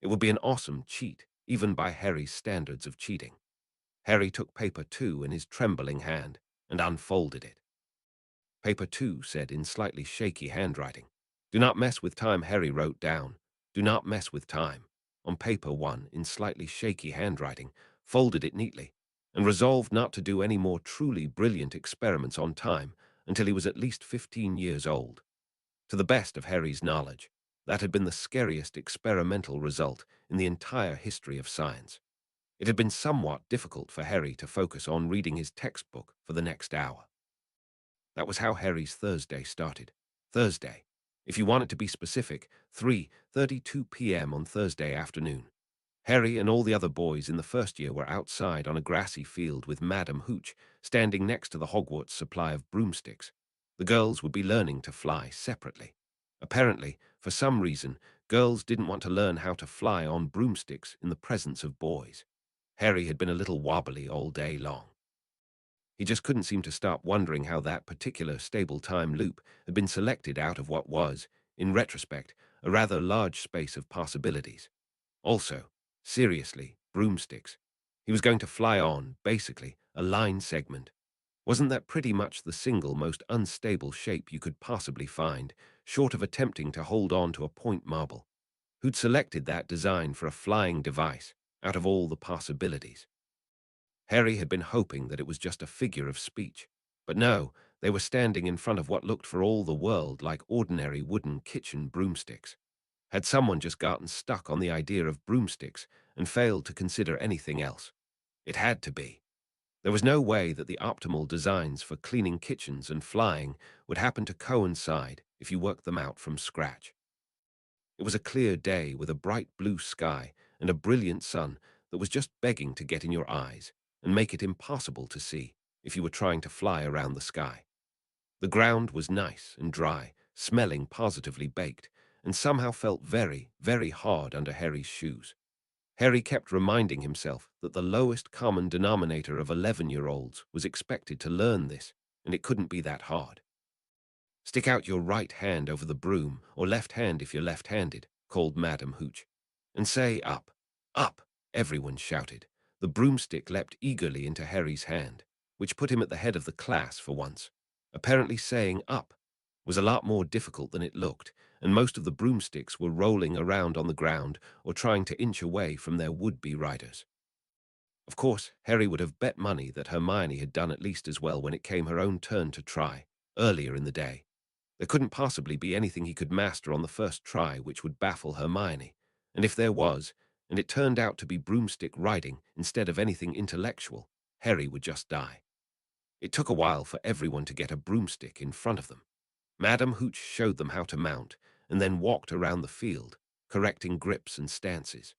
It would be an awesome cheat, even by Harry's standards of cheating. Harry took paper 2 in his trembling hand and unfolded it. Paper 2 said in slightly shaky handwriting, "Do not mess with time." Harry wrote down, "Do not mess with time," on paper 1 in slightly shaky handwriting, folded it neatly, and resolved not to do any more truly brilliant experiments on time until he was at least 15 years old. To the best of Harry's knowledge, that had been the scariest experimental result in the entire history of science. It had been somewhat difficult for Harry to focus on reading his textbook for the next hour. That was how Harry's Thursday started. Thursday. If you wanted to be specific, 3:32 p.m. on Thursday afternoon. Harry and all the other boys in the first year were outside on a grassy field with Madame Hooch standing next to the Hogwarts supply of broomsticks. The girls would be learning to fly separately. Apparently, for some reason, girls didn't want to learn how to fly on broomsticks in the presence of boys. Harry had been a little wobbly all day long. He just couldn't seem to stop wondering how that particular stable time loop had been selected out of what was, in retrospect, a rather large space of possibilities. Also, seriously, broomsticks. He was going to fly on, basically, a line segment. Wasn't that pretty much the single most unstable shape you could possibly find, short of attempting to hold on to a point marble? Who'd selected that design for a flying device, out of all the possibilities? Harry had been hoping that it was just a figure of speech. But no, they were standing in front of what looked for all the world like ordinary wooden kitchen broomsticks. Had someone just gotten stuck on the idea of broomsticks and failed to consider anything else? It had to be. There was no way that the optimal designs for cleaning kitchens and flying would happen to coincide if you worked them out from scratch. It was a clear day with a bright blue sky and a brilliant sun that was just begging to get in your eyes and make it impossible to see if you were trying to fly around the sky. The ground was nice and dry, smelling positively baked, and somehow felt very, very hard under Harry's shoes. Harry kept reminding himself that the lowest common denominator of 11-year-olds was expected to learn this, and it couldn't be that hard. "Stick out your right hand over the broom, or left hand if you're left-handed," called Madame Hooch. "And say up. Up!" everyone shouted. The broomstick leapt eagerly into Harry's hand, which put him at the head of the class for once. Apparently saying up was a lot more difficult than it looked, and most of the broomsticks were rolling around on the ground or trying to inch away from their would-be riders. Of course, Harry would have bet money that Hermione had done at least as well when it came her own turn to try, earlier in the day. There couldn't possibly be anything he could master on the first try which would baffle Hermione, and if there was, and it turned out to be broomstick riding instead of anything intellectual, Harry would just die. It took a while for everyone to get a broomstick in front of them. Madame Hooch showed them how to mount, and then walked around the field, correcting grips and stances.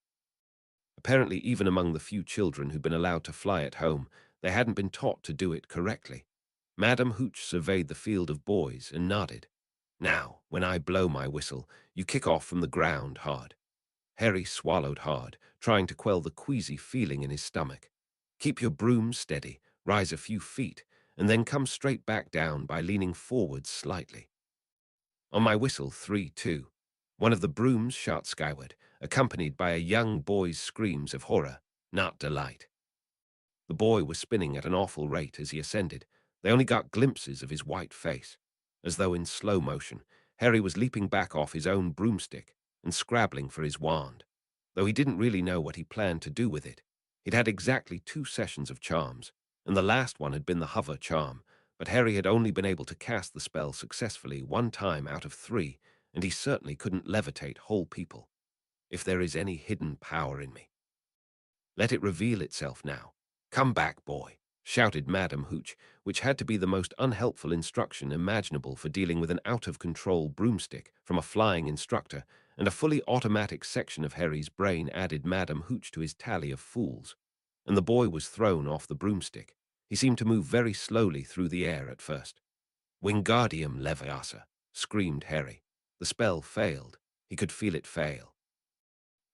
Apparently, even among the few children who'd been allowed to fly at home, they hadn't been taught to do it correctly. Madame Hooch surveyed the field of boys and nodded. "Now, when I blow my whistle, you kick off from the ground hard." Harry swallowed hard, trying to quell the queasy feeling in his stomach. "Keep your broom steady, rise a few feet, and then come straight back down by leaning forward slightly." On my whistle, 3-2, one of the brooms shot skyward, accompanied by a young boy's screams of horror, not delight. The boy was spinning at an awful rate as he ascended. They only got glimpses of his white face. As though in slow motion, Harry was leaping back off his own broomstick and scrabbling for his wand. Though he didn't really know what he planned to do with it, he'd had exactly 2 sessions of charms, and the last one had been the hover charm, but Harry had only been able to cast the spell successfully 1 time out of 3, and he certainly couldn't levitate whole people. If there is any hidden power in me, let it reveal itself now. Come back, boy, shouted Madam Hooch, which had to be the most unhelpful instruction imaginable for dealing with an out-of-control broomstick from a flying instructor, and a fully automatic section of Harry's brain added Madam Hooch to his tally of fools. And the boy was thrown off the broomstick. He seemed to move very slowly through the air at first. Wingardium Leviosa, screamed Harry. The spell failed. He could feel it fail.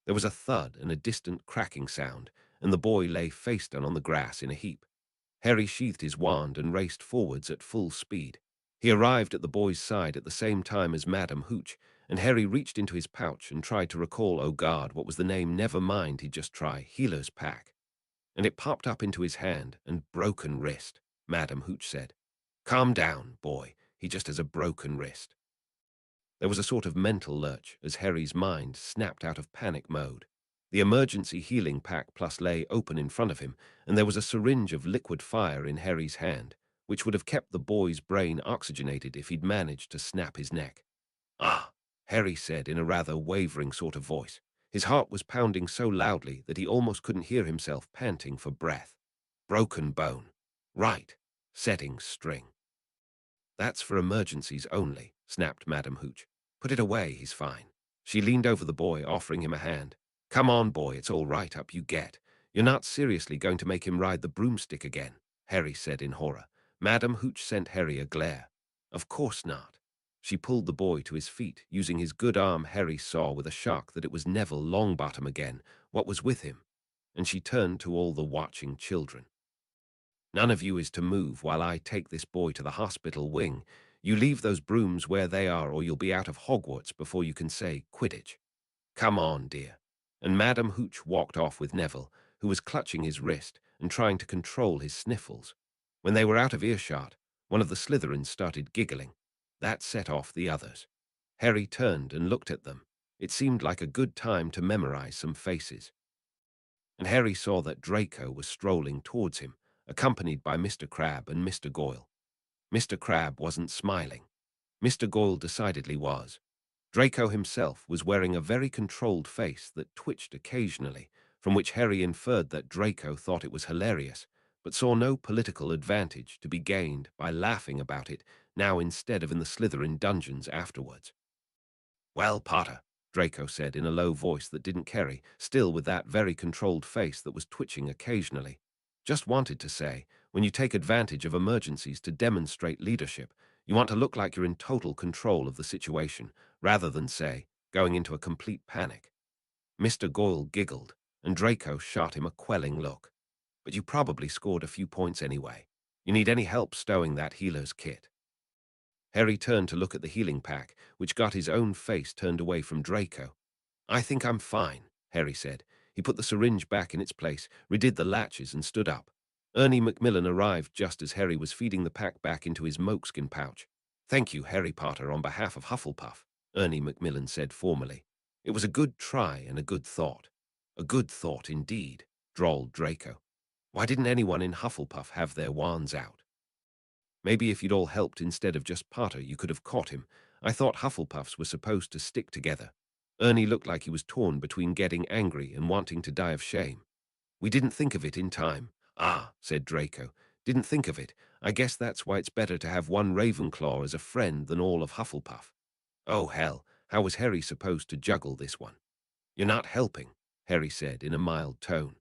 There was a thud and a distant cracking sound, and the boy lay face down on the grass in a heap. Harry sheathed his wand and raced forwards at full speed. He arrived at the boy's side at the same time as Madam Hooch, and Harry reached into his pouch and tried to recall, oh God, what was the name? Never mind, he'd just try. Healer's Pack. And it popped up into his hand, and broken wrist, Madam Hooch said. Calm down, boy, he just has a broken wrist. There was a sort of mental lurch as Harry's mind snapped out of panic mode. The emergency healing pack plus lay open in front of him, and there was a syringe of liquid fire in Harry's hand, which would have kept the boy's brain oxygenated if he'd managed to snap his neck. Ah, Harry said in a rather wavering sort of voice. His heart was pounding so loudly that he almost couldn't hear himself panting for breath. Broken bone. Right. Settings string. That's for emergencies only, snapped Madam Hooch. Put it away, he's fine. She leaned over the boy, offering him a hand. Come on, boy, it's all right, up you get. You're not seriously going to make him ride the broomstick again, Harry said in horror. Madam Hooch sent Harry a glare. Of course not. She pulled the boy to his feet, using his good arm. Harry saw with a shock that it was Neville Longbottom again. What was with him? And she turned to all the watching children. None of you is to move while I take this boy to the hospital wing. You leave those brooms where they are, or you'll be out of Hogwarts before you can say Quidditch. Come on, dear. And Madam Hooch walked off with Neville, who was clutching his wrist and trying to control his sniffles. When they were out of earshot, one of the Slytherins started giggling. That set off the others. Harry turned and looked at them. It seemed like a good time to memorize some faces. And Harry saw that Draco was strolling towards him, accompanied by Mr. Crabbe and Mr. Goyle. Mr. Crabbe wasn't smiling. Mr. Goyle decidedly was. Draco himself was wearing a very controlled face that twitched occasionally, from which Harry inferred that Draco thought it was hilarious, but saw no political advantage to be gained by laughing about it now instead of in the Slytherin dungeons afterwards. Well, Potter, Draco said in a low voice that didn't carry, still with that very controlled face that was twitching occasionally. Just wanted to say, when you take advantage of emergencies to demonstrate leadership, you want to look like you're in total control of the situation, rather than, say, going into a complete panic. Mr. Goyle giggled, and Draco shot him a quelling look. But you probably scored a few points anyway. You need any help stowing that healer's kit? Harry turned to look at the healing pack, which got his own face turned away from Draco. I think I'm fine, Harry said. He put the syringe back in its place, redid the latches, and stood up. Ernie Macmillan arrived just as Harry was feeding the pack back into his moleskin pouch. Thank you, Harry Potter, on behalf of Hufflepuff, Ernie Macmillan said formally. It was a good try and a good thought. A good thought indeed, drawled Draco. Why didn't anyone in Hufflepuff have their wands out? Maybe if you'd all helped instead of just Potter, you could have caught him. I thought Hufflepuffs were supposed to stick together. Ernie looked like he was torn between getting angry and wanting to die of shame. We didn't think of it in time. Ah, said Draco. Didn't think of it. I guess that's why it's better to have one Ravenclaw as a friend than all of Hufflepuff. Oh, hell, how was Harry supposed to juggle this one? You're not helping, Harry said in a mild tone.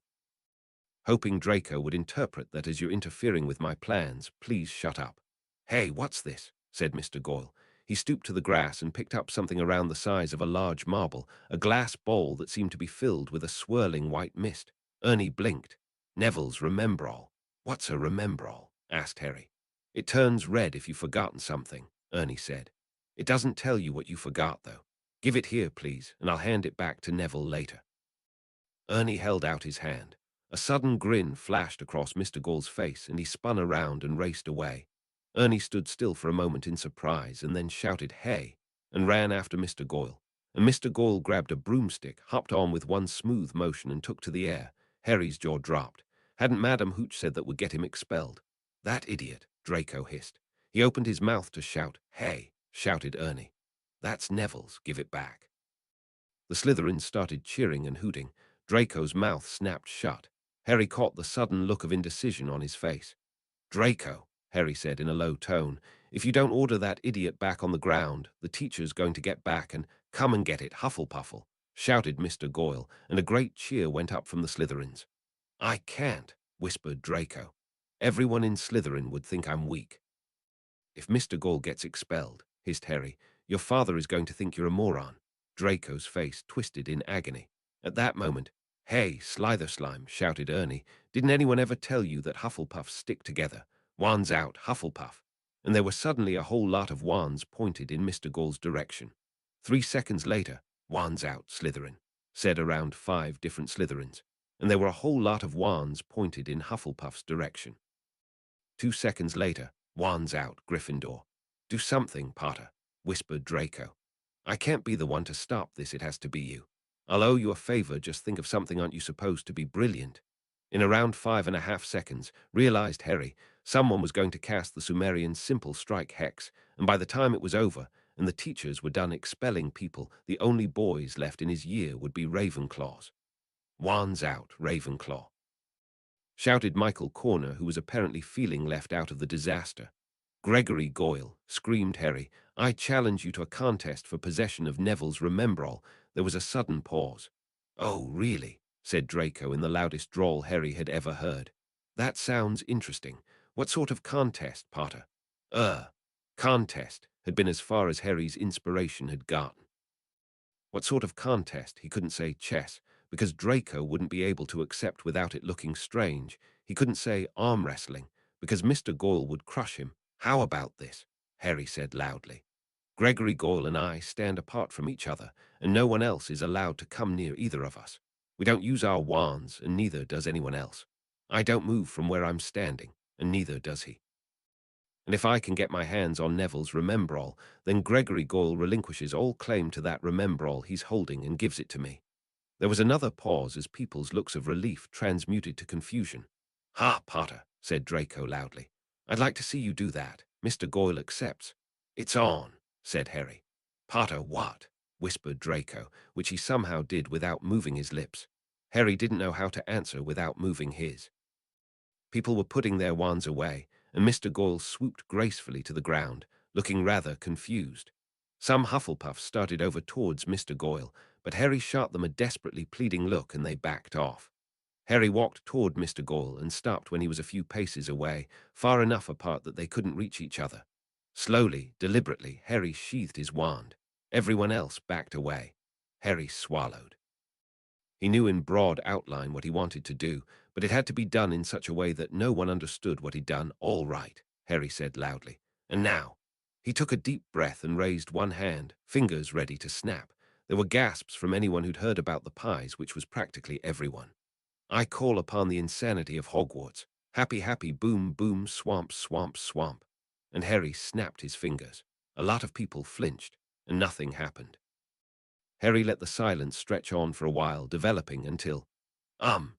Hoping Draco would interpret that as you're interfering with my plans, please shut up. Hey, what's this? Said Mr. Goyle. He stooped to the grass and picked up something around the size of a large marble, a glass bowl that seemed to be filled with a swirling white mist. Ernie blinked. Neville's Remembrall. What's a Remembrall? Asked Harry. It turns red if you've forgotten something, Ernie said. It doesn't tell you what you forgot, though. Give it here, please, and I'll hand it back to Neville later. Ernie held out his hand. A sudden grin flashed across Mr. Gaule's face, and he spun around and raced away. Ernie stood still for a moment in surprise and then shouted, "Hey!" and ran after Mr. Goyle. And Mr. Goyle grabbed a broomstick, hopped on with one smooth motion and took to the air. Harry's jaw dropped. Hadn't Madam Hooch said that would get him expelled? That idiot, Draco hissed. He opened his mouth to shout, "Hey!" shouted Ernie. "That's Neville's, give it back." The Slytherins started cheering and hooting. Draco's mouth snapped shut. Harry caught the sudden look of indecision on his face. "Draco," Harry said in a low tone, "if you don't order that idiot back on the ground, the teacher's going to get back and come and get it, Hufflepuffle," shouted Mr. Goyle, and a great cheer went up from the Slytherins. "I can't," whispered Draco. "Everyone in Slytherin would think I'm weak." "If Mr. Goyle gets expelled," hissed Harry, "your father is going to think you're a moron." Draco's face twisted in agony. At that moment, "Hey, Slitherslime," shouted Ernie, "didn't anyone ever tell you that Hufflepuffs stick together? Wands out, Hufflepuff." And there were suddenly a whole lot of wands pointed in Mr. Gaule's direction. 3 seconds later, "Wands out, Slytherin," said around 5 different Slytherins, and there were a whole lot of wands pointed in Hufflepuff's direction. 2 seconds later, "Wands out, Gryffindor." "Do something, Potter," whispered Draco. "I can't be the one to stop this, it has to be you. I'll owe you a favor, just think of something, aren't you supposed to be brilliant?" In around 5.5 seconds, realized Harry, someone was going to cast the Sumerian Simple Strike Hex, and by the time it was over, and the teachers were done expelling people, the only boys left in his year would be Ravenclaws. "Wands out, Ravenclaw," shouted Michael Corner, who was apparently feeling left out of the disaster. "Gregory Goyle," screamed Harry, "I challenge you to a contest for possession of Neville's Remembrall." There was a sudden pause. "Oh, really?" said Draco in the loudest drawl Harry had ever heard. "That sounds interesting. What sort of contest, Potter?" Contest had been as far as Harry's inspiration had gotten. What sort of contest? He couldn't say chess, because Draco wouldn't be able to accept without it looking strange. He couldn't say arm wrestling, because Mr. Goyle would crush him. "How about this?" Harry said loudly. "Gregory Goyle and I stand apart from each other, and no one else is allowed to come near either of us. We don't use our wands, and neither does anyone else. I don't move from where I'm standing, and neither does he. And if I can get my hands on Neville's Remembrall, then Gregory Goyle relinquishes all claim to that Remembrall he's holding and gives it to me." There was another pause as people's looks of relief transmuted to confusion. "Ha, Potter," said Draco loudly. "I'd like to see you do that. Mr. Goyle accepts." "It's on," said Harry. "Potter, what?" whispered Draco, which he somehow did without moving his lips. Harry didn't know how to answer without moving his. People were putting their wands away, and Mr. Goyle swooped gracefully to the ground, looking rather confused. Some Hufflepuffs started over towards Mr. Goyle, but Harry shot them a desperately pleading look and they backed off. Harry walked toward Mr. Goyle and stopped when he was a few paces away, far enough apart that they couldn't reach each other. Slowly, deliberately, Harry sheathed his wand. Everyone else backed away. Harry swallowed. He knew in broad outline what he wanted to do, but it had to be done in such a way that no one understood what he'd done. "All right," Harry said loudly. "And now?" He took a deep breath and raised one hand, fingers ready to snap. There were gasps from anyone who'd heard about the pies, which was practically everyone. "I call upon the insanity of Hogwarts. Happy, happy, boom, boom, swamp, swamp, swamp." And Harry snapped his fingers. A lot of people flinched, and nothing happened. Harry let the silence stretch on for a while, developing until,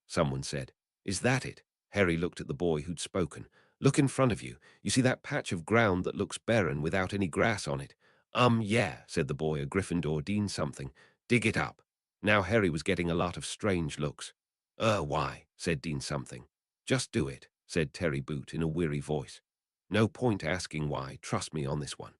someone said. "Is that it?" Harry looked at the boy who'd spoken. "Look in front of you. You see that patch of ground that looks barren without any grass on it?" Yeah," said the boy, a Gryffindor, Dean something. "Dig it up." Now Harry was getting a lot of strange looks. Why?" said Dean something. "Just do it," said Terry Boot in a weary voice. "No point asking why, trust me on this one."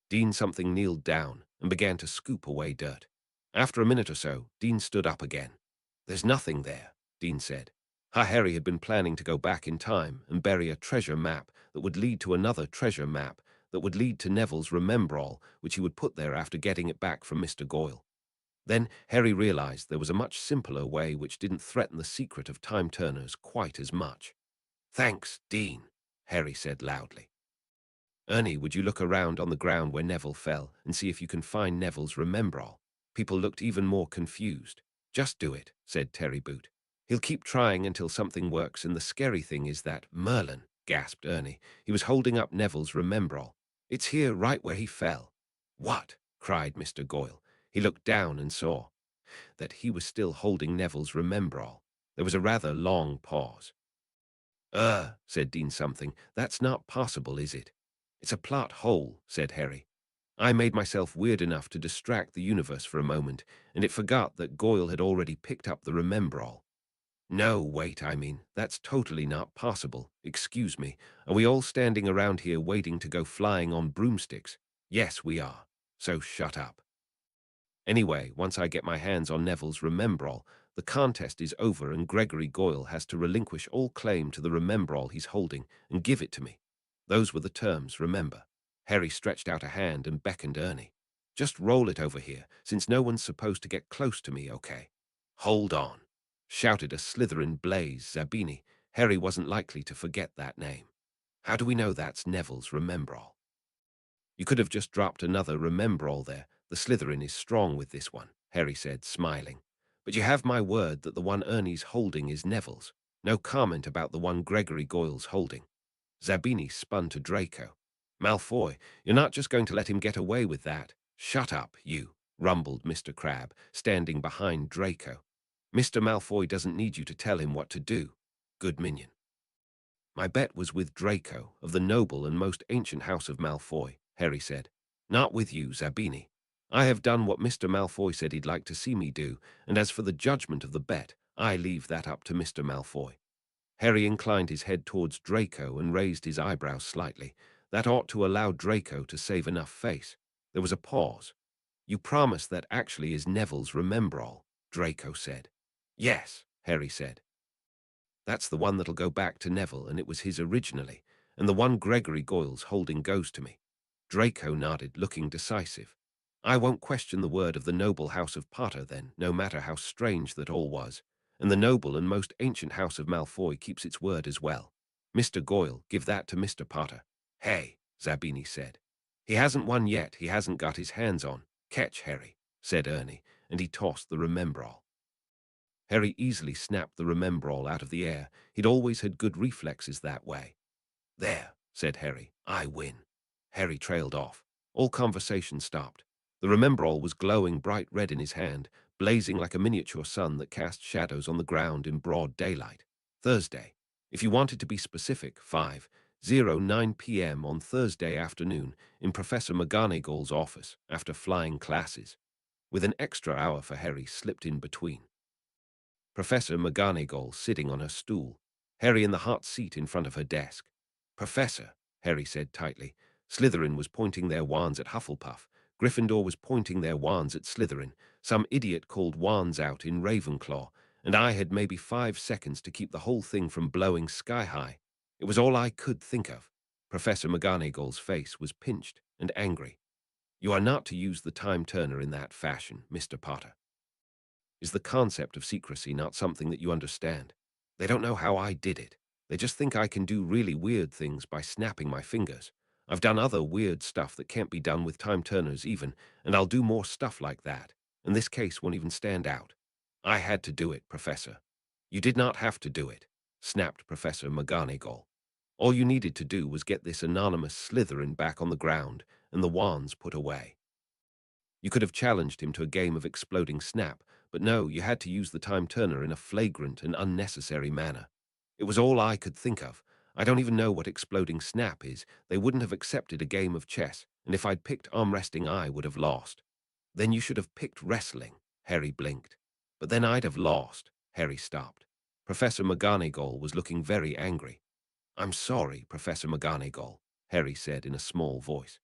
Dean something kneeled down and began to scoop away dirt. After a minute or so, Dean stood up again. "There's nothing there," Dean said. Harry had been planning to go back in time and bury a treasure map that would lead to another treasure map that would lead to Neville's Remembrall, which he would put there after getting it back from Mr. Goyle. Then Harry realized there was a much simpler way which didn't threaten the secret of time turners quite as much. "Thanks, Dean," Harry said loudly. "Ernie, would you look around on the ground where Neville fell and see if you can find Neville's Remembrall?" People looked even more confused. "Just do it," said Terry Boot. "He'll keep trying until something works, and the scary thing is that—" "Merlin," gasped Ernie. He was holding up Neville's Remembrall. "It's here, right where he fell." "What?" cried Mr. Goyle. He looked down and saw that he was still holding Neville's Remembrall. There was a rather long pause. Said Dean something. That's not possible, is it? It's a plot hole, said Harry. I made myself weird enough to distract the universe for a moment, and it forgot that Goyle had already picked up the Remembrall. No, wait, I mean, that's totally not possible. Excuse me. Are we all standing around here waiting to go flying on broomsticks? Yes, we are. So shut up. Anyway, once I get my hands on Neville's Remembrall, the contest is over and Gregory Goyle has to relinquish all claim to the Remembrall he's holding and give it to me. Those were the terms, remember. Harry stretched out a hand and beckoned Ernie. Just roll it over here, since no one's supposed to get close to me, okay? Hold on, shouted a Slytherin blaze, Zabini. Harry wasn't likely to forget that name. How do we know that's Neville's Remembrall? You could have just dropped another Remembrall there. The Slytherin is strong with this one, Harry said, smiling. But you have my word that the one Ernie's holding is Neville's. No comment about the one Gregory Goyle's holding. Zabini spun to Draco. Malfoy, you're not just going to let him get away with that. Shut up, you, rumbled Mr. Crabbe, standing behind Draco. Mr. Malfoy doesn't need you to tell him what to do. Good minion. My bet was with Draco, of the noble and most ancient house of Malfoy, Harry said. Not with you, Zabini. I have done what Mr. Malfoy said he'd like to see me do, and as for the judgment of the bet, I leave that up to Mr. Malfoy. Harry inclined his head towards Draco and raised his eyebrows slightly. That ought to allow Draco to save enough face. There was a pause. You promise that actually is Neville's Remembrall, Draco said. Yes, Harry said. That's the one that'll go back to Neville, and it was his originally, and the one Gregory Goyle's holding goes to me. Draco nodded, looking decisive. I won't question the word of the noble house of Potter, then, no matter how strange that all was, and the noble and most ancient house of Malfoy keeps its word as well. Mr. Goyle, give that to Mr. Potter. Hey, Zabini said. He hasn't won yet, he hasn't got his hands on. Catch, Harry, said Ernie, and he tossed the Remembrall. Harry easily snapped the Remembrall out of the air. He'd always had good reflexes that way. There, said Harry, I win. Harry trailed off. All conversation stopped. The Remembrall was glowing bright red in his hand, blazing like a miniature sun that cast shadows on the ground in broad daylight. Thursday. If you wanted to be specific, 5:09 p.m. on Thursday afternoon in Professor McGonagall's office after flying classes, with an extra hour for Harry slipped in between. Professor McGonagall sitting on her stool, Harry in the hot seat in front of her desk. Professor, Harry said tightly. Slytherin was pointing their wands at Hufflepuff. Gryffindor was pointing their wands at Slytherin. Some idiot called wands out in Ravenclaw, and I had maybe 5 seconds to keep the whole thing from blowing sky high. It was all I could think of. Professor McGonagall's face was pinched and angry. You are not to use the time turner in that fashion, Mr. Potter. Is the concept of secrecy not something that you understand? They don't know how I did it. They just think I can do really weird things by snapping my fingers. I've done other weird stuff that can't be done with time turners even, and I'll do more stuff like that, and this case won't even stand out. I had to do it, Professor. You did not have to do it, snapped Professor McGonagall. All you needed to do was get this anonymous Slytherin back on the ground and the wands put away. You could have challenged him to a game of exploding snap, but no, you had to use the time turner in a flagrant and unnecessary manner. It was all I could think of. I don't even know what exploding snap is. They wouldn't have accepted a game of chess, and if I'd picked arm wrestling, I would have lost. Then you should have picked wrestling, Harry blinked. But then I'd have lost. Harry stopped. Professor McGonagall was looking very angry. I'm sorry, Professor McGonagall, Harry said in a small voice.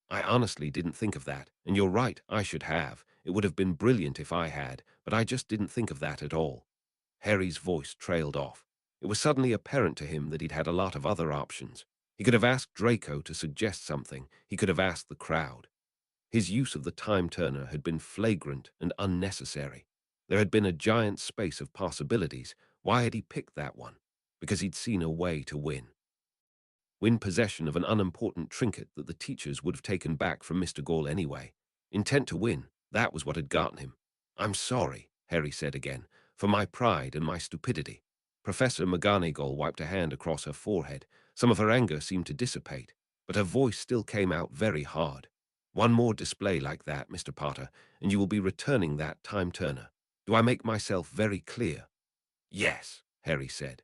I honestly didn't think of that, and you're right, I should have. It would have been brilliant if I had, but I just didn't think of that at all. Harry's voice trailed off. It was suddenly apparent to him that he'd had a lot of other options. He could have asked Draco to suggest something. He could have asked the crowd. His use of the time turner had been flagrant and unnecessary. There had been a giant space of possibilities. Why had he picked that one? Because he'd seen a way to win. Win possession of an unimportant trinket that the teachers would have taken back from Mr. Goyle anyway. Intent to win, that was what had gotten him. I'm sorry, Harry said again, for my pride and my stupidity. Professor McGonagall wiped a hand across her forehead. Some of her anger seemed to dissipate, but her voice still came out very hard. One more display like that, Mr. Potter, and you will be returning that time turner. Do I make myself very clear? Yes, Harry said.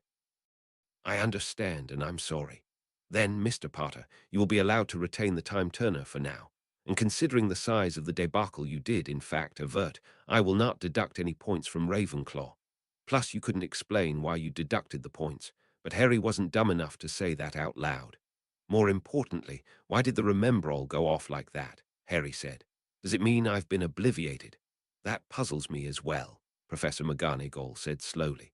I understand, and I'm sorry. Then, Mr. Potter, you will be allowed to retain the time turner for now. And considering the size of the debacle you did, in fact, avert, I will not deduct any points from Ravenclaw. Plus, you couldn't explain why you deducted the points, but Harry wasn't dumb enough to say that out loud. More importantly, why did the Remembrall go off like that? Harry said. Does it mean I've been obliviated? That puzzles me as well, Professor McGonagall said slowly.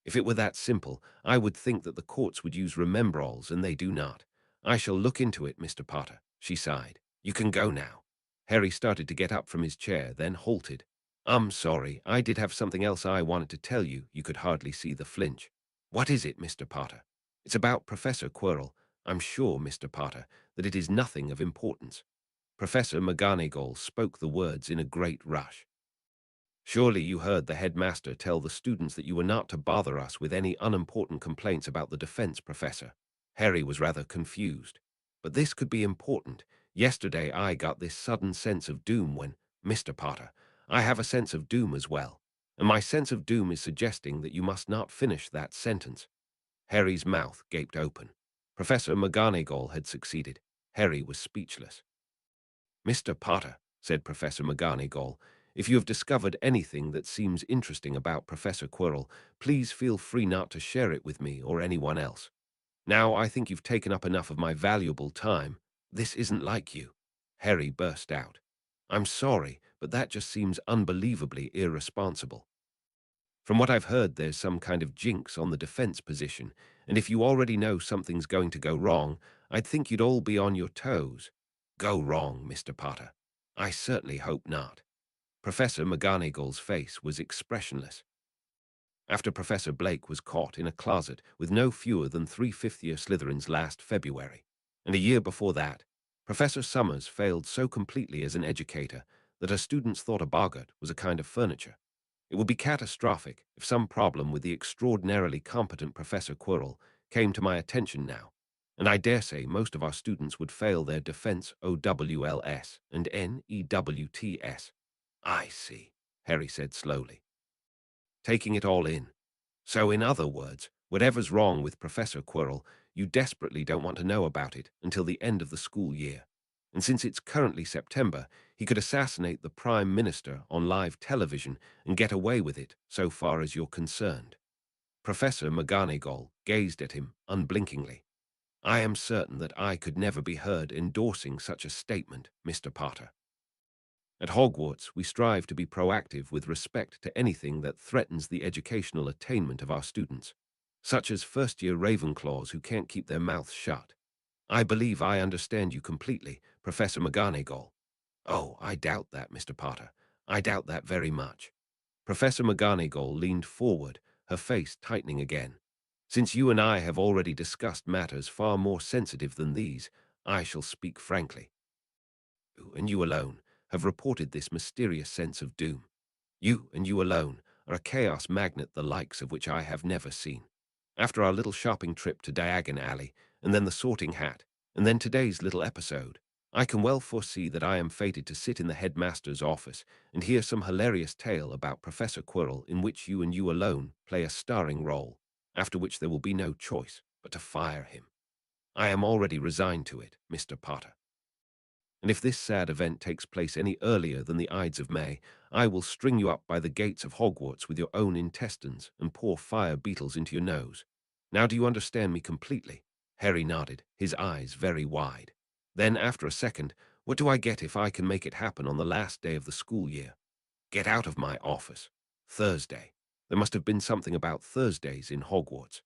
If it were that simple, I would think that the courts would use remembralls, and they do not. I shall look into it, Mr. Potter, she sighed. You can go now. Harry started to get up from his chair, then halted. I'm sorry, I did have something else I wanted to tell you. You could hardly see the flinch. What is it, Mr. Potter? It's about Professor Quirrell. I'm sure, Mr. Potter, that it is nothing of importance. Professor McGonagall spoke the words in a great rush. Surely you heard the headmaster tell the students that you were not to bother us with any unimportant complaints about the defense, Professor. Harry was rather confused. But this could be important. Yesterday I got this sudden sense of doom when, Mr. Potter, I have a sense of doom as well. And my sense of doom is suggesting that you must not finish that sentence. Harry's mouth gaped open. Professor McGonagall had succeeded. Harry was speechless. Mr. Potter, said Professor McGonagall, if you have discovered anything that seems interesting about Professor Quirrell, please feel free not to share it with me or anyone else. Now I think you've taken up enough of my valuable time. This isn't like you. Harry burst out. I'm sorry, but that just seems unbelievably irresponsible. From what I've heard, there's some kind of jinx on the defense position, and if you already know something's going to go wrong, I'd think you'd all be on your toes. Go wrong, Mr. Potter. I certainly hope not. Professor McGonagall's face was expressionless. After Professor Blake was caught in a closet with no fewer than 3 fifth-year Slytherins last February, and a year before that, Professor Summers failed so completely as an educator that her students thought a boggart was a kind of furniture. It would be catastrophic if some problem with the extraordinarily competent Professor Quirrell came to my attention now, and I dare say most of our students would fail their defense OWLS and NEWTS. I see, Harry said slowly, taking it all in. So in other words, whatever's wrong with Professor Quirrell, you desperately don't want to know about it until the end of the school year. And since it's currently September, he could assassinate the Prime Minister on live television and get away with it so far as you're concerned. Professor McGonagall gazed at him unblinkingly. I am certain that I could never be heard endorsing such a statement, Mr. Potter. At Hogwarts, we strive to be proactive with respect to anything that threatens the educational attainment of our students, such as first-year Ravenclaws who can't keep their mouths shut. I believe I understand you completely, Professor McGonagall. Oh, I doubt that, Mr. Potter. I doubt that very much. Professor McGonagall leaned forward, her face tightening again. Since you and I have already discussed matters far more sensitive than these, I shall speak frankly. You, and you alone, have reported this mysterious sense of doom. You, and you alone, are a chaos magnet the likes of which I have never seen. After our little shopping trip to Diagon Alley, and then the Sorting Hat, and then today's little episode, I can well foresee that I am fated to sit in the headmaster's office and hear some hilarious tale about Professor Quirrell in which you and you alone play a starring role, after which there will be no choice but to fire him. I am already resigned to it, Mr. Potter. And if this sad event takes place any earlier than the Ides of May, I will string you up by the gates of Hogwarts with your own intestines and pour fire beetles into your nose. Now do you understand me completely? Harry nodded, his eyes very wide. Then, after a second, what do I get if I can make it happen on the last day of the school year? Get out of my office. Thursday. There must have been something about Thursdays in Hogwarts.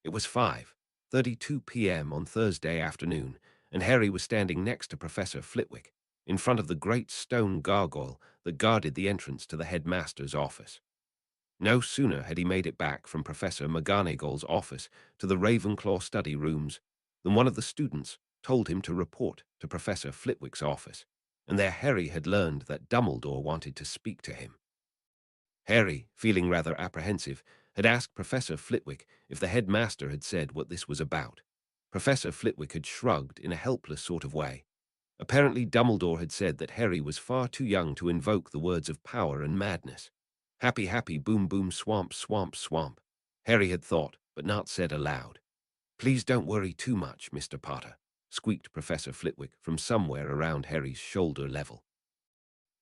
It was 5:32 p.m. on Thursday afternoon, and Harry was standing next to Professor Flitwick, in front of the great stone gargoyle that guarded the entrance to the headmaster's office. No sooner had he made it back from Professor McGonagall's office to the Ravenclaw study rooms than one of the students told him to report to Professor Flitwick's office, and there Harry had learned that Dumbledore wanted to speak to him. Harry, feeling rather apprehensive, had asked Professor Flitwick if the headmaster had said what this was about. Professor Flitwick had shrugged in a helpless sort of way. Apparently Dumbledore had said that Harry was far too young to invoke the words of power and madness. Happy, happy, boom, boom, swamp, swamp, swamp. Harry had thought, but not said aloud. Please don't worry too much, Mr. Potter, squeaked Professor Flitwick from somewhere around Harry's shoulder level.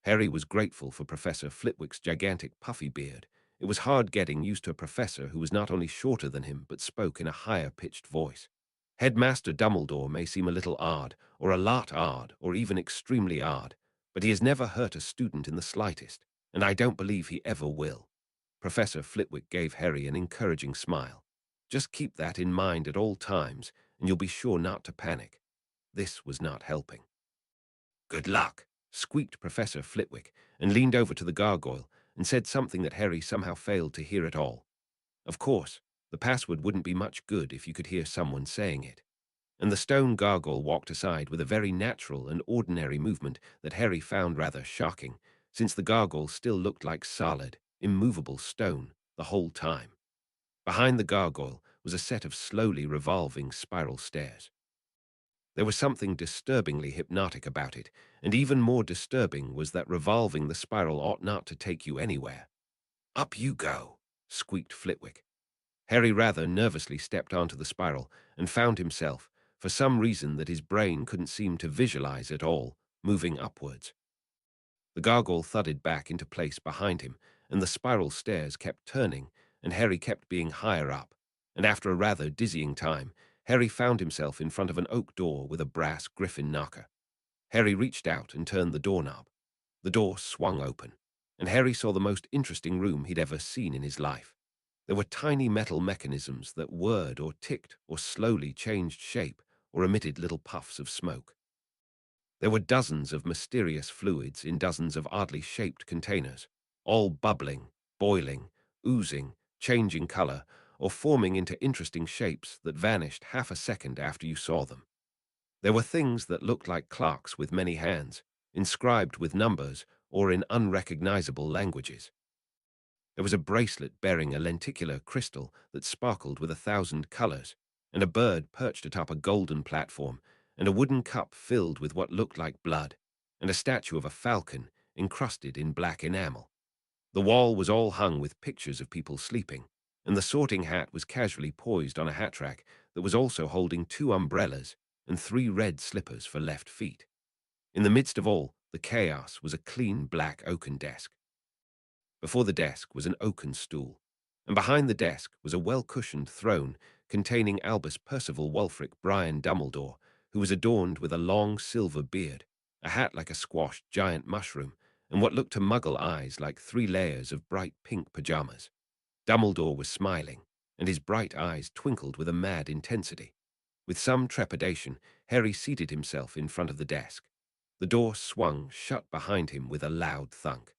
Harry was grateful for Professor Flitwick's gigantic puffy beard. It was hard getting used to a professor who was not only shorter than him, but spoke in a higher-pitched voice. Headmaster Dumbledore may seem a little odd, or a lot odd, or even extremely odd, but he has never hurt a student in the slightest, and I don't believe he ever will. Professor Flitwick gave Harry an encouraging smile. Just keep that in mind at all times, and you'll be sure not to panic. This was not helping. Good luck, squeaked Professor Flitwick, and leaned over to the gargoyle and said something that Harry somehow failed to hear at all. Of course, the password wouldn't be much good if you could hear someone saying it. And the stone gargoyle walked aside with a very natural and ordinary movement that Harry found rather shocking, since the gargoyle still looked like solid, immovable stone the whole time. Behind the gargoyle was a set of slowly revolving spiral stairs. There was something disturbingly hypnotic about it, and even more disturbing was that revolving the spiral ought not to take you anywhere. Up you go, squeaked Flitwick. Harry rather nervously stepped onto the spiral and found himself, for some reason that his brain couldn't seem to visualize at all, moving upwards. The gargoyle thudded back into place behind him, and the spiral stairs kept turning, and Harry kept being higher up, and after a rather dizzying time, Harry found himself in front of an oak door with a brass griffin knocker. Harry reached out and turned the doorknob. The door swung open, and Harry saw the most interesting room he'd ever seen in his life. There were tiny metal mechanisms that whirred or ticked or slowly changed shape or emitted little puffs of smoke. There were dozens of mysterious fluids in dozens of oddly shaped containers, all bubbling, boiling, oozing, changing color, or forming into interesting shapes that vanished half a second after you saw them. There were things that looked like clocks with many hands, inscribed with numbers or in unrecognizable languages. There was a bracelet bearing a lenticular crystal that sparkled with 1,000 colors, and a bird perched atop a golden platform, and a wooden cup filled with what looked like blood, and a statue of a falcon encrusted in black enamel. The wall was all hung with pictures of people sleeping, and the sorting hat was casually poised on a hat rack that was also holding 2 umbrellas and 3 red slippers for left feet. In the midst of all the chaos was a clean black oaken desk. Before the desk was an oaken stool, and behind the desk was a well-cushioned throne containing Albus Percival Wulfric Brian Dumbledore, who was adorned with a long silver beard, a hat like a squashed giant mushroom, and what looked to Muggle eyes like 3 layers of bright pink pajamas. Dumbledore was smiling, and his bright eyes twinkled with a mad intensity. With some trepidation, Harry seated himself in front of the desk. The door swung shut behind him with a loud thunk.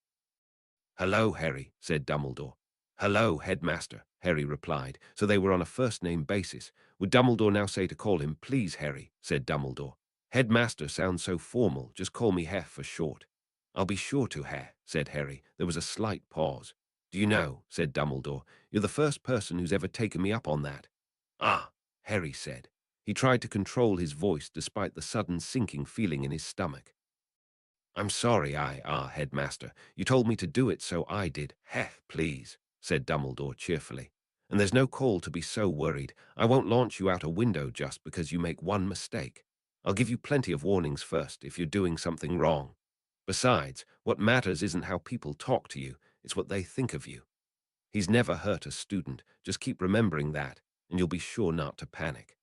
"Hello, Harry," said Dumbledore. "Hello, Headmaster," Harry replied, so they were on a first-name basis. Would Dumbledore now say to call him, "Please, Harry," said Dumbledore. "Headmaster sounds so formal, just call me Hef for short." "I'll be sure to, Hef," said Harry. There was a slight pause. "Do you know," said Dumbledore, "you're the first person who's ever taken me up on that." "Ah," Harry said. He tried to control his voice despite the sudden sinking feeling in his stomach. "I'm sorry, Headmaster. You told me to do it, so I did." "Heh, please," said Dumbledore cheerfully. "And there's no call to be so worried. I won't launch you out a window just because you make one mistake. I'll give you plenty of warnings first if you're doing something wrong. Besides, what matters isn't how people talk to you, it's what they think of you. He's never hurt a student. Just keep remembering that, and you'll be sure not to panic."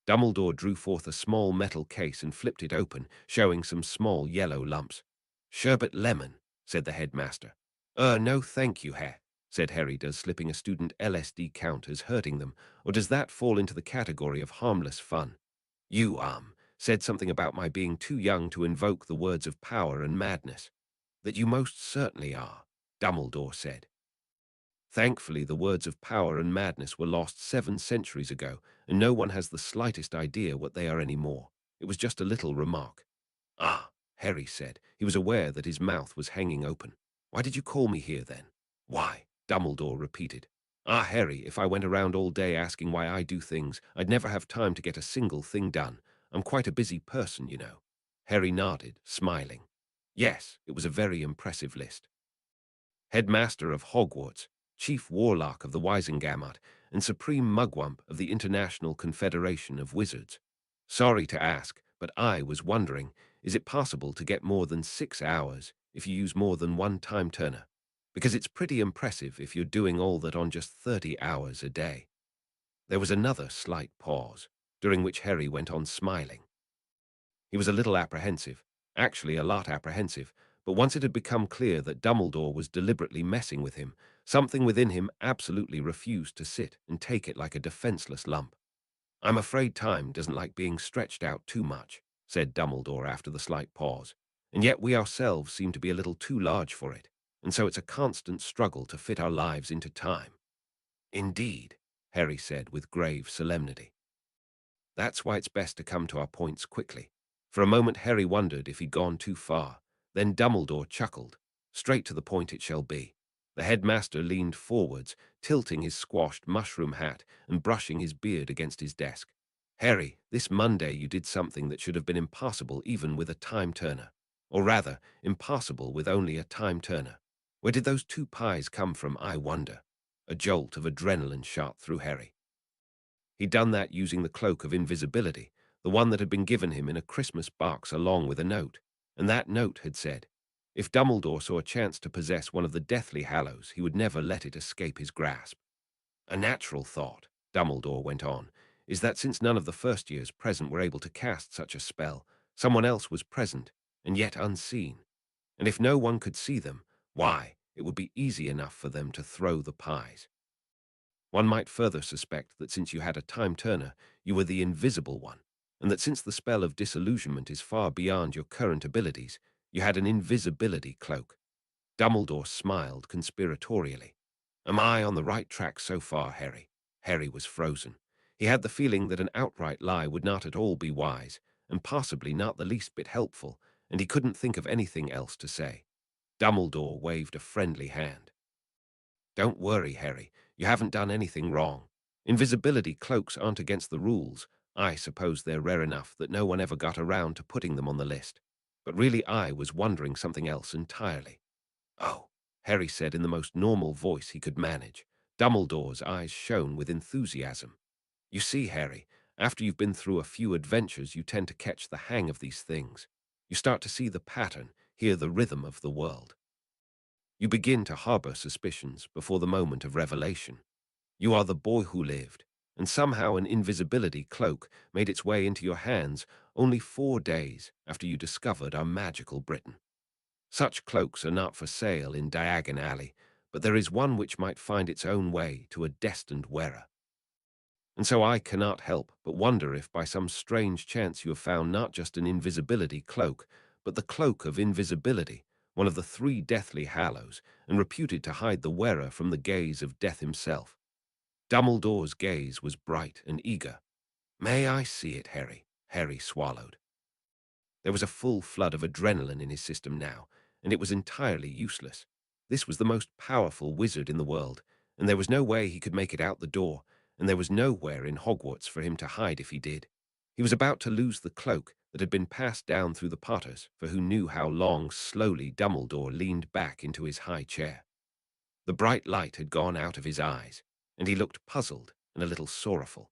Dumbledore drew forth a small metal case and flipped it open, showing some small yellow lumps. "Sherbet lemon," said the headmaster. No thank you, said Harry. "Does slipping a student LSD count as hurting them, or does that fall into the category of harmless fun? You, said something about my being too young to invoke the words of power and madness." "That you most certainly are," Dumbledore said. "Thankfully, the words of power and madness were lost 7 centuries ago, and no one has the slightest idea what they are anymore. It was just a little remark." "Ah," Harry said. He was aware that his mouth was hanging open. "Why did you call me here, then?" "Why?" Dumbledore repeated. "Ah, Harry, if I went around all day asking why I do things, I'd never have time to get a single thing done. I'm quite a busy person, you know." Harry nodded, smiling. Yes, it was a very impressive list. headmaster of Hogwarts, chief warlock of the Wisengamot, and supreme mugwump of the International Confederation of Wizards. Sorry to ask, but I was wondering, is it possible to get more than 6 hours if you use more than one time turner? Because it's pretty impressive if you're doing all that on just 30 hours a day. There was another slight pause, during which Harry went on smiling. He was a little apprehensive, actually a lot apprehensive, but once it had become clear that Dumbledore was deliberately messing with him, something within him absolutely refused to sit and take it like a defenseless lump. "I'm afraid time doesn't like being stretched out too much," said Dumbledore after the slight pause, "and yet we ourselves seem to be a little too large for it, and so it's a constant struggle to fit our lives into time." "Indeed," Harry said with grave solemnity. "That's why it's best to come to our points quickly." For a moment Harry wondered if he'd gone too far. Then Dumbledore chuckled. "Straight to the point it shall be." The headmaster leaned forwards, tilting his squashed mushroom hat and brushing his beard against his desk. "Harry, this Monday you did something that should have been impossible even with a time turner. Or rather, impossible with only a time turner. Where did those 2 pies come from, I wonder?" A jolt of adrenaline shot through Harry. He'd done that using the cloak of invisibility, the one that had been given him in a Christmas box along with a note. And that note had said, if Dumbledore saw a chance to possess one of the Deathly Hallows, he would never let it escape his grasp. "A natural thought," Dumbledore went on, "is that since none of the first years present were able to cast such a spell, someone else was present, and yet unseen. And if no one could see them, why, it would be easy enough for them to throw the pies. One might further suspect that since you had a time turner, you were the invisible one, and that since the spell of disillusionment is far beyond your current abilities, you had an invisibility cloak." Dumbledore smiled conspiratorially. "Am I on the right track so far, Harry?" Harry was frozen. He had the feeling that an outright lie would not at all be wise, and possibly not the least bit helpful, and he couldn't think of anything else to say. Dumbledore waved a friendly hand. "Don't worry, Harry. You haven't done anything wrong. Invisibility cloaks aren't against the rules. I suppose they're rare enough that no one ever got around to putting them on the list. But really I was wondering something else entirely." "Oh," Harry said in the most normal voice he could manage. Dumbledore's eyes shone with enthusiasm. "You see, Harry, after you've been through a few adventures, you tend to catch the hang of these things. You start to see the pattern, hear the rhythm of the world. You begin to harbor suspicions before the moment of revelation. You are the boy who lived, and somehow an invisibility cloak made its way into your hands only 4 days after you discovered our magical Britain. Such cloaks are not for sale in Diagon Alley, but there is one which might find its own way to a destined wearer. And so I cannot help but wonder if by some strange chance you have found not just an invisibility cloak, but the cloak of invisibility, one of the 3 Deathly Hallows, and reputed to hide the wearer from the gaze of Death himself." Dumbledore's gaze was bright and eager. "May I see it, Harry?" Harry swallowed. There was a full flood of adrenaline in his system now, and it was entirely useless. This was the most powerful wizard in the world, and there was no way he could make it out the door, and there was nowhere in Hogwarts for him to hide if he did. He was about to lose the cloak that had been passed down through the Potters, for who knew how long slowly Dumbledore leaned back into his high chair. The bright light had gone out of his eyes, and he looked puzzled and a little sorrowful.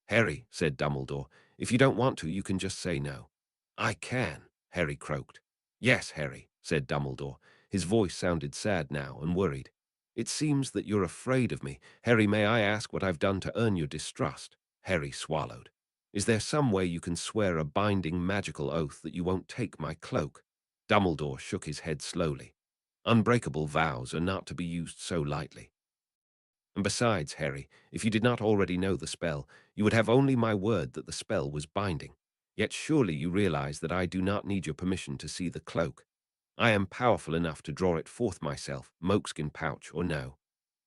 "Harry," said Dumbledore, "if you don't want to, you can just say no." "I can," Harry croaked. "Yes, Harry," said Dumbledore. His voice sounded sad now and worried. "It seems that you're afraid of me. Harry, may I ask what I've done to earn your distrust?" Harry swallowed. "Is there some way you can swear a binding magical oath that you won't take my cloak?" Dumbledore shook his head slowly. "Unbreakable vows are not to be used so lightly. And besides, Harry, if you did not already know the spell, you would have only my word that the spell was binding. Yet surely you realize that I do not need your permission to see the cloak. I am powerful enough to draw it forth myself, mokeskin pouch or no."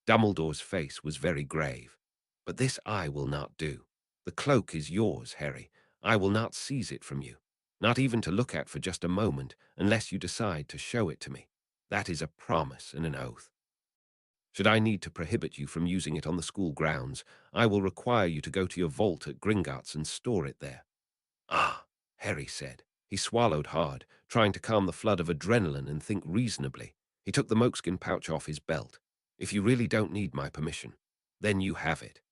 Dumbledore's face was very grave. "But this I will not do. The cloak is yours, Harry. I will not seize it from you, not even to look at for just a moment, unless you decide to show it to me. That is a promise and an oath. Should I need to prohibit you from using it on the school grounds, I will require you to go to your vault at Gringotts and store it there." "Ah," Harry said. He swallowed hard, trying to calm the flood of adrenaline and think reasonably. He took the moleskin pouch off his belt. "If you really don't need my permission, then you have it."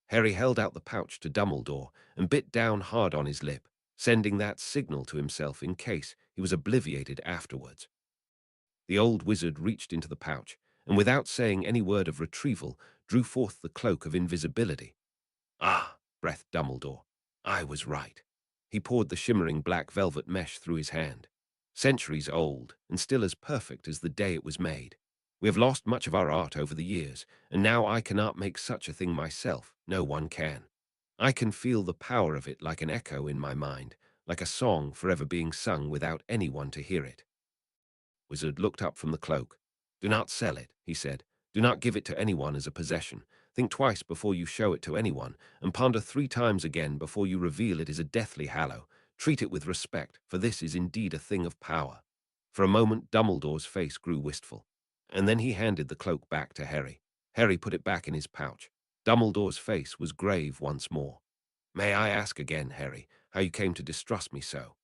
Harry held out the pouch to Dumbledore and bit down hard on his lip, sending that signal to himself in case he was obliviated afterwards. The old wizard reached into the pouch, and without saying any word of retrieval, drew forth the cloak of invisibility. "Ah," breathed Dumbledore. "I was right." He poured the shimmering black velvet mesh through his hand. "Centuries old, and still as perfect as the day it was made. We have lost much of our art over the years, and now I cannot make such a thing myself. No one can. I can feel the power of it like an echo in my mind, like a song forever being sung without anyone to hear it." Wizard looked up from the cloak. "Do not sell it," he said. "Do not give it to anyone as a possession. Think twice before you show it to anyone, and ponder 3 times again before you reveal it is a deathly hallow. Treat it with respect, for this is indeed a thing of power." For a moment Dumbledore's face grew wistful, and then he handed the cloak back to Harry. Harry put it back in his pouch. Dumbledore's face was grave once more. "May I ask again, Harry, how you came to distrust me so?"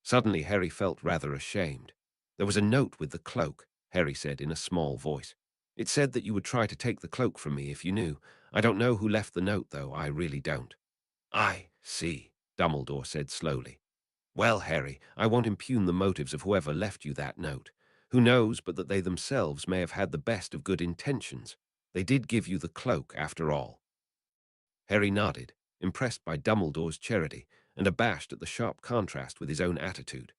Suddenly Harry felt rather ashamed. "There was a note with the cloak," Harry said in a small voice. "It said that you would try to take the cloak from me if you knew. I don't know who left the note, though, I really don't." "I see," Dumbledore said slowly. "Well, Harry, I won't impugn the motives of whoever left you that note. Who knows but that they themselves may have had the best of good intentions. They did give you the cloak, after all." Harry nodded, impressed by Dumbledore's charity and abashed at the sharp contrast with his own attitude.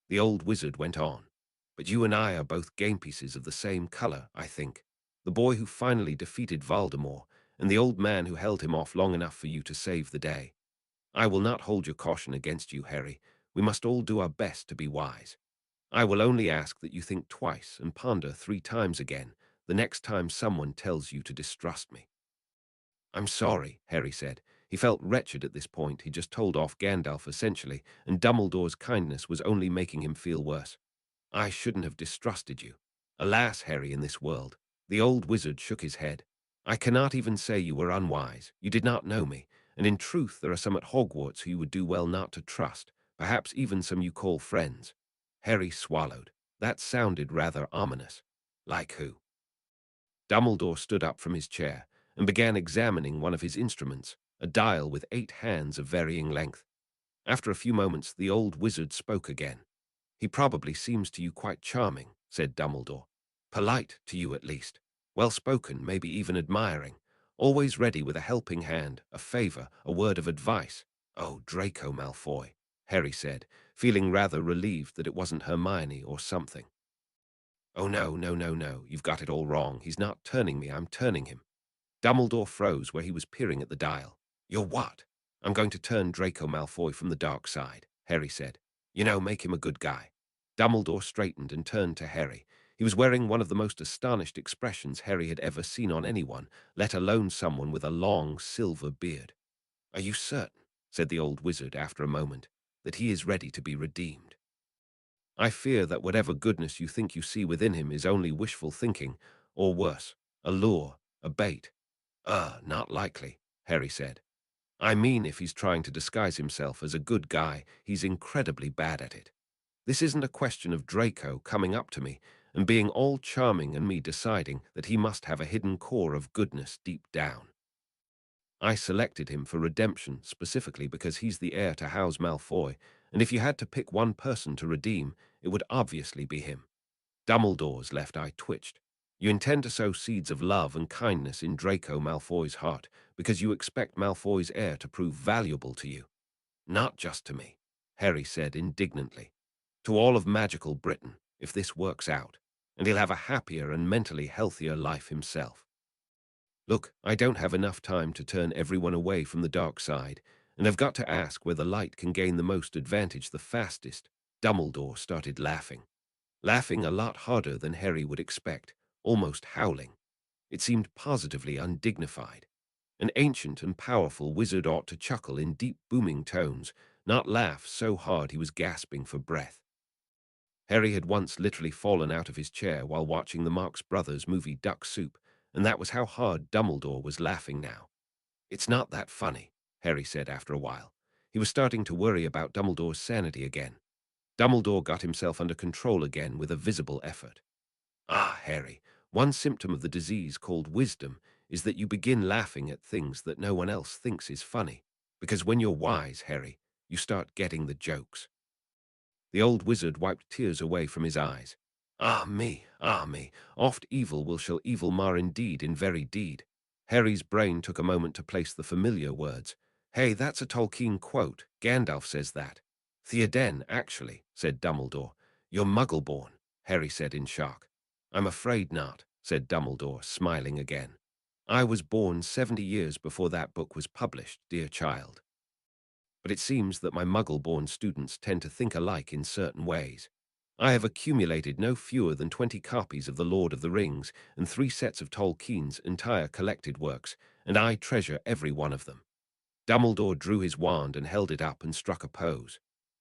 The old wizard went on. "But you and I are both game pieces of the same color, I think. The boy who finally defeated Voldemort, and the old man who held him off long enough for you to save the day. I will not hold your caution against you, Harry. We must all do our best to be wise. I will only ask that you think twice and ponder 3 times again the next time someone tells you to distrust me." "I'm sorry," Harry said. He felt wretched at this point. He just told off Gandalf essentially, and Dumbledore's kindness was only making him feel worse. "I shouldn't have distrusted you. Alas, Harry, in this world." The old wizard shook his head. "I cannot even say you were unwise. You did not know me, and in truth there are some at Hogwarts who you would do well not to trust, perhaps even some you call friends." Harry swallowed. That sounded rather ominous. "Like who?" Dumbledore stood up from his chair and began examining one of his instruments, a dial with 8 hands of varying length. After a few moments, the old wizard spoke again. "He probably seems to you quite charming," said Dumbledore. "Polite, to you at least. Well-spoken, maybe even admiring. Always ready with a helping hand, a favor, a word of advice." "Oh, Draco Malfoy," Harry said, feeling rather relieved that it wasn't Hermione or something. "Oh, no, no, no, no. You've got it all wrong. He's not turning me, I'm turning him." Dumbledore froze where he was peering at the dial. "You're what?" "I'm going to turn Draco Malfoy from the dark side," Harry said. "You know, make him a good guy." Dumbledore straightened and turned to Harry. He was wearing one of the most astonished expressions Harry had ever seen on anyone, let alone someone with a long silver beard. "Are you certain," said the old wizard after a moment, "that he is ready to be redeemed?" "I fear that whatever goodness you think you see within him is only wishful thinking, or worse, a lure, a bait." Not likely," Harry said. "I mean, if he's trying to disguise himself as a good guy, he's incredibly bad at it. This isn't a question of Draco coming up to me and being all charming and me deciding that he must have a hidden core of goodness deep down. I selected him for redemption specifically because he's the heir to House Malfoy, and if you had to pick one person to redeem, it would obviously be him." Dumbledore's left eye twitched. "You intend to sow seeds of love and kindness in Draco Malfoy's heart because you expect Malfoy's heir to prove valuable to you." "Not just to me," Harry said indignantly. "To all of magical Britain, if this works out, and he'll have a happier and mentally healthier life himself. Look, I don't have enough time to turn everyone away from the dark side, and I've got to ask where the light can gain the most advantage the fastest." Dumbledore started laughing. Laughing a lot harder than Harry would expect, almost howling. It seemed positively undignified. An ancient and powerful wizard ought to chuckle in deep booming tones, not laugh so hard he was gasping for breath. Harry had once literally fallen out of his chair while watching the Marx Brothers movie Duck Soup, and that was how hard Dumbledore was laughing now. "It's not that funny," Harry said after a while. He was starting to worry about Dumbledore's sanity again. Dumbledore got himself under control again with a visible effort. Ah, Harry, one symptom of the disease called wisdom is that you begin laughing at things that no one else thinks is funny. Because when you're wise, Harry, you start getting the jokes. The old wizard wiped tears away from his eyes. Ah me, oft evil will shall evil mar indeed in very deed. Harry's brain took a moment to place the familiar words. Hey, that's a Tolkien quote. Gandalf says that. Theoden, actually, said Dumbledore. You're muggle-born, Harry said in shock. I'm afraid not, said Dumbledore, smiling again. I was born 70 years before that book was published, dear child. But it seems that my muggle-born students tend to think alike in certain ways. I have accumulated no fewer than 20 copies of The Lord of the Rings and 3 sets of Tolkien's entire collected works, and I treasure every one of them. Dumbledore drew his wand and held it up and struck a pose.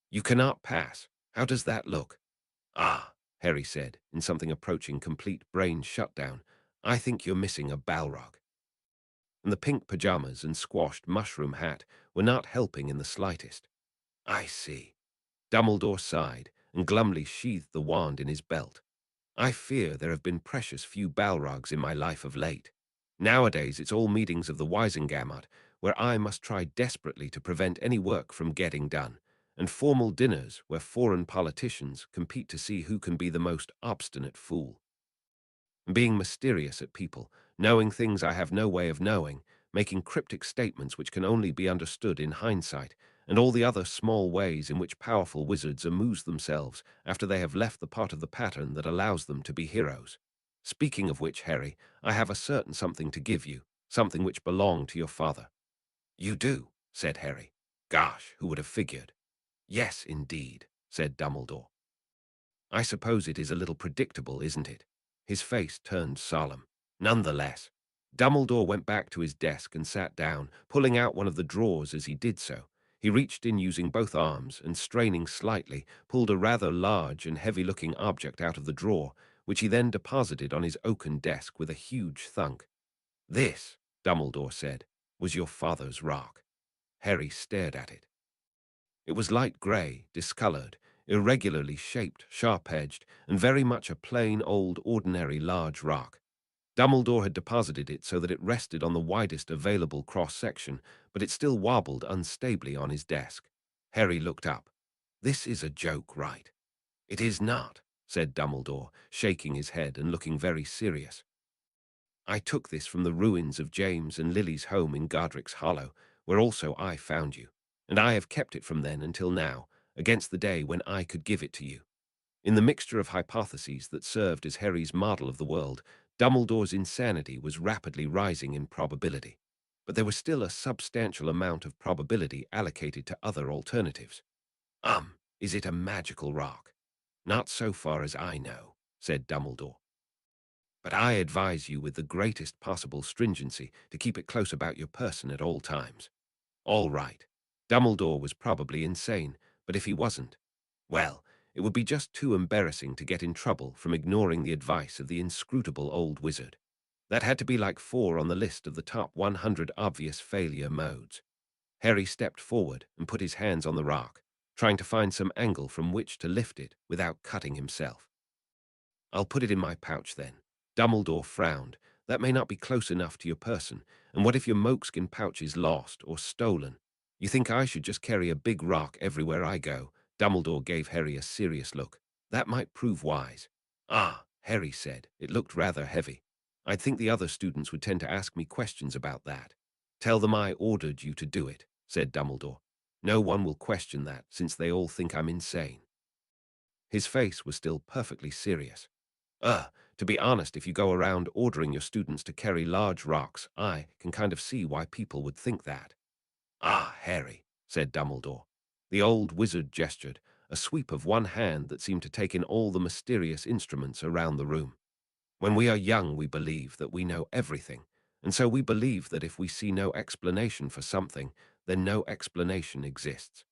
You cannot pass. How does that look? Ah, Harry said, in something approaching complete brain shutdown. I think you're missing a Balrog. And the pink pajamas and squashed mushroom hat were not helping in the slightest. I see. Dumbledore sighed and glumly sheathed the wand in his belt. I fear there have been precious few Balrogs in my life of late. Nowadays it's all meetings of the Wisengamot, where I must try desperately to prevent any work from getting done, and formal dinners where foreign politicians compete to see who can be the most obstinate fool. Being mysterious at people, knowing things I have no way of knowing, making cryptic statements which can only be understood in hindsight, and all the other small ways in which powerful wizards amuse themselves after they have left the part of the pattern that allows them to be heroes. Speaking of which, Harry, I have a certain something to give you, something which belonged to your father. You do, said Harry. Gosh, who would have figured? Yes, indeed, said Dumbledore. I suppose it is a little predictable, isn't it? His face turned solemn. Nonetheless, Dumbledore went back to his desk and sat down, pulling out one of the drawers as he did so. He reached in using both arms and, straining slightly, pulled a rather large and heavy-looking object out of the drawer, which he then deposited on his oaken desk with a huge thunk. This, Dumbledore said, was your father's rock. Harry stared at it. It was light grey, discoloured, irregularly shaped, sharp-edged, and very much a plain, old, ordinary large rock. Dumbledore had deposited it so that it rested on the widest available cross-section, but it still wobbled unstably on his desk. Harry looked up. This is a joke, right? It is not, said Dumbledore, shaking his head and looking very serious. I took this from the ruins of James and Lily's home in Godric's Hollow, where also I found you, and I have kept it from then until now, against the day when I could give it to you. In the mixture of hypotheses that served as Harry's model of the world, Dumbledore's insanity was rapidly rising in probability. But there was still a substantial amount of probability allocated to other alternatives. Is it a magical rock? Not so far as I know, said Dumbledore. But I advise you with the greatest possible stringency to keep it close about your person at all times. All right. Dumbledore was probably insane, but if he wasn't, well, it would be just too embarrassing to get in trouble from ignoring the advice of the inscrutable old wizard. That had to be like 4 on the list of the top 100 obvious failure modes. Harry stepped forward and put his hands on the rock, trying to find some angle from which to lift it without cutting himself. I'll put it in my pouch then. Dumbledore frowned. That may not be close enough to your person, and what if your mokeskin pouch is lost or stolen? You think I should just carry a big rock everywhere I go? Dumbledore gave Harry a serious look. That might prove wise. Ah, Harry said. It looked rather heavy. I'd think the other students would tend to ask me questions about that. Tell them I ordered you to do it, said Dumbledore. No one will question that, since they all think I'm insane. His face was still perfectly serious. To be honest, if you go around ordering your students to carry large rocks, I can kind of see why people would think that. Ah, Harry, said Dumbledore. The old wizard gestured, a sweep of one hand that seemed to take in all the mysterious instruments around the room. When we are young, we believe that we know everything, and so we believe that if we see no explanation for something, then no explanation exists.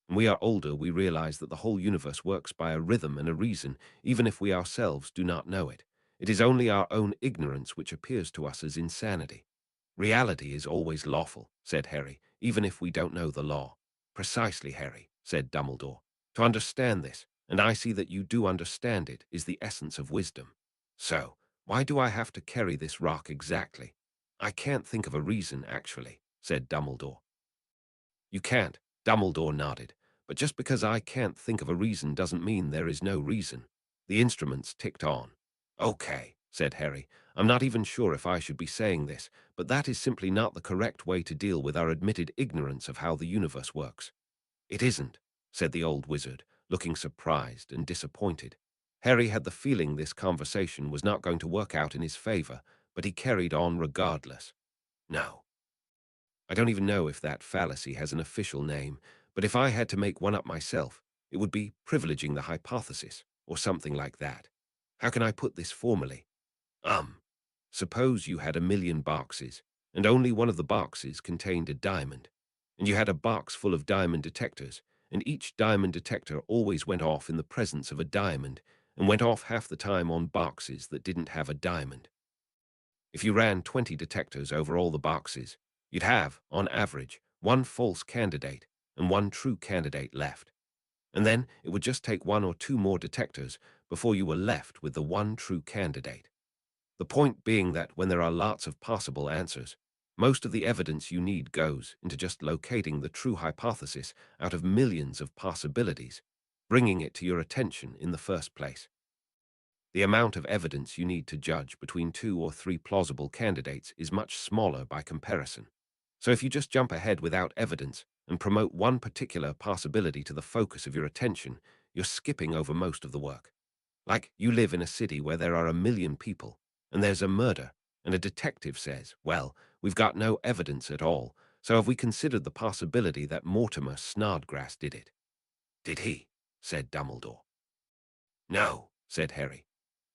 When we are older, we realize that the whole universe works by a rhythm and a reason, even if we ourselves do not know it. It is only our own ignorance which appears to us as insanity. Reality is always lawful, said Harry, even if we don't know the law. Precisely, Harry, said Dumbledore. To understand this, and I see that you do understand it is the essence of wisdom. So, why do I have to carry this rock exactly? I can't think of a reason, actually, said Dumbledore. You can't, Dumbledore nodded, but just because I can't think of a reason doesn't mean there is no reason. The instruments ticked on. Okay, said Harry, I'm not even sure if I should be saying this, but that is simply not the correct way to deal with our admitted ignorance of how the universe works. It isn't, said the old wizard, looking surprised and disappointed. Harry had the feeling this conversation was not going to work out in his favor, but he carried on regardless. No. I don't even know if that fallacy has an official name, but if I had to make one up myself, it would be privileging the hypothesis, or something like that. How can I put this formally? Um, Suppose you had 1,000,000 boxes, and only one of the boxes contained a diamond, and you had a box full of diamond detectors, and each diamond detector always went off in the presence of a diamond, and went off half the time on boxes that didn't have a diamond. If you ran 20 detectors over all the boxes, you'd have, on average, one false candidate and one true candidate left. And then it would just take one or two more detectors before you were left with the one true candidate. The point being that when there are lots of possible answers, most of the evidence you need goes into just locating the true hypothesis out of millions of possibilities, bringing it to your attention in the first place. The amount of evidence you need to judge between 2 or 3 plausible candidates is much smaller by comparison. So if you just jump ahead without evidence and promote one particular possibility to the focus of your attention, you're skipping over most of the work. Like you live in a city where there are 1,000,000 people, and there's a murder, and a detective says, well, we've got no evidence at all, so have we considered the possibility that Mortimer Snodgrass did it? Did he? Said Dumbledore. No, said Harry.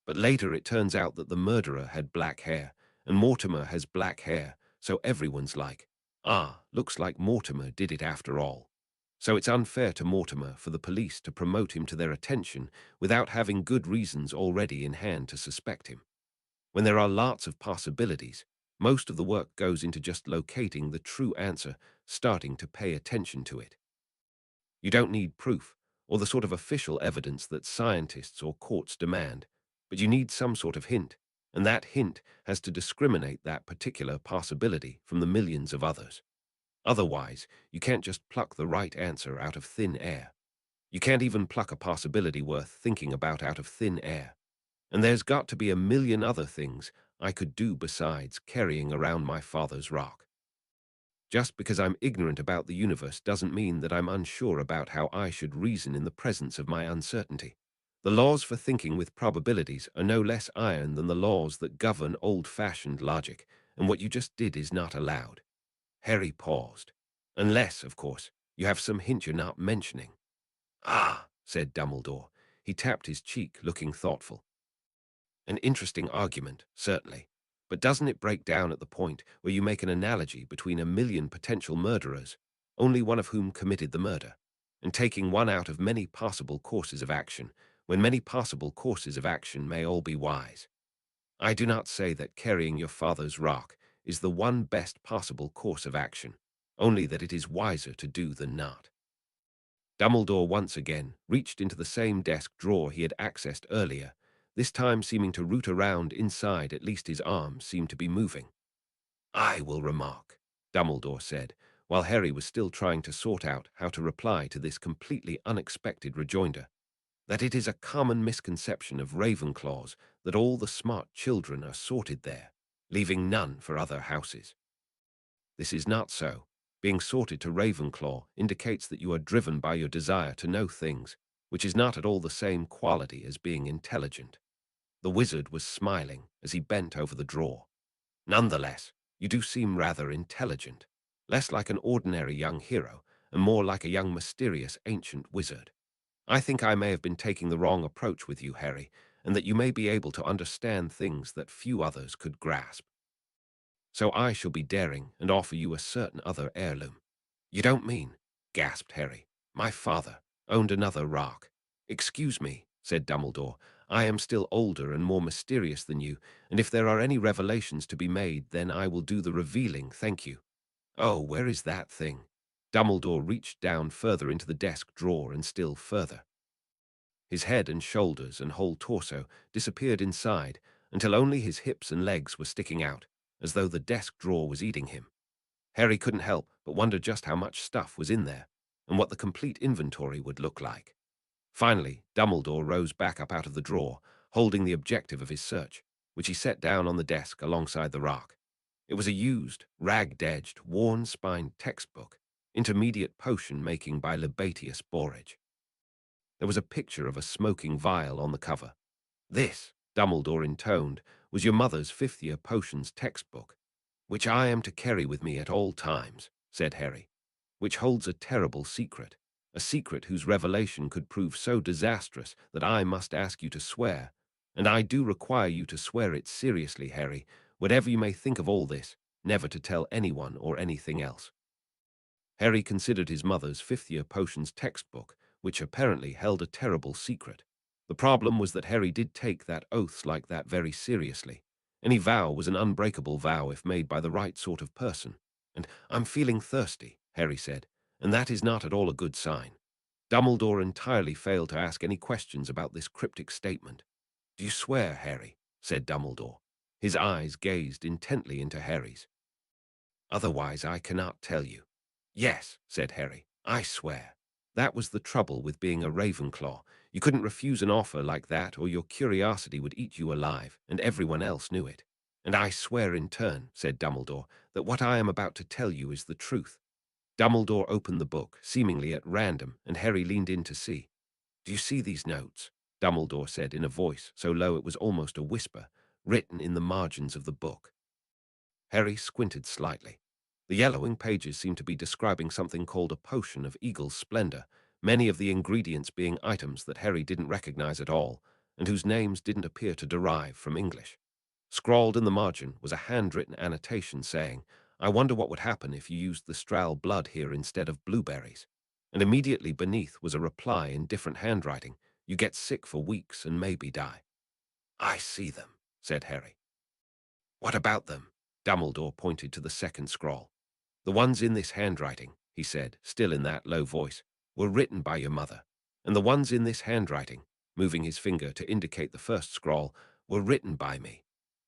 But later it turns out that the murderer had black hair, and Mortimer has black hair, so everyone's like, ah, looks like Mortimer did it after all. So it's unfair to Mortimer for the police to promote him to their attention without having good reasons already in hand to suspect him. When there are lots of possibilities, most of the work goes into just locating the true answer, starting to pay attention to it. You don't need proof, or the sort of official evidence that scientists or courts demand, but you need some sort of hint, and that hint has to discriminate that particular possibility from the millions of others. Otherwise, you can't just pluck the right answer out of thin air. You can't even pluck a possibility worth thinking about out of thin air. And there's got to be 1,000,000 other things I could do besides carrying around my father's rock. Just because I'm ignorant about the universe doesn't mean that I'm unsure about how I should reason in the presence of my uncertainty. The laws for thinking with probabilities are no less iron than the laws that govern old-fashioned logic, and what you just did is not allowed. Harry paused. Unless, of course, you have some hint you're not mentioning. Ah, said Dumbledore. He tapped his cheek, looking thoughtful. An interesting argument, certainly. But doesn't it break down at the point where you make an analogy between 1,000,000 potential murderers, only one of whom committed the murder, and taking one out of many possible courses of action, when many possible courses of action may all be wise? I do not say that carrying your father's rock is the one best possible course of action, only that it is wiser to do than not. Dumbledore once again reached into the same desk drawer he had accessed earlier, this time seeming to root around inside. At least his arms seemed to be moving. I will remark, Dumbledore said, while Harry was still trying to sort out how to reply to this completely unexpected rejoinder, that it is a common misconception of Ravenclaws that all the smart children are sorted there, leaving none for other houses. This is not so. Being sorted to Ravenclaw indicates that you are driven by your desire to know things, which is not at all the same quality as being intelligent. The wizard was smiling as he bent over the drawer. Nonetheless, you do seem rather intelligent, less like an ordinary young hero and more like a young mysterious ancient wizard. I think I may have been taking the wrong approach with you, Harry, and that you may be able to understand things that few others could grasp. So I shall be daring and offer you a certain other heirloom. You don't mean, gasped Harry. My father owned another rock. Excuse me, said Dumbledore. I am still older and more mysterious than you, and if there are any revelations to be made, then I will do the revealing, thank you. Oh, where is that thing? Dumbledore reached down further into the desk drawer and still further. His head and shoulders and whole torso disappeared inside until only his hips and legs were sticking out, as though the desk drawer was eating him. Harry couldn't help but wonder just how much stuff was in there, and what the complete inventory would look like. Finally, Dumbledore rose back up out of the drawer, holding the objective of his search, which he set down on the desk alongside the rock. It was a used, ragged-edged, worn-spined textbook, Intermediate Potion Making by Libatius Borage. There was a picture of a smoking vial on the cover. This, Dumbledore intoned, was your mother's fifth-year potions textbook, which I am to carry with me at all times, said Harry, which holds a terrible secret, a secret whose revelation could prove so disastrous that I must ask you to swear, and I do require you to swear it seriously, Harry, whatever you may think of all this, never to tell anyone or anything else. Harry considered his mother's fifth-year potions textbook, which apparently held a terrible secret. The problem was that Harry did take that oaths like that very seriously. Any vow was an unbreakable vow if made by the right sort of person. And I'm feeling thirsty, Harry said, and that is not at all a good sign. Dumbledore entirely failed to ask any questions about this cryptic statement. Do you swear, Harry? Said Dumbledore. His eyes gazed intently into Harry's. Otherwise I cannot tell you. Yes, said Harry, I swear. That was the trouble with being a Ravenclaw. You couldn't refuse an offer like that, or your curiosity would eat you alive, and everyone else knew it. And I swear in turn, said Dumbledore, that what I am about to tell you is the truth. Dumbledore opened the book, seemingly at random, and Harry leaned in to see. Do you see these notes? Dumbledore said in a voice so low it was almost a whisper, written in the margins of the book. Harry squinted slightly. The yellowing pages seemed to be describing something called a potion of eagle's splendor, many of the ingredients being items that Harry didn't recognize at all, and whose names didn't appear to derive from English. Scrawled in the margin was a handwritten annotation saying, I wonder what would happen if you used the Stral blood here instead of blueberries. And immediately beneath was a reply in different handwriting, you get sick for weeks and maybe die. I see them, said Harry. What about them? Dumbledore pointed to the second scroll. The ones in this handwriting, he said, still in that low voice, were written by your mother. And the ones in this handwriting, moving his finger to indicate the first scroll, were written by me.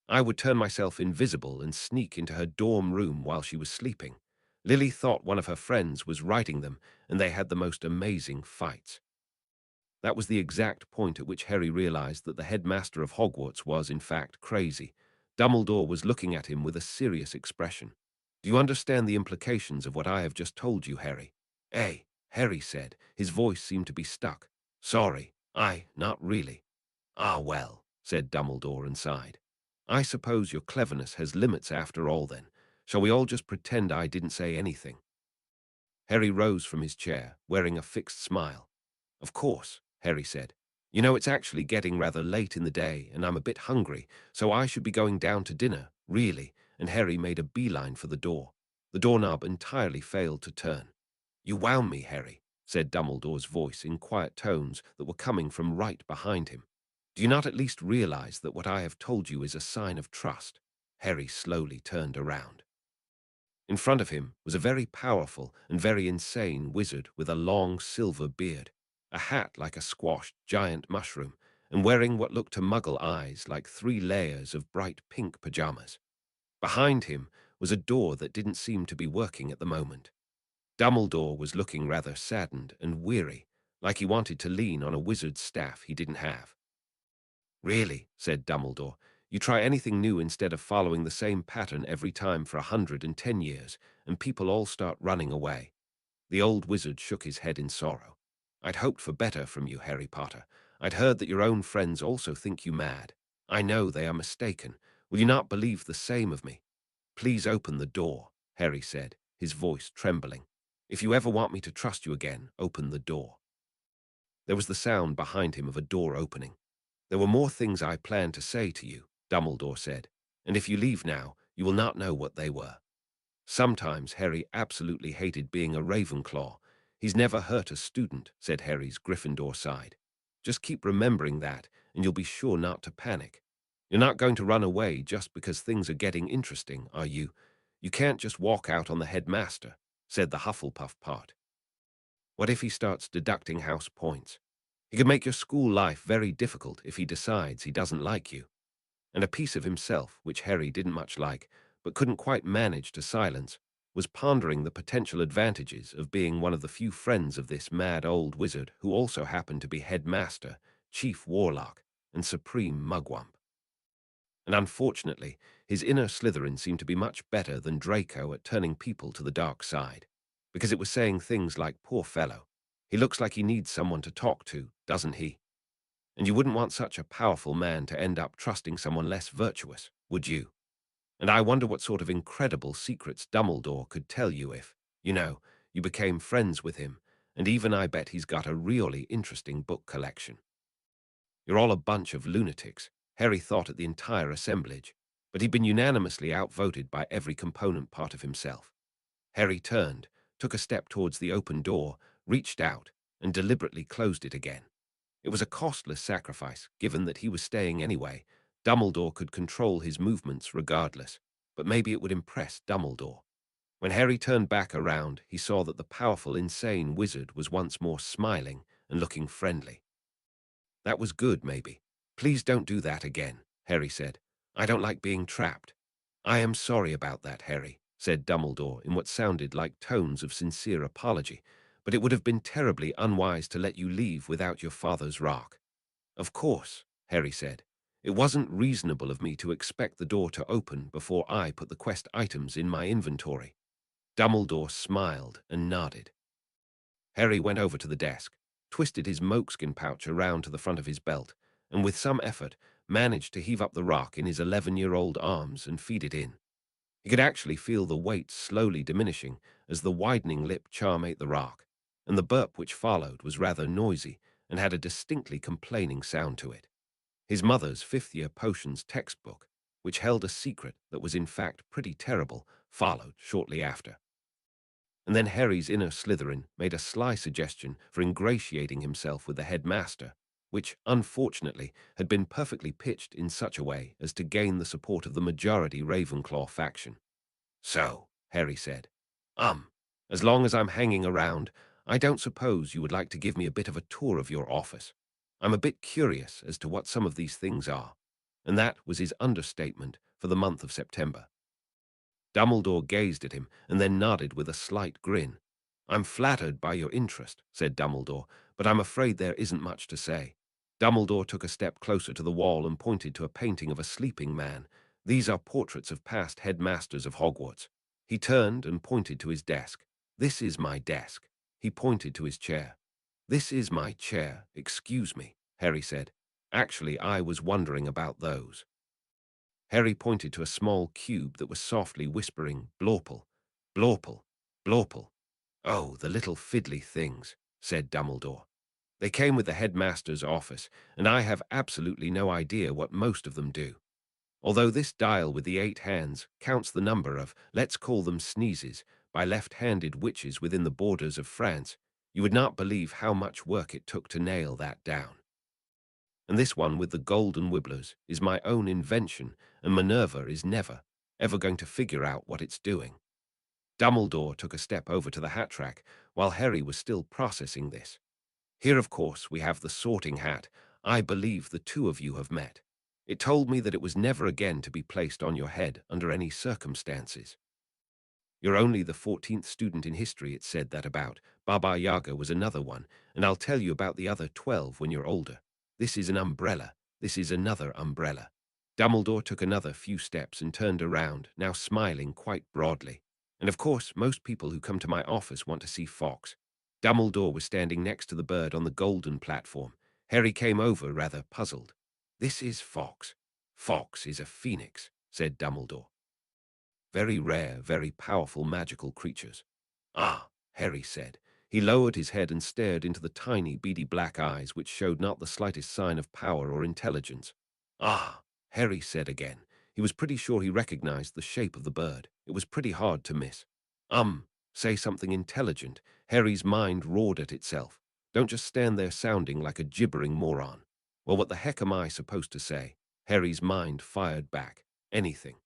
I would turn myself invisible and sneak into her dorm room while she was sleeping. Lily thought one of her friends was writing them, and they had the most amazing fights. That was the exact point at which Harry realized that the headmaster of Hogwarts was, in fact, crazy. Dumbledore was looking at him with a serious expression. Do you understand the implications of what I have just told you, Harry? Harry said. His voice seemed to be stuck. Sorry, not really. Ah, well, said Dumbledore and sighed. I suppose your cleverness has limits after all then. Shall we all just pretend I didn't say anything? Harry rose from his chair, wearing a fixed smile. Of course, Harry said. You know, it's actually getting rather late in the day, and I'm a bit hungry, so I should be going down to dinner, really, and Harry made a beeline for the door. The doorknob entirely failed to turn. You wound me, Harry, said Dumbledore's voice in quiet tones that were coming from right behind him. Do you not at least realize that what I have told you is a sign of trust? Harry slowly turned around. In front of him was a very powerful and very insane wizard with a long silver beard, a hat like a squashed giant mushroom, and wearing what looked to Muggle eyes like 3 layers of bright pink pajamas. Behind him was a door that didn't seem to be working at the moment. Dumbledore was looking rather saddened and weary, like he wanted to lean on a wizard's staff he didn't have. Really, said Dumbledore, you try anything new instead of following the same pattern every time for 110 years, and people all start running away. The old wizard shook his head in sorrow. I'd hoped for better from you, Harry Potter. I'd heard that your own friends also think you mad. I know they are mistaken. Will you not believe the same of me? Please open the door, Harry said, his voice trembling. If you ever want me to trust you again, open the door. There was the sound behind him of a door opening. There were more things I planned to say to you, Dumbledore said, and if you leave now, you will not know what they were. Sometimes Harry absolutely hated being a Ravenclaw. He's never hurt a student, said Harry's Gryffindor side. Just keep remembering that, and you'll be sure not to panic. You're not going to run away just because things are getting interesting, are you? You can't just walk out on the headmaster, said the Hufflepuff part. What if he starts deducting house points? He could make your school life very difficult if he decides he doesn't like you. And a piece of himself, which Harry didn't much like, but couldn't quite manage to silence, was pondering the potential advantages of being one of the few friends of this mad old wizard who also happened to be headmaster, chief warlock, and supreme mugwump. And unfortunately, his inner Slytherin seemed to be much better than Draco at turning people to the dark side, because it was saying things like, "Poor fellow, he looks like he needs someone to talk to, doesn't he?" And you wouldn't want such a powerful man to end up trusting someone less virtuous, would you? And I wonder what sort of incredible secrets Dumbledore could tell you if, you became friends with him, and even I bet he's got a really interesting book collection. You're all a bunch of lunatics, Harry thought at the entire assemblage, but he'd been unanimously outvoted by every component part of himself. Harry turned, took a step towards the open door, reached out, and deliberately closed it again. It was a costless sacrifice, given that he was staying anyway. Dumbledore could control his movements regardless, but maybe it would impress Dumbledore. When Harry turned back around, he saw that the powerful, insane wizard was once more smiling and looking friendly. That was good, maybe. "Please don't do that again," Harry said. "I don't like being trapped." "I am sorry about that, Harry," said Dumbledore in what sounded like tones of sincere apology, "but it would have been terribly unwise to let you leave without your father's rock." "Of course," Harry said. "It wasn't reasonable of me to expect the door to open before I put the quest items in my inventory." Dumbledore smiled and nodded. Harry went over to the desk, twisted his moleskin pouch around to the front of his belt, and with some effort managed to heave up the rock in his 11-year-old arms and feed it in. He could actually feel the weight slowly diminishing as the widening lip charm ate the rock, and the burp which followed was rather noisy and had a distinctly complaining sound to it. His mother's fifth-year potions textbook, which held a secret that was in fact pretty terrible, followed shortly after. And then Harry's inner Slytherin made a sly suggestion for ingratiating himself with the headmaster, which, unfortunately, had been perfectly pitched in such a way as to gain the support of the majority Ravenclaw faction. "So," Harry said, as long as I'm hanging around, I don't suppose you would like to give me a bit of a tour of your office. I'm a bit curious as to what some of these things are." And that was his understatement for the month of September. Dumbledore gazed at him and then nodded with a slight grin. "I'm flattered by your interest," said Dumbledore, "but I'm afraid there isn't much to say." Dumbledore took a step closer to the wall and pointed to a painting of a sleeping man. "These are portraits of past headmasters of Hogwarts." He turned and pointed to his desk. "This is my desk." He pointed to his chair. "This is my chair, excuse me," Harry said. "Actually, I was wondering about those." Harry pointed to a small cube that was softly whispering, "Blorple, Blorple, Blorple." "Oh, the little fiddly things," said Dumbledore. "They came with the headmaster's office, and I have absolutely no idea what most of them do. Although this dial with the 8 hands counts the number of, let's call them sneezes, by left-handed witches within the borders of France, you would not believe how much work it took to nail that down. And this one with the golden wibblers is my own invention, and Minerva is never, ever going to figure out what it's doing." Dumbledore took a step over to the hat rack while Harry was still processing this. "Here, of course, we have the sorting hat. I believe the two of you have met. It told me that it was never again to be placed on your head under any circumstances. You're only the 14th student in history it said that about. Baba Yaga was another one, and I'll tell you about the other 12 when you're older. This is an umbrella. This is another umbrella." Dumbledore took another few steps and turned around, now smiling quite broadly. "And of course, most people who come to my office want to see Fox." Dumbledore was standing next to the bird on the golden platform. Harry came over rather puzzled. "This is Fox. Fox is a phoenix," said Dumbledore. "Very rare, very powerful magical creatures." "Ah," Harry said. He lowered his head and stared into the tiny, beady black eyes which showed not the slightest sign of power or intelligence. "Ah," Harry said again. He was pretty sure he recognized the shape of the bird. It was pretty hard to miss. Say something intelligent." Harry's mind roared at itself. "Don't just stand there sounding like a gibbering moron." "Well, what the heck am I supposed to say?" Harry's mind fired back. "Anything."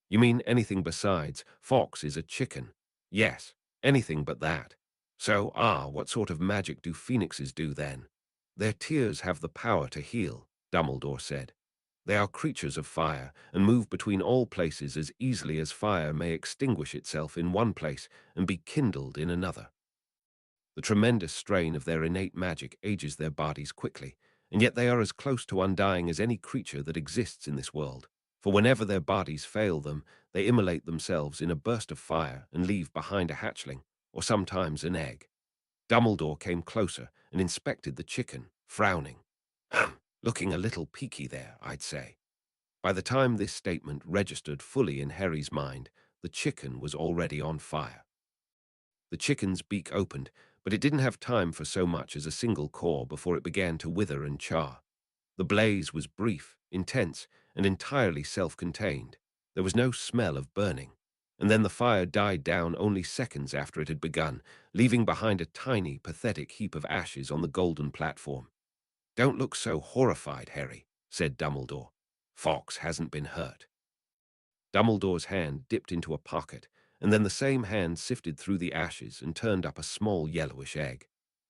"You mean anything besides, Fox is a chicken?" "Yes, anything but that." "So, what sort of magic do phoenixes do then?" Their tears have the power to heal, Dumbledore said. They are creatures of fire and move between all places as easily as fire may extinguish itself in one place and be kindled in another. The tremendous strain of their innate magic ages their bodies quickly, and yet they are as close to undying as any creature that exists in this world. For whenever their bodies fail them, they immolate themselves in a burst of fire and leave behind a hatchling, or sometimes an egg. Dumbledore came closer and inspected the chicken, frowning. Looking a little peaky there, I'd say. By the time this statement registered fully in Harry's mind, the chicken was already on fire. The chicken's beak opened, but it didn't have time for so much as a single core before it began to wither and char. The blaze was brief, intense, and entirely self-contained. There was no smell of burning. And then the fire died down only seconds after it had begun, leaving behind a tiny, pathetic heap of ashes on the golden platform. "Don't look so horrified, Harry," said Dumbledore. "Fawkes hasn't been hurt." Dumbledore's hand dipped into a pocket, and then the same hand sifted through the ashes and turned up a small yellowish egg.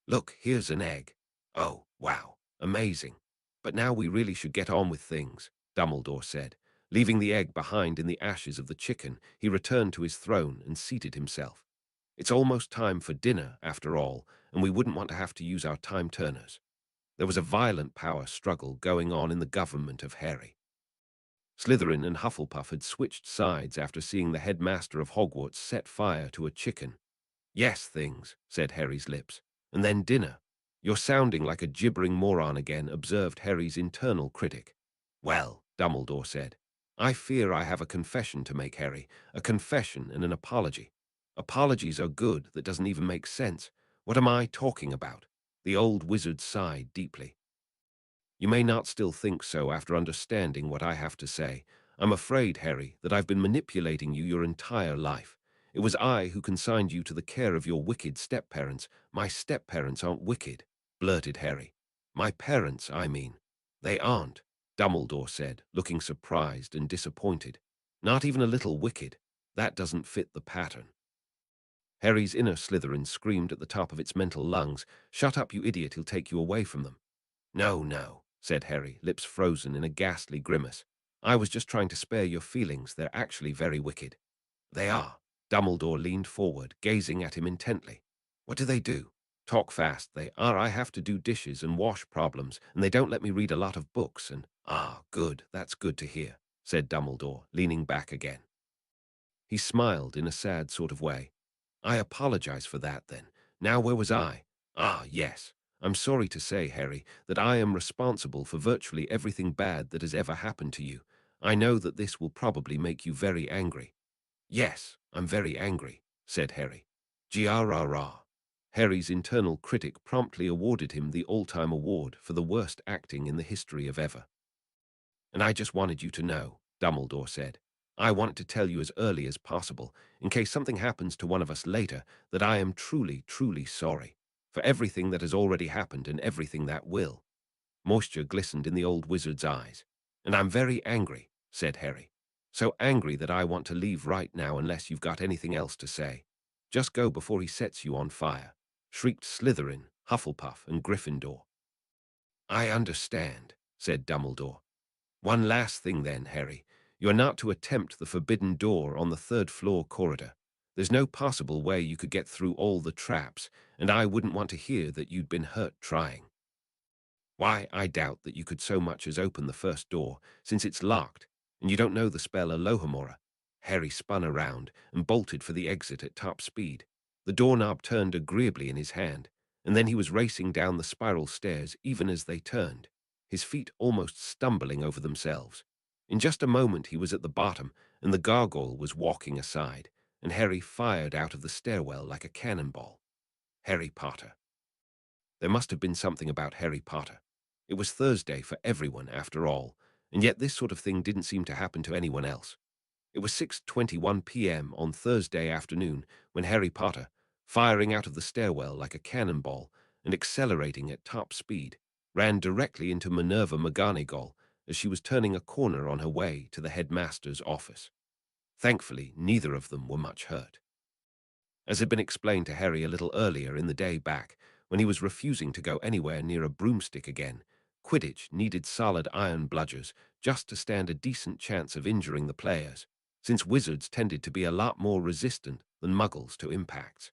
"Look, here's an egg. Oh, wow, amazing. But now we really should get on with things," Dumbledore said. Leaving the egg behind in the ashes of the chicken, he returned to his throne and seated himself. "It's almost time for dinner, after all, and we wouldn't want to have to use our time-turners." There was a violent power struggle going on in the government of Harry. Slytherin and Hufflepuff had switched sides after seeing the headmaster of Hogwarts set fire to a chicken. "Yes, things," said Harry's lips. "And then dinner." "You're sounding like a gibbering moron again," observed Harry's internal critic. "Well," Dumbledore said, "I fear I have a confession to make, Harry. A confession and an apology. Apologies are good, that doesn't even make sense. What am I talking about?" The old wizard sighed deeply. "You may not still think so after understanding what I have to say. I'm afraid, Harry, that I've been manipulating you your entire life. It was I who consigned you to the care of your wicked step-parents." "My step-parents aren't wicked," blurted Harry. "My parents, I mean." "They aren't," Dumbledore said, looking surprised and disappointed. "Not even a little wicked. That doesn't fit the pattern." Harry's inner Slytherin screamed at the top of its mental lungs, "Shut up, you idiot, he'll take you away from them." "No, no," said Harry, lips frozen in a ghastly grimace. "I was just trying to spare your feelings. They're actually very wicked." "They are." Dumbledore leaned forward, gazing at him intently. "What do they do?" "Talk fast. They are. I have to do dishes and wash problems, and they don't let me read a lot of books and—" "Ah, good. That's good to hear," said Dumbledore, leaning back again. He smiled in a sad sort of way. "I apologize for that, then. Now where was I? Ah, yes. I'm sorry to say, Harry, that I am responsible for virtually everything bad that has ever happened to you. I know that this will probably make you very angry." "Yes, I'm very angry," said Harry. "Grrrr." Harry's internal critic promptly awarded him the all-time award for the worst acting in the history of ever. "And I just wanted you to know," Dumbledore said. "I wanted to tell you as early as possible, in case something happens to one of us later, that I am truly, truly sorry. For everything that has already happened and everything that will." Moisture glistened in the old wizard's eyes. "And I'm very angry," said Harry. "So angry that I want to leave right now unless you've got anything else to say." "Just go before he sets you on fire," shrieked Slytherin, Hufflepuff, and Gryffindor. "I understand," said Dumbledore. "One last thing then, Harry. You're not to attempt the forbidden door on the third-floor corridor. There's no possible way you could get through all the traps, and I wouldn't want to hear that you'd been hurt trying." "Why, I doubt that you could so much as open the first door, since it's locked, and you don't know the spell Alohomora." Harry spun around and bolted for the exit at top speed. The doorknob turned agreeably in his hand, and then he was racing down the spiral stairs even as they turned, his feet almost stumbling over themselves. In just a moment he was at the bottom, and the gargoyle was walking aside, and Harry fired out of the stairwell like a cannonball. Harry Potter. There must have been something about Harry Potter. It was Thursday for everyone, after all, and yet this sort of thing didn't seem to happen to anyone else. It was 6:21 p.m. on Thursday afternoon when Harry Potter, firing out of the stairwell like a cannonball and accelerating at top speed, ran directly into Minerva McGonagall as she was turning a corner on her way to the headmaster's office. Thankfully, neither of them were much hurt. As had been explained to Harry a little earlier in the day back, when he was refusing to go anywhere near a broomstick again. Quidditch needed solid iron bludgers just to stand a decent chance of injuring the players, since wizards tended to be a lot more resistant than muggles to impacts.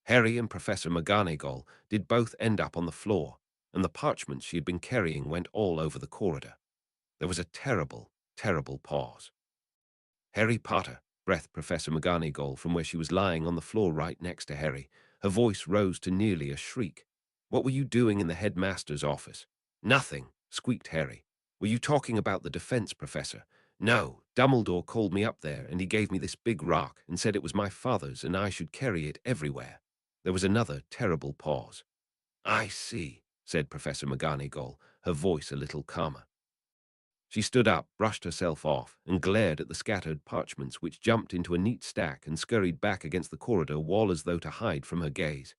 Harry and Professor McGonagall did both end up on the floor, and the parchments she had been carrying went all over the corridor. There was a terrible, terrible pause. "Harry Potter," breathed Professor McGonagall from where she was lying on the floor right next to Harry. Her voice rose to nearly a shriek. "What were you doing in the headmaster's office?" "Nothing," squeaked Harry. "Were you talking about the defense, Professor?" "No, Dumbledore called me up there and he gave me this big rock and said it was my father's and I should carry it everywhere." There was another terrible pause. "I see," said Professor McGonagall, her voice a little calmer. She stood up, brushed herself off, and glared at the scattered parchments which jumped into a neat stack and scurried back against the corridor wall as though to hide from her gaze.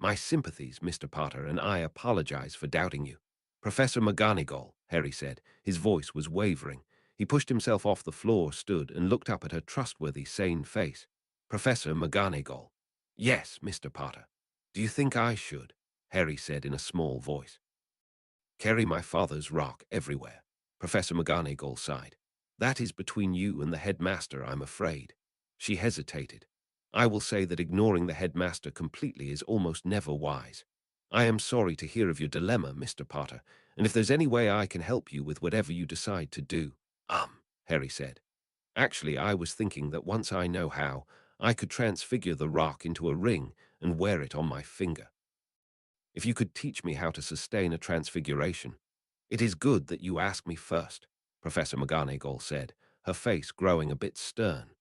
"My sympathies, Mr. Potter, and I apologize for doubting you." "Professor McGonagall," Harry said. His voice was wavering. He pushed himself off the floor, stood, and looked up at her trustworthy, sane face. "Professor McGonagall." "Yes, Mr. Potter." "Do you think I should?" Harry said in a small voice. "Carry my father's rock everywhere." Professor McGonagall sighed. "That is between you and the headmaster, I'm afraid." She hesitated. "I will say that ignoring the headmaster completely is almost never wise. I am sorry to hear of your dilemma, Mr. Potter, and if there's any way I can help you with whatever you decide to do." Harry said. "Actually, I was thinking that once I know how, I could transfigure the rock into a ring and wear it on my finger. If you could teach me how to sustain a transfiguration." "It is good that you ask me first," Professor McGonagall said, her face growing a bit stern.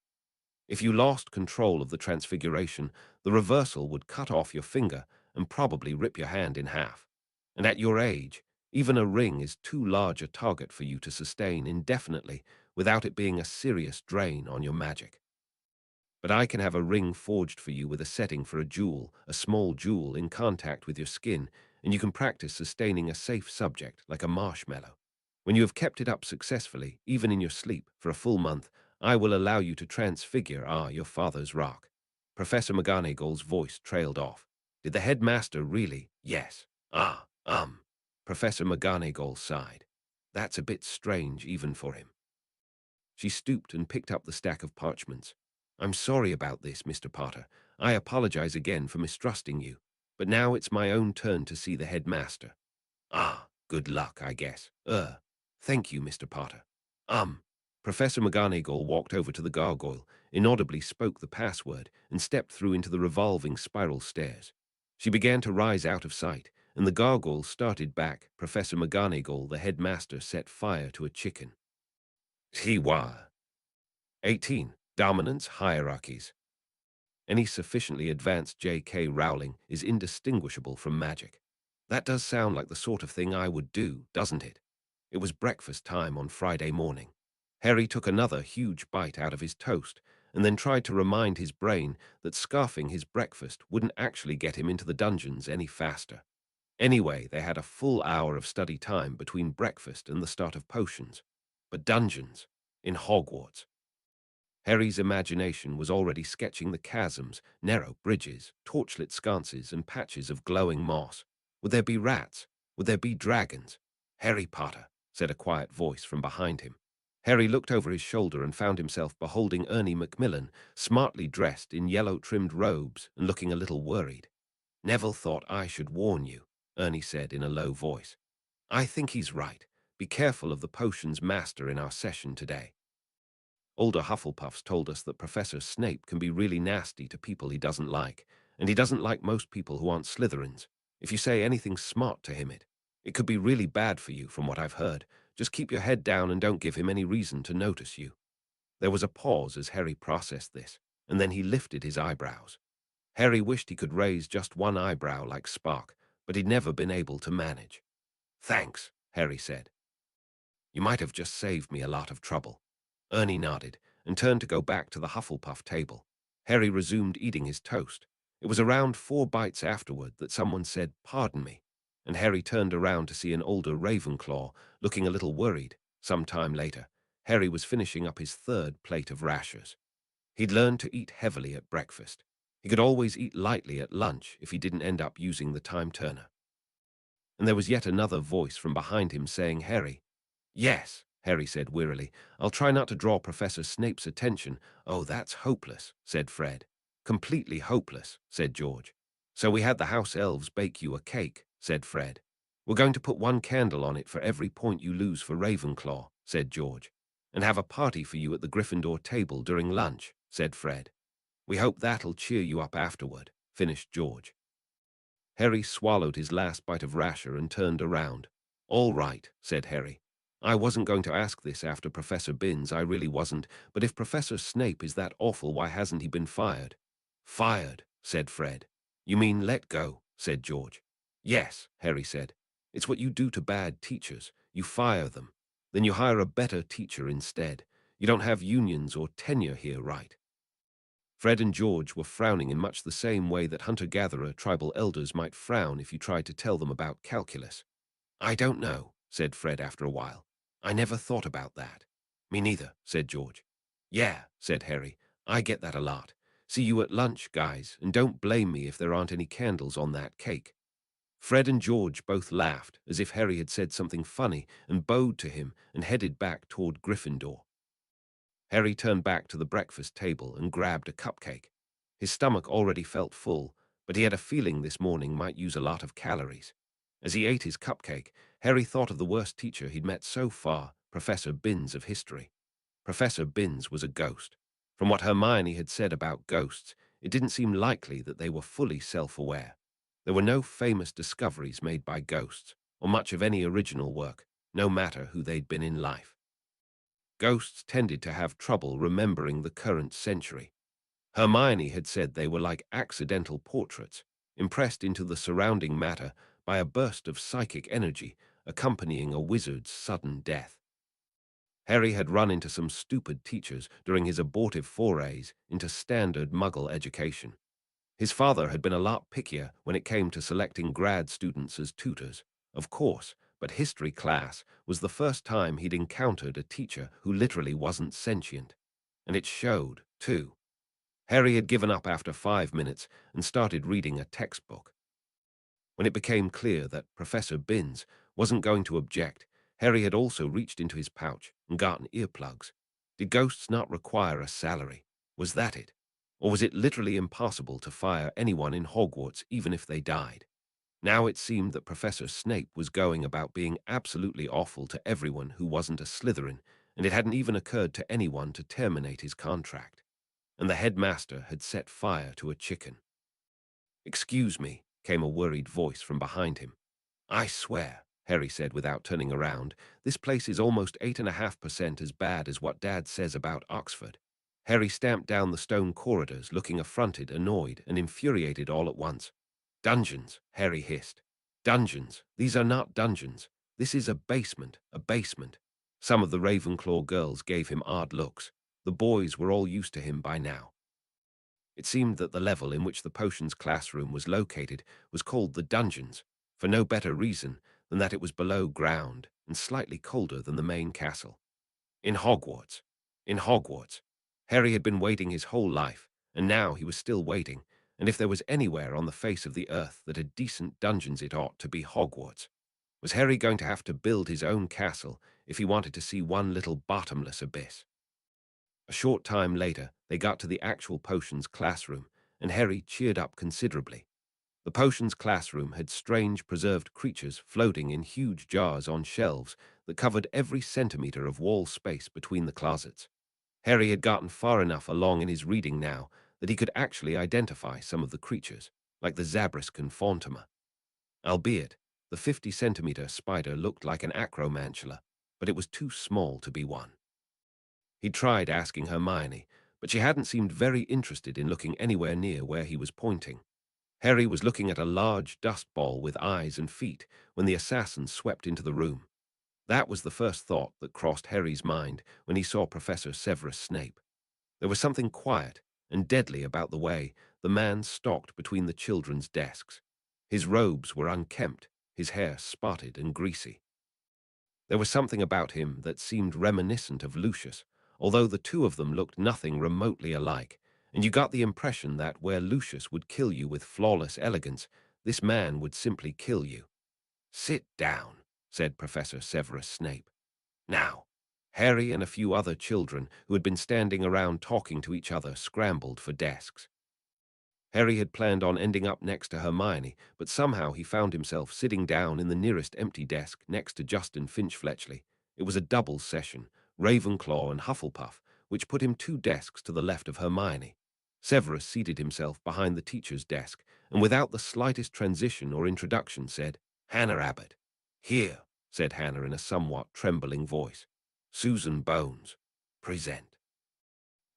"If you lost control of the transfiguration, the reversal would cut off your finger and probably rip your hand in half. And at your age, even a ring is too large a target for you to sustain indefinitely without it being a serious drain on your magic. But I can have a ring forged for you with a setting for a jewel, a small jewel in contact with your skin, and you can practice sustaining a safe subject like a marshmallow. When you have kept it up successfully, even in your sleep, for a full month, I will allow you to transfigure your father's rock." Professor McGonagall's voice trailed off. "Did the headmaster really?" "Yes." Professor McGonagall sighed. "That's a bit strange even for him." She stooped and picked up the stack of parchments. "I'm sorry about this, Mr. Potter. I apologize again for mistrusting you. But now it's my own turn to see the headmaster." Good luck, I guess." Thank you, Mr. Potter." Professor McGonagall walked over to the gargoyle, inaudibly spoke the password, and stepped through into the revolving spiral stairs. She began to rise out of sight, and the gargoyle started back. Professor McGonagall, the headmaster, set fire to a chicken. Tiwa. 18. Dominance hierarchies. Any sufficiently advanced J.K. Rowling is indistinguishable from magic. That does sound like the sort of thing I would do, doesn't it? It was breakfast time on Friday morning. Harry took another huge bite out of his toast and then tried to remind his brain that scarfing his breakfast wouldn't actually get him into the dungeons any faster. Anyway, they had a full hour of study time between breakfast and the start of potions. But dungeons in Hogwarts. Harry's imagination was already sketching the chasms, narrow bridges, torchlit sconces, and patches of glowing moss. Would there be rats? Would there be dragons? "Harry Potter," said a quiet voice from behind him. Harry looked over his shoulder and found himself beholding Ernie Macmillan, smartly dressed in yellow-trimmed robes and looking a little worried. "Neville thought I should warn you," Ernie said in a low voice. "I think he's right. Be careful of the potions master in our session today. Older Hufflepuffs told us that Professor Snape can be really nasty to people he doesn't like, and he doesn't like most people who aren't Slytherins. If you say anything smart to him, it could be really bad for you, from what I've heard. Just keep your head down and don't give him any reason to notice you." There was a pause as Harry processed this, and then he lifted his eyebrows. Harry wished he could raise just one eyebrow like Spark, but he'd never been able to manage. "Thanks," Harry said. "You might have just saved me a lot of trouble." Ernie nodded and turned to go back to the Hufflepuff table. Harry resumed eating his toast. It was around 4 bites afterward that someone said, "Pardon me," and Harry turned around to see an older Ravenclaw, looking a little worried. Some time later, Harry was finishing up his 3rd plate of rashers. He'd learned to eat heavily at breakfast. He could always eat lightly at lunch if he didn't end up using the time turner. And there was yet another voice from behind him saying, "Harry." "Yes," Harry said wearily. "I'll try not to draw Professor Snape's attention." "Oh, that's hopeless," said Fred. "Completely hopeless," said George. "So we had the house elves bake you a cake," said Fred. "We're going to put one candle on it for every point you lose for Ravenclaw," said George. "And have a party for you at the Gryffindor table during lunch," said Fred. "We hope that'll cheer you up afterward," finished George. Harry swallowed his last bite of rasher and turned around. "All right," said Harry. "I wasn't going to ask this after Professor Binns, I really wasn't, but if Professor Snape is that awful, why hasn't he been fired?" "Fired," said Fred. "You mean let go," said George. "Yes," Harry said. "It's what you do to bad teachers. You fire them. Then you hire a better teacher instead. You don't have unions or tenure here, right?" Fred and George were frowning in much the same way that hunter-gatherer tribal elders might frown if you tried to tell them about calculus. "I don't know," said Fred after a while. "I never thought about that." "Me neither," said George. "Yeah," said Harry. "I get that a lot. See you at lunch, guys, and don't blame me if there aren't any candles on that cake." Fred and George both laughed, as if Harry had said something funny, and bowed to him and headed back toward Gryffindor. Harry turned back to the breakfast table and grabbed a cupcake. His stomach already felt full, but he had a feeling this morning might use a lot of calories. As he ate his cupcake, Harry thought of the worst teacher he'd met so far, Professor Binns of history. Professor Binns was a ghost. From what Hermione had said about ghosts, it didn't seem likely that they were fully self-aware. There were no famous discoveries made by ghosts, or much of any original work, no matter who they'd been in life. Ghosts tended to have trouble remembering the current century. Hermione had said they were like accidental portraits, impressed into the surrounding matter by a burst of psychic energy accompanying a wizard's sudden death. Harry had run into some stupid teachers during his abortive forays into standard Muggle education. His father had been a lot pickier when it came to selecting grad students as tutors, of course, but history class was the first time he'd encountered a teacher who literally wasn't sentient. And it showed, too. Harry had given up after 5 minutes and started reading a textbook. When it became clear that Professor Binns wasn't going to object, Harry had also reached into his pouch and gotten earplugs. Did ghosts not require a salary? Was that it? Or was it literally impossible to fire anyone in Hogwarts even if they died? Now it seemed that Professor Snape was going about being absolutely awful to everyone who wasn't a Slytherin, and it hadn't even occurred to anyone to terminate his contract. And the headmaster had set fire to a chicken. "Excuse me," came a worried voice from behind him. "I swear," Harry said without turning around, "this place is almost 8.5% as bad as what Dad says about Oxford." Harry stamped down the stone corridors, looking affronted, annoyed, and infuriated all at once. "Dungeons," Harry hissed. "Dungeons. These are not dungeons. This is a basement, a basement." Some of the Ravenclaw girls gave him odd looks. The boys were all used to him by now. It seemed that the level in which the potions classroom was located was called the dungeons, for no better reason than that it was below ground and slightly colder than the main castle. In Hogwarts. In Hogwarts. Harry had been waiting his whole life, and now he was still waiting, and if there was anywhere on the face of the earth that had decent dungeons, it ought to be Hogwarts. Was Harry going to have to build his own castle if he wanted to see one little bottomless abyss? A short time later, they got to the actual potions classroom, and Harry cheered up considerably. The potions classroom had strange preserved creatures floating in huge jars on shelves that covered every centimeter of wall space between the closets. Harry had gotten far enough along in his reading now that he could actually identify some of the creatures, like the Zabriscan Fauntoma. Albeit, the 50-centimeter spider looked like an acromantula, but it was too small to be one. He tried asking Hermione, but she hadn't seemed very interested in looking anywhere near where he was pointing. Harry was looking at a large dust ball with eyes and feet when the assassin swept into the room. That was the first thought that crossed Harry's mind when he saw Professor Severus Snape. There was something quiet and deadly about the way the man stalked between the children's desks. His robes were unkempt, his hair spotted and greasy. There was something about him that seemed reminiscent of Lucius, although the two of them looked nothing remotely alike, and you got the impression that where Lucius would kill you with flawless elegance, this man would simply kill you. "Sit down," said Professor Severus Snape. Now, Harry and a few other children who had been standing around talking to each other scrambled for desks. Harry had planned on ending up next to Hermione, but somehow he found himself sitting down in the nearest empty desk next to Justin Finch-Fletchley. It was a double session, Ravenclaw and Hufflepuff, which put him 2 desks to the left of Hermione. Severus seated himself behind the teacher's desk, and without the slightest transition or introduction said, "Hannah Abbott." "Here," said Hannah in a somewhat trembling voice. "Susan Bones, present."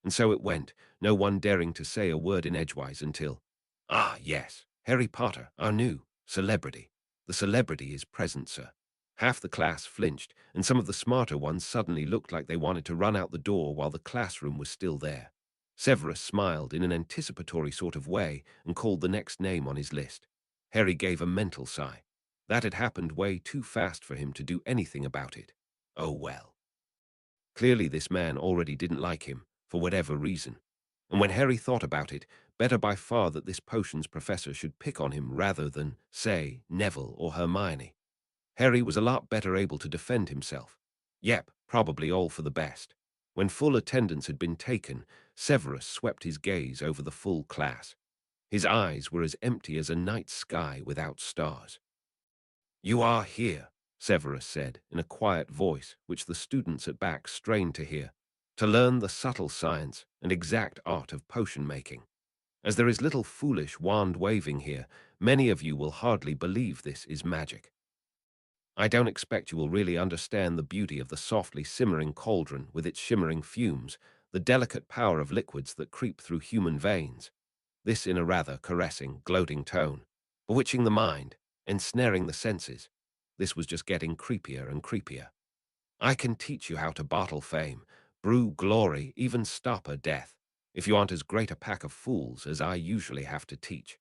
And so it went, no one daring to say a word in edgewise until, "Ah, yes, Harry Potter, our new celebrity. The celebrity is present, sir." Half the class flinched, and some of the smarter ones suddenly looked like they wanted to run out the door while the classroom was still there. Severus smiled in an anticipatory sort of way and called the next name on his list. Harry gave a mental sigh. That had happened way too fast for him to do anything about it. Oh well. Clearly this man already didn't like him, for whatever reason. And when Harry thought about it, better by far that this potions professor should pick on him rather than, say, Neville or Hermione. Harry was a lot better able to defend himself. Yep, probably all for the best. When full attendance had been taken, Severus swept his gaze over the full class. His eyes were as empty as a night sky without stars. "You are here," Severus said in a quiet voice which the students at back strained to hear, "to learn the subtle science and exact art of potion-making. As there is little foolish wand-waving here, many of you will hardly believe this is magic. I don't expect you will really understand the beauty of the softly simmering cauldron with its shimmering fumes, the delicate power of liquids that creep through human veins." This in a rather caressing, gloating tone, bewitching the mind, ensnaring the senses. This was just getting creepier and creepier. "I can teach you how to bottle fame, brew glory, even stop a death, if you aren't as great a pack of fools as I usually have to teach."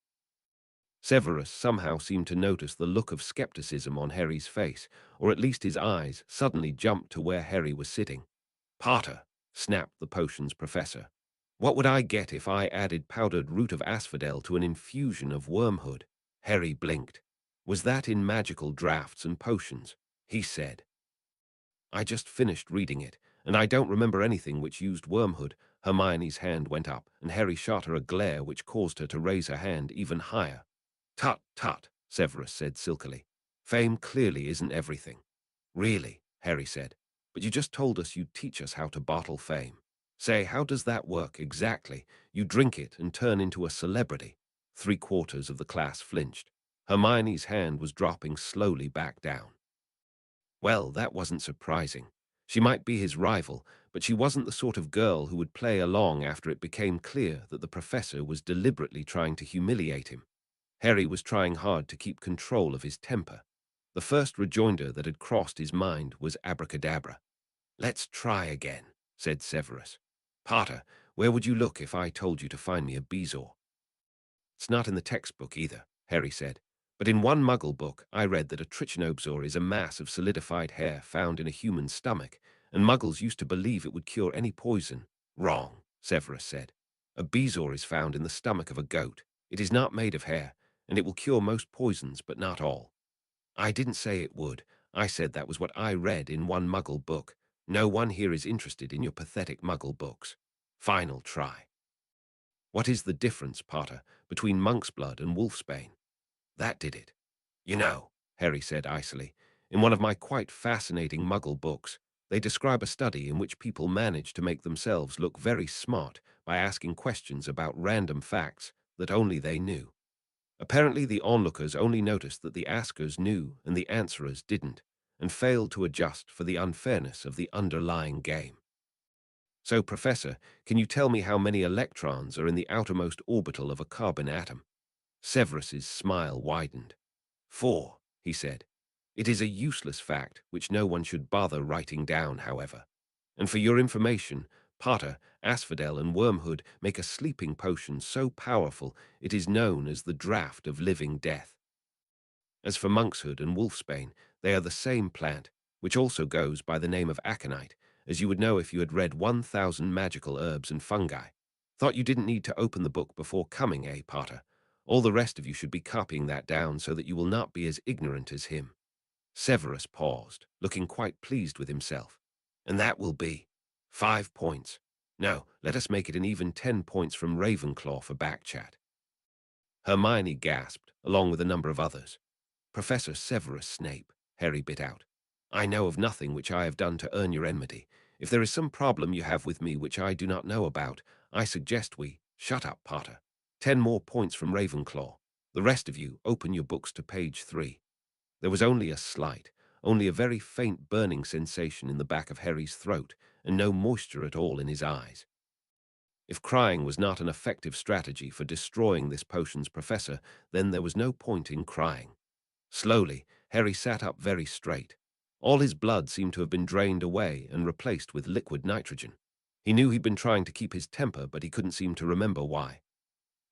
Severus somehow seemed to notice the look of skepticism on Harry's face, or at least his eyes suddenly jumped to where Harry was sitting. "Potter," snapped the potions professor, "what would I get if I added powdered root of asphodel to an infusion of wormhood?" Harry blinked. "Was that in magical drafts and potions?" he said. "I just finished reading it, and I don't remember anything which used wormhood." Hermione's hand went up, and Harry shot her a glare which caused her to raise her hand even higher. "Tut, tut," Severus said silkily. "Fame clearly isn't everything." "Really," Harry said, "but you just told us you'd teach us how to bottle fame. Say, how does that work exactly? You drink it and turn into a celebrity." 3/4 of the class flinched. Hermione's hand was dropping slowly back down. Well, that wasn't surprising. She might be his rival, but she wasn't the sort of girl who would play along after it became clear that the professor was deliberately trying to humiliate him. Harry was trying hard to keep control of his temper. The first rejoinder that had crossed his mind was abracadabra. "Let's try again," said Severus. "Potter, where would you look if I told you to find me a bezoar?" "It's not in the textbook either," Harry said. "But in one Muggle book, I read that a trichinobezoar is a mass of solidified hair found in a human stomach, and Muggles used to believe it would cure any poison." "Wrong," Severus said. "A bezoar is found in the stomach of a goat. It is not made of hair, and it will cure most poisons, but not all." "I didn't say it would. I said that was what I read in one Muggle book. No one here is interested in your pathetic Muggle books. Final try." "What is the difference, Potter, between monk's blood and wolfsbane?" "That did it. You know," Harry said icily, "in one of my quite fascinating Muggle books, they describe a study in which people manage to make themselves look very smart by asking questions about random facts that only they knew. Apparently the onlookers only noticed that the askers knew and the answerers didn't, and failed to adjust for the unfairness of the underlying game. So, Professor, can you tell me how many electrons are in the outermost orbital of a carbon atom?" Severus's smile widened. "4," he said. "It is a useless fact which no one should bother writing down, however. And for your information, Potter, asphodel, and wormhood make a sleeping potion so powerful it is known as the draught of living death. As for monkshood and wolfsbane, they are the same plant, which also goes by the name of aconite, as you would know if you had read 1,000 magical herbs and fungi. Thought you didn't need to open the book before coming, eh, Potter? All the rest of you should be copying that down so that you will not be as ignorant as him. Severus paused, looking quite pleased with himself. And that will be 5 points. No, let us make it an even 10 points from Ravenclaw for backchat. Hermione gasped, along with a number of others. Professor Severus Snape, Harry bit out. I know of nothing which I have done to earn your enmity. If there is some problem you have with me which I do not know about, I suggest we— Shut up, Potter. 10 more points from Ravenclaw. The rest of you, open your books to page 3. There was only a very faint burning sensation in the back of Harry's throat, and no moisture at all in his eyes. If crying was not an effective strategy for destroying this potion's professor, then there was no point in crying. Slowly, Harry sat up very straight. All his blood seemed to have been drained away and replaced with liquid nitrogen. He knew he'd been trying to keep his temper, but he couldn't seem to remember why.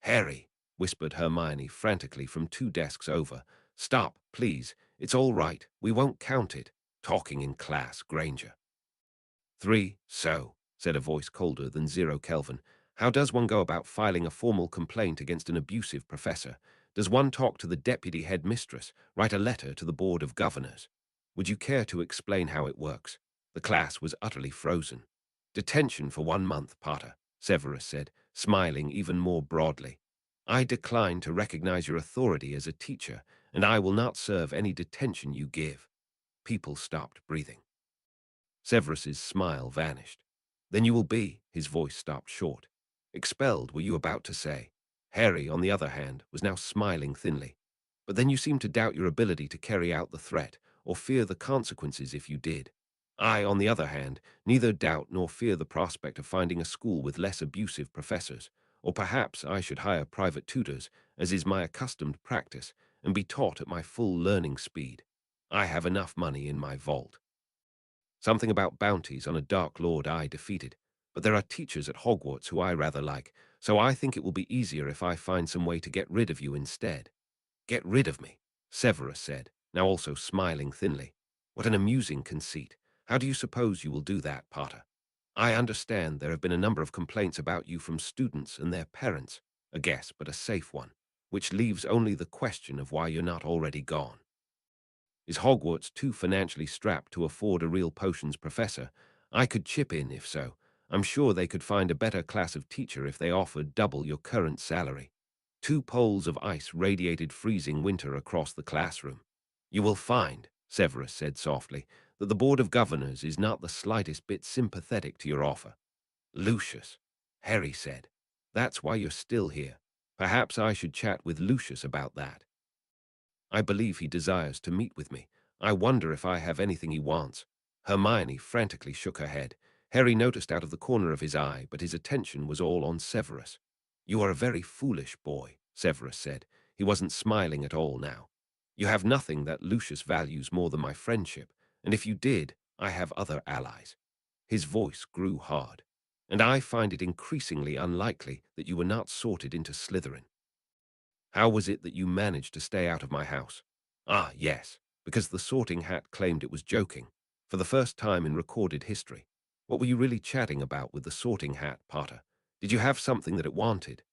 Harry, whispered Hermione frantically from 2 desks over. Stop, please. It's all right. We won't count it. Talking in class, Granger. 3. So, said a voice colder than 0 Kelvin. How does one go about filing a formal complaint against an abusive professor? Does one talk to the deputy headmistress, write a letter to the board of governors? Would you care to explain how it works? The class was utterly frozen. Detention for 1 month, Potter, Severus said, smiling even more broadly. I decline to recognize your authority as a teacher, and I will not serve any detention you give. People stopped breathing. Severus's smile vanished. Then you will be— his voice stopped short. Expelled, were you about to say? Harry, on the other hand, was now smiling thinly. But then you seem to doubt your ability to carry out the threat, or fear the consequences if you did. I, on the other hand, neither doubt nor fear the prospect of finding a school with less abusive professors, or perhaps I should hire private tutors, as is my accustomed practice, and be taught at my full learning speed. I have enough money in my vault. Something about bounties on a Dark Lord I defeated, but there are teachers at Hogwarts who I rather like, so I think it will be easier if I find some way to get rid of you instead. Get rid of me, Severus said, now also smiling thinly. What an amusing conceit. How do you suppose you will do that, Potter? I understand there have been a number of complaints about you from students and their parents, a guess but a safe one, which leaves only the question of why you're not already gone. Is Hogwarts too financially strapped to afford a real potions professor? I could chip in if so. I'm sure they could find a better class of teacher if they offered double your current salary. 2 poles of ice radiated freezing winter across the classroom. You will find, Severus said softly, that the Board of Governors is not the slightest bit sympathetic to your offer. Lucius, Harry said. That's why you're still here. Perhaps I should chat with Lucius about that. I believe he desires to meet with me. I wonder if I have anything he wants. Hermione frantically shook her head. Harry noticed out of the corner of his eye, but his attention was all on Severus. You are a very foolish boy, Severus said. He wasn't smiling at all now. You have nothing that Lucius values more than my friendship, and if you did, I have other allies. His voice grew hard. And I find it increasingly unlikely that you were not sorted into Slytherin. How was it that you managed to stay out of my house? Ah, yes, because the Sorting Hat claimed it was joking, for the first time in recorded history. What were you really chatting about with the Sorting Hat, Potter? Did you have something that it wanted?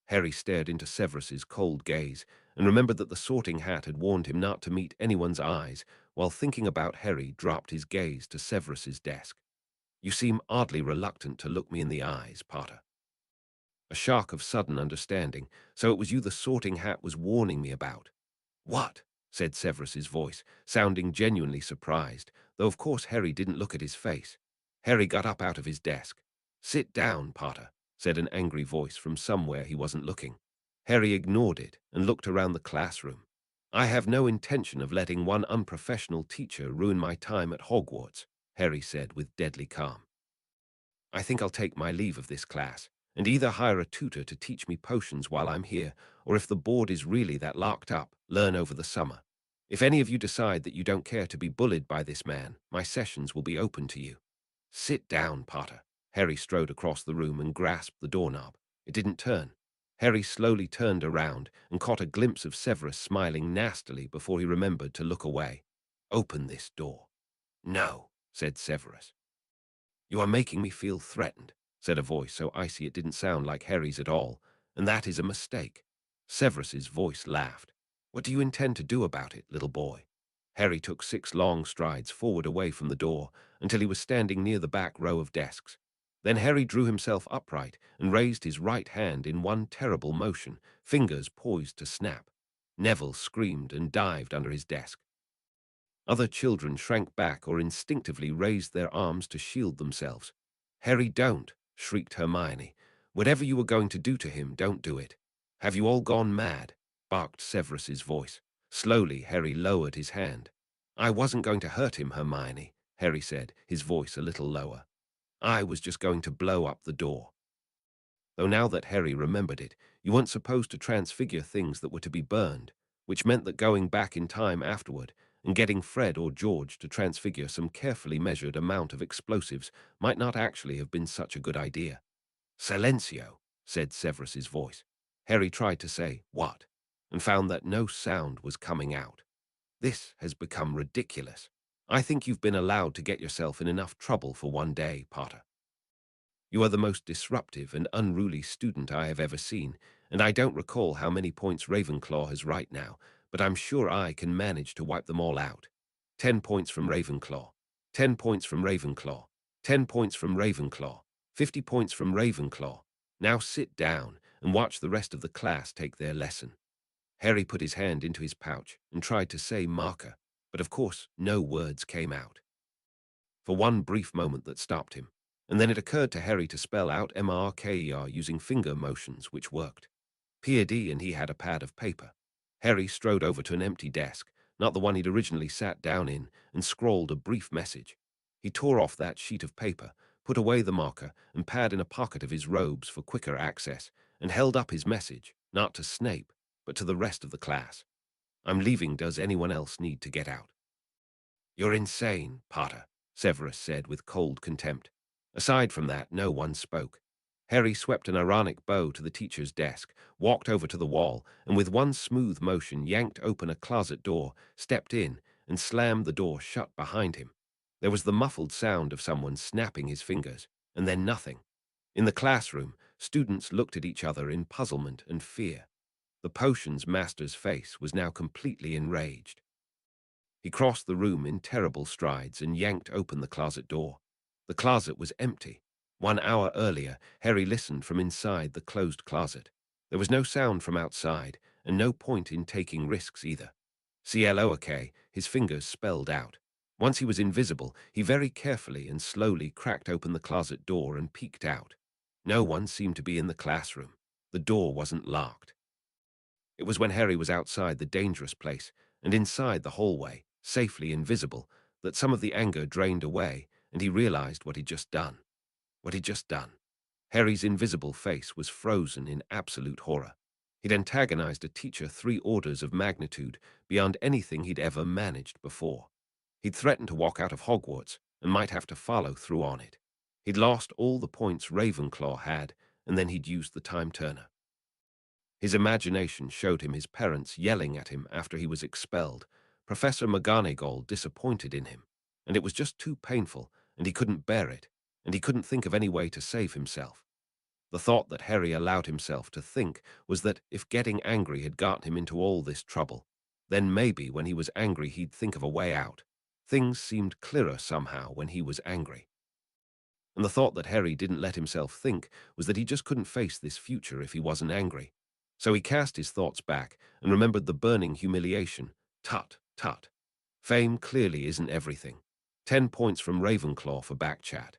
Harry stared into Severus's cold gaze, and remembered that the Sorting Hat had warned him not to meet anyone's eyes, while thinking about Harry dropped his gaze to Severus's desk. You seem oddly reluctant to look me in the eyes, Potter. A shock of sudden understanding. So it was you the Sorting Hat was warning me about. What? Said Severus's voice, sounding genuinely surprised, though of course Harry didn't look at his face. Harry got up out of his desk. Sit down, Potter, said an angry voice from somewhere he wasn't looking. Harry ignored it and looked around the classroom. I have no intention of letting one unprofessional teacher ruin my time at Hogwarts, Harry said with deadly calm. I think I'll take my leave of this class, and either hire a tutor to teach me potions while I'm here, or if the board is really that locked up, learn over the summer. If any of you decide that you don't care to be bullied by this man, my sessions will be open to you. Sit down, Potter. Harry strode across the room and grasped the doorknob. It didn't turn. Harry slowly turned around and caught a glimpse of Severus smiling nastily before he remembered to look away. Open this door. No, said Severus. You are making me feel threatened. said a voice so icy it didn't sound like Harry's at all, and that is a mistake. Severus's voice laughed. What do you intend to do about it, little boy? Harry took 6 long strides forward away from the door until he was standing near the back row of desks. Then Harry drew himself upright and raised his right hand in one terrible motion, fingers poised to snap. Neville screamed and dived under his desk. Other children shrank back or instinctively raised their arms to shield themselves. "Harry, don't!" shrieked Hermione. "Whatever you were going to do to him, don't do it." "Have you all gone mad?" barked Severus's voice. Slowly, Harry lowered his hand. "I wasn't going to hurt him, Hermione," Harry said, his voice a little lower. "I was just going to blow up the door." Though now that Harry remembered it, you weren't supposed to transfigure things that were to be burned, which meant that going back in time afterward and getting Fred or George to transfigure some carefully measured amount of explosives might not actually have been such a good idea. "Silencio," said Severus's voice. Harry tried to say, "What?" and found that no sound was coming out. "This has become ridiculous. I think you've been allowed to get yourself in enough trouble for one day, Potter. You are the most disruptive and unruly student I have ever seen, and I don't recall how many points Ravenclaw has right now, but I'm sure I can manage to wipe them all out. 10 points from Ravenclaw, 10 points from Ravenclaw, 10 points from Ravenclaw, 50 points from Ravenclaw. Now sit down and watch the rest of the class take their lesson." Harry put his hand into his pouch and tried to say marker, but of course no words came out. For one brief moment that stopped him, and then it occurred to Harry to spell out MRKER using finger motions, which worked. P.A.D. and he had a pad of paper. Harry strode over to an empty desk, not the one he'd originally sat down in, and scrawled a brief message. He tore off that sheet of paper, put away the marker and pad in a pocket of his robes for quicker access, and held up his message, not to Snape, but to the rest of the class. "I'm leaving. Does anyone else need to get out?" "You're insane, Potter," Severus said with cold contempt. Aside from that, no one spoke. Harry swept an ironic bow to the teacher's desk, walked over to the wall, and with one smooth motion yanked open a closet door, stepped in, and slammed the door shut behind him. There was the muffled sound of someone snapping his fingers, and then nothing. In the classroom, students looked at each other in puzzlement and fear. The potions master's face was now completely enraged. He crossed the room in terrible strides and yanked open the closet door. The closet was empty. 1 hour earlier, Harry listened from inside the closed closet. There was no sound from outside, and no point in taking risks either. CLOK, his fingers spelled out. Once he was invisible, he very carefully and slowly cracked open the closet door and peeked out. No one seemed to be in the classroom. The door wasn't locked. It was when Harry was outside the dangerous place and inside the hallway, safely invisible, that some of the anger drained away, and he realized what he'd just done. What he'd just done. Harry's invisible face was frozen in absolute horror. He'd antagonized a teacher 3 orders of magnitude beyond anything he'd ever managed before. He'd threatened to walk out of Hogwarts and might have to follow through on it. He'd lost all the points Ravenclaw had, and then he'd used the time turner. His imagination showed him his parents yelling at him after he was expelled, Professor McGonagall disappointed in him, and it was just too painful, and he couldn't bear it, and he couldn't think of any way to save himself. The thought that Harry allowed himself to think was that if getting angry had gotten him into all this trouble, then maybe when he was angry he'd think of a way out. Things seemed clearer somehow when he was angry. And the thought that Harry didn't let himself think was that he just couldn't face this future if he wasn't angry. So he cast his thoughts back and remembered the burning humiliation. Tut, tut. Fame clearly isn't everything. 10 points from Ravenclaw for backchat.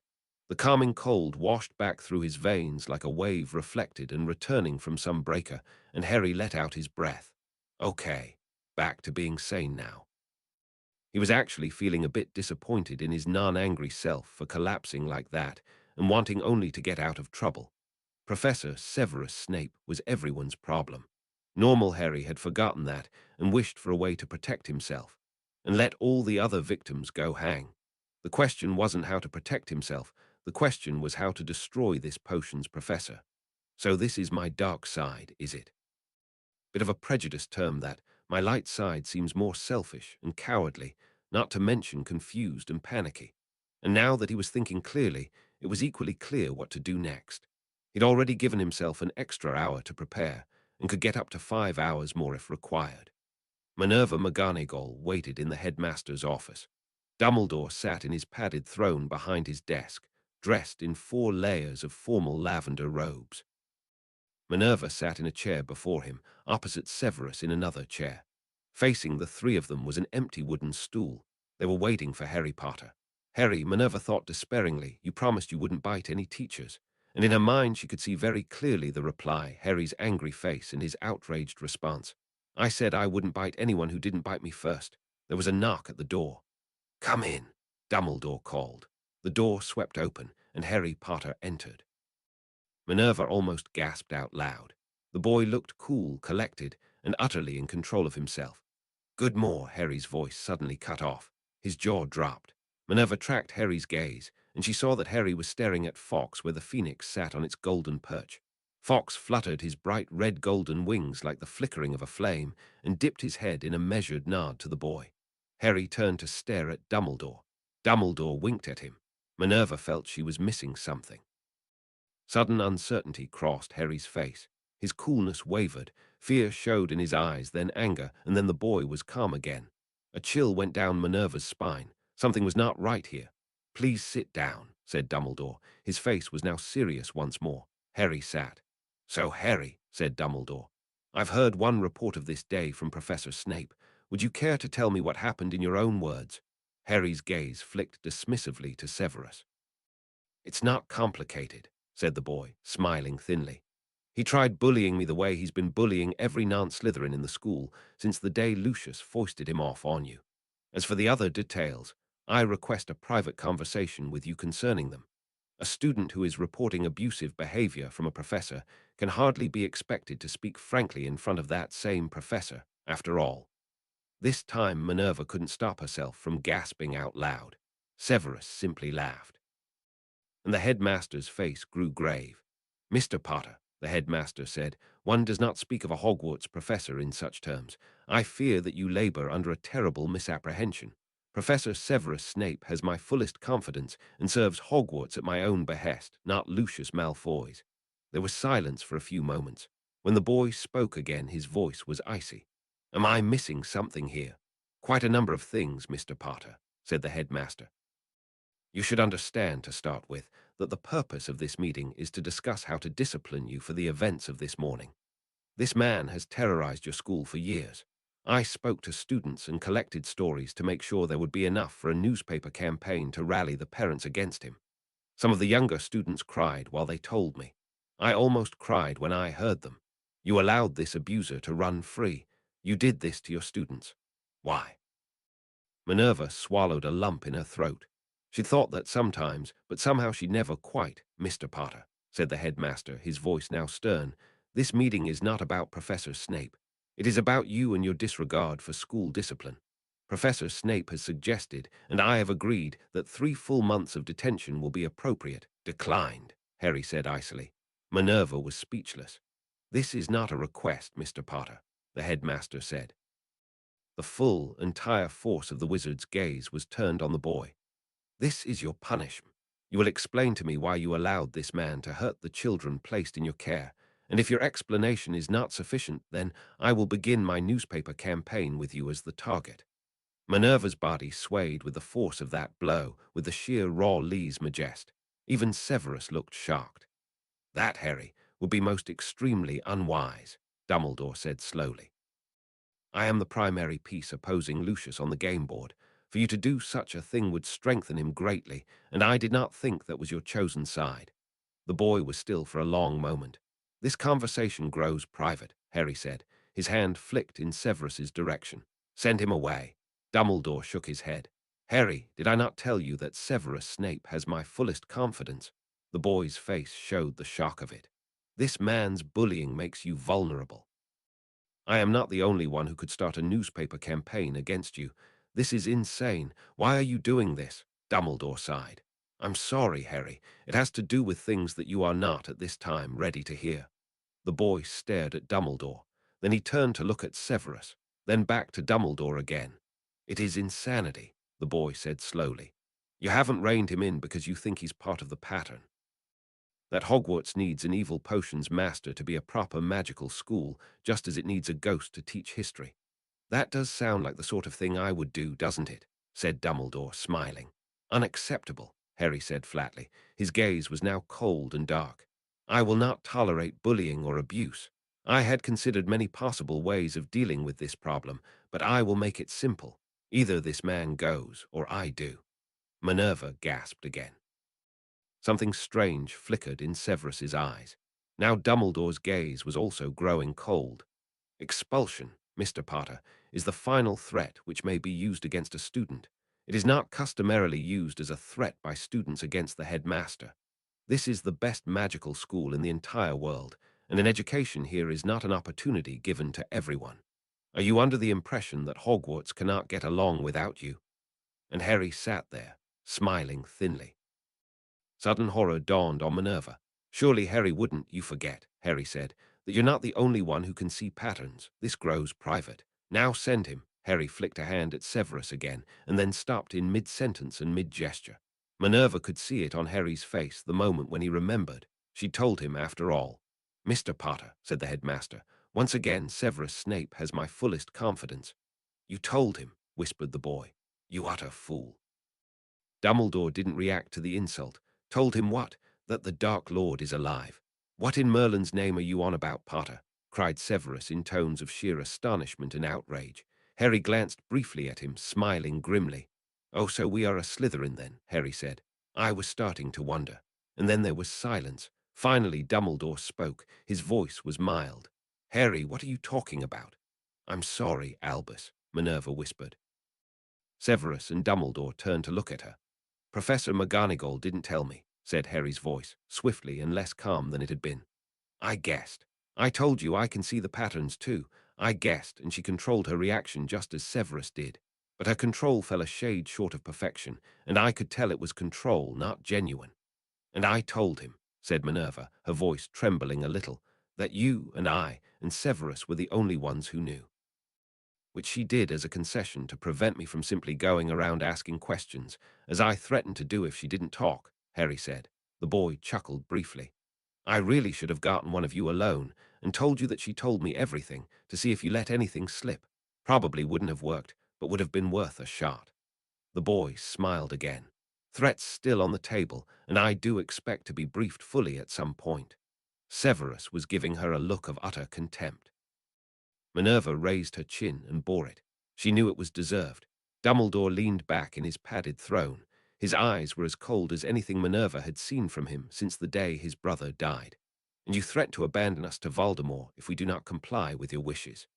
The calming cold washed back through his veins like a wave reflected and returning from some breaker, and Harry let out his breath. Okay, back to being sane now. He was actually feeling a bit disappointed in his non-angry self for collapsing like that and wanting only to get out of trouble. Professor Severus Snape was everyone's problem. Normal Harry had forgotten that and wished for a way to protect himself and let all the other victims go hang. The question wasn't how to protect himself. The question was how to destroy this potion's professor. So this is my dark side, is it? Bit of a prejudiced term that. My light side seems more selfish and cowardly, not to mention confused and panicky. And now that he was thinking clearly, it was equally clear what to do next. He'd already given himself an extra hour to prepare, and could get up to 5 hours more if required. Minerva McGonagall waited in the headmaster's office. Dumbledore sat in his padded throne behind his desk, dressed in 4 layers of formal lavender robes. Minerva sat in a chair before him, opposite Severus in another chair. Facing the 3 of them was an empty wooden stool. They were waiting for Harry Potter. Harry, Minerva thought despairingly, you promised you wouldn't bite any teachers. And in her mind she could see very clearly the reply, Harry's angry face and his outraged response. I said I wouldn't bite anyone who didn't bite me first. There was a knock at the door. Come in, Dumbledore called. The door swept open, and Harry Potter entered. Minerva almost gasped out loud. The boy looked cool, collected, and utterly in control of himself. Good more, Harry's voice suddenly cut off. His jaw dropped. Minerva tracked Harry's gaze, and she saw that Harry was staring at Fawkes where the phoenix sat on its golden perch. Fawkes fluttered his bright red-golden wings like the flickering of a flame and dipped his head in a measured nod to the boy. Harry turned to stare at Dumbledore. Dumbledore winked at him. Minerva felt she was missing something. Sudden uncertainty crossed Harry's face. His coolness wavered. Fear showed in his eyes, then anger, and then the boy was calm again. A chill went down Minerva's spine. Something was not right here. Please sit down, said Dumbledore. His face was now serious once more. Harry sat. So, Harry, said Dumbledore, I've heard one report of this day from Professor Snape. Would you care to tell me what happened in your own words? Harry's gaze flicked dismissively to Severus. It's not complicated, said the boy, smiling thinly. He tried bullying me the way he's been bullying every non-Slytherin in the school since the day Lucius foisted him off on you. As for the other details, I request a private conversation with you concerning them. A student who is reporting abusive behavior from a professor can hardly be expected to speak frankly in front of that same professor, after all. This time Minerva couldn't stop herself from gasping out loud. Severus simply laughed. And the headmaster's face grew grave. Mr. Potter, the headmaster said, one does not speak of a Hogwarts professor in such terms. I fear that you labor under a terrible misapprehension. Professor Severus Snape has my fullest confidence and serves Hogwarts at my own behest, not Lucius Malfoy's. There was silence for a few moments. When the boy spoke again, his voice was icy. Am I missing something here? Quite a number of things, Mr. Potter, said the headmaster. You should understand, to start with, that the purpose of this meeting is to discuss how to discipline you for the events of this morning. This man has terrorized your school for years. I spoke to students and collected stories to make sure there would be enough for a newspaper campaign to rally the parents against him. Some of the younger students cried while they told me. I almost cried when I heard them. You allowed this abuser to run free. You did this to your students. Why? Minerva swallowed a lump in her throat. She'd thought that sometimes, but somehow she never quite, Mr. Potter, said the headmaster, his voice now stern. This meeting is not about Professor Snape. It is about you and your disregard for school discipline. Professor Snape has suggested, and I have agreed, that 3 full months of detention will be appropriate. Declined, Harry said icily. Minerva was speechless. This is not a request, Mr. Potter, the headmaster said. The full, entire force of the wizard's gaze was turned on the boy. This is your punishment. You will explain to me why you allowed this man to hurt the children placed in your care, and if your explanation is not sufficient, then I will begin my newspaper campaign with you as the target. Minerva's body swayed with the force of that blow, with the sheer raw lese majest. Even Severus looked shocked. That, Harry, would be most extremely unwise, Dumbledore said slowly. I am the primary piece opposing Lucius on the game board. For you to do such a thing would strengthen him greatly, and I did not think that was your chosen side. The boy was still for a long moment. This conversation grows private, Harry said. His hand flicked in Severus's direction. Send him away. Dumbledore shook his head. Harry, did I not tell you that Severus Snape has my fullest confidence? The boy's face showed the shock of it. This man's bullying makes you vulnerable. I am not the only one who could start a newspaper campaign against you. This is insane. Why are you doing this? Dumbledore sighed. I'm sorry, Harry. It has to do with things that you are not, at this time, ready to hear. The boy stared at Dumbledore. Then he turned to look at Severus, then back to Dumbledore again. It is insanity, the boy said slowly. You haven't reined him in because you think he's part of the pattern. That Hogwarts needs an evil potions master to be a proper magical school, just as it needs a ghost to teach history. That does sound like the sort of thing I would do, doesn't it? Said Dumbledore, smiling. Unacceptable, Harry said flatly. His gaze was now cold and dark. I will not tolerate bullying or abuse. I had considered many possible ways of dealing with this problem, but I will make it simple. Either this man goes, or I do. Minerva gasped again. Something strange flickered in Severus's eyes. Now Dumbledore's gaze was also growing cold. Expulsion, Mr. Potter, is the final threat which may be used against a student. It is not customarily used as a threat by students against the headmaster. This is the best magical school in the entire world, and an education here is not an opportunity given to everyone. Are you under the impression that Hogwarts cannot get along without you? And Harry sat there, smiling thinly. Sudden horror dawned on Minerva. Surely Harry wouldn't, you forget, Harry said, that you're not the only one who can see patterns. This grows private. Now send him. Harry flicked a hand at Severus again, and then stopped in mid-sentence and mid-gesture. Minerva could see it on Harry's face the moment when he remembered. She told him, after all. Mr. Potter, said the headmaster, once again Severus Snape has my fullest confidence. You told him, whispered the boy. You utter fool. Dumbledore didn't react to the insult. Told him what? That the Dark Lord is alive. What in Merlin's name are you on about, Potter? Cried Severus in tones of sheer astonishment and outrage. Harry glanced briefly at him, smiling grimly. Oh, so we are a Slytherin then, Harry said. I was starting to wonder. And then there was silence. Finally, Dumbledore spoke. His voice was mild. Harry, what are you talking about? I'm sorry, Albus, Minerva whispered. Severus and Dumbledore turned to look at her. Professor McGonagall didn't tell me, said Harry's voice, swiftly and less calm than it had been. I guessed. I told you I can see the patterns too. I guessed, and she controlled her reaction just as Severus did. But her control fell a shade short of perfection, and I could tell it was control, not genuine. And I told him, said Minerva, her voice trembling a little, that you and I and Severus were the only ones who knew. Which she did as a concession to prevent me from simply going around asking questions, as I threatened to do if she didn't talk, Harry said. The boy chuckled briefly. I really should have gotten one of you alone and told you that she told me everything to see if you let anything slip. Probably wouldn't have worked, but would have been worth a shot. The boy smiled again. Threats still on the table, and I do expect to be briefed fully at some point. Severus was giving her a look of utter contempt. Minerva raised her chin and bore it. She knew it was deserved. Dumbledore leaned back in his padded throne. His eyes were as cold as anything Minerva had seen from him since the day his brother died. And you threat to abandon us to Voldemort if we do not comply with your wishes.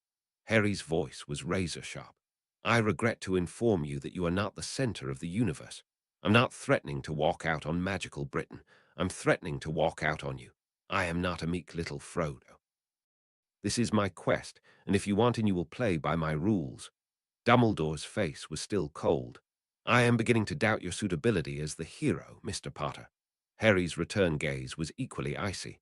Harry's voice was razor-sharp. I regret to inform you that you are not the center of the universe. I'm not threatening to walk out on magical Britain. I'm threatening to walk out on you. I am not a meek little Frodo. This is my quest, and if you want in, you will play by my rules. Dumbledore's face was still cold. I am beginning to doubt your suitability as the hero, Mr. Potter. Harry's return gaze was equally icy.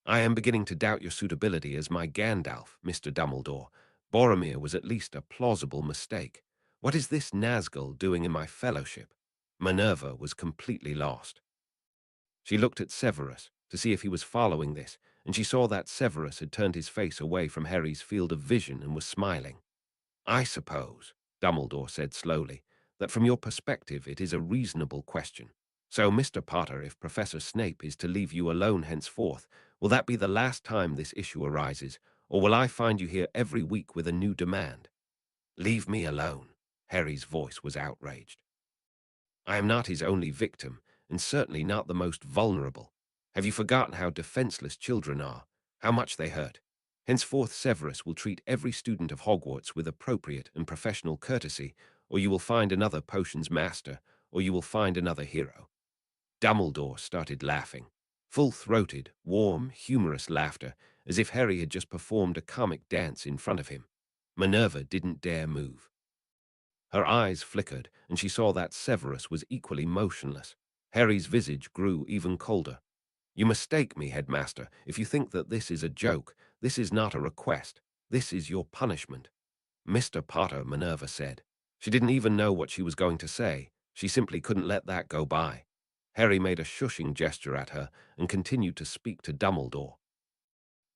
I am beginning to doubt your suitability as my Gandalf, Mr. Dumbledore. Boromir was at least a plausible mistake. What is this Nazgul doing in my fellowship? Minerva was completely lost. She looked at Severus to see if he was following this, and she saw that Severus had turned his face away from Harry's field of vision and was smiling. I suppose, Dumbledore said slowly, that from your perspective it is a reasonable question. So, Mr. Potter, if Professor Snape is to leave you alone henceforth, will that be the last time this issue arises, or will I find you here every week with a new demand? Leave me alone. Harry's voice was outraged. I am not his only victim, and certainly not the most vulnerable. Have you forgotten how defenseless children are, how much they hurt? Henceforth Severus will treat every student of Hogwarts with appropriate and professional courtesy, or you will find another potions master, or you will find another hero. Dumbledore started laughing. Full-throated, warm, humorous laughter, as if Harry had just performed a comic dance in front of him. Minerva didn't dare move. Her eyes flickered, and she saw that Severus was equally motionless. Harry's visage grew even colder. You mistake me, headmaster, if you think that this is a joke. This is not a request. This is your punishment. Mr. Potter, Minerva said. She didn't even know what she was going to say. She simply couldn't let that go by. Harry made a shushing gesture at her and continued to speak to Dumbledore.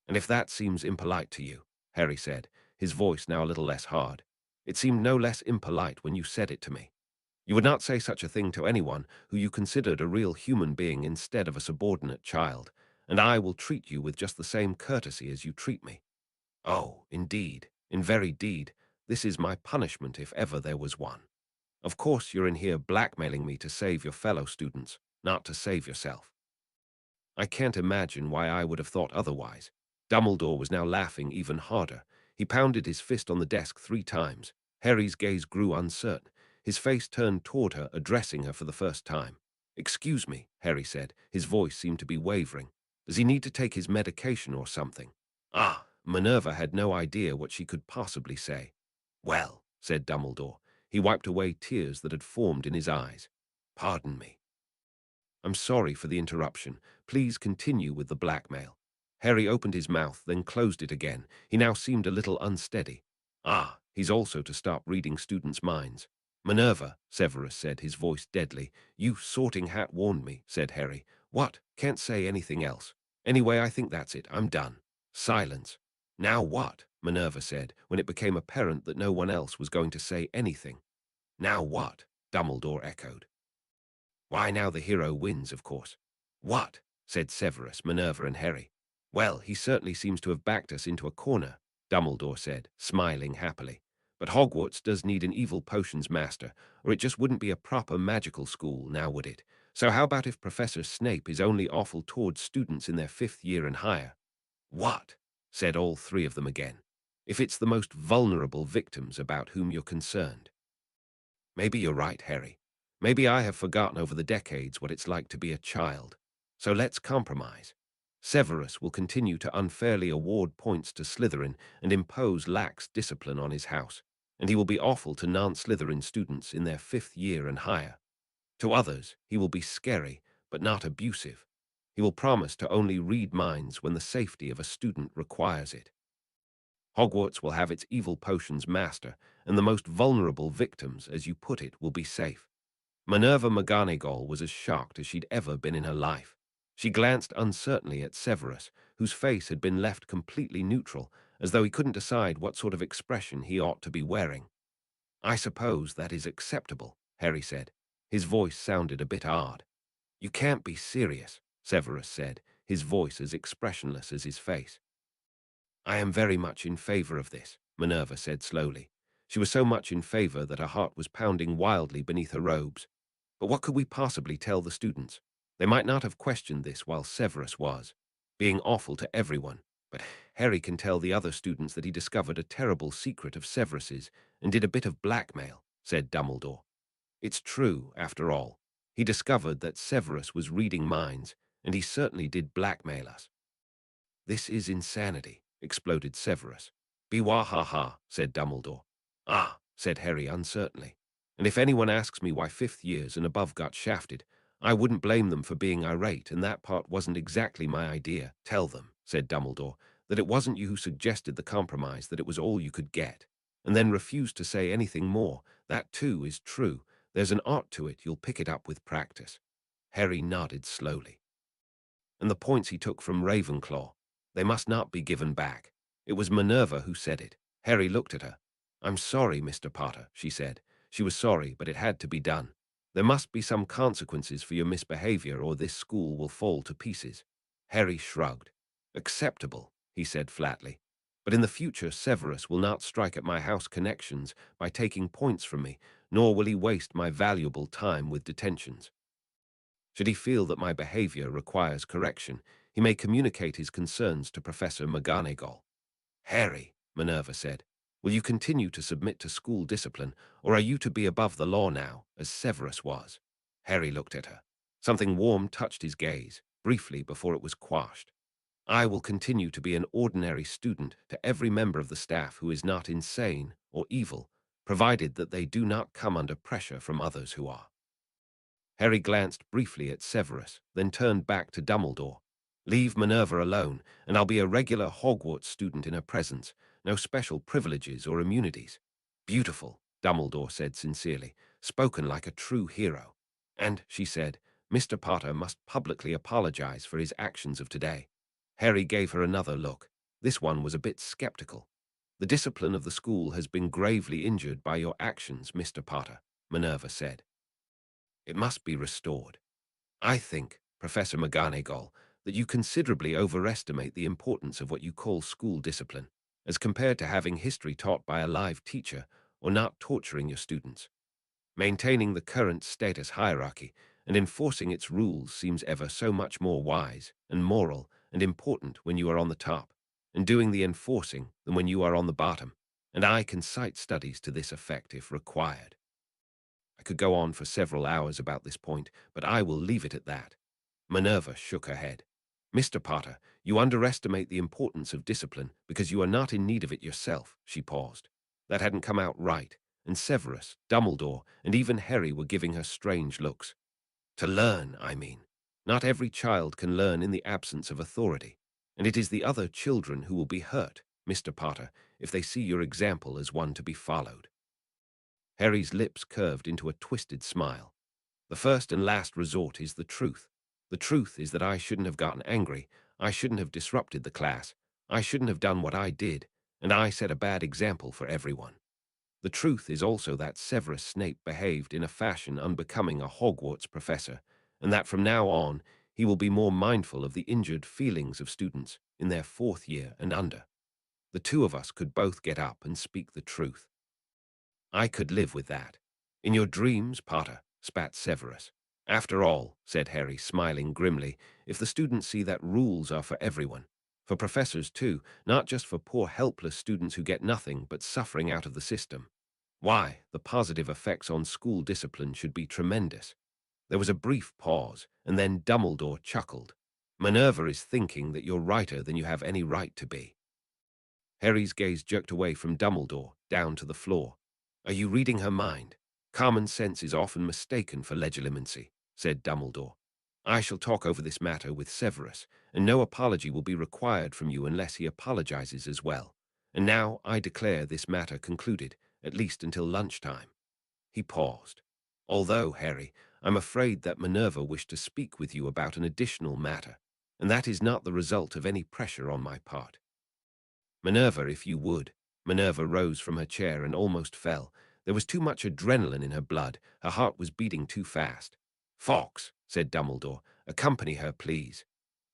"And if that seems impolite to you," Harry said, his voice now a little less hard, "it seemed no less impolite when you said it to me. You would not say such a thing to anyone who you considered a real human being instead of a subordinate child, and I will treat you with just the same courtesy as you treat me. Oh, indeed, in very deed, this is my punishment if ever there was one. Of course you're in here blackmailing me to save your fellow students, not to save yourself." I can't imagine why I would have thought otherwise. Dumbledore was now laughing even harder. He pounded his fist on the desk 3 times. Harry's gaze grew uncertain. His face turned toward her, addressing her for the first time. "Excuse me," Harry said. His voice seemed to be wavering. "Does he need to take his medication or something?" Minerva had no idea what she could possibly say. "Well," said Dumbledore. He wiped away tears that had formed in his eyes. "Pardon me. I'm sorry for the interruption. Please continue with the blackmail." Harry opened his mouth, then closed it again. He now seemed a little unsteady. He's also to stop reading students' minds. "Minerva," Severus said, his voice deadly. "You sorting hat warned me," said Harry. "What? Can't say anything else. Anyway, I think that's it. I'm done." Silence. "Now what?" Minerva said, when it became apparent that no one else was going to say anything. "Now what?" Dumbledore echoed. "Why, now the hero wins, of course." "What?" said Severus, Minerva, and Harry. "Well, he certainly seems to have backed us into a corner," Dumbledore said, smiling happily. "But Hogwarts does need an evil potions master, or it just wouldn't be a proper magical school, now would it? So how about if Professor Snape is only awful towards students in their 5th year and higher?" "What?" said all 3 of them again. "If it's the most vulnerable victims about whom you're concerned." "Maybe you're right, Harry. Maybe I have forgotten over the decades what it's like to be a child. So let's compromise. Severus will continue to unfairly award points to Slytherin and impose lax discipline on his house, and he will be awful to non-Slytherin students in their 5th year and higher. To others, he will be scary, but not abusive. He will promise to only read minds when the safety of a student requires it. Hogwarts will have its evil potions master, and the most vulnerable victims, as you put it, will be safe." Minerva McGonagall was as shocked as she'd ever been in her life. She glanced uncertainly at Severus, whose face had been left completely neutral, as though he couldn't decide what sort of expression he ought to be wearing. "I suppose that is acceptable," Harry said. His voice sounded a bit odd. "You can't be serious," Severus said, his voice as expressionless as his face. "I am very much in favor of this," Minerva said slowly. She was so much in favor that her heart was pounding wildly beneath her robes. But what could we possibly tell the students? They might not have questioned this while Severus was being awful to everyone, but Harry can tell the other students that he discovered a terrible secret of Severus's and did a bit of blackmail, said Dumbledore. "It's true, after all. He discovered that Severus was reading minds, and he certainly did blackmail us." "This is insanity," exploded Severus. "Be-wah-ha-ha," said Dumbledore. Said Harry uncertainly. "And if anyone asks me why 5th years and above got shafted, I wouldn't blame them for being irate, and that part wasn't exactly my idea." "Tell them," said Dumbledore, "that it wasn't you who suggested the compromise, that it was all you could get, and then refused to say anything more. That, too, is true. There's an art to it. You'll pick it up with practice." Harry nodded slowly. "And the points he took from Ravenclaw, they must not be given back." It was Minerva who said it. Harry looked at her. "I'm sorry, Mr. Potter," she said. She was sorry, but it had to be done. "There must be some consequences for your misbehavior, or this school will fall to pieces." Harry shrugged. "Acceptable," he said flatly. "But in the future, Severus will not strike at my house connections by taking points from me, nor will he waste my valuable time with detentions. Should he feel that my behavior requires correction, he may communicate his concerns to Professor McGonagall." "Harry," Minerva said, "will you continue to submit to school discipline, or are you to be above the law now, as Severus was?" Harry looked at her. Something warm touched his gaze, briefly before it was quashed. "I will continue to be an ordinary student to every member of the staff who is not insane or evil, provided that they do not come under pressure from others who are." Harry glanced briefly at Severus, then turned back to Dumbledore. "Leave Minerva alone, and I'll be a regular Hogwarts student in her presence. No special privileges or immunities." "Beautiful," Dumbledore said sincerely. spoken like a true hero. And, she said, Mr. Potter must publicly apologize for his actions of today. Harry gave her another look. This one was a bit skeptical. The discipline of the school has been gravely injured by your actions, Mr. Potter, Minerva said. It must be restored. I think, Professor McGonagall, that you considerably overestimate the importance of what you call school discipline, as compared to having history taught by a live teacher or not torturing your students. Maintaining the current status hierarchy and enforcing its rules seems ever so much more wise and moral and important when you are on the top, and doing the enforcing than when you are on the bottom, and I can cite studies to this effect if required. I could go on for several hours about this point, but I will leave it at that. Minerva shook her head. Mr. Potter, you underestimate the importance of discipline because you are not in need of it yourself, she paused. That hadn't come out right, and Severus, Dumbledore, and even Harry were giving her strange looks. To learn, I mean. Not every child can learn in the absence of authority, and it is the other children who will be hurt, Mr. Potter, if they see your example as one to be followed. Harry's lips curved into a twisted smile. The first and last resort is the truth. The truth is that I shouldn't have gotten angry, I shouldn't have disrupted the class, I shouldn't have done what I did, and I set a bad example for everyone. The truth is also that Severus Snape behaved in a fashion unbecoming a Hogwarts professor, and that from now on he will be more mindful of the injured feelings of students in their 4th year and under. The two of us could both get up and speak the truth. I could live with that. In your dreams, Potter, spat Severus. After all, said Harry, smiling grimly, if the students see that rules are for everyone, for professors too, not just for poor helpless students who get nothing but suffering out of the system, why, the positive effects on school discipline should be tremendous. There was a brief pause, and then Dumbledore chuckled. Minerva is thinking that you're righter than you have any right to be. Harry's gaze jerked away from Dumbledore, down to the floor. Are you reading her mind? Common sense is often mistaken for legilimency, said Dumbledore. I shall talk over this matter with Severus, and no apology will be required from you unless he apologizes as well. And now I declare this matter concluded, at least until lunchtime. He paused. Although, Harry, I'm afraid that Minerva wished to speak with you about an additional matter, and that is not the result of any pressure on my part. Minerva, if you would. Minerva rose from her chair and almost fell. There was too much adrenaline in her blood. Her heart was beating too fast. Fawkes, said Dumbledore, accompany her, please.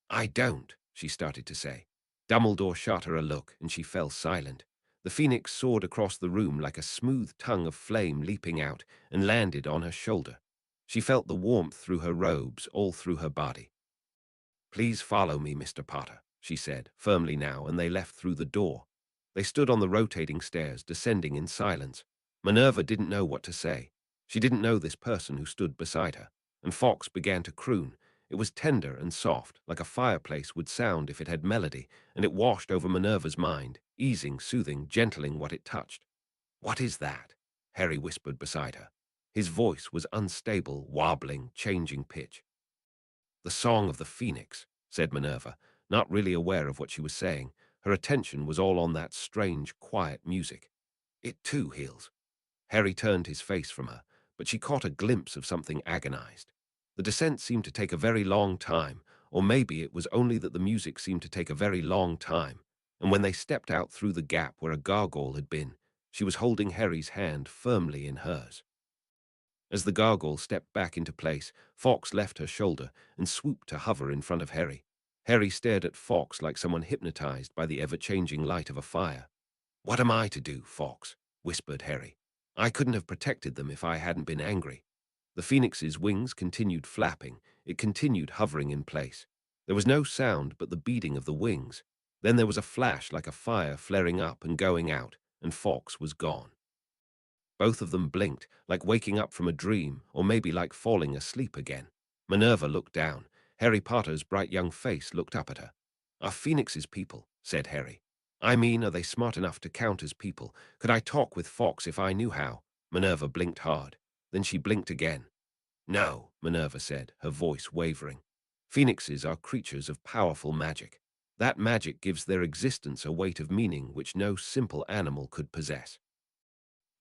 I don't, she started to say. Dumbledore shot her a look, and she fell silent. The phoenix soared across the room like a smooth tongue of flame leaping out and landed on her shoulder. She felt the warmth through her robes, all through her body. Please follow me, Mr. Potter, she said, firmly now, and they left through the door. They stood on the rotating stairs, descending in silence. Minerva didn't know what to say. She didn't know this person who stood beside her, and Fawkes began to croon. It was tender and soft, like a fireplace would sound if it had melody, and it washed over Minerva's mind, easing, soothing, gentling what it touched. What is that? Harry whispered beside her. His voice was unstable, wobbling, changing pitch. The song of the phoenix, said Minerva, not really aware of what she was saying. Her attention was all on that strange, quiet music. It too heals. Harry turned his face from her, but she caught a glimpse of something agonized. The descent seemed to take a very long time, or maybe it was only that the music seemed to take a very long time, and when they stepped out through the gap where a gargoyle had been, she was holding Harry's hand firmly in hers. As the gargoyle stepped back into place, Fawkes left her shoulder and swooped to hover in front of Harry. Harry stared at Fawkes like someone hypnotized by the ever-changing light of a fire. What am I to do, Fawkes? Whispered Harry. I couldn't have protected them if I hadn't been angry. The phoenix's wings continued flapping. It continued hovering in place. There was no sound but the beating of the wings. Then there was a flash like a fire flaring up and going out, and Fawkes was gone. Both of them blinked, like waking up from a dream, or maybe like falling asleep again. Minerva looked down. Harry Potter's bright young face looked up at her. Are phoenixes people? Said Harry. I mean, are they smart enough to count as people? Could I talk with Fawkes if I knew how? Minerva blinked hard. Then she blinked again. No, Minerva said, her voice wavering. Phoenixes are creatures of powerful magic. That magic gives their existence a weight of meaning which no simple animal could possess.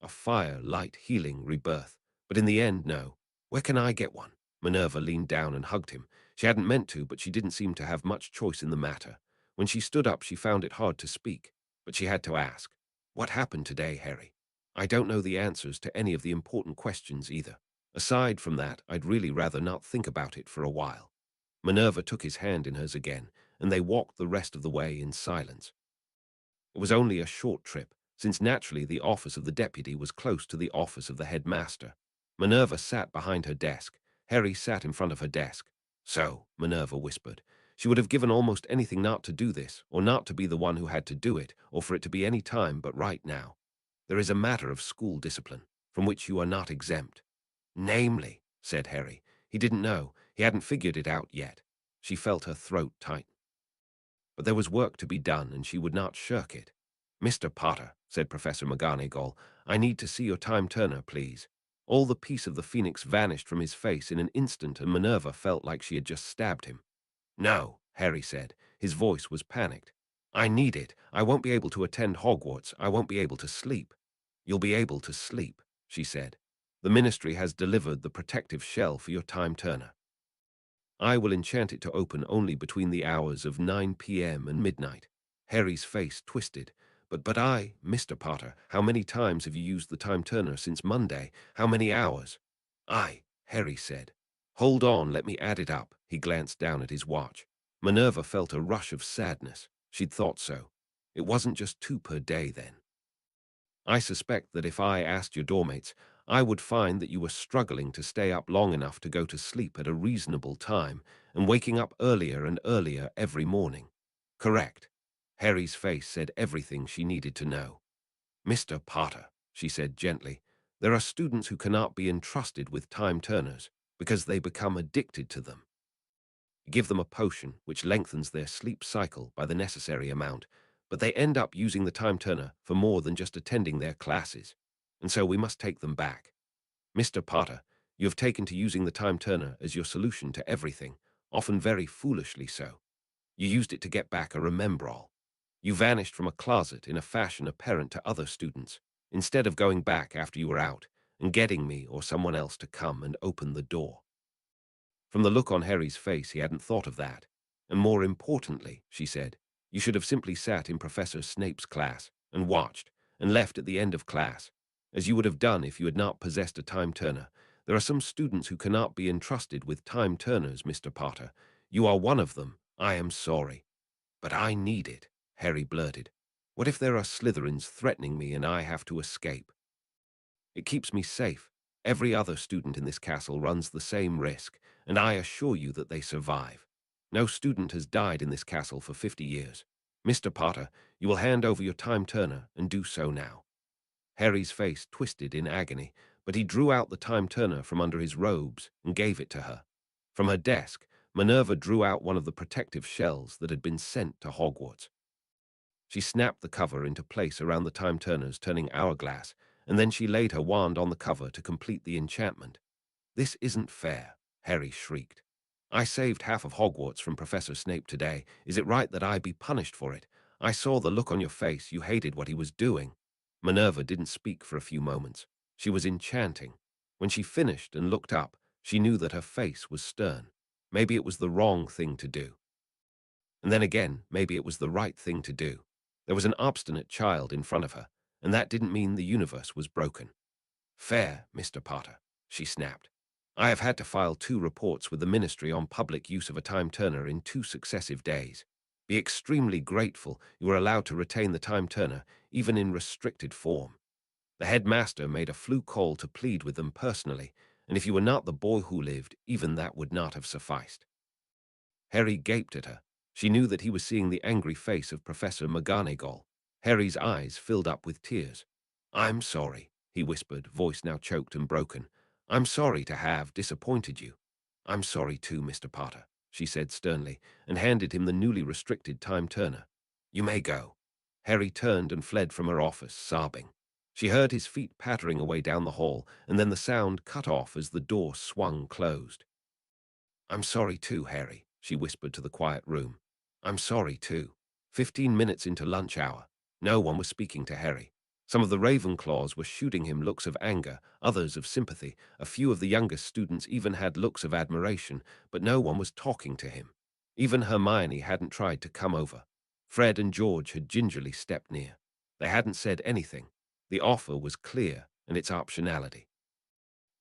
A fire, light, healing, rebirth. But in the end, no. Where can I get one? Minerva leaned down and hugged him. She hadn't meant to, but she didn't seem to have much choice in the matter. When she stood up, she found it hard to speak, but she had to ask, "What happened today, Harry? I don't know the answers to any of the important questions either. Aside from that, I'd really rather not think about it for a while." Minerva took his hand in hers again, and they walked the rest of the way in silence. It was only a short trip, since naturally the office of the deputy was close to the office of the headmaster. Minerva sat behind her desk. Harry sat in front of her desk. "So," Minerva whispered, "she would have given almost anything not to do this, or not to be the one who had to do it, or for it to be any time but right now. There is a matter of school discipline, from which you are not exempt." "Namely," said Harry. He didn't know. He hadn't figured it out yet. She felt her throat tighten. But there was work to be done, and she would not shirk it. "Mr. Potter," said Professor McGonagall, "I need to see your time-turner, please." All the peace of the phoenix vanished from his face in an instant, and Minerva felt like she had just stabbed him. "No," Harry said. His voice was panicked. "I need it. I won't be able to attend Hogwarts. I won't be able to sleep." "You'll be able to sleep," she said. "The Ministry has delivered the protective shell for your time-turner. I will enchant it to open only between the hours of 9 p.m. and midnight." Harry's face twisted. But Mr. Potter, how many times have you used the time-turner since Monday? How many hours?" Harry said. "Hold on, let me add it up." He glanced down at his watch. Minerva felt a rush of sadness. She'd thought so. It wasn't just 2 per day, then. "I suspect that if I asked your doormates, I would find that you were struggling to stay up long enough to go to sleep at a reasonable time and waking up earlier and earlier every morning." "Correct." Harry's face said everything she needed to know. "Mr. Potter," she said gently, "there are students who cannot be entrusted with time-turners because they become addicted to them. Give them a potion which lengthens their sleep cycle by the necessary amount, but they end up using the time-turner for more than just attending their classes, and so we must take them back. Mr. Potter, you have taken to using the time-turner as your solution to everything, often very foolishly so. You used it to get back a remembrall. You vanished from a closet in a fashion apparent to other students, instead of going back after you were out and getting me or someone else to come and open the door." From the look on Harry's face, he hadn't thought of that. "And more importantly," she said, "you should have simply sat in Professor Snape's class and watched and left at the end of class, as you would have done if you had not possessed a time-turner. There are some students who cannot be entrusted with time-turners, Mr. Potter. You are one of them. I am sorry. But I need it," Harry blurted. "What if there are Slytherins threatening me and I have to escape? It keeps me safe. Every other student in this castle runs the same risk, and I assure you that they survive. No student has died in this castle for 50 years. Mr. Potter, you will hand over your time-turner and do so now." Harry's face twisted in agony, but he drew out the time-turner from under his robes and gave it to her. From her desk, Minerva drew out one of the protective shells that had been sent to Hogwarts. She snapped the cover into place around the time-turner's turning hourglass, and then she laid her wand on the cover to complete the enchantment. "This isn't fair," Harry shrieked. "I saved half of Hogwarts from Professor Snape today. Is it right that I be punished for it? I saw the look on your face. You hated what he was doing." Minerva didn't speak for a few moments. She was enchanting. When she finished and looked up, she knew that her face was stern. Maybe it was the wrong thing to do. And then again, maybe it was the right thing to do. There was an obstinate child in front of her, and that didn't mean the universe was broken. "Fair, Mr. Potter," she snapped. "I have had to file 2 reports with the Ministry on public use of a time-turner in 2 successive days. Be extremely grateful you were allowed to retain the time-turner, even in restricted form. The headmaster made a flu call to plead with them personally, and if you were not the boy who lived, even that would not have sufficed." Harry gaped at her. She knew that he was seeing the angry face of Professor McGonagall. Harry's eyes filled up with tears. "I'm sorry," he whispered, voice now choked and broken. "I'm sorry to have disappointed you." "I'm sorry too, Mr. Potter," she said sternly, and handed him the newly restricted time-turner. "You may go." Harry turned and fled from her office, sobbing. She heard his feet pattering away down the hall, and then the sound cut off as the door swung closed. "I'm sorry too, Harry," she whispered to the quiet room. "I'm sorry too." 15 minutes into lunch hour. No one was speaking to Harry. Some of the Ravenclaws were shooting him looks of anger, others of sympathy. A few of the youngest students even had looks of admiration, but no one was talking to him. Even Hermione hadn't tried to come over. Fred and George had gingerly stepped near. They hadn't said anything. The offer was clear, and its optionality.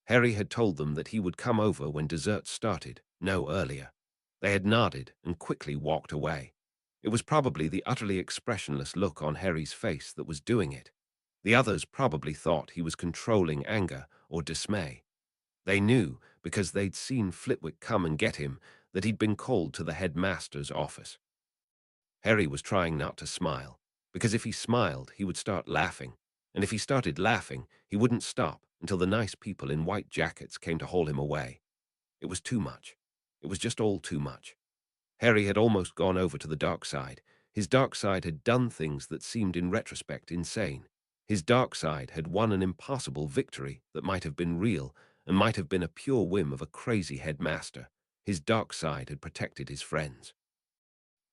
Harry had told them that he would come over when dessert started, no earlier. They had nodded and quickly walked away. It was probably the utterly expressionless look on Harry's face that was doing it. The others probably thought he was controlling anger or dismay. They knew, because they'd seen Flitwick come and get him, that he'd been called to the headmaster's office. Harry was trying not to smile, because if he smiled, he would start laughing, and if he started laughing, he wouldn't stop until the nice people in white jackets came to haul him away. It was too much. It was just all too much. Harry had almost gone over to the dark side. His dark side had done things that seemed in retrospect insane. His dark side had won an impossible victory that might have been real and might have been a pure whim of a crazy headmaster. His dark side had protected his friends.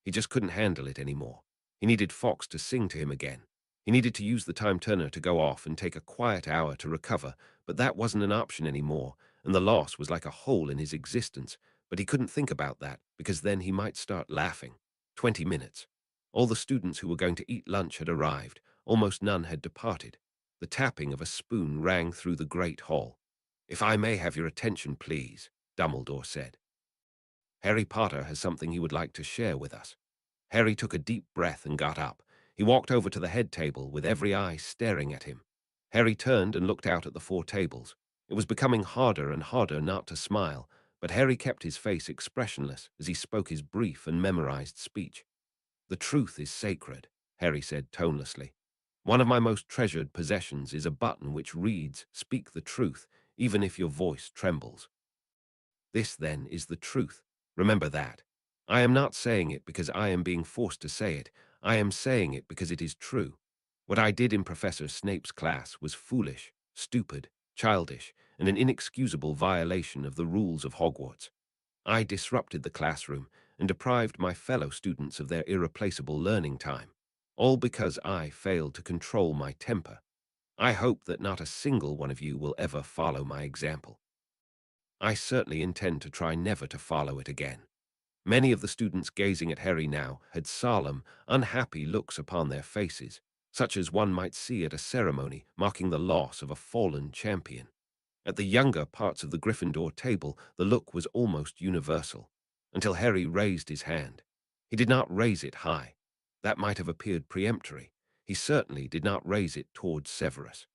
He just couldn't handle it anymore. He needed Fox to sing to him again. He needed to use the time turner to go off and take a quiet hour to recover, but that wasn't an option anymore, and the loss was like a hole in his existence. But he couldn't think about that, because then he might start laughing. 20 minutes. All the students who were going to eat lunch had arrived. Almost none had departed. The tapping of a spoon rang through the great hall. "If I may have your attention, please," Dumbledore said. "Harry Potter has something he would like to share with us." Harry took a deep breath and got up. He walked over to the head table with every eye staring at him. Harry turned and looked out at the 4 tables. It was becoming harder and harder not to smile, but Harry kept his face expressionless as he spoke his brief and memorized speech. "The truth is sacred," Harry said tonelessly. "One of my most treasured possessions is a button which reads, 'Speak the truth, even if your voice trembles.' This, then, is the truth. Remember that. I am not saying it because I am being forced to say it. I am saying it because it is true. What I did in Professor Snape's class was foolish, stupid, childish, and an inexcusable violation of the rules of Hogwarts. I disrupted the classroom and deprived my fellow students of their irreplaceable learning time, all because I failed to control my temper. I hope that not a single one of you will ever follow my example. I certainly intend to try never to follow it again." Many of the students gazing at Harry now had solemn, unhappy looks upon their faces, such as one might see at a ceremony marking the loss of a fallen champion. At the younger parts of the Gryffindor table, the look was almost universal, until Harry raised his hand. He did not raise it high. That might have appeared peremptory. He certainly did not raise it towards Severus.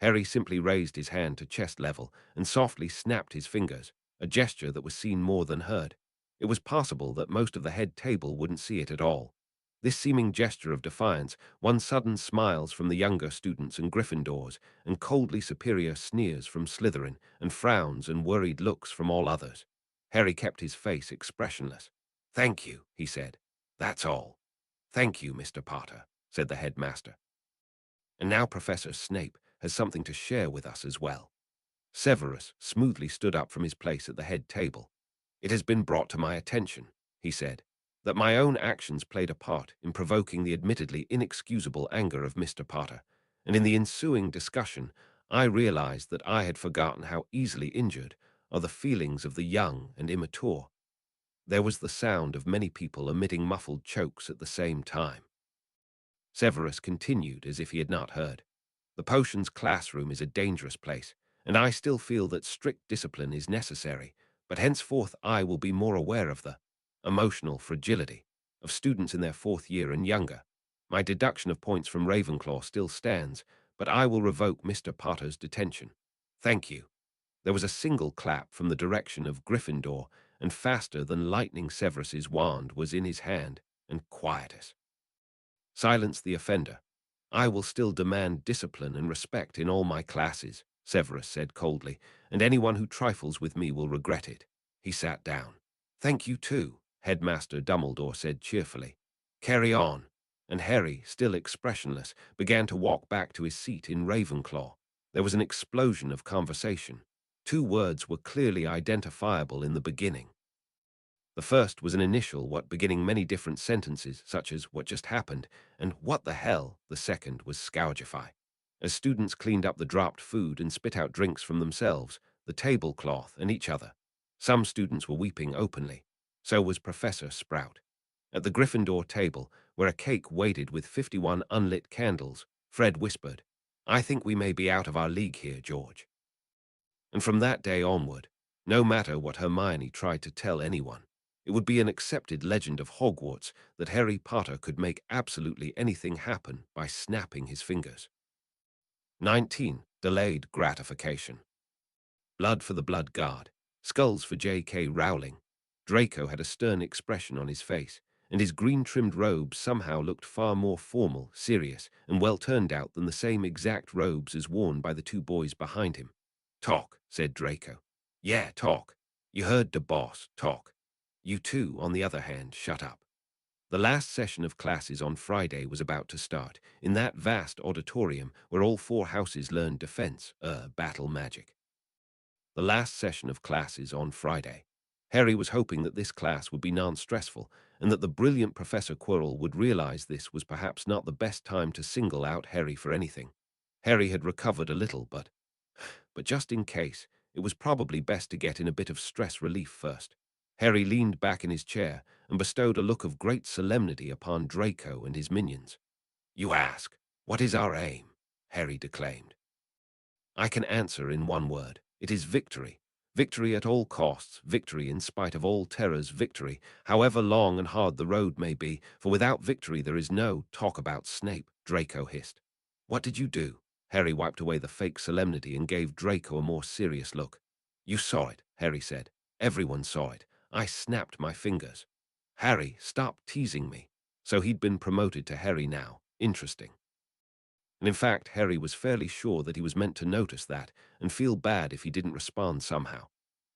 Harry simply raised his hand to chest level and softly snapped his fingers, a gesture that was seen more than heard. It was possible that most of the head table wouldn't see it at all. This seeming gesture of defiance won sudden smiles from the younger students and Gryffindors, and coldly superior sneers from Slytherin, and frowns and worried looks from all others. Harry kept his face expressionless. "Thank you," he said. "That's all." "Thank you, Mr. Potter," said the headmaster. "And now Professor Snape has something to share with us as well." Severus smoothly stood up from his place at the head table. "It has been brought to my attention," he said, "that my own actions played a part in provoking the admittedly inexcusable anger of Mr. Potter, and in the ensuing discussion I realized that I had forgotten how easily injured are the feelings of the young and immature." There was the sound of many people emitting muffled chokes at the same time. Severus continued as if he had not heard. "The potions classroom is a dangerous place, and I still feel that strict discipline is necessary, but henceforth I will be more aware of the emotional fragility of students in their 4th year and younger. My deduction of points from Ravenclaw still stands, but I will revoke Mr. Potter's detention. Thank you." There was a single clap from the direction of Gryffindor, and faster than lightning Severus's wand was in his hand, and quietus. "Silence the offender. I will still demand discipline and respect in all my classes," Severus said coldly, "and anyone who trifles with me will regret it." He sat down. "Thank you too," Headmaster Dumbledore said cheerfully. "Carry on." And Harry, still expressionless, began to walk back to his seat in Ravenclaw. There was an explosion of conversation. 2 words were clearly identifiable in the beginning. The first was an initial what beginning many different sentences, such as what just happened and what the hell. The second was scourgify. As students cleaned up the dropped food and spit out drinks from themselves, the tablecloth, and each other. Some students were weeping openly. So was Professor Sprout. At the Gryffindor table, where a cake waited with 51 unlit candles, Fred whispered, "I think we may be out of our league here, George." And from that day onward, no matter what Hermione tried to tell anyone, it would be an accepted legend of Hogwarts that Harry Potter could make absolutely anything happen by snapping his fingers. 19. Delayed gratification. Blood for the Blood Guard. Skulls for J.K. Rowling. Draco had a stern expression on his face, and his green-trimmed robes somehow looked far more formal, serious, and well-turned out than the same exact robes as worn by the two boys behind him. "Talk," said Draco. "Yeah, talk. You heard the boss, talk. You two, on the other hand, shut up." The last session of classes on Friday was about to start, in that vast auditorium where all four houses learned defense, battle magic. The last session of classes on Friday. Harry was hoping that this class would be non-stressful, and that the brilliant Professor Quirrell would realize this was perhaps not the best time to single out Harry for anything. Harry had recovered a little, but just in case, it was probably best to get in a bit of stress relief first. Harry leaned back in his chair and bestowed a look of great solemnity upon Draco and his minions. "You ask, what is our aim?" Harry declaimed. "I can answer in one word. It is victory. Victory at all costs, victory in spite of all terrors, victory, however long and hard the road may be, for without victory there is no talk about Snape," Draco hissed. "What did you do?" Harry wiped away the fake solemnity and gave Draco a more serious look. "You saw it," Harry said. "Everyone saw it. I snapped my fingers." "Harry, stop teasing me." So he'd been promoted to Harry now. Interesting. And in fact, Harry was fairly sure that he was meant to notice that and feel bad if he didn't respond somehow.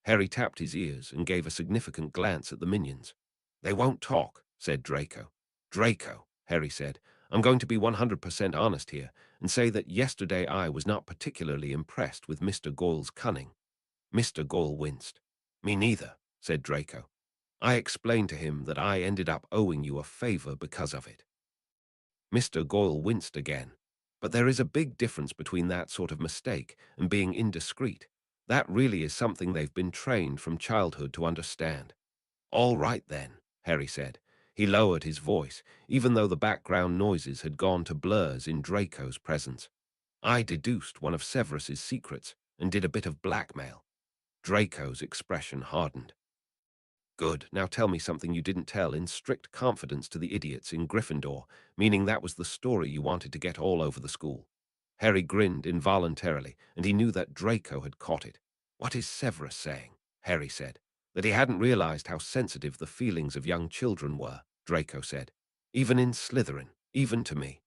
Harry tapped his ears and gave a significant glance at the minions. "They won't talk," said Draco. "Draco," Harry said, "I'm going to be 100% honest here and say that yesterday I was not particularly impressed with Mr. Goyle's cunning." Mr. Goyle winced. "Me neither," said Draco. "I explained to him that I ended up owing you a favor because of it." Mr. Goyle winced again. "But there is a big difference between that sort of mistake and being indiscreet. That really is something they've been trained from childhood to understand." "All right then," Harry said. He lowered his voice, even though the background noises had gone to blurs in Draco's presence. "I deduced one of Severus's secrets and did a bit of blackmail." Draco's expression hardened. "Good, now tell me something you didn't tell in strict confidence to the idiots in Gryffindor, meaning that was the story you wanted to get all over the school." Harry grinned involuntarily, and he knew that Draco had caught it. "What is Severus saying?" Harry said. "That he hadn't realized how sensitive the feelings of young children were," Draco said. "Even in Slytherin, even to me."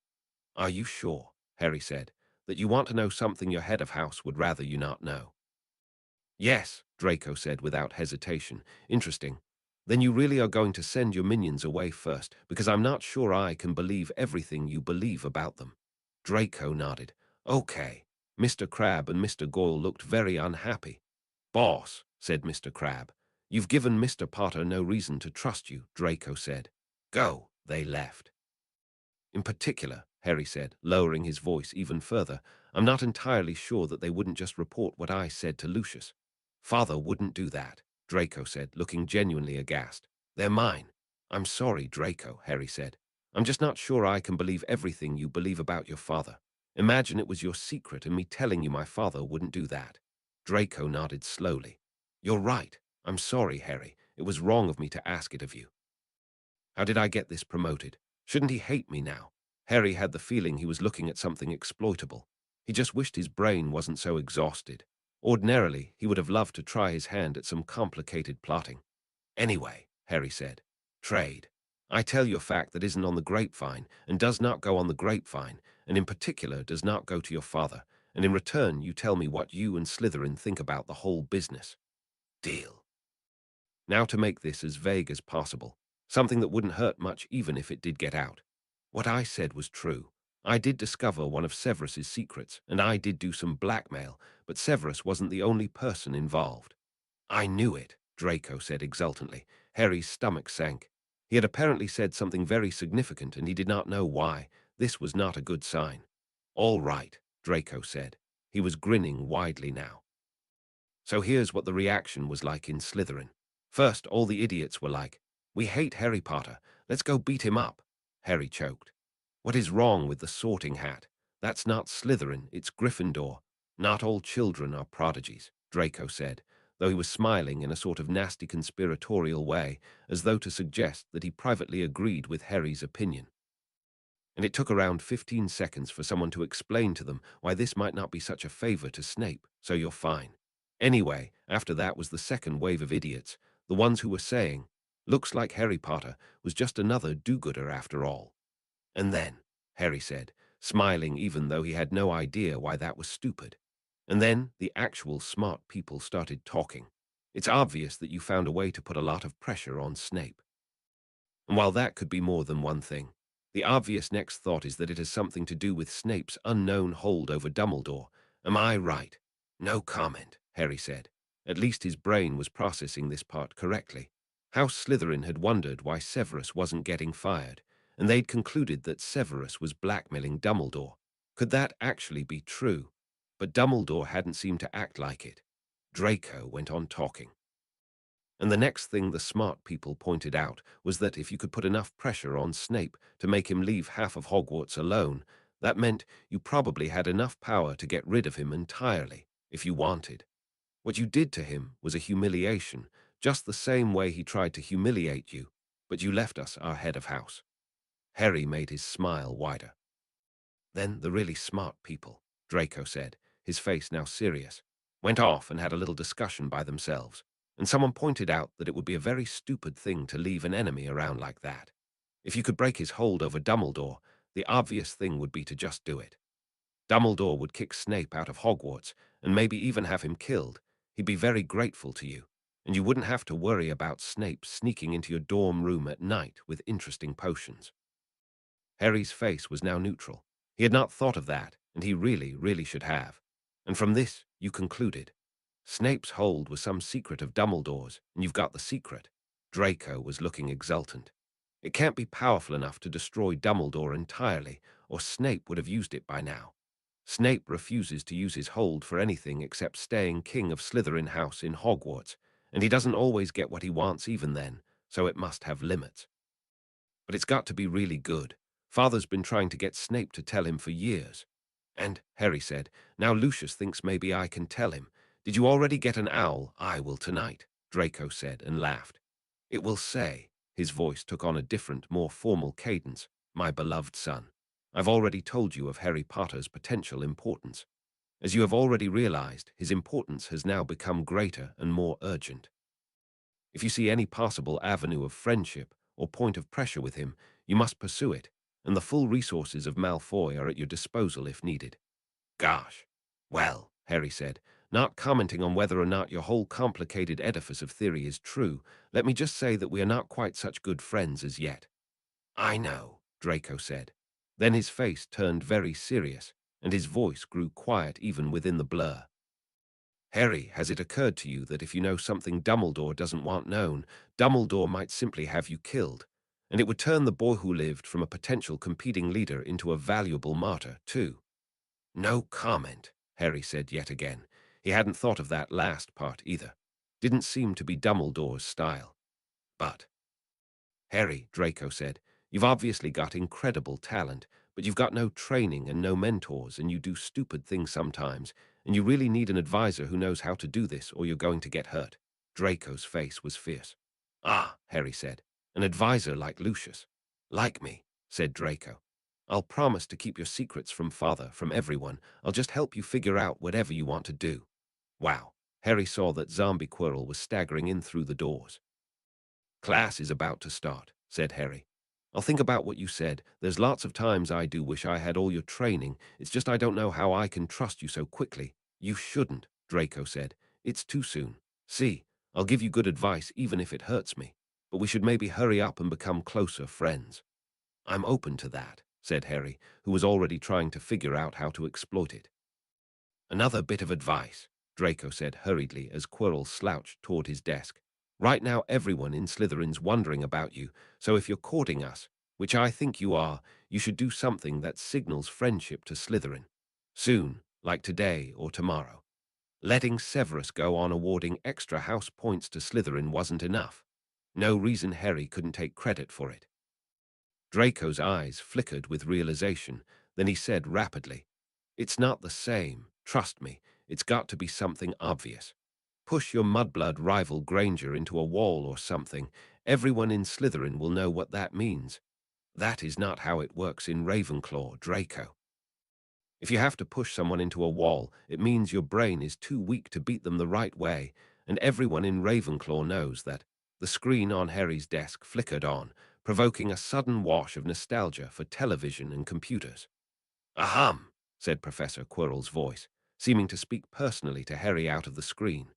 "Are you sure," Harry said, "that you want to know something your head of house would rather you not know?" "Yes," Draco said without hesitation. "Interesting. Then you really are going to send your minions away first, because I'm not sure I can believe everything you believe about them." Draco nodded. "Okay." Mr. Crabbe and Mr. Goyle looked very unhappy. "Boss," said Mr. Crabbe, "you've given Mr. Potter no reason to trust you," Draco said. "Go." They left. "In particular," Harry said, lowering his voice even further, "I'm not entirely sure that they wouldn't just report what I said to Lucius." "Father wouldn't do that," Draco said, looking genuinely aghast. "They're mine." "I'm sorry, Draco," Harry said. "I'm just not sure I can believe everything you believe about your father. Imagine it was your secret and me telling you my father wouldn't do that." Draco nodded slowly. "You're right. I'm sorry, Harry. It was wrong of me to ask it of you." "How did I get this promoted? Shouldn't he hate me now?" Harry had the feeling he was looking at something exploitable. He just wished his brain wasn't so exhausted. Ordinarily, he would have loved to try his hand at some complicated plotting. "Anyway," Harry said, "trade. I tell you a fact that isn't on the grapevine and does not go on the grapevine, and in particular does not go to your father, and in return you tell me what you and Slytherin think about the whole business. Deal." Now to make this as vague as possible, something that wouldn't hurt much even if it did get out. What I said was true. I did discover one of Severus's secrets, and I did do some blackmail, but Severus wasn't the only person involved. "I knew it," Draco said exultantly. Harry's stomach sank. He had apparently said something very significant, and he did not know why. This was not a good sign. "All right," Draco said. He was grinning widely now. So here's what the reaction was like in Slytherin. First, all the idiots were like, "We hate Harry Potter. Let's go beat him up." Harry choked. "What is wrong with the Sorting Hat? That's not Slytherin, it's Gryffindor. Not all children are prodigies," Draco said, though he was smiling in a sort of nasty conspiratorial way, as though to suggest that he privately agreed with Harry's opinion. And it took around 15 seconds for someone to explain to them why this might not be such a favor to Snape, so you're fine. Anyway, after that was the second wave of idiots, the ones who were saying, "Looks like Harry Potter was just another do-gooder after all." "And then," Harry said, smiling even though he had no idea why that was stupid. "And then the actual smart people started talking. It's obvious that you found a way to put a lot of pressure on Snape. And while that could be more than one thing, the obvious next thought is that it has something to do with Snape's unknown hold over Dumbledore. Am I right?" "No comment," Harry said. At least his brain was processing this part correctly. House Slytherin had wondered why Severus wasn't getting fired, and they'd concluded that Severus was blackmailing Dumbledore. Could that actually be true? But Dumbledore hadn't seemed to act like it. Draco went on talking. And the next thing the smart people pointed out was that if you could put enough pressure on Snape to make him leave half of Hogwarts alone, that meant you probably had enough power to get rid of him entirely, if you wanted. What you did to him was a humiliation, just the same way he tried to humiliate you, but you left us our head of house. Harry made his smile wider. Then the really smart people, Draco said, his face now serious, went off and had a little discussion by themselves, and someone pointed out that it would be a very stupid thing to leave an enemy around like that. If you could break his hold over Dumbledore, the obvious thing would be to just do it. Dumbledore would kick Snape out of Hogwarts, and maybe even have him killed. He'd be very grateful to you, and you wouldn't have to worry about Snape sneaking into your dorm room at night with interesting potions. Harry's face was now neutral. He had not thought of that, and he really should have. And from this, you concluded. Snape's hold was some secret of Dumbledore's, and you've got the secret. Draco was looking exultant. It can't be powerful enough to destroy Dumbledore entirely, or Snape would have used it by now. Snape refuses to use his hold for anything except staying king of Slytherin House in Hogwarts, and he doesn't always get what he wants even then, so it must have limits. But it's got to be really good. Father's been trying to get Snape to tell him for years. And, Harry said, now Lucius thinks maybe I can tell him. Did you already get an owl? I will tonight, Draco said and laughed. It will say, his voice took on a different, more formal cadence, my beloved son. I've already told you of Harry Potter's potential importance. As you have already realized, his importance has now become greater and more urgent. If you see any possible avenue of friendship or point of pressure with him, you must pursue it, and the full resources of Malfoy are at your disposal if needed. Gosh. Well, Harry said, not commenting on whether or not your whole complicated edifice of theory is true, let me just say that we are not quite such good friends as yet. I know, Draco said. Then his face turned very serious, and his voice grew quiet even within the blur. Harry, has it occurred to you that if you know something Dumbledore doesn't want known, Dumbledore might simply have you killed, and it would turn the boy who lived from a potential competing leader into a valuable martyr, too? No comment, Harry said yet again. He hadn't thought of that last part either. Didn't seem to be Dumbledore's style. But, Harry, Draco said, you've obviously got incredible talent, but you've got no training and no mentors, and you do stupid things sometimes, and you really need an advisor who knows how to do this, or you're going to get hurt. Draco's face was fierce. Ah, Harry said, an advisor like Lucius. Like me, said Draco. I'll promise to keep your secrets from Father, from everyone. I'll just help you figure out whatever you want to do. Wow. Harry saw that Zombie Quirrell was staggering in through the doors. Class is about to start, said Harry. I'll think about what you said. There's lots of times I do wish I had all your training. It's just I don't know how I can trust you so quickly. You shouldn't, Draco said. It's too soon. See, I'll give you good advice even if it hurts me. But we should maybe hurry up and become closer friends. I'm open to that, said Harry, who was already trying to figure out how to exploit it. Another bit of advice, Draco said hurriedly as Quirrell slouched toward his desk. Right now everyone in Slytherin's wondering about you, so if you're courting us, which I think you are, you should do something that signals friendship to Slytherin. Soon, like today or tomorrow. Letting Severus go on awarding extra house points to Slytherin wasn't enough. No reason Harry couldn't take credit for it. Draco's eyes flickered with realization, then he said rapidly, "It's not the same. Trust me, it's got to be something obvious. Push your mudblood rival Granger into a wall or something. Everyone in Slytherin will know what that means. That is not how it works in Ravenclaw, Draco. If you have to push someone into a wall, it means your brain is too weak to beat them the right way, and everyone in Ravenclaw knows that." The screen on Harry's desk flickered on, provoking a sudden wash of nostalgia for television and computers. "Ahem," said Professor Quirrell's voice, seeming to speak personally to Harry out of the screen.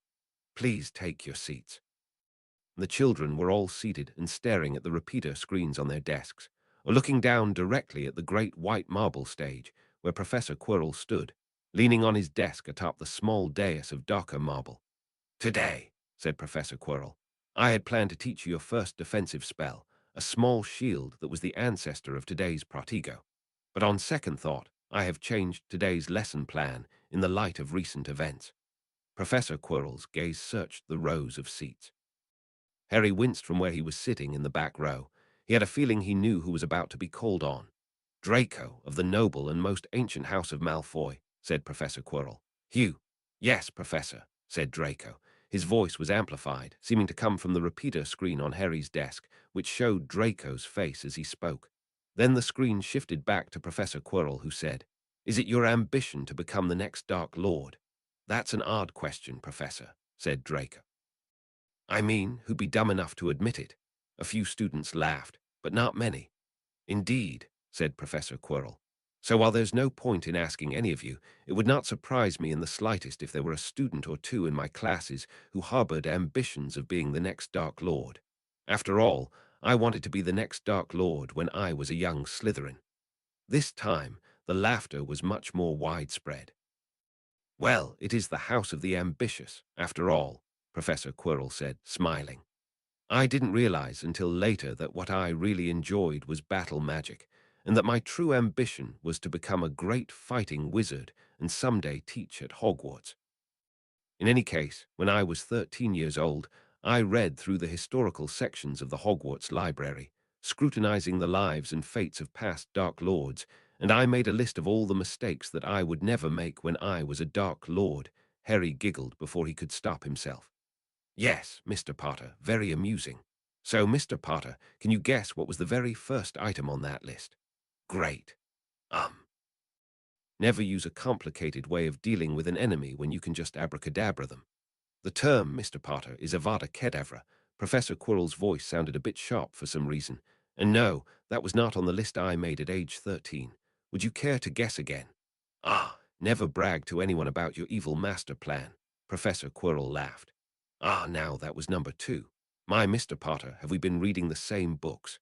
"Please take your seats." The children were all seated and staring at the repeater screens on their desks, or looking down directly at the great white marble stage where Professor Quirrell stood, leaning on his desk atop the small dais of darker marble. "Today," said Professor Quirrell, "I had planned to teach you your first defensive spell, a small shield that was the ancestor of today's Protego. But on second thought, I have changed today's lesson plan in the light of recent events." Professor Quirrell's gaze searched the rows of seats. Harry winced from where he was sitting in the back row. He had a feeling he knew who was about to be called on. "Draco, of the noble and most ancient house of Malfoy," said Professor Quirrell. "Hugh." "Yes, Professor," said Draco. His voice was amplified, seeming to come from the repeater screen on Harry's desk, which showed Draco's face as he spoke. Then the screen shifted back to Professor Quirrell, who said, "Is it your ambition to become the next Dark Lord?" "That's an odd question, Professor," said Draco. "I mean, who'd be dumb enough to admit it?" A few students laughed, but not many. "Indeed," said Professor Quirrell. "So while there's no point in asking any of you, it would not surprise me in the slightest if there were a student or two in my classes who harbored ambitions of being the next Dark Lord. After all, I wanted to be the next Dark Lord when I was a young Slytherin." This time, the laughter was much more widespread. "Well, it is the House of the Ambitious, after all," Professor Quirrell said, smiling. "I didn't realize until later that what I really enjoyed was battle magic, and that my true ambition was to become a great fighting wizard and someday teach at Hogwarts. In any case, when I was 13 years old, I read through the historical sections of the Hogwarts library, scrutinizing the lives and fates of past Dark Lords, and I made a list of all the mistakes that I would never make when I was a Dark Lord." Harry giggled before he could stop himself. "Yes, Mr. Potter, very amusing. So, Mr. Potter, can you guess what was the very first item on that list?" "Great. Never use a complicated way of dealing with an enemy when you can just abracadabra them." "The term, Mr. Potter, is Avada Kedavra." Professor Quirrell's voice sounded a bit sharp for some reason. "And no, that was not on the list I made at age 13. Would you care to guess again?" Never brag to anyone about your evil master plan." Professor Quirrell laughed. Now that was number 2. "My, Mr. Potter, have we been reading the same books?"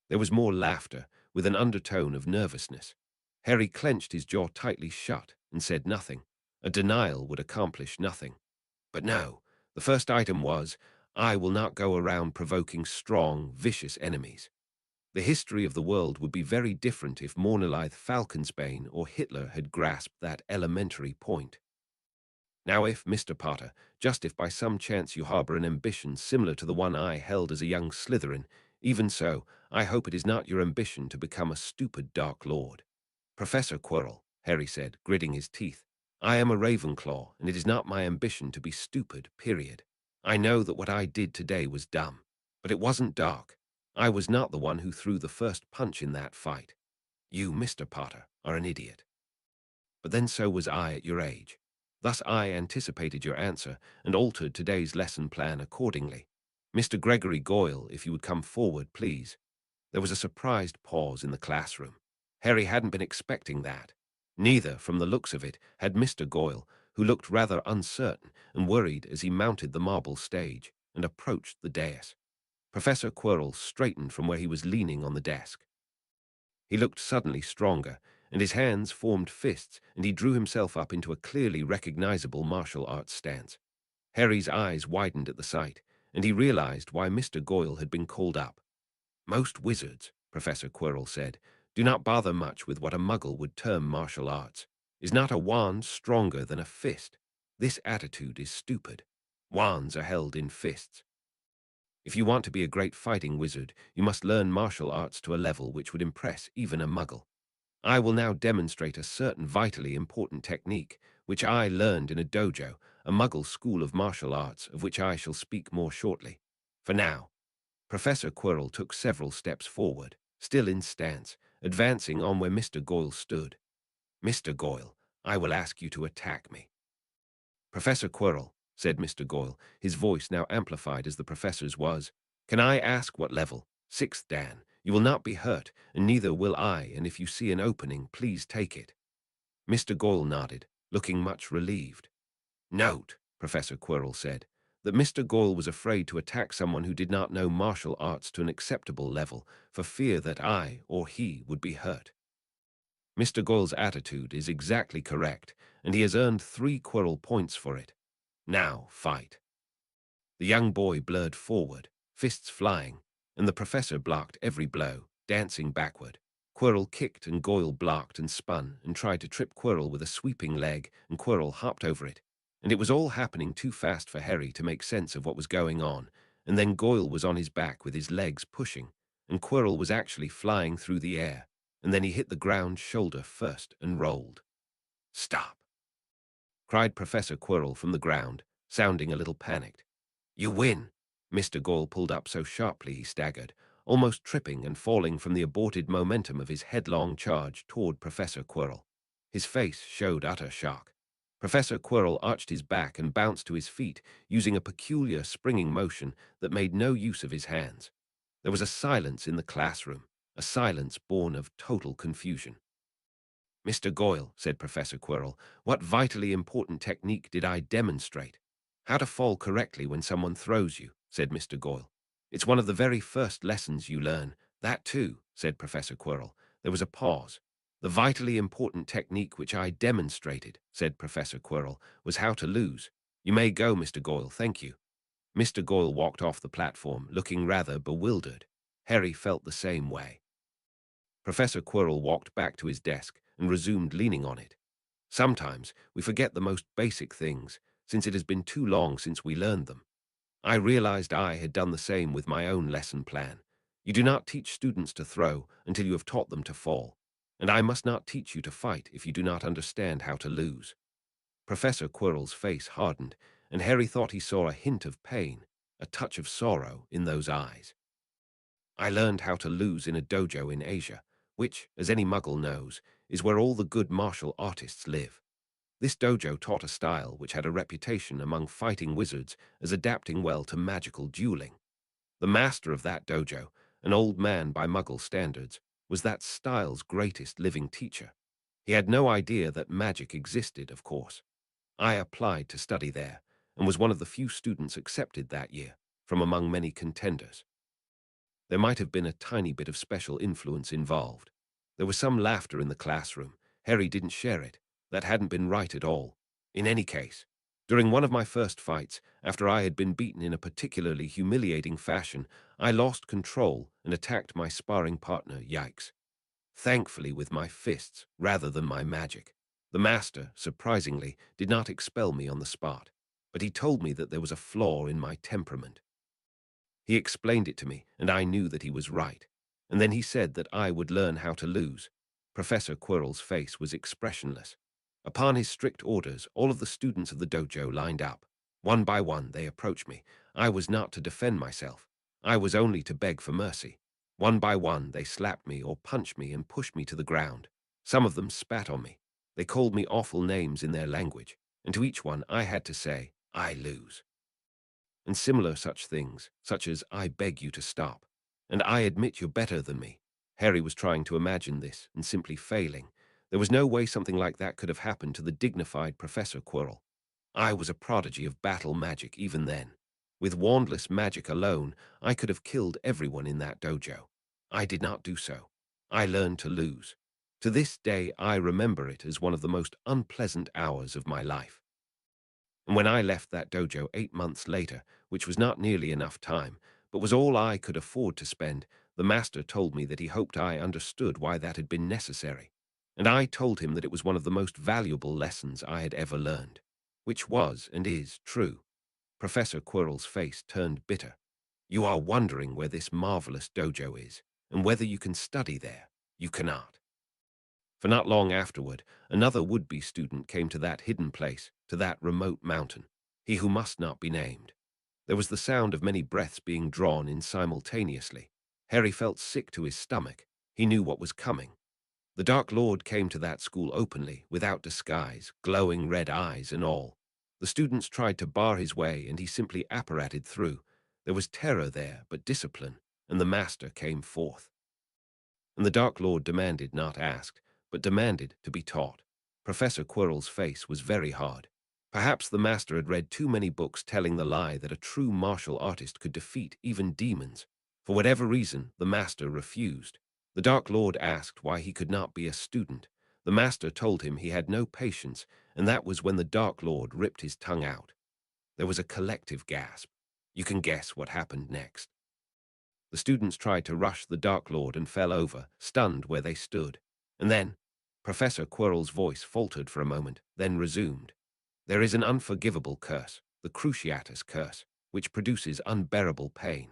There was more laughter, with an undertone of nervousness. Harry clenched his jaw tightly shut and said nothing. A denial would accomplish nothing. But no, the first item was, "I will not go around provoking strong, vicious enemies." The history of the world would be very different if Mornelith Falconsbane or Hitler had grasped that elementary point. Now if, Mr. Potter, just if by some chance you harbor an ambition similar to the one I held as a young Slytherin, even so, I hope it is not your ambition to become a stupid Dark Lord." "Professor Quirrell," Harry said, gritting his teeth, "I am a Ravenclaw, and it is not my ambition to be stupid, period. I know that what I did today was dumb, but it wasn't dark. I was not the one who threw the first punch in that fight. You, Mr. Potter, are an idiot. But then so was I at your age. Thus I anticipated your answer and altered today's lesson plan accordingly. Mr. Gregory Goyle, if you would come forward, please." There was a surprised pause in the classroom. Harry hadn't been expecting that. Neither, from the looks of it, had Mr. Goyle, who looked rather uncertain and worried as he mounted the marble stage and approached the dais. Professor Quirrell straightened from where he was leaning on the desk. He looked suddenly stronger, and his hands formed fists, and he drew himself up into a clearly recognizable martial arts stance. Harry's eyes widened at the sight, and he realized why Mr. Goyle had been called up. Most wizards, Professor Quirrell said, do not bother much with what a muggle would term martial arts. Is not a wand stronger than a fist? This attitude is stupid. Wands are held in fists. If you want to be a great fighting wizard, you must learn martial arts to a level which would impress even a muggle. I will now demonstrate a certain vitally important technique, which I learned in a dojo, a muggle school of martial arts, of which I shall speak more shortly. For now, Professor Quirrell took several steps forward, still in stance, advancing on where Mr. Goyle stood. Mr. Goyle, I will ask you to attack me. Professor Quirrell, said Mr. Goyle, his voice now amplified as the professor's was, can I ask what level? Sixth Dan. You will not be hurt, and neither will I, and if you see an opening, please take it. Mr. Goyle nodded, looking much relieved. Note, Professor Quirrell said, that Mr. Goyle was afraid to attack someone who did not know martial arts to an acceptable level, for fear that I or he would be hurt. Mr. Goyle's attitude is exactly correct, and he has earned 3 Quirrell points for it. Now, fight. The young boy blurred forward, fists flying, and the professor blocked every blow, dancing backward. Quirrell kicked and Goyle blocked and spun and tried to trip Quirrell with a sweeping leg, and Quirrell hopped over it. And it was all happening too fast for Harry to make sense of what was going on, and then Goyle was on his back with his legs pushing, and Quirrell was actually flying through the air, and then he hit the ground shoulder first and rolled. Stop! Cried Professor Quirrell from the ground, sounding a little panicked. You win! Mr. Goyle pulled up so sharply he staggered, almost tripping and falling from the aborted momentum of his headlong charge toward Professor Quirrell. His face showed utter shock. Professor Quirrell arched his back and bounced to his feet, using a peculiar springing motion that made no use of his hands. There was a silence in the classroom, a silence born of total confusion. Mr. Goyle, said Professor Quirrell, what vitally important technique did I demonstrate? How to fall correctly when someone throws you, said Mr. Goyle. It's one of the very first lessons you learn. That too, said Professor Quirrell. There was a pause. The vitally important technique which I demonstrated, said Professor Quirrell, was how to lose. You may go, Mr. Goyle, thank you. Mr. Goyle walked off the platform, looking rather bewildered. Harry felt the same way. Professor Quirrell walked back to his desk and resumed leaning on it. Sometimes we forget the most basic things, since it has been too long since we learned them. I realized I had done the same with my own lesson plan. You do not teach students to throw until you have taught them to fall, and I must not teach you to fight if you do not understand how to lose. Professor Quirrell's face hardened, and Harry thought he saw a hint of pain, a touch of sorrow in those eyes. I learned how to lose in a dojo in Asia, which, as any muggle knows, is where all the good martial artists live. This dojo taught a style which had a reputation among fighting wizards as adapting well to magical dueling. The master of that dojo, an old man by muggle standards, was that style's greatest living teacher. He had no idea that magic existed, of course. I applied to study there, and was one of the few students accepted that year, from among many contenders. There might have been a tiny bit of special influence involved. There was some laughter in the classroom. Harry didn't share it. That hadn't been right at all. In any case, during one of my first fights, after I had been beaten in a particularly humiliating fashion, I lost control and attacked my sparring partner, Yikes. Thankfully with my fists, rather than my magic. The master, surprisingly, did not expel me on the spot, but he told me that there was a flaw in my temperament. He explained it to me, and I knew that he was right. And then he said that I would learn how to lose. Professor Quirrell's face was expressionless. Upon his strict orders, all of the students of the dojo lined up. One by one, they approached me. I was not to defend myself. I was only to beg for mercy. One by one, they slapped me or punched me and pushed me to the ground. Some of them spat on me. They called me awful names in their language, and to each one I had to say, I lose. And similar such things, such as, I beg you to stop, and I admit you're better than me. Harry was trying to imagine this, and simply failing. There was no way something like that could have happened to the dignified Professor Quirrell. I was a prodigy of battle magic even then. With wandless magic alone, I could have killed everyone in that dojo. I did not do so. I learned to lose. To this day, I remember it as one of the most unpleasant hours of my life. And when I left that dojo 8 months later, which was not nearly enough time, but was all I could afford to spend, the master told me that he hoped I understood why that had been necessary. And I told him that it was one of the most valuable lessons I had ever learned, which was and is true. Professor Quirrell's face turned bitter. You are wondering where this marvelous dojo is, and whether you can study there. You cannot. For not long afterward, another would-be student came to that hidden place, to that remote mountain, he who must not be named. There was the sound of many breaths being drawn in simultaneously. Harry felt sick to his stomach. He knew what was coming. The Dark Lord came to that school openly, without disguise, glowing red eyes and all. The students tried to bar his way, and he simply apparated through. There was terror there, but discipline, and the master came forth. And the Dark Lord demanded, not asked, but demanded to be taught. Professor Quirrell's face was very hard. Perhaps the master had read too many books telling the lie that a true martial artist could defeat even demons. For whatever reason, the master refused. The Dark Lord asked why he could not be a student. The master told him he had no patience, and that was when the Dark Lord ripped his tongue out. There was a collective gasp. You can guess what happened next. The students tried to rush the Dark Lord and fell over, stunned where they stood. And then, Professor Quirrell's voice faltered for a moment, then resumed. There is an unforgivable curse, the Cruciatus curse, which produces unbearable pain.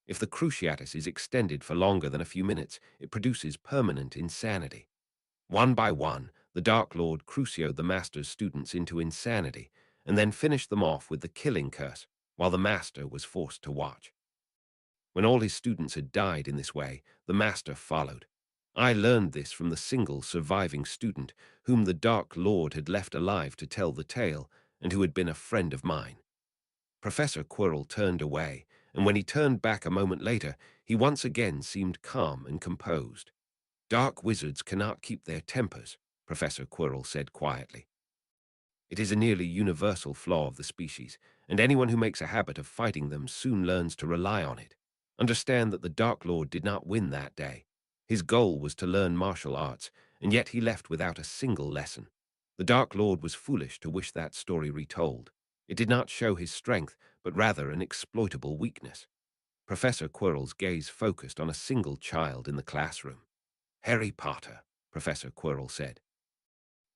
If the Cruciatus is extended for longer than a few minutes, it produces permanent insanity. One by one, the Dark Lord crucioed the Master's students into insanity, and then finished them off with the killing curse, while the Master was forced to watch. When all his students had died in this way, the Master followed. I learned this from the single surviving student whom the Dark Lord had left alive to tell the tale, and who had been a friend of mine. Professor Quirrell turned away, and when he turned back a moment later, he once again seemed calm and composed. Dark wizards cannot keep their tempers, Professor Quirrell said quietly. It is a nearly universal flaw of the species, and anyone who makes a habit of fighting them soon learns to rely on it. Understand that the Dark Lord did not win that day. His goal was to learn martial arts, and yet he left without a single lesson. The Dark Lord was foolish to wish that story retold. It did not show his strength, but rather an exploitable weakness. Professor Quirrell's gaze focused on a single child in the classroom. Harry Potter, Professor Quirrell said.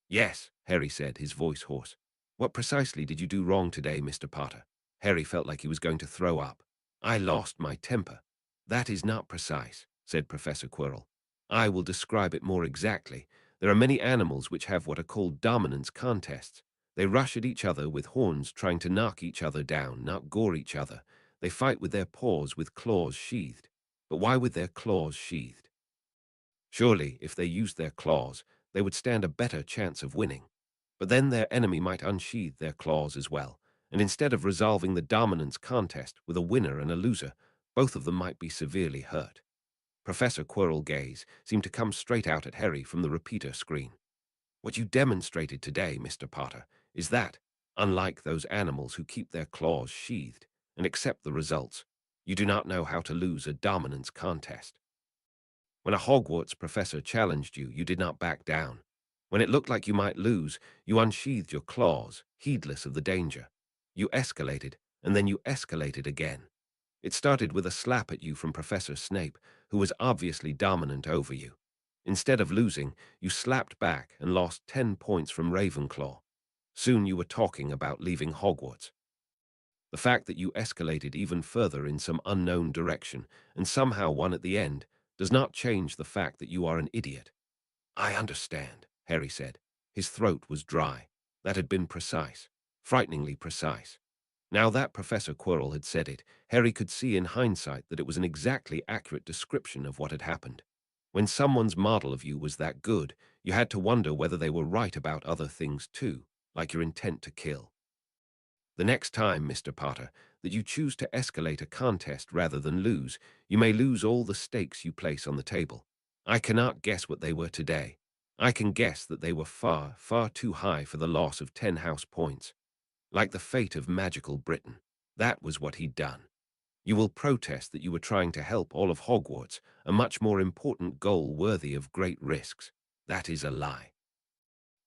Yes, Harry said, his voice hoarse. What precisely did you do wrong today, Mr. Potter? Harry felt like he was going to throw up. I lost my temper. That is not precise, said Professor Quirrell. I will describe it more exactly. There are many animals which have what are called dominance contests. They rush at each other with horns, trying to knock each other down, not gore each other. They fight with their paws, with claws sheathed. But why with their claws sheathed? Surely, if they used their claws, they would stand a better chance of winning. But then their enemy might unsheathe their claws as well, and instead of resolving the dominance contest with a winner and a loser, both of them might be severely hurt. Professor Quirrell's gaze seemed to come straight out at Harry from the repeater screen. What you demonstrated today, Mr. Potter, is that, unlike those animals who keep their claws sheathed and accept the results, you do not know how to lose a dominance contest. When a Hogwarts professor challenged you, you did not back down. When it looked like you might lose, you unsheathed your claws, heedless of the danger. You escalated, and then you escalated again. It started with a slap at you from Professor Snape, who was obviously dominant over you. Instead of losing, you slapped back and lost 10 points from Ravenclaw. Soon you were talking about leaving Hogwarts. The fact that you escalated even further in some unknown direction, and somehow won at the end, does not change the fact that you are an idiot. I understand, Harry said. His throat was dry. That had been precise, frighteningly precise. Now that Professor Quirrell had said it, Harry could see in hindsight that it was an exactly accurate description of what had happened. When someone's model of you was that good, you had to wonder whether they were right about other things too, like your intent to kill. The next time, Mr. Potter, that you choose to escalate a contest rather than lose, you may lose all the stakes you place on the table. I cannot guess what they were today. I can guess that they were far, far too high for the loss of 10 house points. Like the fate of magical Britain. That was what he'd done. You will protest that you were trying to help all of Hogwarts, a much more important goal worthy of great risks. That is a lie.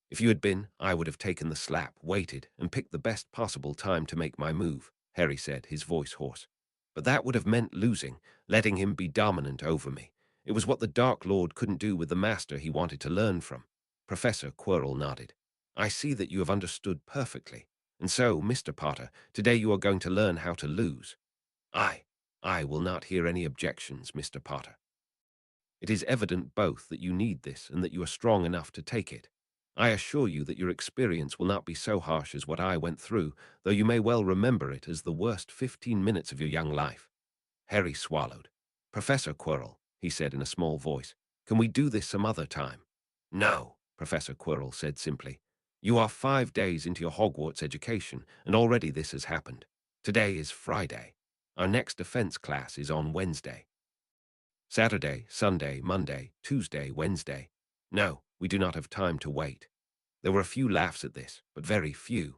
If you had been, I would have taken the slap, waited, and picked the best possible time to make my move, Harry said, his voice hoarse. But that would have meant losing, letting him be dominant over me. It was what the Dark Lord couldn't do with the master he wanted to learn from. Professor Quirrell nodded. I see that you have understood perfectly. And so, Mr. Potter, today you are going to learn how to lose. I, I will not hear any objections, Mr. Potter. It is evident both that you need this and that you are strong enough to take it. I assure you that your experience will not be so harsh as what I went through, though you may well remember it as the worst 15 minutes of your young life. Harry swallowed. Professor Quirrell, he said in a small voice, can we do this some other time? No, Professor Quirrell said simply. You are 5 days into your Hogwarts education, and already this has happened. Today is Friday. Our next defense class is on Wednesday. Saturday, Sunday, Monday, Tuesday, Wednesday. No, we do not have time to wait. There were a few laughs at this, but very few.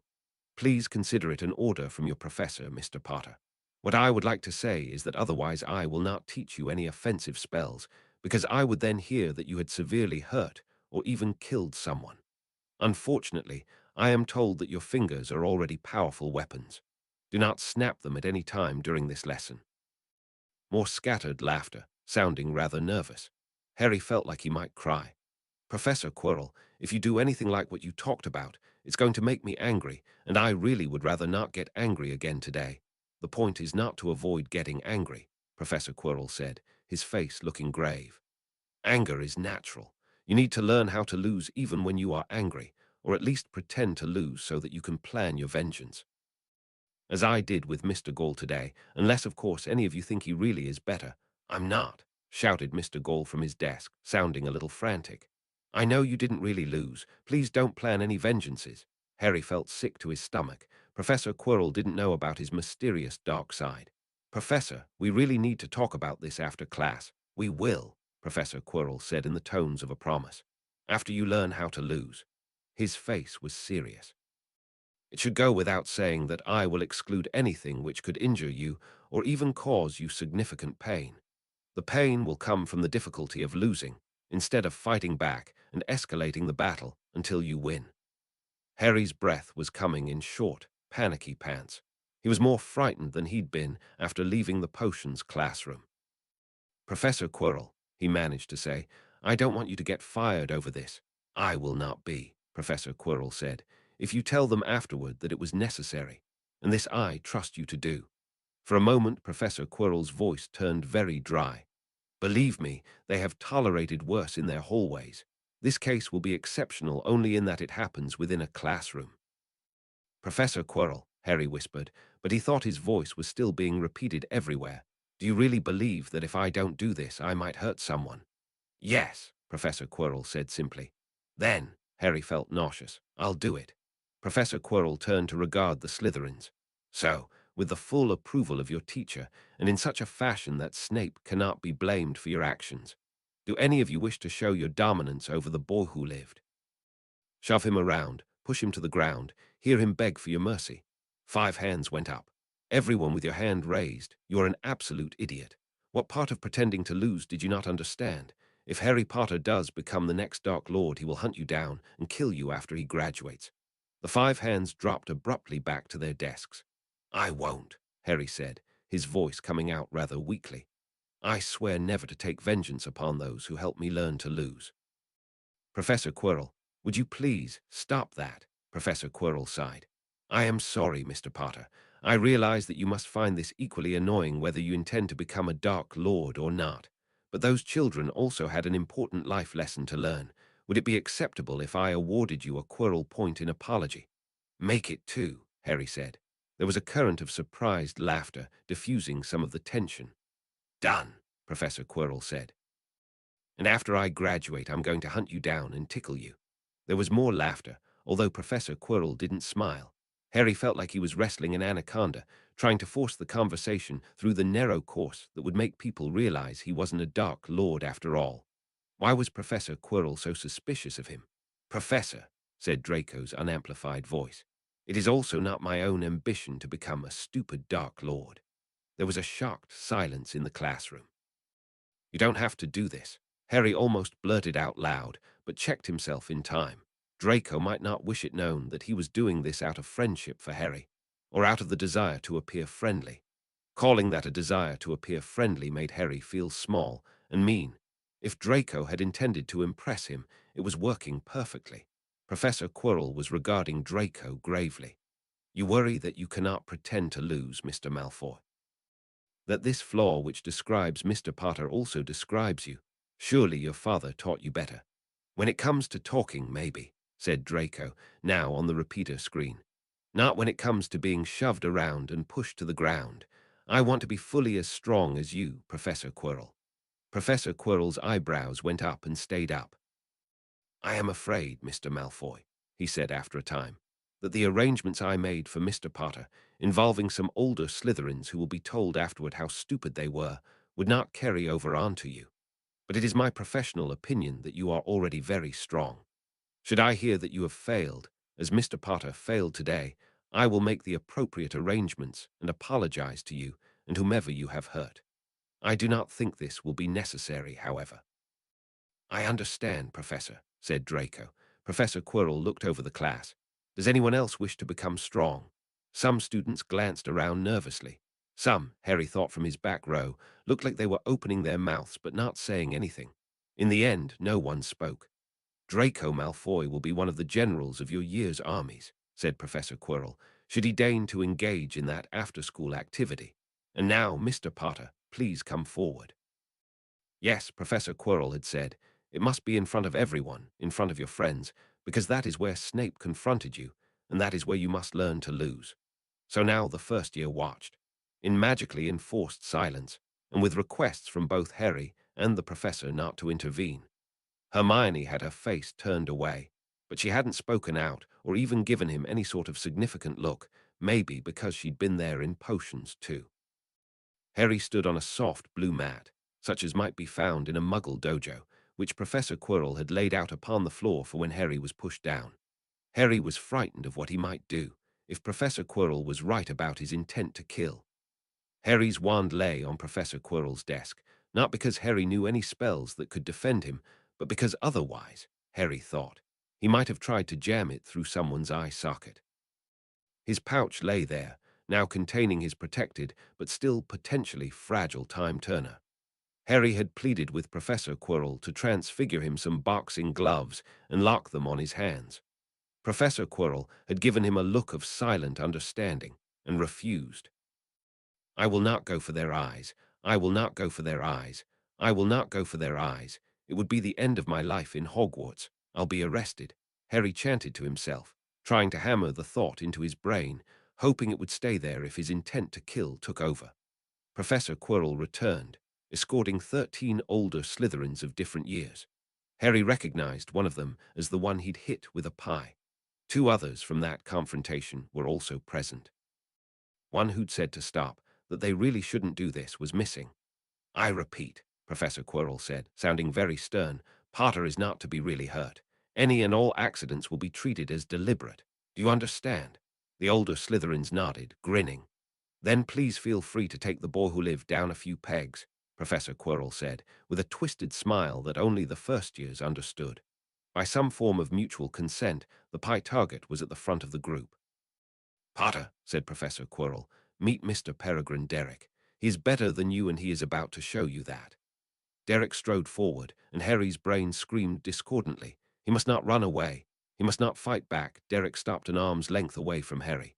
Please consider it an order from your professor, Mr. Potter. What I would like to say is that otherwise I will not teach you any offensive spells, because I would then hear that you had severely hurt or even killed someone. Unfortunately, I am told that your fingers are already powerful weapons. Do not snap them at any time during this lesson. More scattered laughter, sounding rather nervous. Harry felt like he might cry. Professor Quirrell, if you do anything like what you talked about, it's going to make me angry, and I really would rather not get angry again today. The point is not to avoid getting angry, Professor Quirrell said, his face looking grave. Anger is natural. You need to learn how to lose even when you are angry, or at least pretend to lose so that you can plan your vengeance. As I did with Mr. Gall today, unless, of course, any of you think he really is better. I'm not, shouted Mr. Gall from his desk, sounding a little frantic. I know you didn't really lose. Please don't plan any vengeances. Harry felt sick to his stomach. Professor Quirrell didn't know about his mysterious dark side. Professor, we really need to talk about this after class. We will, Professor Quirrell said in the tones of a promise. After you learn how to lose. His face was serious. It should go without saying that I will exclude anything which could injure you or even cause you significant pain. The pain will come from the difficulty of losing, instead of fighting back and escalating the battle until you win. Harry's breath was coming in short, panicky pants. He was more frightened than he'd been after leaving the potions classroom. Professor Quirrell, he managed to say, I don't want you to get fired over this. I will not be, Professor Quirrell said, if you tell them afterward that it was necessary, and this I trust you to do. For a moment, Professor Quirrell's voice turned very dry. Believe me, they have tolerated worse in their hallways. This case will be exceptional only in that it happens within a classroom. Professor Quirrell, Harry whispered, but he thought his voice was still being repeated everywhere. Do you really believe that if I don't do this, I might hurt someone? Yes, Professor Quirrell said simply. Then, Harry felt nauseous. I'll do it. Professor Quirrell turned to regard the Slytherins. So, with the full approval of your teacher, and in such a fashion that Snape cannot be blamed for your actions. Do any of you wish to show your dominance over the boy who lived? Shove him around, push him to the ground, hear him beg for your mercy. 5 hands went up. Everyone with your hand raised, you're an absolute idiot. What part of pretending to lose did you not understand? If Harry Potter does become the next Dark Lord, he will hunt you down and kill you after he graduates. The 5 hands dropped abruptly back to their desks. I won't, Harry said, his voice coming out rather weakly. I swear never to take vengeance upon those who help me learn to lose. Professor Quirrell, would you please stop that? Professor Quirrell sighed. I am sorry, Mr. Potter. I realize that you must find this equally annoying whether you intend to become a Dark Lord or not. But those children also had an important life lesson to learn. Would it be acceptable if I awarded you a Quirrell point in apology? Make it 2, Harry said. There was a current of surprised laughter, diffusing some of the tension. Done, Professor Quirrell said. And after I graduate, I'm going to hunt you down and tickle you. There was more laughter, although Professor Quirrell didn't smile. Harry felt like he was wrestling an anaconda, trying to force the conversation through the narrow course that would make people realize he wasn't a Dark Lord after all. Why was Professor Quirrell so suspicious of him? Professor, said Draco's unamplified voice, it is also not my own ambition to become a stupid Dark Lord. There was a shocked silence in the classroom. You don't have to do this. Harry almost blurted out loud, but checked himself in time. Draco might not wish it known that he was doing this out of friendship for Harry, or out of the desire to appear friendly. Calling that a desire to appear friendly made Harry feel small and mean. If Draco had intended to impress him, it was working perfectly. Professor Quirrell was regarding Draco gravely. You worry that you cannot pretend to lose, Mr. Malfoy. That this flaw which describes Mr. Potter also describes you. Surely your father taught you better. When it comes to talking, maybe, said Draco, now on the repeater screen. Not when it comes to being shoved around and pushed to the ground. I want to be fully as strong as you, Professor Quirrell. Professor Quirrell's eyebrows went up and stayed up. I am afraid, Mr. Malfoy, he said after a time, that the arrangements I made for Mr. Potter, involving some older Slytherins who will be told afterward how stupid they were, would not carry over onto you. But it is my professional opinion that you are already very strong. Should I hear that you have failed, as Mr. Potter failed today, I will make the appropriate arrangements and apologize to you and whomever you have hurt. I do not think this will be necessary, however. I understand, Professor, said Draco. Professor Quirrell looked over the class. Does anyone else wish to become strong? Some students glanced around nervously. Some, Harry thought from his back row, looked like they were opening their mouths but not saying anything. In the end, no one spoke. Draco Malfoy will be one of the generals of your year's armies, said Professor Quirrell, should he deign to engage in that after-school activity. And now, Mr. Potter, please come forward. Yes, Professor Quirrell had said, it must be in front of everyone, in front of your friends, because that is where Snape confronted you, and that is where you must learn to lose. So now the first year watched, in magically enforced silence, and with requests from both Harry and the professor not to intervene. Hermione had her face turned away, but she hadn't spoken out or even given him any sort of significant look, maybe because she'd been there in potions too. Harry stood on a soft blue mat, such as might be found in a Muggle dojo, which Professor Quirrell had laid out upon the floor for when Harry was pushed down. Harry was frightened of what he might do if Professor Quirrell was right about his intent to kill. Harry's wand lay on Professor Quirrell's desk, not because Harry knew any spells that could defend him, but because otherwise, Harry thought, he might have tried to jam it through someone's eye socket. His pouch lay there, now containing his protected but still potentially fragile time turner. Harry had pleaded with Professor Quirrell to transfigure him some boxing gloves and lock them on his hands. Professor Quirrell had given him a look of silent understanding and refused. I will not go for their eyes. I will not go for their eyes. I will not go for their eyes. It would be the end of my life in Hogwarts. I'll be arrested, Harry chanted to himself, trying to hammer the thought into his brain, hoping it would stay there if his intent to kill took over. Professor Quirrell returned, escorting 13 older Slytherins of different years. Harry recognized one of them as the one he'd hit with a pie. 2 others from that confrontation were also present. One who'd said to stop, that they really shouldn't do this, was missing. I repeat, Professor Quirrell said, sounding very stern, Potter is not to be really hurt. Any and all accidents will be treated as deliberate. Do you understand? The older Slytherins nodded, grinning. Then please feel free to take the boy who lived down a few pegs, Professor Quirrell said, with a twisted smile that only the first years understood. By some form of mutual consent, the pie target was at the front of the group. Potter, said Professor Quirrell, meet Mr. Peregrine Derek. He is better than you and he is about to show you that. Derek strode forward, and Harry's brain screamed discordantly. He must not run away. He must not fight back. Derek stopped an arm's length away from Harry.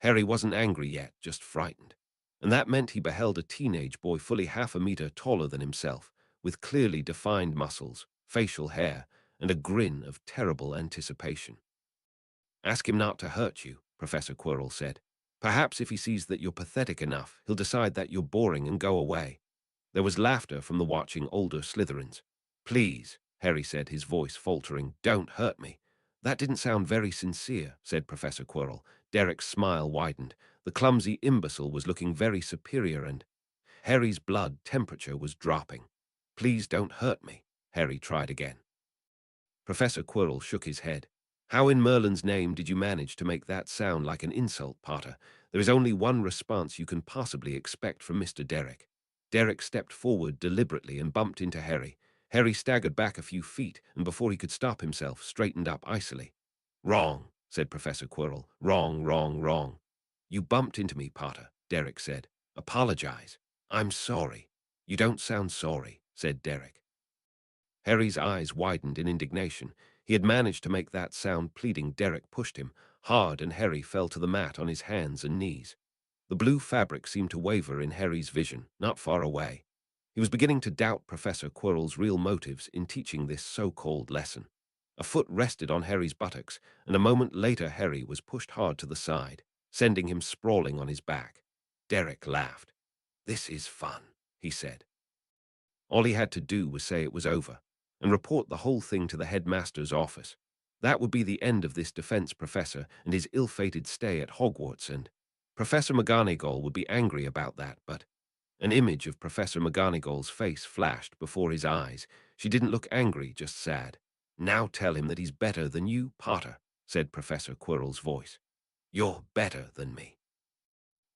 Harry wasn't angry yet, just frightened. And that meant he beheld a teenage boy fully half a meter taller than himself, with clearly defined muscles, facial hair, and a grin of terrible anticipation. Ask him not to hurt you, Professor Quirrell said. Perhaps if he sees that you're pathetic enough, he'll decide that you're boring and go away. There was laughter from the watching older Slytherins. Please, Harry said, his voice faltering, don't hurt me. That didn't sound very sincere, said Professor Quirrell. Derek's smile widened. The clumsy imbecile was looking very superior and Harry's blood temperature was dropping. Please don't hurt me, Harry tried again. Professor Quirrell shook his head. How in Merlin's name did you manage to make that sound like an insult, Potter? There is only one response you can possibly expect from Mr. Derek. Derek stepped forward deliberately and bumped into Harry. Harry staggered back a few feet, and before he could stop himself, straightened up icily. Wrong, said Professor Quirrell. Wrong, wrong, wrong. You bumped into me, Potter, Derek said. Apologize. I'm sorry. You don't sound sorry, said Derek. Harry's eyes widened in indignation. He had managed to make that sound pleading. Derek pushed him hard, and Harry fell to the mat on his hands and knees. The blue fabric seemed to waver in Harry's vision, not far away. He was beginning to doubt Professor Quirrell's real motives in teaching this so-called lesson. A foot rested on Harry's buttocks, and a moment later Harry was pushed hard to the side, sending him sprawling on his back. Derek laughed. "This is fun," he said. All he had to do was say it was over, and report the whole thing to the headmaster's office. That would be the end of this defense professor and his ill-fated stay at Hogwarts, and Professor McGonagall would be angry about that, but an image of Professor McGonagall's face flashed before his eyes. She didn't look angry, just sad. "Now tell him that he's better than you, Potter," said Professor Quirrell's voice. "You're better than me."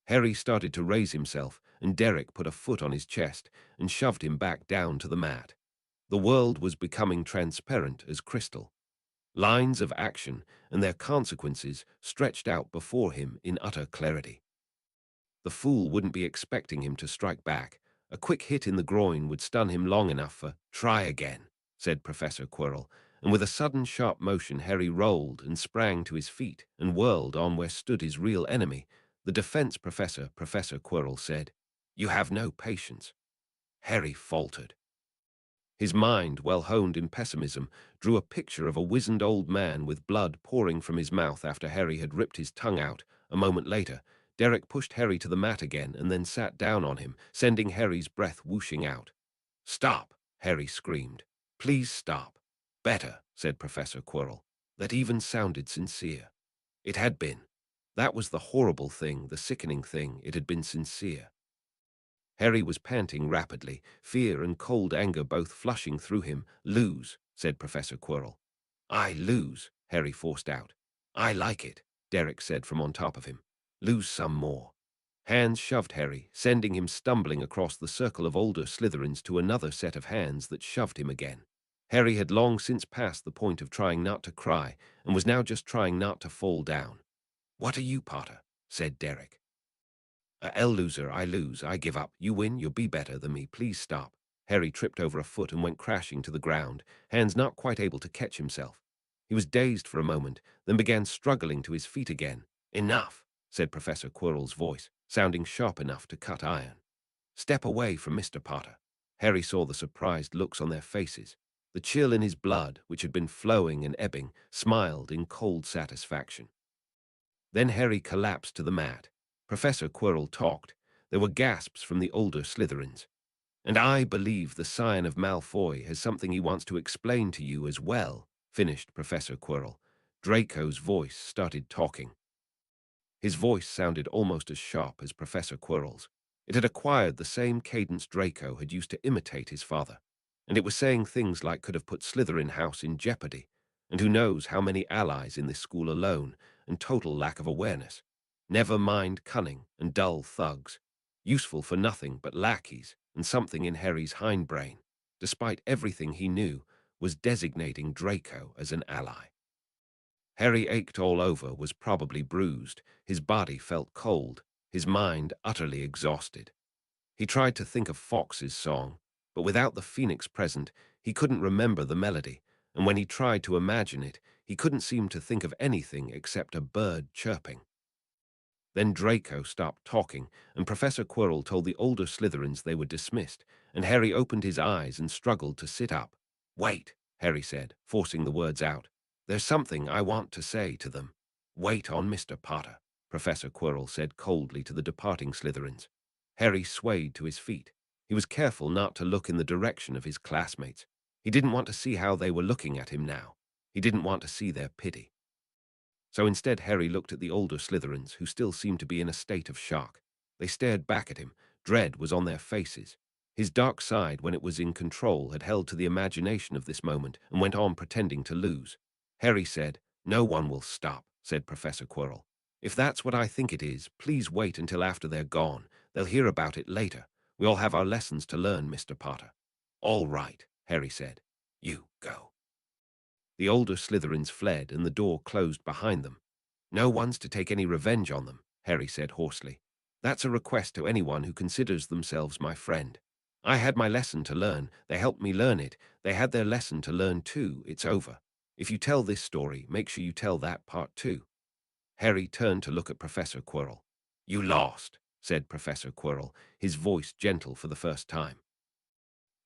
Harry started to raise himself, and Derek put a foot on his chest and shoved him back down to the mat. The world was becoming transparent as crystal. Lines of action and their consequences stretched out before him in utter clarity. The fool wouldn't be expecting him to strike back. A quick hit in the groin would stun him long enough for "Try again," said Professor Quirrell, and with a sudden sharp motion Harry rolled and sprang to his feet and whirled on where stood his real enemy. The defense professor, Professor Quirrell, said, "You have no patience." Harry faltered. His mind, well honed in pessimism, drew a picture of a wizened old man with blood pouring from his mouth after Harry had ripped his tongue out. A moment later, Derek pushed Harry to the mat again and then sat down on him, sending Harry's breath whooshing out. "Stop!" Harry screamed. "Please stop." "Better," said Professor Quirrell. That even sounded sincere. It had been. That was the horrible thing, the sickening thing. It had been sincere. Harry was panting rapidly, fear and cold anger both flushing through him. "Lose," said Professor Quirrell. "I lose," Harry forced out. "I like it," Derek said from on top of him. "Lose some more." Hands shoved Harry, sending him stumbling across the circle of older Slytherins to another set of hands that shoved him again. Harry had long since passed the point of trying not to cry, and was now just trying not to fall down. "What are you, Potter?" said Derek. "L loser, I lose, I give up. You win, you'll be better than me, please stop." Harry tripped over a foot and went crashing to the ground, hands not quite able to catch himself. He was dazed for a moment, then began struggling to his feet again. "Enough," said Professor Quirrell's voice, sounding sharp enough to cut iron. "Step away from Mr. Potter." Harry saw the surprised looks on their faces. The chill in his blood, which had been flowing and ebbing, smiled in cold satisfaction. Then Harry collapsed to the mat. Professor Quirrell talked. There were gasps from the older Slytherins. "And I believe the Scion of Malfoy has something he wants to explain to you as well," finished Professor Quirrell. Draco's voice started talking. His voice sounded almost as sharp as Professor Quirrell's. It had acquired the same cadence Draco had used to imitate his father, and it was saying things like could have put Slytherin House in jeopardy, and who knows how many allies in this school alone, and total lack of awareness. Never mind cunning and dull thugs, useful for nothing but lackeys, and something in Harry's hindbrain, despite everything he knew, was designating Draco as an ally. Harry ached all over, was probably bruised, his body felt cold, his mind utterly exhausted. He tried to think of Fox's song, but without the phoenix present, he couldn't remember the melody, and when he tried to imagine it, he couldn't seem to think of anything except a bird chirping. Then Draco stopped talking, and Professor Quirrell told the older Slytherins they were dismissed, and Harry opened his eyes and struggled to sit up. "Wait," Harry said, forcing the words out. "There's something I want to say to them." "Wait on Mr. Potter," Professor Quirrell said coldly to the departing Slytherins. Harry swayed to his feet. He was careful not to look in the direction of his classmates. He didn't want to see how they were looking at him now. He didn't want to see their pity. So instead Harry looked at the older Slytherins, who still seemed to be in a state of shock. They stared back at him. Dread was on their faces. His dark side, when it was in control, had held to the imagination of this moment and went on pretending to lose. Harry said, "No one will stop," said Professor Quirrell. "If that's what I think it is, please wait until after they're gone. They'll hear about it later. We all have our lessons to learn, Mr. Potter." "All right," Harry said. "You go." The older Slytherins fled, and the door closed behind them. "No one's to take any revenge on them," Harry said hoarsely. "That's a request to anyone who considers themselves my friend. I had my lesson to learn. They helped me learn it. They had their lesson to learn too. It's over. If you tell this story, make sure you tell that part too." Harry turned to look at Professor Quirrell. "You lost," said Professor Quirrell, his voice gentle for the first time.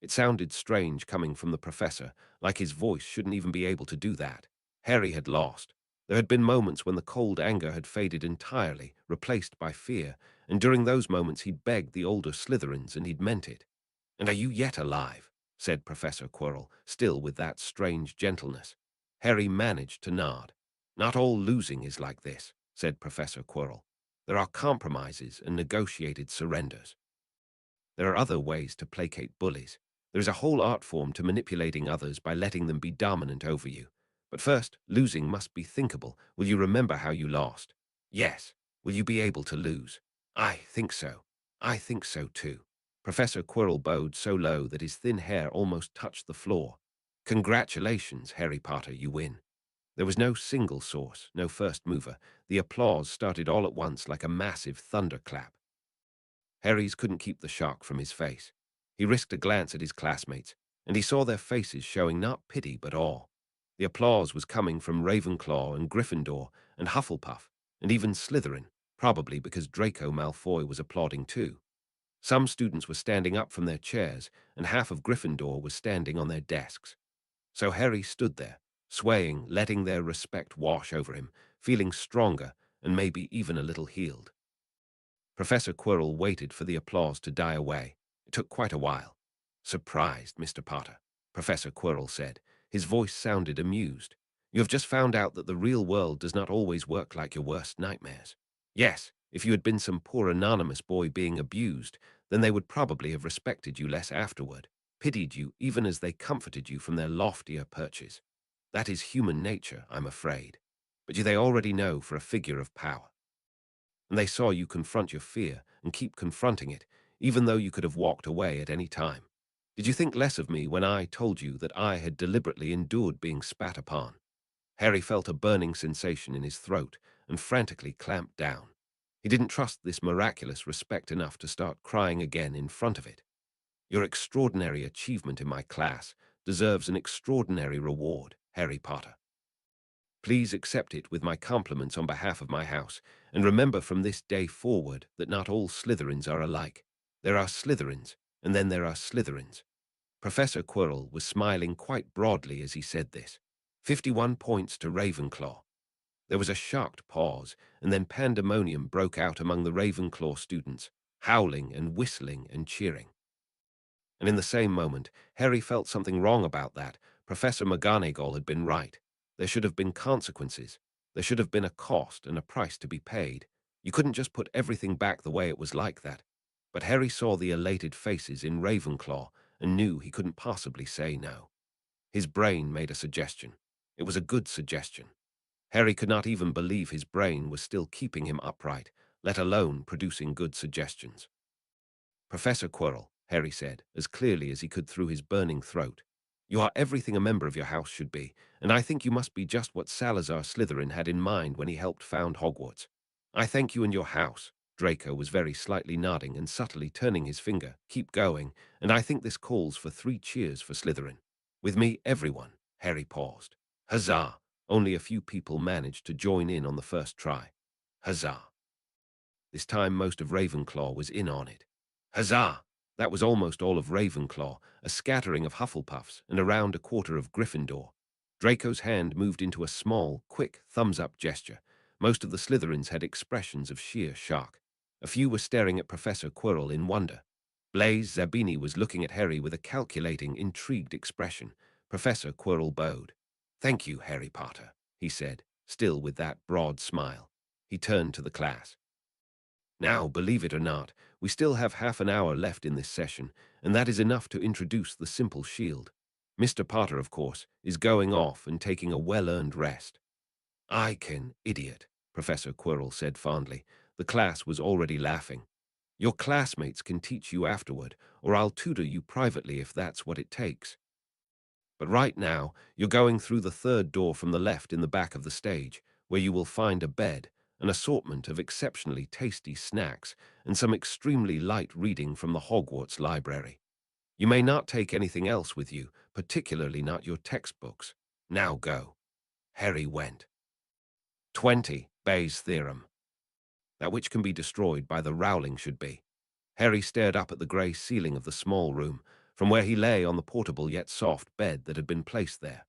It sounded strange coming from the professor, like his voice shouldn't even be able to do that. Harry had lost. There had been moments when the cold anger had faded entirely, replaced by fear, and during those moments he'd begged the older Slytherins, and he'd meant it. "And are you yet alive?" said Professor Quirrell, still with that strange gentleness. Harry managed to nod. "Not all losing is like this," said Professor Quirrell. "There are compromises and negotiated surrenders. There are other ways to placate bullies. There is a whole art form to manipulating others by letting them be dominant over you. But first, losing must be thinkable. Will you remember how you lost?" "Yes." "Will you be able to lose?" "I think so." "I think so too." Professor Quirrell bowed so low that his thin hair almost touched the floor. "Congratulations, Harry Potter, you win." There was no single source, no first mover. The applause started all at once like a massive thunderclap. Harry's couldn't keep the shock from his face. He risked a glance at his classmates, and he saw their faces showing not pity but awe. The applause was coming from Ravenclaw and Gryffindor and Hufflepuff, and even Slytherin, probably because Draco Malfoy was applauding too. Some students were standing up from their chairs, and half of Gryffindor was standing on their desks. So Harry stood there, swaying, letting their respect wash over him, feeling stronger and maybe even a little healed. Professor Quirrell waited for the applause to die away. It took quite a while. "Surprised, Mr. Potter," Professor Quirrell said. His voice sounded amused. "You have just found out that the real world does not always work like your worst nightmares. Yes, if you had been some poor anonymous boy being abused, then they would probably have respected you less afterward, pitied you even as they comforted you from their loftier perches. That is human nature, I'm afraid. But they already know for a figure of power. And they saw you confront your fear and keep confronting it, even though you could have walked away at any time. Did you think less of me when I told you that I had deliberately endured being spat upon?" Harry felt a burning sensation in his throat and frantically clamped down. He didn't trust this miraculous respect enough to start crying again in front of it. "Your extraordinary achievement in my class deserves an extraordinary reward, Harry Potter. Please accept it with my compliments on behalf of my house, and remember from this day forward that not all Slytherins are alike. There are Slytherins, and then there are Slytherins." Professor Quirrell was smiling quite broadly as he said this. 51 points to Ravenclaw. There was a shocked pause, and then pandemonium broke out among the Ravenclaw students, howling and whistling and cheering. And in the same moment, Harry felt something wrong about that. Professor McGonagall had been right. There should have been consequences. There should have been a cost and a price to be paid. You couldn't just put everything back the way it was like that. But Harry saw the elated faces in Ravenclaw and knew he couldn't possibly say no. His brain made a suggestion. It was a good suggestion. Harry could not even believe his brain was still keeping him upright, let alone producing good suggestions. "Professor Quirrell," Harry said, as clearly as he could through his burning throat, "you are everything a member of your house should be, and I think you must be just what Salazar Slytherin had in mind when he helped found Hogwarts. I thank you and your house." Draco was very slightly nodding and subtly turning his finger. "Keep going, and I think this calls for 3 cheers for Slytherin. With me, everyone." Harry paused. "Huzzah!" Only a few people managed to join in on the first try. "Huzzah!" This time most of Ravenclaw was in on it. "Huzzah!" That was almost all of Ravenclaw, a scattering of Hufflepuffs, and around a quarter of Gryffindor. Draco's hand moved into a small, quick thumbs-up gesture. Most of the Slytherins had expressions of sheer shock. A few were staring at Professor Quirrell in wonder. Blaise Zabini was looking at Harry with a calculating, intrigued expression. Professor Quirrell bowed. "Thank you, Harry Potter," he said, still with that broad smile. He turned to the class. "Now, believe it or not, we still have half an hour left in this session, and that is enough to introduce the simple shield. Mr. Potter, of course, is going off and taking a well-earned rest." "I can, idiot," Professor Quirrell said fondly. The class was already laughing. "Your classmates can teach you afterward, or I'll tutor you privately if that's what it takes." But right now, you're going through the third door from the left in the back of the stage, where you will find a bed, an assortment of exceptionally tasty snacks, and some extremely light reading from the Hogwarts library. You may not take anything else with you, particularly not your textbooks. Now go. Harry went. 20. Bayes' theorem. That which can be destroyed by the Rowling should be. Harry stared up at the grey ceiling of the small room, from where he lay on the portable yet soft bed that had been placed there.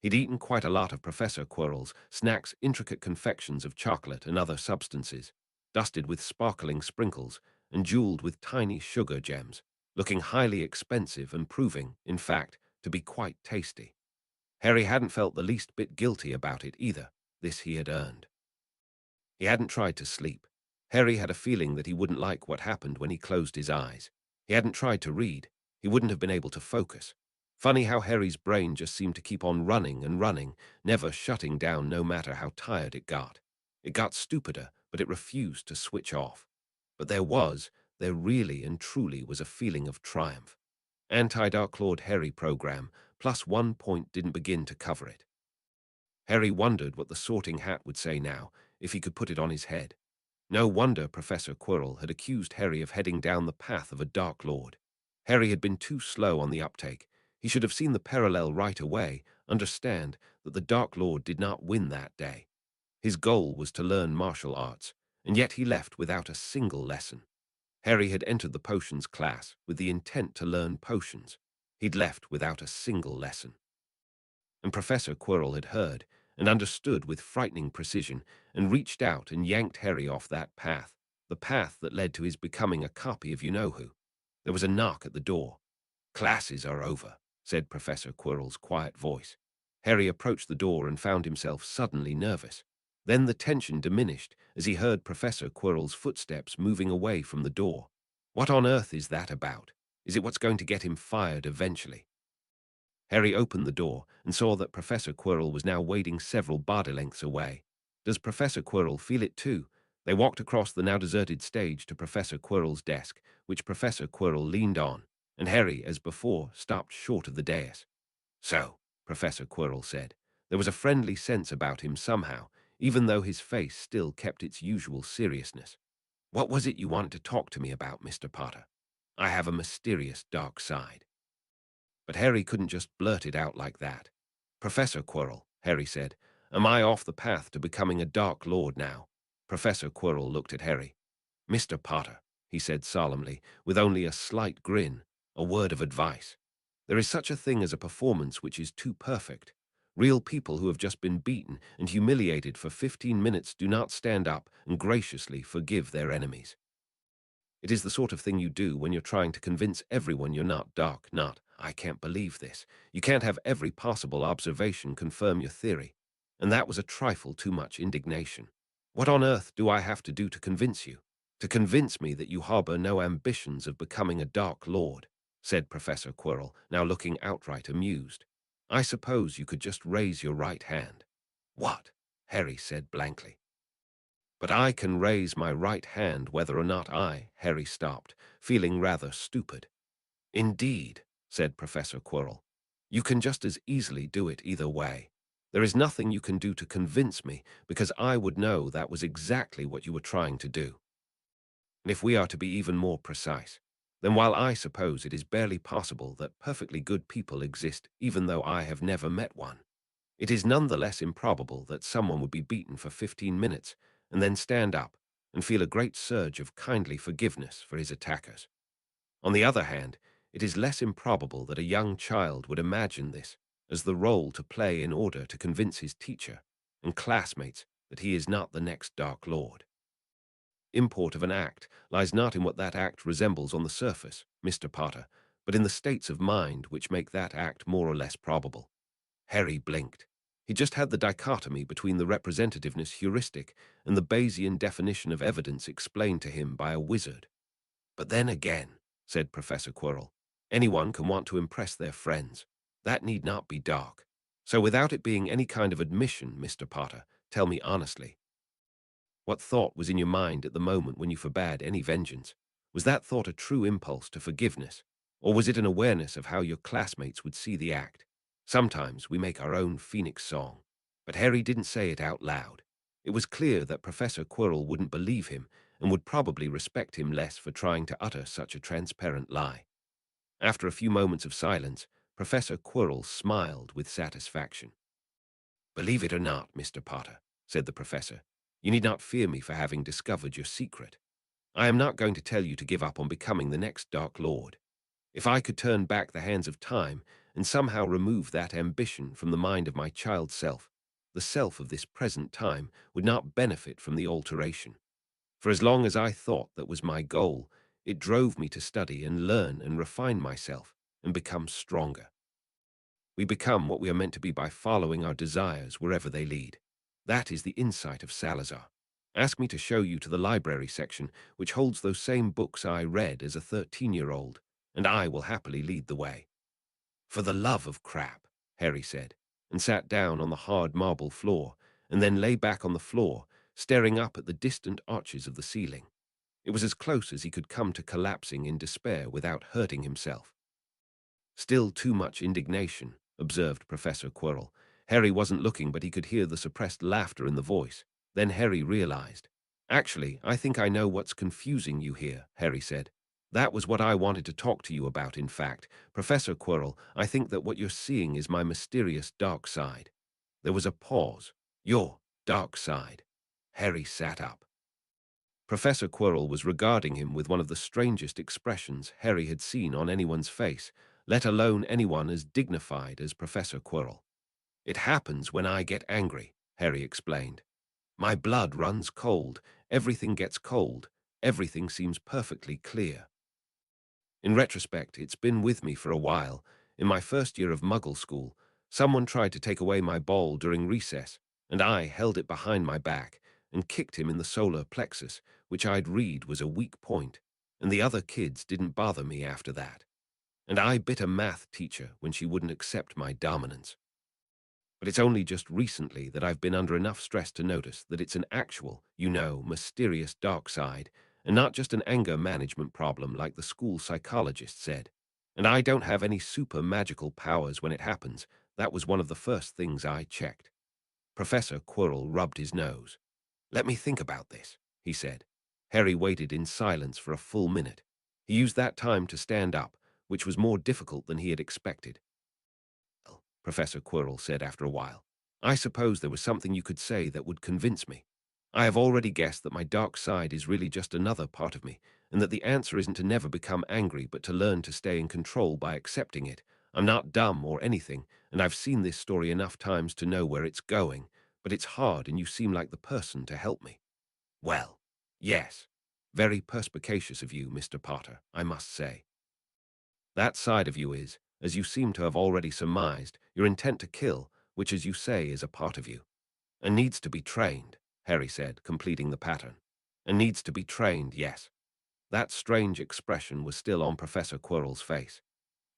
He'd eaten quite a lot of Professor Quirrell's snacks, intricate confections of chocolate and other substances, dusted with sparkling sprinkles and jeweled with tiny sugar gems, looking highly expensive and proving, in fact, to be quite tasty. Harry hadn't felt the least bit guilty about it either. This he had earned. He hadn't tried to sleep. Harry had a feeling that he wouldn't like what happened when he closed his eyes. He hadn't tried to read. He wouldn't have been able to focus. Funny how Harry's brain just seemed to keep on running and running, never shutting down no matter how tired it got. It got stupider, but it refused to switch off. But there really and truly was a feeling of triumph. Anti-Dark Lord Harry program, plus 1 point didn't begin to cover it. Harry wondered what the sorting hat would say now, if he could put it on his head. No wonder Professor Quirrell had accused Harry of heading down the path of a Dark Lord. Harry had been too slow on the uptake. He should have seen the parallel right away, understand that the Dark Lord did not win that day. His goal was to learn martial arts, and yet he left without a single lesson. Harry had entered the potions class with the intent to learn potions. He'd left without a single lesson. And Professor Quirrell had heard and understood with frightening precision and reached out and yanked Harry off that path, the path that led to his becoming a copy of you-know-who. There was a knock at the door. "Classes are over," said Professor Quirrell's quiet voice. Harry approached the door and found himself suddenly nervous. Then the tension diminished as he heard Professor Quirrell's footsteps moving away from the door. What on earth is that about? Is it what's going to get him fired eventually? Harry opened the door and saw that Professor Quirrell was now waiting several body lengths away. Does Professor Quirrell feel it too? They walked across the now deserted stage to Professor Quirrell's desk, which Professor Quirrell leaned on, and Harry, as before, stopped short of the dais. "So," Professor Quirrell said. There was a friendly sense about him somehow, even though his face still kept its usual seriousness. "What was it you wanted to talk to me about, Mr. Potter? I have a mysterious dark side." But Harry couldn't just blurt it out like that. "Professor Quirrell," Harry said, "am I off the path to becoming a Dark Lord now?" Professor Quirrell looked at Harry. "Mr. Potter," he said solemnly, with only a slight grin, "a word of advice. There is such a thing as a performance which is too perfect. Real people who have just been beaten and humiliated for 15 minutes do not stand up and graciously forgive their enemies. It is the sort of thing you do when you're trying to convince everyone you're not dark, not, 'I can't believe this.' You can't have every possible observation confirm your theory. And that was a trifle too much indignation. What on earth do I have to do to convince you? To convince me that you harbor no ambitions of becoming a Dark Lord," said Professor Quirrell, now looking outright amused. "I suppose you could just raise your right hand." "What?" Harry said blankly. "But I can raise my right hand whether or not Harry stopped, feeling rather stupid. "Indeed," said Professor Quirrell. "You can just as easily do it either way. There is nothing you can do to convince me, because I would know that was exactly what you were trying to do. And if we are to be even more precise, then while I suppose it is barely possible that perfectly good people exist even though I have never met one, it is none the less improbable that someone would be beaten for 15 minutes and then stand up and feel a great surge of kindly forgiveness for his attackers. On the other hand, it is less improbable that a young child would imagine this as the role to play in order to convince his teacher and classmates that he is not the next Dark Lord. Import of an act lies not in what that act resembles on the surface, Mr. Potter, but in the states of mind which make that act more or less probable." Harry blinked. He just had the dichotomy between the representativeness heuristic and the Bayesian definition of evidence explained to him by a wizard. "But then again," said Professor Quirrell, "anyone can want to impress their friends. That need not be dark. So without it being any kind of admission, Mr. Potter, tell me honestly, what thought was in your mind at the moment when you forbade any vengeance? Was that thought a true impulse to forgiveness, or was it an awareness of how your classmates would see the act? Sometimes we make our own phoenix song. But Harry didn't say it out loud. It was clear that Professor Quirrell wouldn't believe him and would probably respect him less for trying to utter such a transparent lie. After a few moments of silence, Professor Quirrell smiled with satisfaction. "Believe it or not, Mr. Potter," said the professor, "you need not fear me for having discovered your secret. I am not going to tell you to give up on becoming the next Dark Lord. If I could turn back the hands of time and somehow remove that ambition from the mind of my child self, the self of this present time would not benefit from the alteration. For as long as I thought that was my goal, it drove me to study and learn and refine myself and become stronger. We become what we are meant to be by following our desires wherever they lead. That is the insight of Salazar. Ask me to show you to the library section, which holds those same books I read as a 13-year-old, and I will happily lead the way." "For the love of crap," Harry said, and sat down on the hard marble floor, and then lay back on the floor, staring up at the distant arches of the ceiling. It was as close as he could come to collapsing in despair without hurting himself. "Still too much indignation," observed Professor Quirrell. Harry wasn't looking, but he could hear the suppressed laughter in the voice. Then Harry realized. "Actually, I think I know what's confusing you here," Harry said. "That was what I wanted to talk to you about, in fact. Professor Quirrell, I think that what you're seeing is my mysterious dark side." There was a pause. "Your dark side." Harry sat up. Professor Quirrell was regarding him with one of the strangest expressions Harry had seen on anyone's face, let alone anyone as dignified as Professor Quirrell. "It happens when I get angry," Harry explained. "My blood runs cold, everything gets cold, everything seems perfectly clear. In retrospect, it's been with me for a while. In my first year of Muggle school, someone tried to take away my ball during recess, and I held it behind my back and kicked him in the solar plexus, which I'd read was a weak point, and the other kids didn't bother me after that. And I bit a math teacher when she wouldn't accept my dominance. But it's only just recently that I've been under enough stress to notice that it's an actual, mysterious dark side, and not just an anger management problem like the school psychologist said. And I don't have any super magical powers when it happens. That was one of the first things I checked." Professor Quirrell rubbed his nose. "Let me think about this," he said. Harry waited in silence for a full minute. He used that time to stand up, which was more difficult than he had expected. "Well," Professor Quirrell said after a while, "I suppose there was something you could say that would convince me. I have already guessed that my dark side is really just another part of me, and that the answer isn't to never become angry but to learn to stay in control by accepting it. I'm not dumb or anything, and I've seen this story enough times to know where it's going, but it's hard and you seem like the person to help me." "Well, yes. Very perspicacious of you, Mr. Potter, I must say. That side of you is, as you seem to have already surmised, your intent to kill, which, as you say, is a part of you. And needs to be trained," Harry said, completing the pattern. "And needs to be trained, yes." That strange expression was still on Professor Quirrell's face.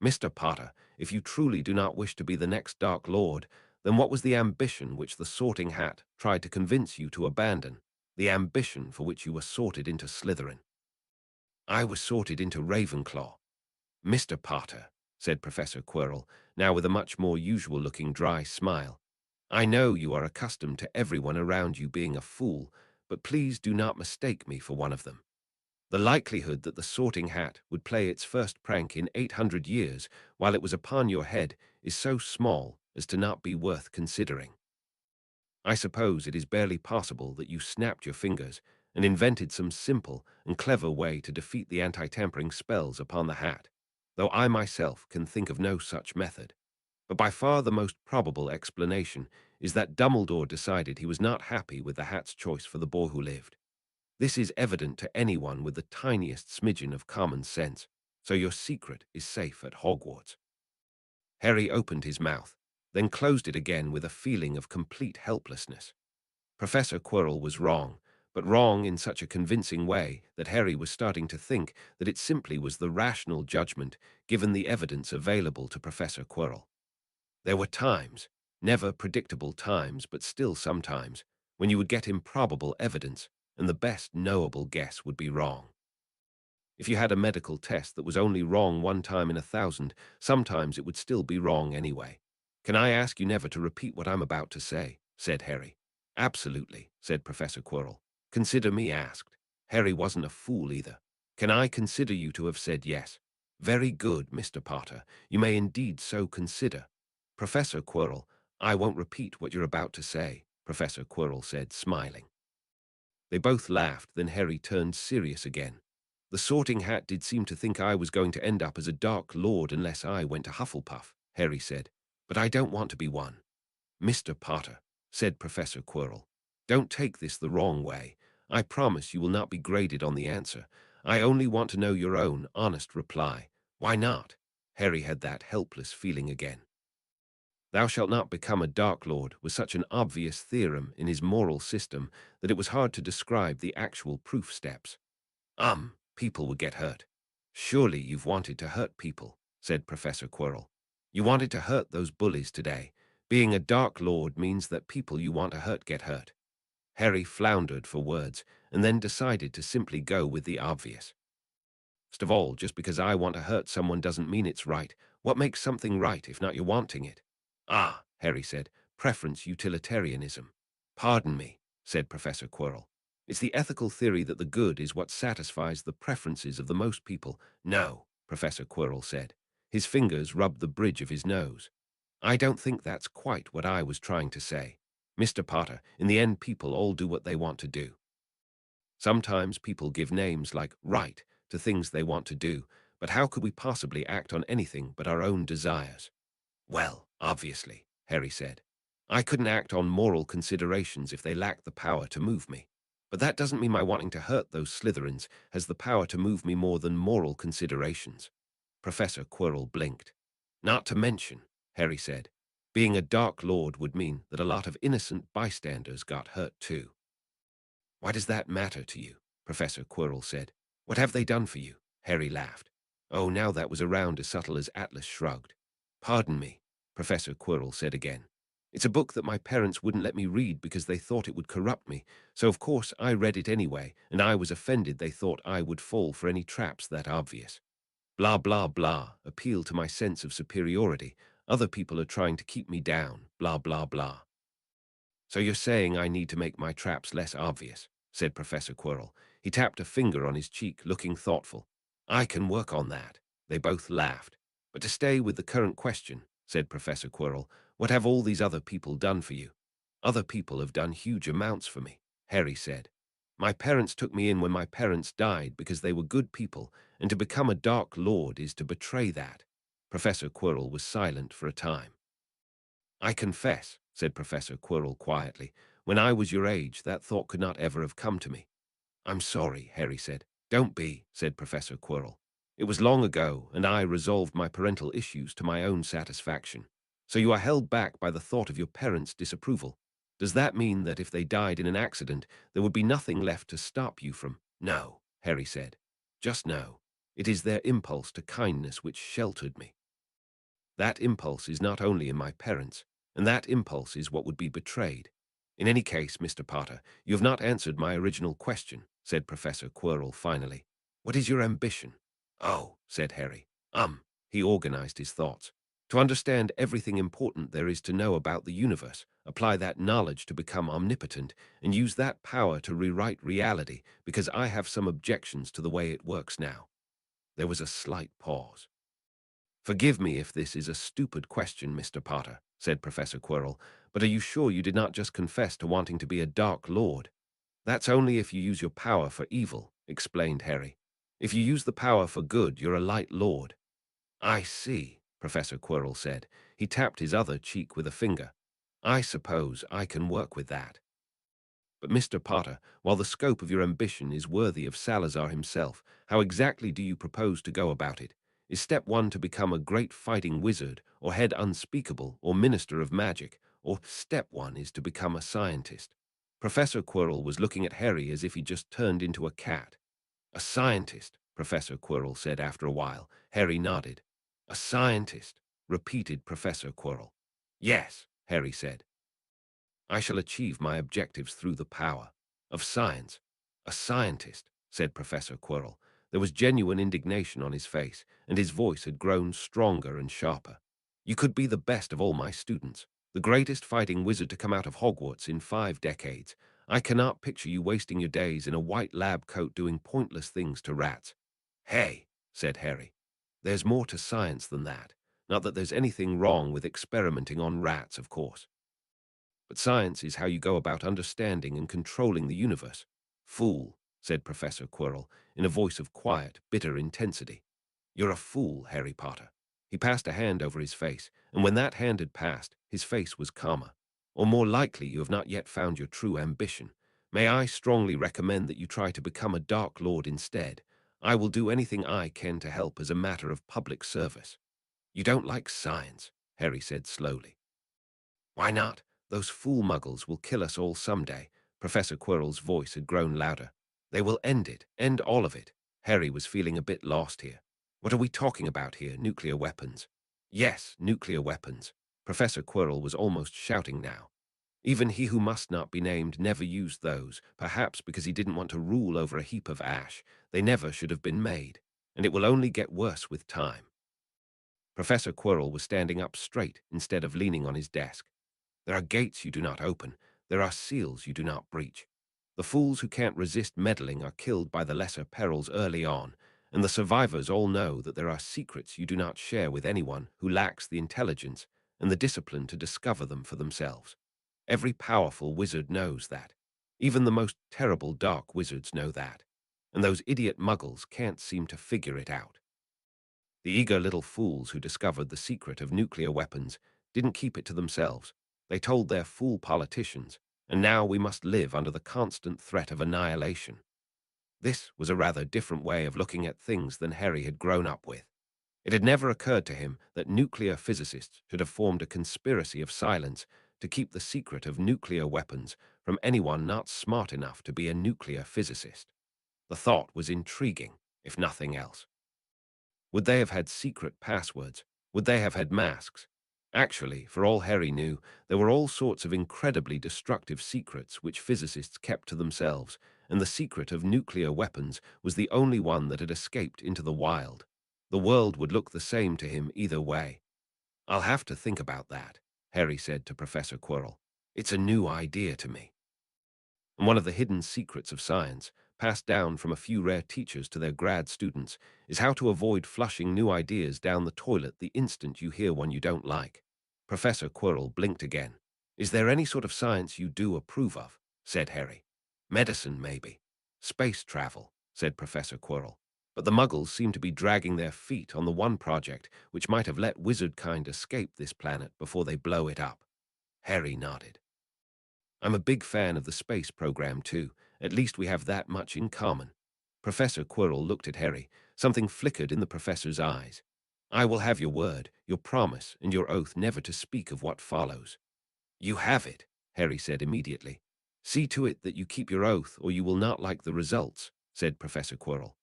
"Mr. Potter, if you truly do not wish to be the next Dark Lord, then what was the ambition which the Sorting Hat tried to convince you to abandon? The ambition for which you were sorted into Slytherin?" "I was sorted into Ravenclaw." "Mr. Potter," said Professor Quirrell, now with a much more usual-looking dry smile, "I know you are accustomed to everyone around you being a fool, but please do not mistake me for one of them. The likelihood that the Sorting Hat would play its first prank in 800 years while it was upon your head is so small as to not be worth considering. I suppose it is barely possible that you snapped your fingers and invented some simple and clever way to defeat the anti-tampering spells upon the hat, though I myself can think of no such method. But by far the most probable explanation is that Dumbledore decided he was not happy with the hat's choice for the boy who lived. This is evident to anyone with the tiniest smidgen of common sense, so your secret is safe at Hogwarts." Harry opened his mouth, then closed it again with a feeling of complete helplessness. Professor Quirrell was wrong, but wrong in such a convincing way that Harry was starting to think that it simply was the rational judgment given the evidence available to Professor Quirrell. There were times, never predictable times, but still sometimes, when you would get improbable evidence and the best knowable guess would be wrong. If you had a medical test that was only wrong one time in 1,000, sometimes it would still be wrong anyway. Can I ask you never to repeat what I'm about to say? Said Harry. Absolutely, said Professor Quirrell. Consider me asked. Harry wasn't a fool either. Can I consider you to have said yes? Very good, Mr. Potter. You may indeed so consider. Professor Quirrell, I won't repeat what you're about to say, Professor Quirrell said, smiling. They both laughed, then Harry turned serious again. The Sorting Hat did seem to think I was going to end up as a Dark Lord unless I went to Hufflepuff, Harry said. But I don't want to be one. Mr. Potter, said Professor Quirrell, don't take this the wrong way. I promise you will not be graded on the answer. I only want to know your own honest reply. Why not? Harry had that helpless feeling again. Thou shalt not become a Dark Lord was such an obvious theorem in his moral system that it was hard to describe the actual proof steps. People would get hurt. Surely you've wanted to hurt people, said Professor Quirrell. You wanted to hurt those bullies today. Being a Dark Lord means that people you want to hurt get hurt. Harry floundered for words and then decided to simply go with the obvious. First of all, just because I want to hurt someone doesn't mean it's right. What makes something right if not your wanting it? Ah, Harry said, preference utilitarianism. Pardon me, said Professor Quirrell. It's the ethical theory that the good is what satisfies the preferences of the most people. No, Professor Quirrell said. His fingers rubbed the bridge of his nose. I don't think that's quite what I was trying to say. Mr. Potter, in the end people all do what they want to do. Sometimes people give names like right to things they want to do, but how could we possibly act on anything but our own desires? Well, obviously, Harry said. I couldn't act on moral considerations if they lacked the power to move me. But that doesn't mean my wanting to hurt those Slytherins has the power to move me more than moral considerations. Professor Quirrell blinked. Not to mention, Harry said, being a Dark Lord would mean that a lot of innocent bystanders got hurt too. Why does that matter to you? Professor Quirrell said. What have they done for you? Harry laughed. Oh, now that was around as subtle as Atlas shrugged. Pardon me, Professor Quirrell said again. It's a book that my parents wouldn't let me read because they thought it would corrupt me, so of course I read it anyway, and I was offended they thought I would fall for any traps that obvious. Blah, blah, blah, appeal to my sense of superiority. Other people are trying to keep me down, blah, blah, blah. So you're saying I need to make my traps less obvious, said Professor Quirrell. He tapped a finger on his cheek, looking thoughtful. I can work on that. They both laughed. But to stay with the current question, said Professor Quirrell, what have all these other people done for you? Other people have done huge amounts for me, Harry said. My parents took me in when my parents died because they were good people, and to become a Dark Lord is to betray that. Professor Quirrell was silent for a time. I confess, said Professor Quirrell quietly, when I was your age, that thought could not ever have come to me. I'm sorry, Harry said. Don't be, said Professor Quirrell. It was long ago, and I resolved my parental issues to my own satisfaction. So you are held back by the thought of your parents' disapproval. Does that mean that if they died in an accident, there would be nothing left to stop you from— No, Harry said. Just no. It is their impulse to kindness which sheltered me. That impulse is not only in my parents, and that impulse is what would be betrayed. In any case, Mr. Potter, you have not answered my original question, said Professor Quirrell finally. What is your ambition? Oh, said Harry. He organized his thoughts. To understand everything important there is to know about the universe, apply that knowledge to become omnipotent, and use that power to rewrite reality, because I have some objections to the way it works now. There was a slight pause. Forgive me if this is a stupid question, Mr. Potter, said Professor Quirrell, but are you sure you did not just confess to wanting to be a Dark Lord? That's only if you use your power for evil, explained Harry. If you use the power for good, you're a Light Lord. I see, Professor Quirrell said. He tapped his other cheek with a finger. I suppose I can work with that. But Mr. Potter, while the scope of your ambition is worthy of Salazar himself, how exactly do you propose to go about it? Is step 1 to become a great fighting wizard, or head unspeakable, or minister of magic, or step 1 is to become a scientist? Professor Quirrell was looking at Harry as if he just turned into a cat. A scientist, Professor Quirrell said after a while. Harry nodded. A scientist, repeated Professor Quirrell. Yes, Harry said. I shall achieve my objectives through the power of science. A scientist, said Professor Quirrell. There was genuine indignation on his face, and his voice had grown stronger and sharper. You could be the best of all my students, the greatest fighting wizard to come out of Hogwarts in 5 decades. I cannot picture you wasting your days in a white lab coat doing pointless things to rats." "Hey," said Harry, "there's more to science than that. Not that there's anything wrong with experimenting on rats, of course. But science is how you go about understanding and controlling the universe." "Fool," said Professor Quirrell, in a voice of quiet, bitter intensity. "You're a fool, Harry Potter." He passed a hand over his face, and when that hand had passed, his face was calmer. "Or more likely you have not yet found your true ambition. May I strongly recommend that you try to become a Dark Lord instead. I will do anything I can to help as a matter of public service." "You don't like science," Harry said slowly. "Why not? Those fool muggles will kill us all someday." Professor Quirrell's voice had grown louder. "They will end it, end all of it." Harry was feeling a bit lost here. "What are we talking about here? Nuclear weapons?" "Yes, nuclear weapons." Professor Quirrell was almost shouting now. "Even he who must not be named never used those, perhaps because he didn't want to rule over a heap of ash. They never should have been made, and it will only get worse with time." Professor Quirrell was standing up straight instead of leaning on his desk. "There are gates you do not open. There are seals you do not breach. The fools who can't resist meddling are killed by the lesser perils early on, and the survivors all know that there are secrets you do not share with anyone who lacks the intelligence and the discipline to discover them for themselves. Every powerful wizard knows that. Even the most terrible dark wizards know that, and those idiot muggles can't seem to figure it out. The eager little fools who discovered the secret of nuclear weapons didn't keep it to themselves. They told their fool politicians, and now we must live under the constant threat of annihilation." This was a rather different way of looking at things than Harry had grown up with. It had never occurred to him that nuclear physicists should have formed a conspiracy of silence to keep the secret of nuclear weapons from anyone not smart enough to be a nuclear physicist. The thought was intriguing, if nothing else. Would they have had secret passwords? Would they have had masks? Actually, for all Harry knew, there were all sorts of incredibly destructive secrets which physicists kept to themselves, and the secret of nuclear weapons was the only one that had escaped into the wild. The world would look the same to him either way. "I'll have to think about that," Harry said to Professor Quirrell. "It's a new idea to me." And one of the hidden secrets of science, passed down from a few rare teachers to their grad students, is how to avoid flushing new ideas down the toilet the instant you hear one you don't like. Professor Quirrell blinked again. "Is there any sort of science you do approve of?" said Harry. "Medicine, maybe." "Space travel," said Professor Quirrell. "But the muggles seem to be dragging their feet on the one project which might have let wizardkind escape this planet before they blow it up." Harry nodded. "I'm a big fan of the space program, too. At least we have that much in common." Professor Quirrell looked at Harry. Something flickered in the professor's eyes. "I will have your word, your promise, and your oath never to speak of what follows." "You have it," Harry said immediately. "See to it that you keep your oath, or you will not like the results," said Professor Quirrell.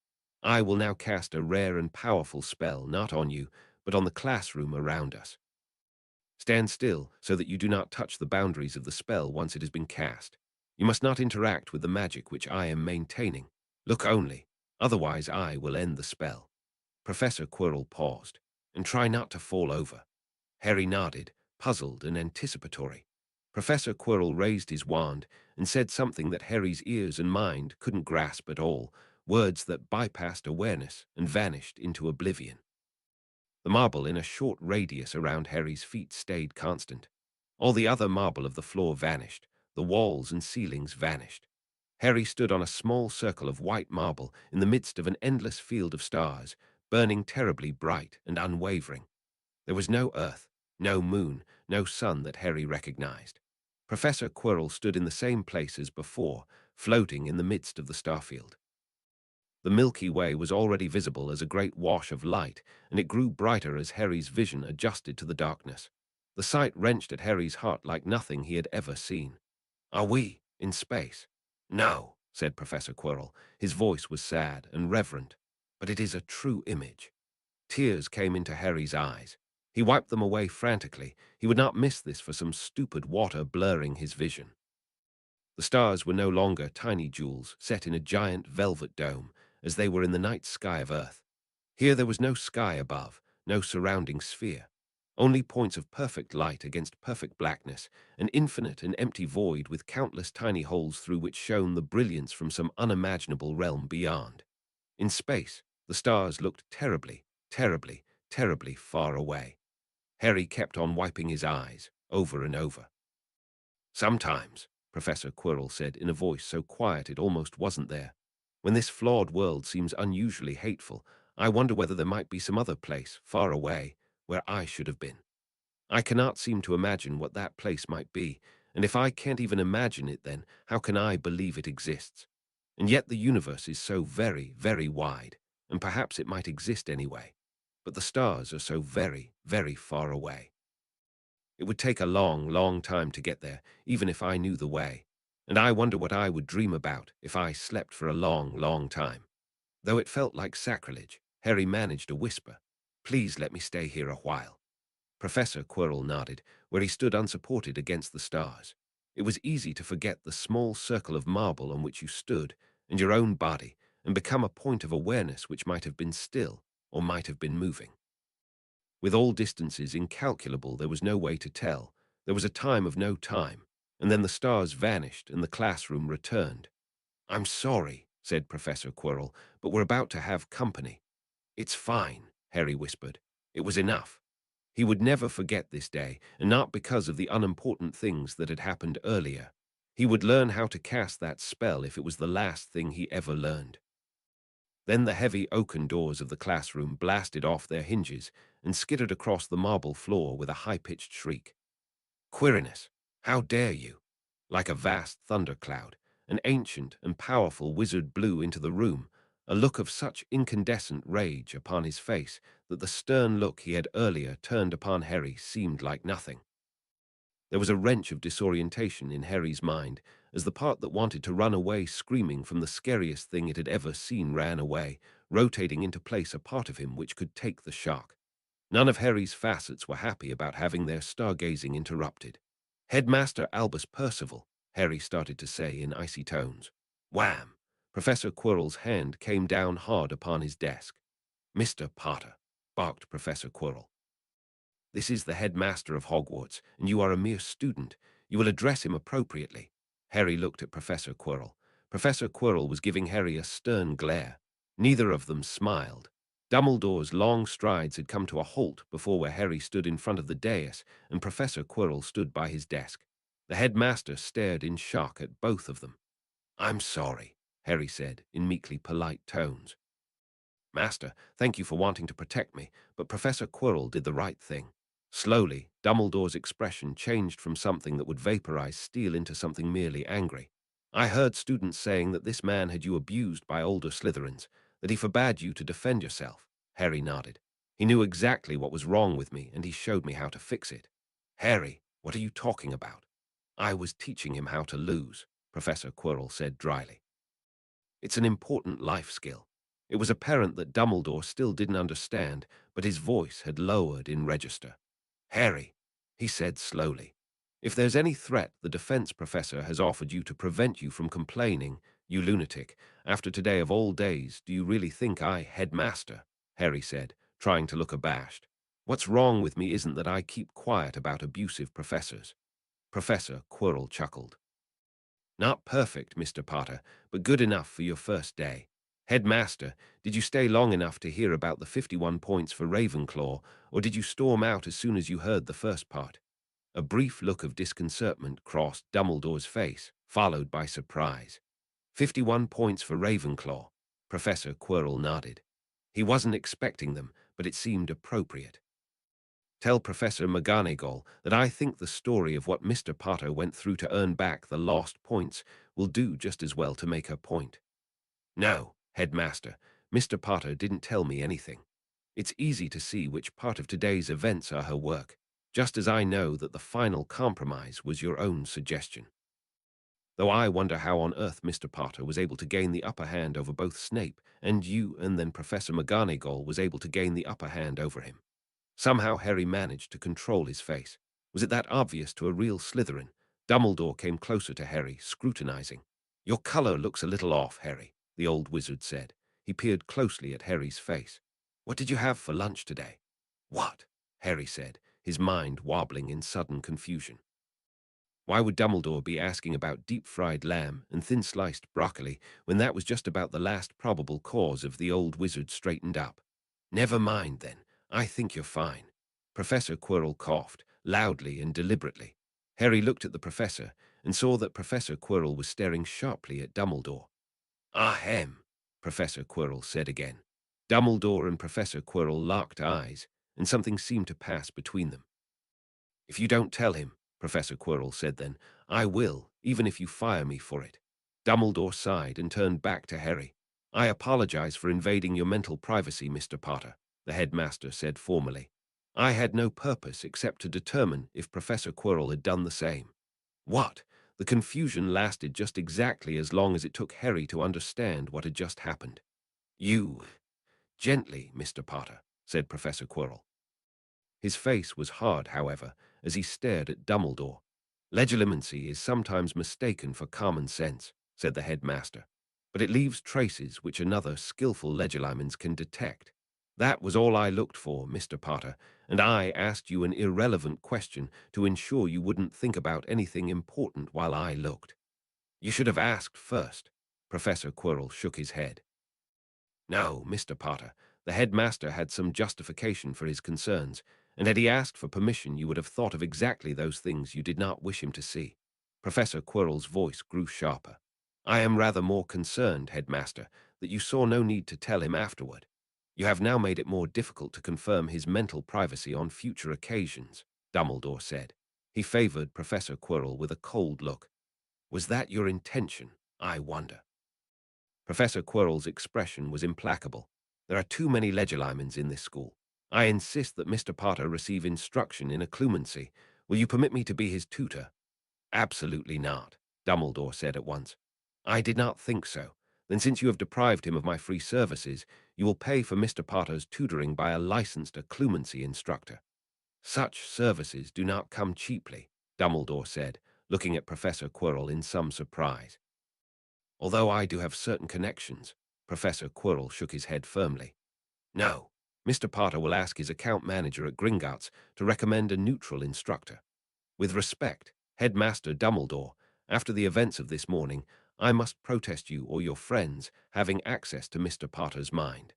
"I will now cast a rare and powerful spell, not on you, but on the classroom around us. Stand still so that you do not touch the boundaries of the spell once it has been cast. You must not interact with the magic which I am maintaining. Look only, otherwise I will end the spell." Professor Quirrell paused. "And try not to fall over." Harry nodded, puzzled and anticipatory. Professor Quirrell raised his wand and said something that Harry's ears and mind couldn't grasp at all, words that bypassed awareness and vanished into oblivion. The marble in a short radius around Harry's feet stayed constant. All the other marble of the floor vanished. The walls and ceilings vanished. Harry stood on a small circle of white marble in the midst of an endless field of stars, burning terribly bright and unwavering. There was no earth, no moon, no sun that Harry recognized. Professor Quirrell stood in the same place as before, floating in the midst of the starfield. The Milky Way was already visible as a great wash of light, and it grew brighter as Harry's vision adjusted to the darkness. The sight wrenched at Harry's heart like nothing he had ever seen. "Are we in space?" "No," said Professor Quirrell. His voice was sad and reverent. "But it is a true image." Tears came into Harry's eyes. He wiped them away frantically. He would not miss this for some stupid water blurring his vision. The stars were no longer tiny jewels set in a giant velvet dome, as they were in the night sky of Earth. Here there was no sky above, no surrounding sphere. Only points of perfect light against perfect blackness, an infinite and empty void with countless tiny holes through which shone the brilliance from some unimaginable realm beyond. In space, the stars looked terribly, terribly, terribly far away. Harry kept on wiping his eyes, over and over. Sometimes, Professor Quirrell said in a voice so quiet it almost wasn't there, when this flawed world seems unusually hateful, I wonder whether there might be some other place, far away, where I should have been. I cannot seem to imagine what that place might be, and if I can't even imagine it then, how can I believe it exists? And yet the universe is so very, very wide, and perhaps it might exist anyway. But the stars are so very, very far away. It would take a long, long time to get there, even if I knew the way. And I wonder what I would dream about if I slept for a long, long time. Though it felt like sacrilege, Harry managed a whisper. Please let me stay here a while. Professor Quirrell nodded, where he stood unsupported against the stars. It was easy to forget the small circle of marble on which you stood, and your own body, and become a point of awareness which might have been still, or might have been moving. With all distances incalculable, there was no way to tell. There was a time of no time, and then the stars vanished and the classroom returned. I'm sorry, said Professor Quirrell, but we're about to have company. It's fine, Harry whispered. It was enough. He would never forget this day, and not because of the unimportant things that had happened earlier. He would learn how to cast that spell if it was the last thing he ever learned. Then the heavy oaken doors of the classroom blasted off their hinges and skittered across the marble floor with a high-pitched shriek. Quirinus, how dare you? Like a vast thundercloud, an ancient and powerful wizard blew into the room, a look of such incandescent rage upon his face that the stern look he had earlier turned upon Harry seemed like nothing. There was a wrench of disorientation in Harry's mind as the part that wanted to run away screaming from the scariest thing it had ever seen ran away, rotating into place a part of him which could take the shock. None of Harry's facets were happy about having their stargazing interrupted. Headmaster Albus Percival, Harry started to say in icy tones. Wham! Professor Quirrell's hand came down hard upon his desk. Mr. Potter, barked Professor Quirrell. This is the headmaster of Hogwarts, and you are a mere student. You will address him appropriately. Harry looked at Professor Quirrell. Professor Quirrell was giving Harry a stern glare. Neither of them smiled. Dumbledore's long strides had come to a halt before where Harry stood in front of the dais, and Professor Quirrell stood by his desk. The headmaster stared in shock at both of them. I'm sorry, Harry said, in meekly polite tones. Master, thank you for wanting to protect me, but Professor Quirrell did the right thing. Slowly, Dumbledore's expression changed from something that would vaporize steel into something merely angry. I heard students saying that this man had you abused by older Slytherins, that he forbade you to defend yourself. Harry nodded. He knew exactly what was wrong with me, and he showed me how to fix it. Harry, what are you talking about? I was teaching him how to lose, Professor Quirrell said dryly. It's an important life skill. It was apparent that Dumbledore still didn't understand, but his voice had lowered in register. Harry, he said slowly, if there's any threat the defense professor has offered you to prevent you from complaining, you lunatic, after today of all days, do you really think I, headmaster? Harry said, trying to look abashed. What's wrong with me isn't that I keep quiet about abusive professors. Professor Quirrell chuckled. Not perfect, Mr. Potter, but good enough for your first day. Headmaster, did you stay long enough to hear about the 51 points for Ravenclaw, or did you storm out as soon as you heard the first part? A brief look of disconcertment crossed Dumbledore's face, followed by surprise. 51 points for Ravenclaw. Professor Quirrell nodded. He wasn't expecting them, but it seemed appropriate. Tell Professor McGonagall that I think the story of what Mr. Potter went through to earn back the lost points will do just as well to make her point. No, Headmaster, Mr. Potter didn't tell me anything. It's easy to see which part of today's events are her work, just as I know that the final compromise was your own suggestion. Though I wonder how on earth Mr. Potter was able to gain the upper hand over both Snape and you, and then Professor McGonagall was able to gain the upper hand over him. Somehow Harry managed to control his face. Was it that obvious to a real Slytherin? Dumbledore came closer to Harry, scrutinizing. Your color looks a little off, Harry, the old wizard said. He peered closely at Harry's face. What did you have for lunch today? What? Harry said, his mind wobbling in sudden confusion. Why would Dumbledore be asking about deep-fried lamb and thin-sliced broccoli when that was just about the last probable cause of the old wizard straightened up? Never mind, then. I think you're fine. Professor Quirrell coughed, loudly and deliberately. Harry looked at the professor and saw that Professor Quirrell was staring sharply at Dumbledore. Ahem, Professor Quirrell said again. Dumbledore and Professor Quirrell locked eyes, and something seemed to pass between them. If you don't tell him, Professor Quirrell said then, I will, even if you fire me for it. Dumbledore sighed and turned back to Harry. I apologize for invading your mental privacy, Mr. Potter, the headmaster said formally. I had no purpose except to determine if Professor Quirrell had done the same. What? The confusion lasted just exactly as long as it took Harry to understand what had just happened. You. Gently, Mr. Potter, said Professor Quirrell. His face was hard, however, as he stared at Dumbledore. Legilimency is sometimes mistaken for common sense, said the headmaster, but it leaves traces which another skillful legilimens can detect. That was all I looked for, Mr. Potter, and I asked you an irrelevant question to ensure you wouldn't think about anything important while I looked. You should have asked first. Professor Quirrell shook his head. No, Mr. Potter, the headmaster had some justification for his concerns, and had he asked for permission you would have thought of exactly those things you did not wish him to see. Professor Quirrell's voice grew sharper. I am rather more concerned, headmaster, that you saw no need to tell him afterward. You have now made it more difficult to confirm his mental privacy on future occasions, Dumbledore said. He favored Professor Quirrell with a cold look. Was that your intention, I wonder? Professor Quirrell's expression was implacable. There are too many legilimens in this school. I insist that Mr. Potter receive instruction in occlumency. Will you permit me to be his tutor? Absolutely not, Dumbledore said at once. I did not think so. Then since you have deprived him of my free services, you will pay for Mr. Potter's tutoring by a licensed occlumency instructor. Such services do not come cheaply, Dumbledore said, looking at Professor Quirrell in some surprise. Although I do have certain connections, Professor Quirrell shook his head firmly. No, Mr. Potter will ask his account manager at Gringotts to recommend a neutral instructor. With respect, Headmaster Dumbledore, after the events of this morning, I must protest you or your friends having access to Mr. Potter's mind.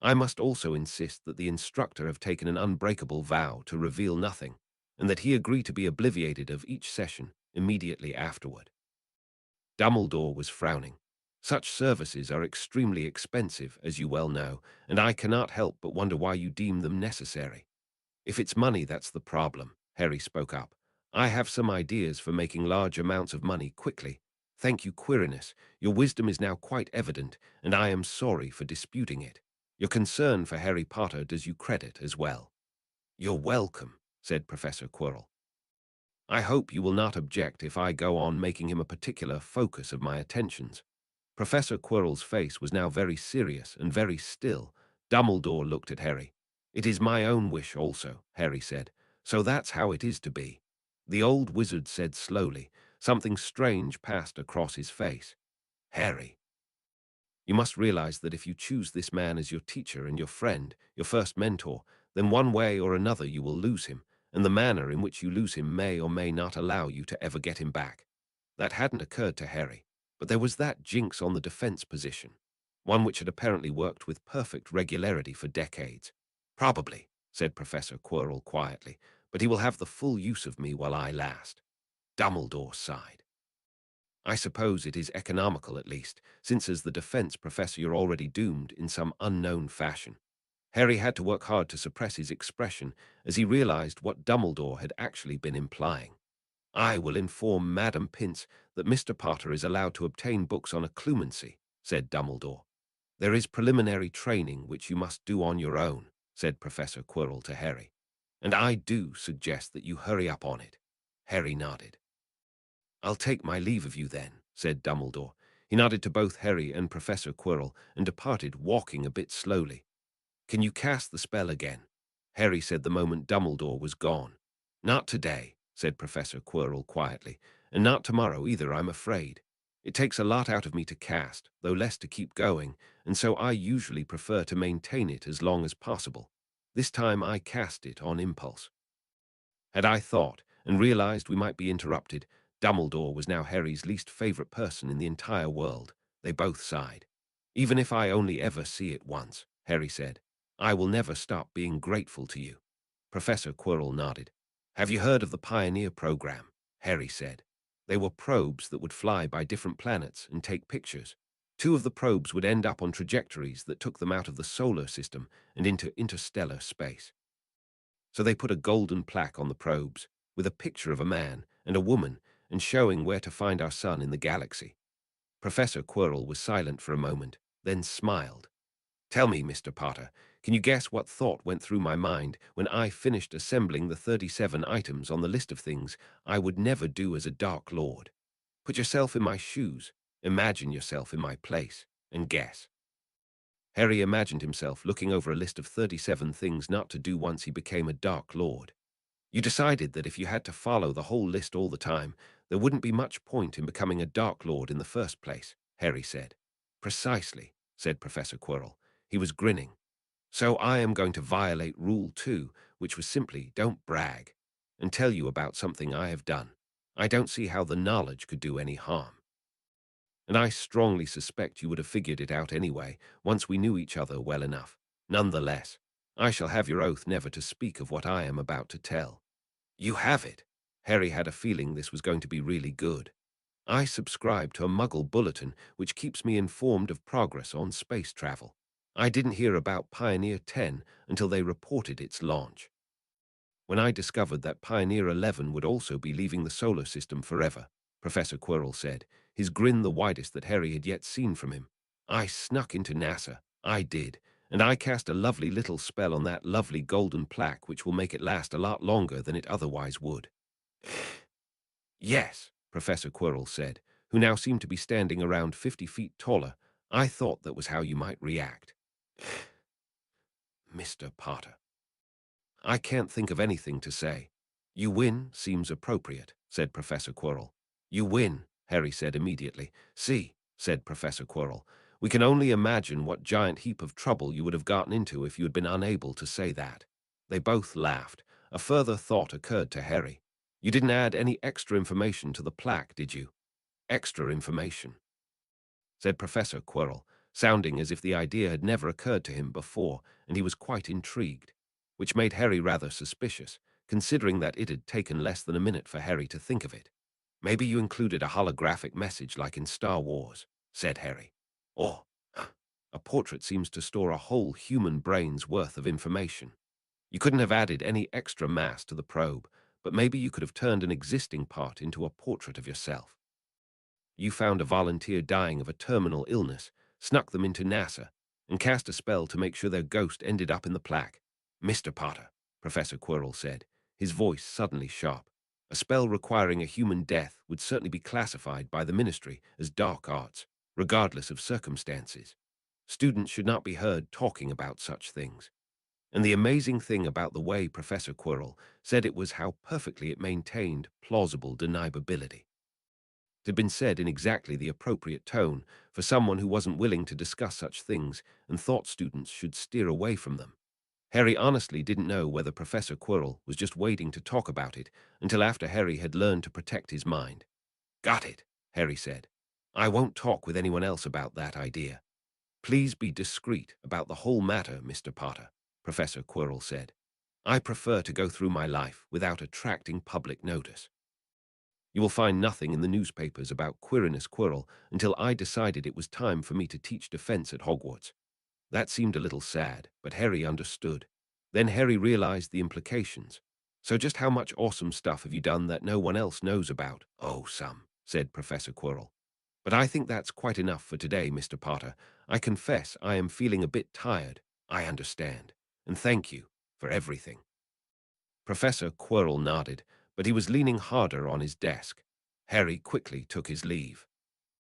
I must also insist that the instructor have taken an unbreakable vow to reveal nothing, and that he agree to be obliviated of each session immediately afterward. Dumbledore was frowning. Such services are extremely expensive, as you well know, and I cannot help but wonder why you deem them necessary. If it's money that's the problem, Harry spoke up. I have some ideas for making large amounts of money quickly. Thank you, Quirinus. Your wisdom is now quite evident, and I am sorry for disputing it. Your concern for Harry Potter does you credit as well. You're welcome, said Professor Quirrell. I hope you will not object if I go on making him a particular focus of my attentions. Professor Quirrell's face was now very serious and very still. Dumbledore looked at Harry. It is my own wish also, Harry said, so that's how it is to be. The old wizard said slowly. Something strange passed across his face. Harry, you must realize that if you choose this man as your teacher and your friend, your first mentor, then one way or another you will lose him, and the manner in which you lose him may or may not allow you to ever get him back. That hadn't occurred to Harry, but there was that jinx on the defense position, one which had apparently worked with perfect regularity for decades. Probably, said Professor Quirrell quietly, but he will have the full use of me while I last. Dumbledore sighed. I suppose it is economical at least, since as the defense professor you're already doomed in some unknown fashion. Harry had to work hard to suppress his expression as he realized what Dumbledore had actually been implying. I will inform Madam Pince that Mr. Potter is allowed to obtain books on occlumency, said Dumbledore. There is preliminary training which you must do on your own, said Professor Quirrell to Harry. And I do suggest that you hurry up on it. Harry nodded. I'll take my leave of you then, said Dumbledore. He nodded to both Harry and Professor Quirrell and departed, walking a bit slowly. Can you cast the spell again? Harry said the moment Dumbledore was gone. Not today, said Professor Quirrell quietly, and not tomorrow either, I'm afraid. It takes a lot out of me to cast, though less to keep going, and so I usually prefer to maintain it as long as possible. This time I cast it on impulse. Had I thought and realized we might be interrupted, Dumbledore was now Harry's least favorite person in the entire world. They both sighed. Even if I only ever see it once, Harry said, I will never stop being grateful to you. Professor Quirrell nodded. Have you heard of the Pioneer program? Harry said. They were probes that would fly by different planets and take pictures. Two of the probes would end up on trajectories that took them out of the solar system and into interstellar space. So they put a golden plaque on the probes, with a picture of a man and a woman and showing where to find our sun in the galaxy. Professor Quirrell was silent for a moment, then smiled. Tell me, Mr. Potter, can you guess what thought went through my mind when I finished assembling the 37 items on the list of things I would never do as a Dark Lord? Put yourself in my shoes, imagine yourself in my place, and guess. Harry imagined himself looking over a list of 37 things not to do once he became a Dark Lord. You decided that if you had to follow the whole list all the time, there wouldn't be much point in becoming a Dark Lord in the first place, Harry said. Precisely, said Professor Quirrell. He was grinning. So I am going to violate Rule 2, which was simply don't brag, and tell you about something I have done. I don't see how the knowledge could do any harm. And I strongly suspect you would have figured it out anyway, once we knew each other well enough. Nonetheless, I shall have your oath never to speak of what I am about to tell. You have it. Harry had a feeling this was going to be really good. I subscribe to a Muggle bulletin which keeps me informed of progress on space travel. I didn't hear about Pioneer 10 until they reported its launch. When I discovered that Pioneer 11 would also be leaving the solar system forever, Professor Quirrell said, his grin the widest that Harry had yet seen from him, I snuck into NASA. I did, and I cast a lovely little spell on that lovely golden plaque which will make it last a lot longer than it otherwise would. Yes, Professor Quirrell said, who now seemed to be standing around 50 feet taller. I thought that was how you might react. Mr. Potter. I can't think of anything to say. You win seems appropriate, said Professor Quirrell. You win, Harry said immediately. See, said Professor Quirrell, we can only imagine what giant heap of trouble you would have gotten into if you had been unable to say that. They both laughed. A further thought occurred to Harry. You didn't add any extra information to the plaque, did you? Extra information, said Professor Quirrell, sounding as if the idea had never occurred to him before, and he was quite intrigued, which made Harry rather suspicious, considering that it had taken less than a minute for Harry to think of it. Maybe you included a holographic message like in Star Wars, said Harry. Or, a portrait seems to store a whole human brain's worth of information. You couldn't have added any extra mass to the probe, but maybe you could have turned an existing part into a portrait of yourself. You found a volunteer dying of a terminal illness, snuck them into NASA, and cast a spell to make sure their ghost ended up in the plaque. Mr. Potter, Professor Quirrell said, his voice suddenly sharp. A spell requiring a human death would certainly be classified by the Ministry as dark arts, regardless of circumstances. Students should not be heard talking about such things. And the amazing thing about the way Professor Quirrell said it was how perfectly it maintained plausible deniability. It had been said in exactly the appropriate tone for someone who wasn't willing to discuss such things and thought students should steer away from them. Harry honestly didn't know whether Professor Quirrell was just waiting to talk about it until after Harry had learned to protect his mind. Got it, Harry said. I won't talk with anyone else about that idea. Please be discreet about the whole matter, Mr. Potter, Professor Quirrell said. I prefer to go through my life without attracting public notice. You will find nothing in the newspapers about Quirinus Quirrell until I decided it was time for me to teach defense at Hogwarts. That seemed a little sad, but Harry understood. Then Harry realized the implications. So just how much awesome stuff have you done that no one else knows about? Oh, some, said Professor Quirrell. But I think that's quite enough for today, Mr. Potter. I confess I am feeling a bit tired. I understand. And thank you for everything. Professor Quirrell nodded, but he was leaning harder on his desk. Harry quickly took his leave.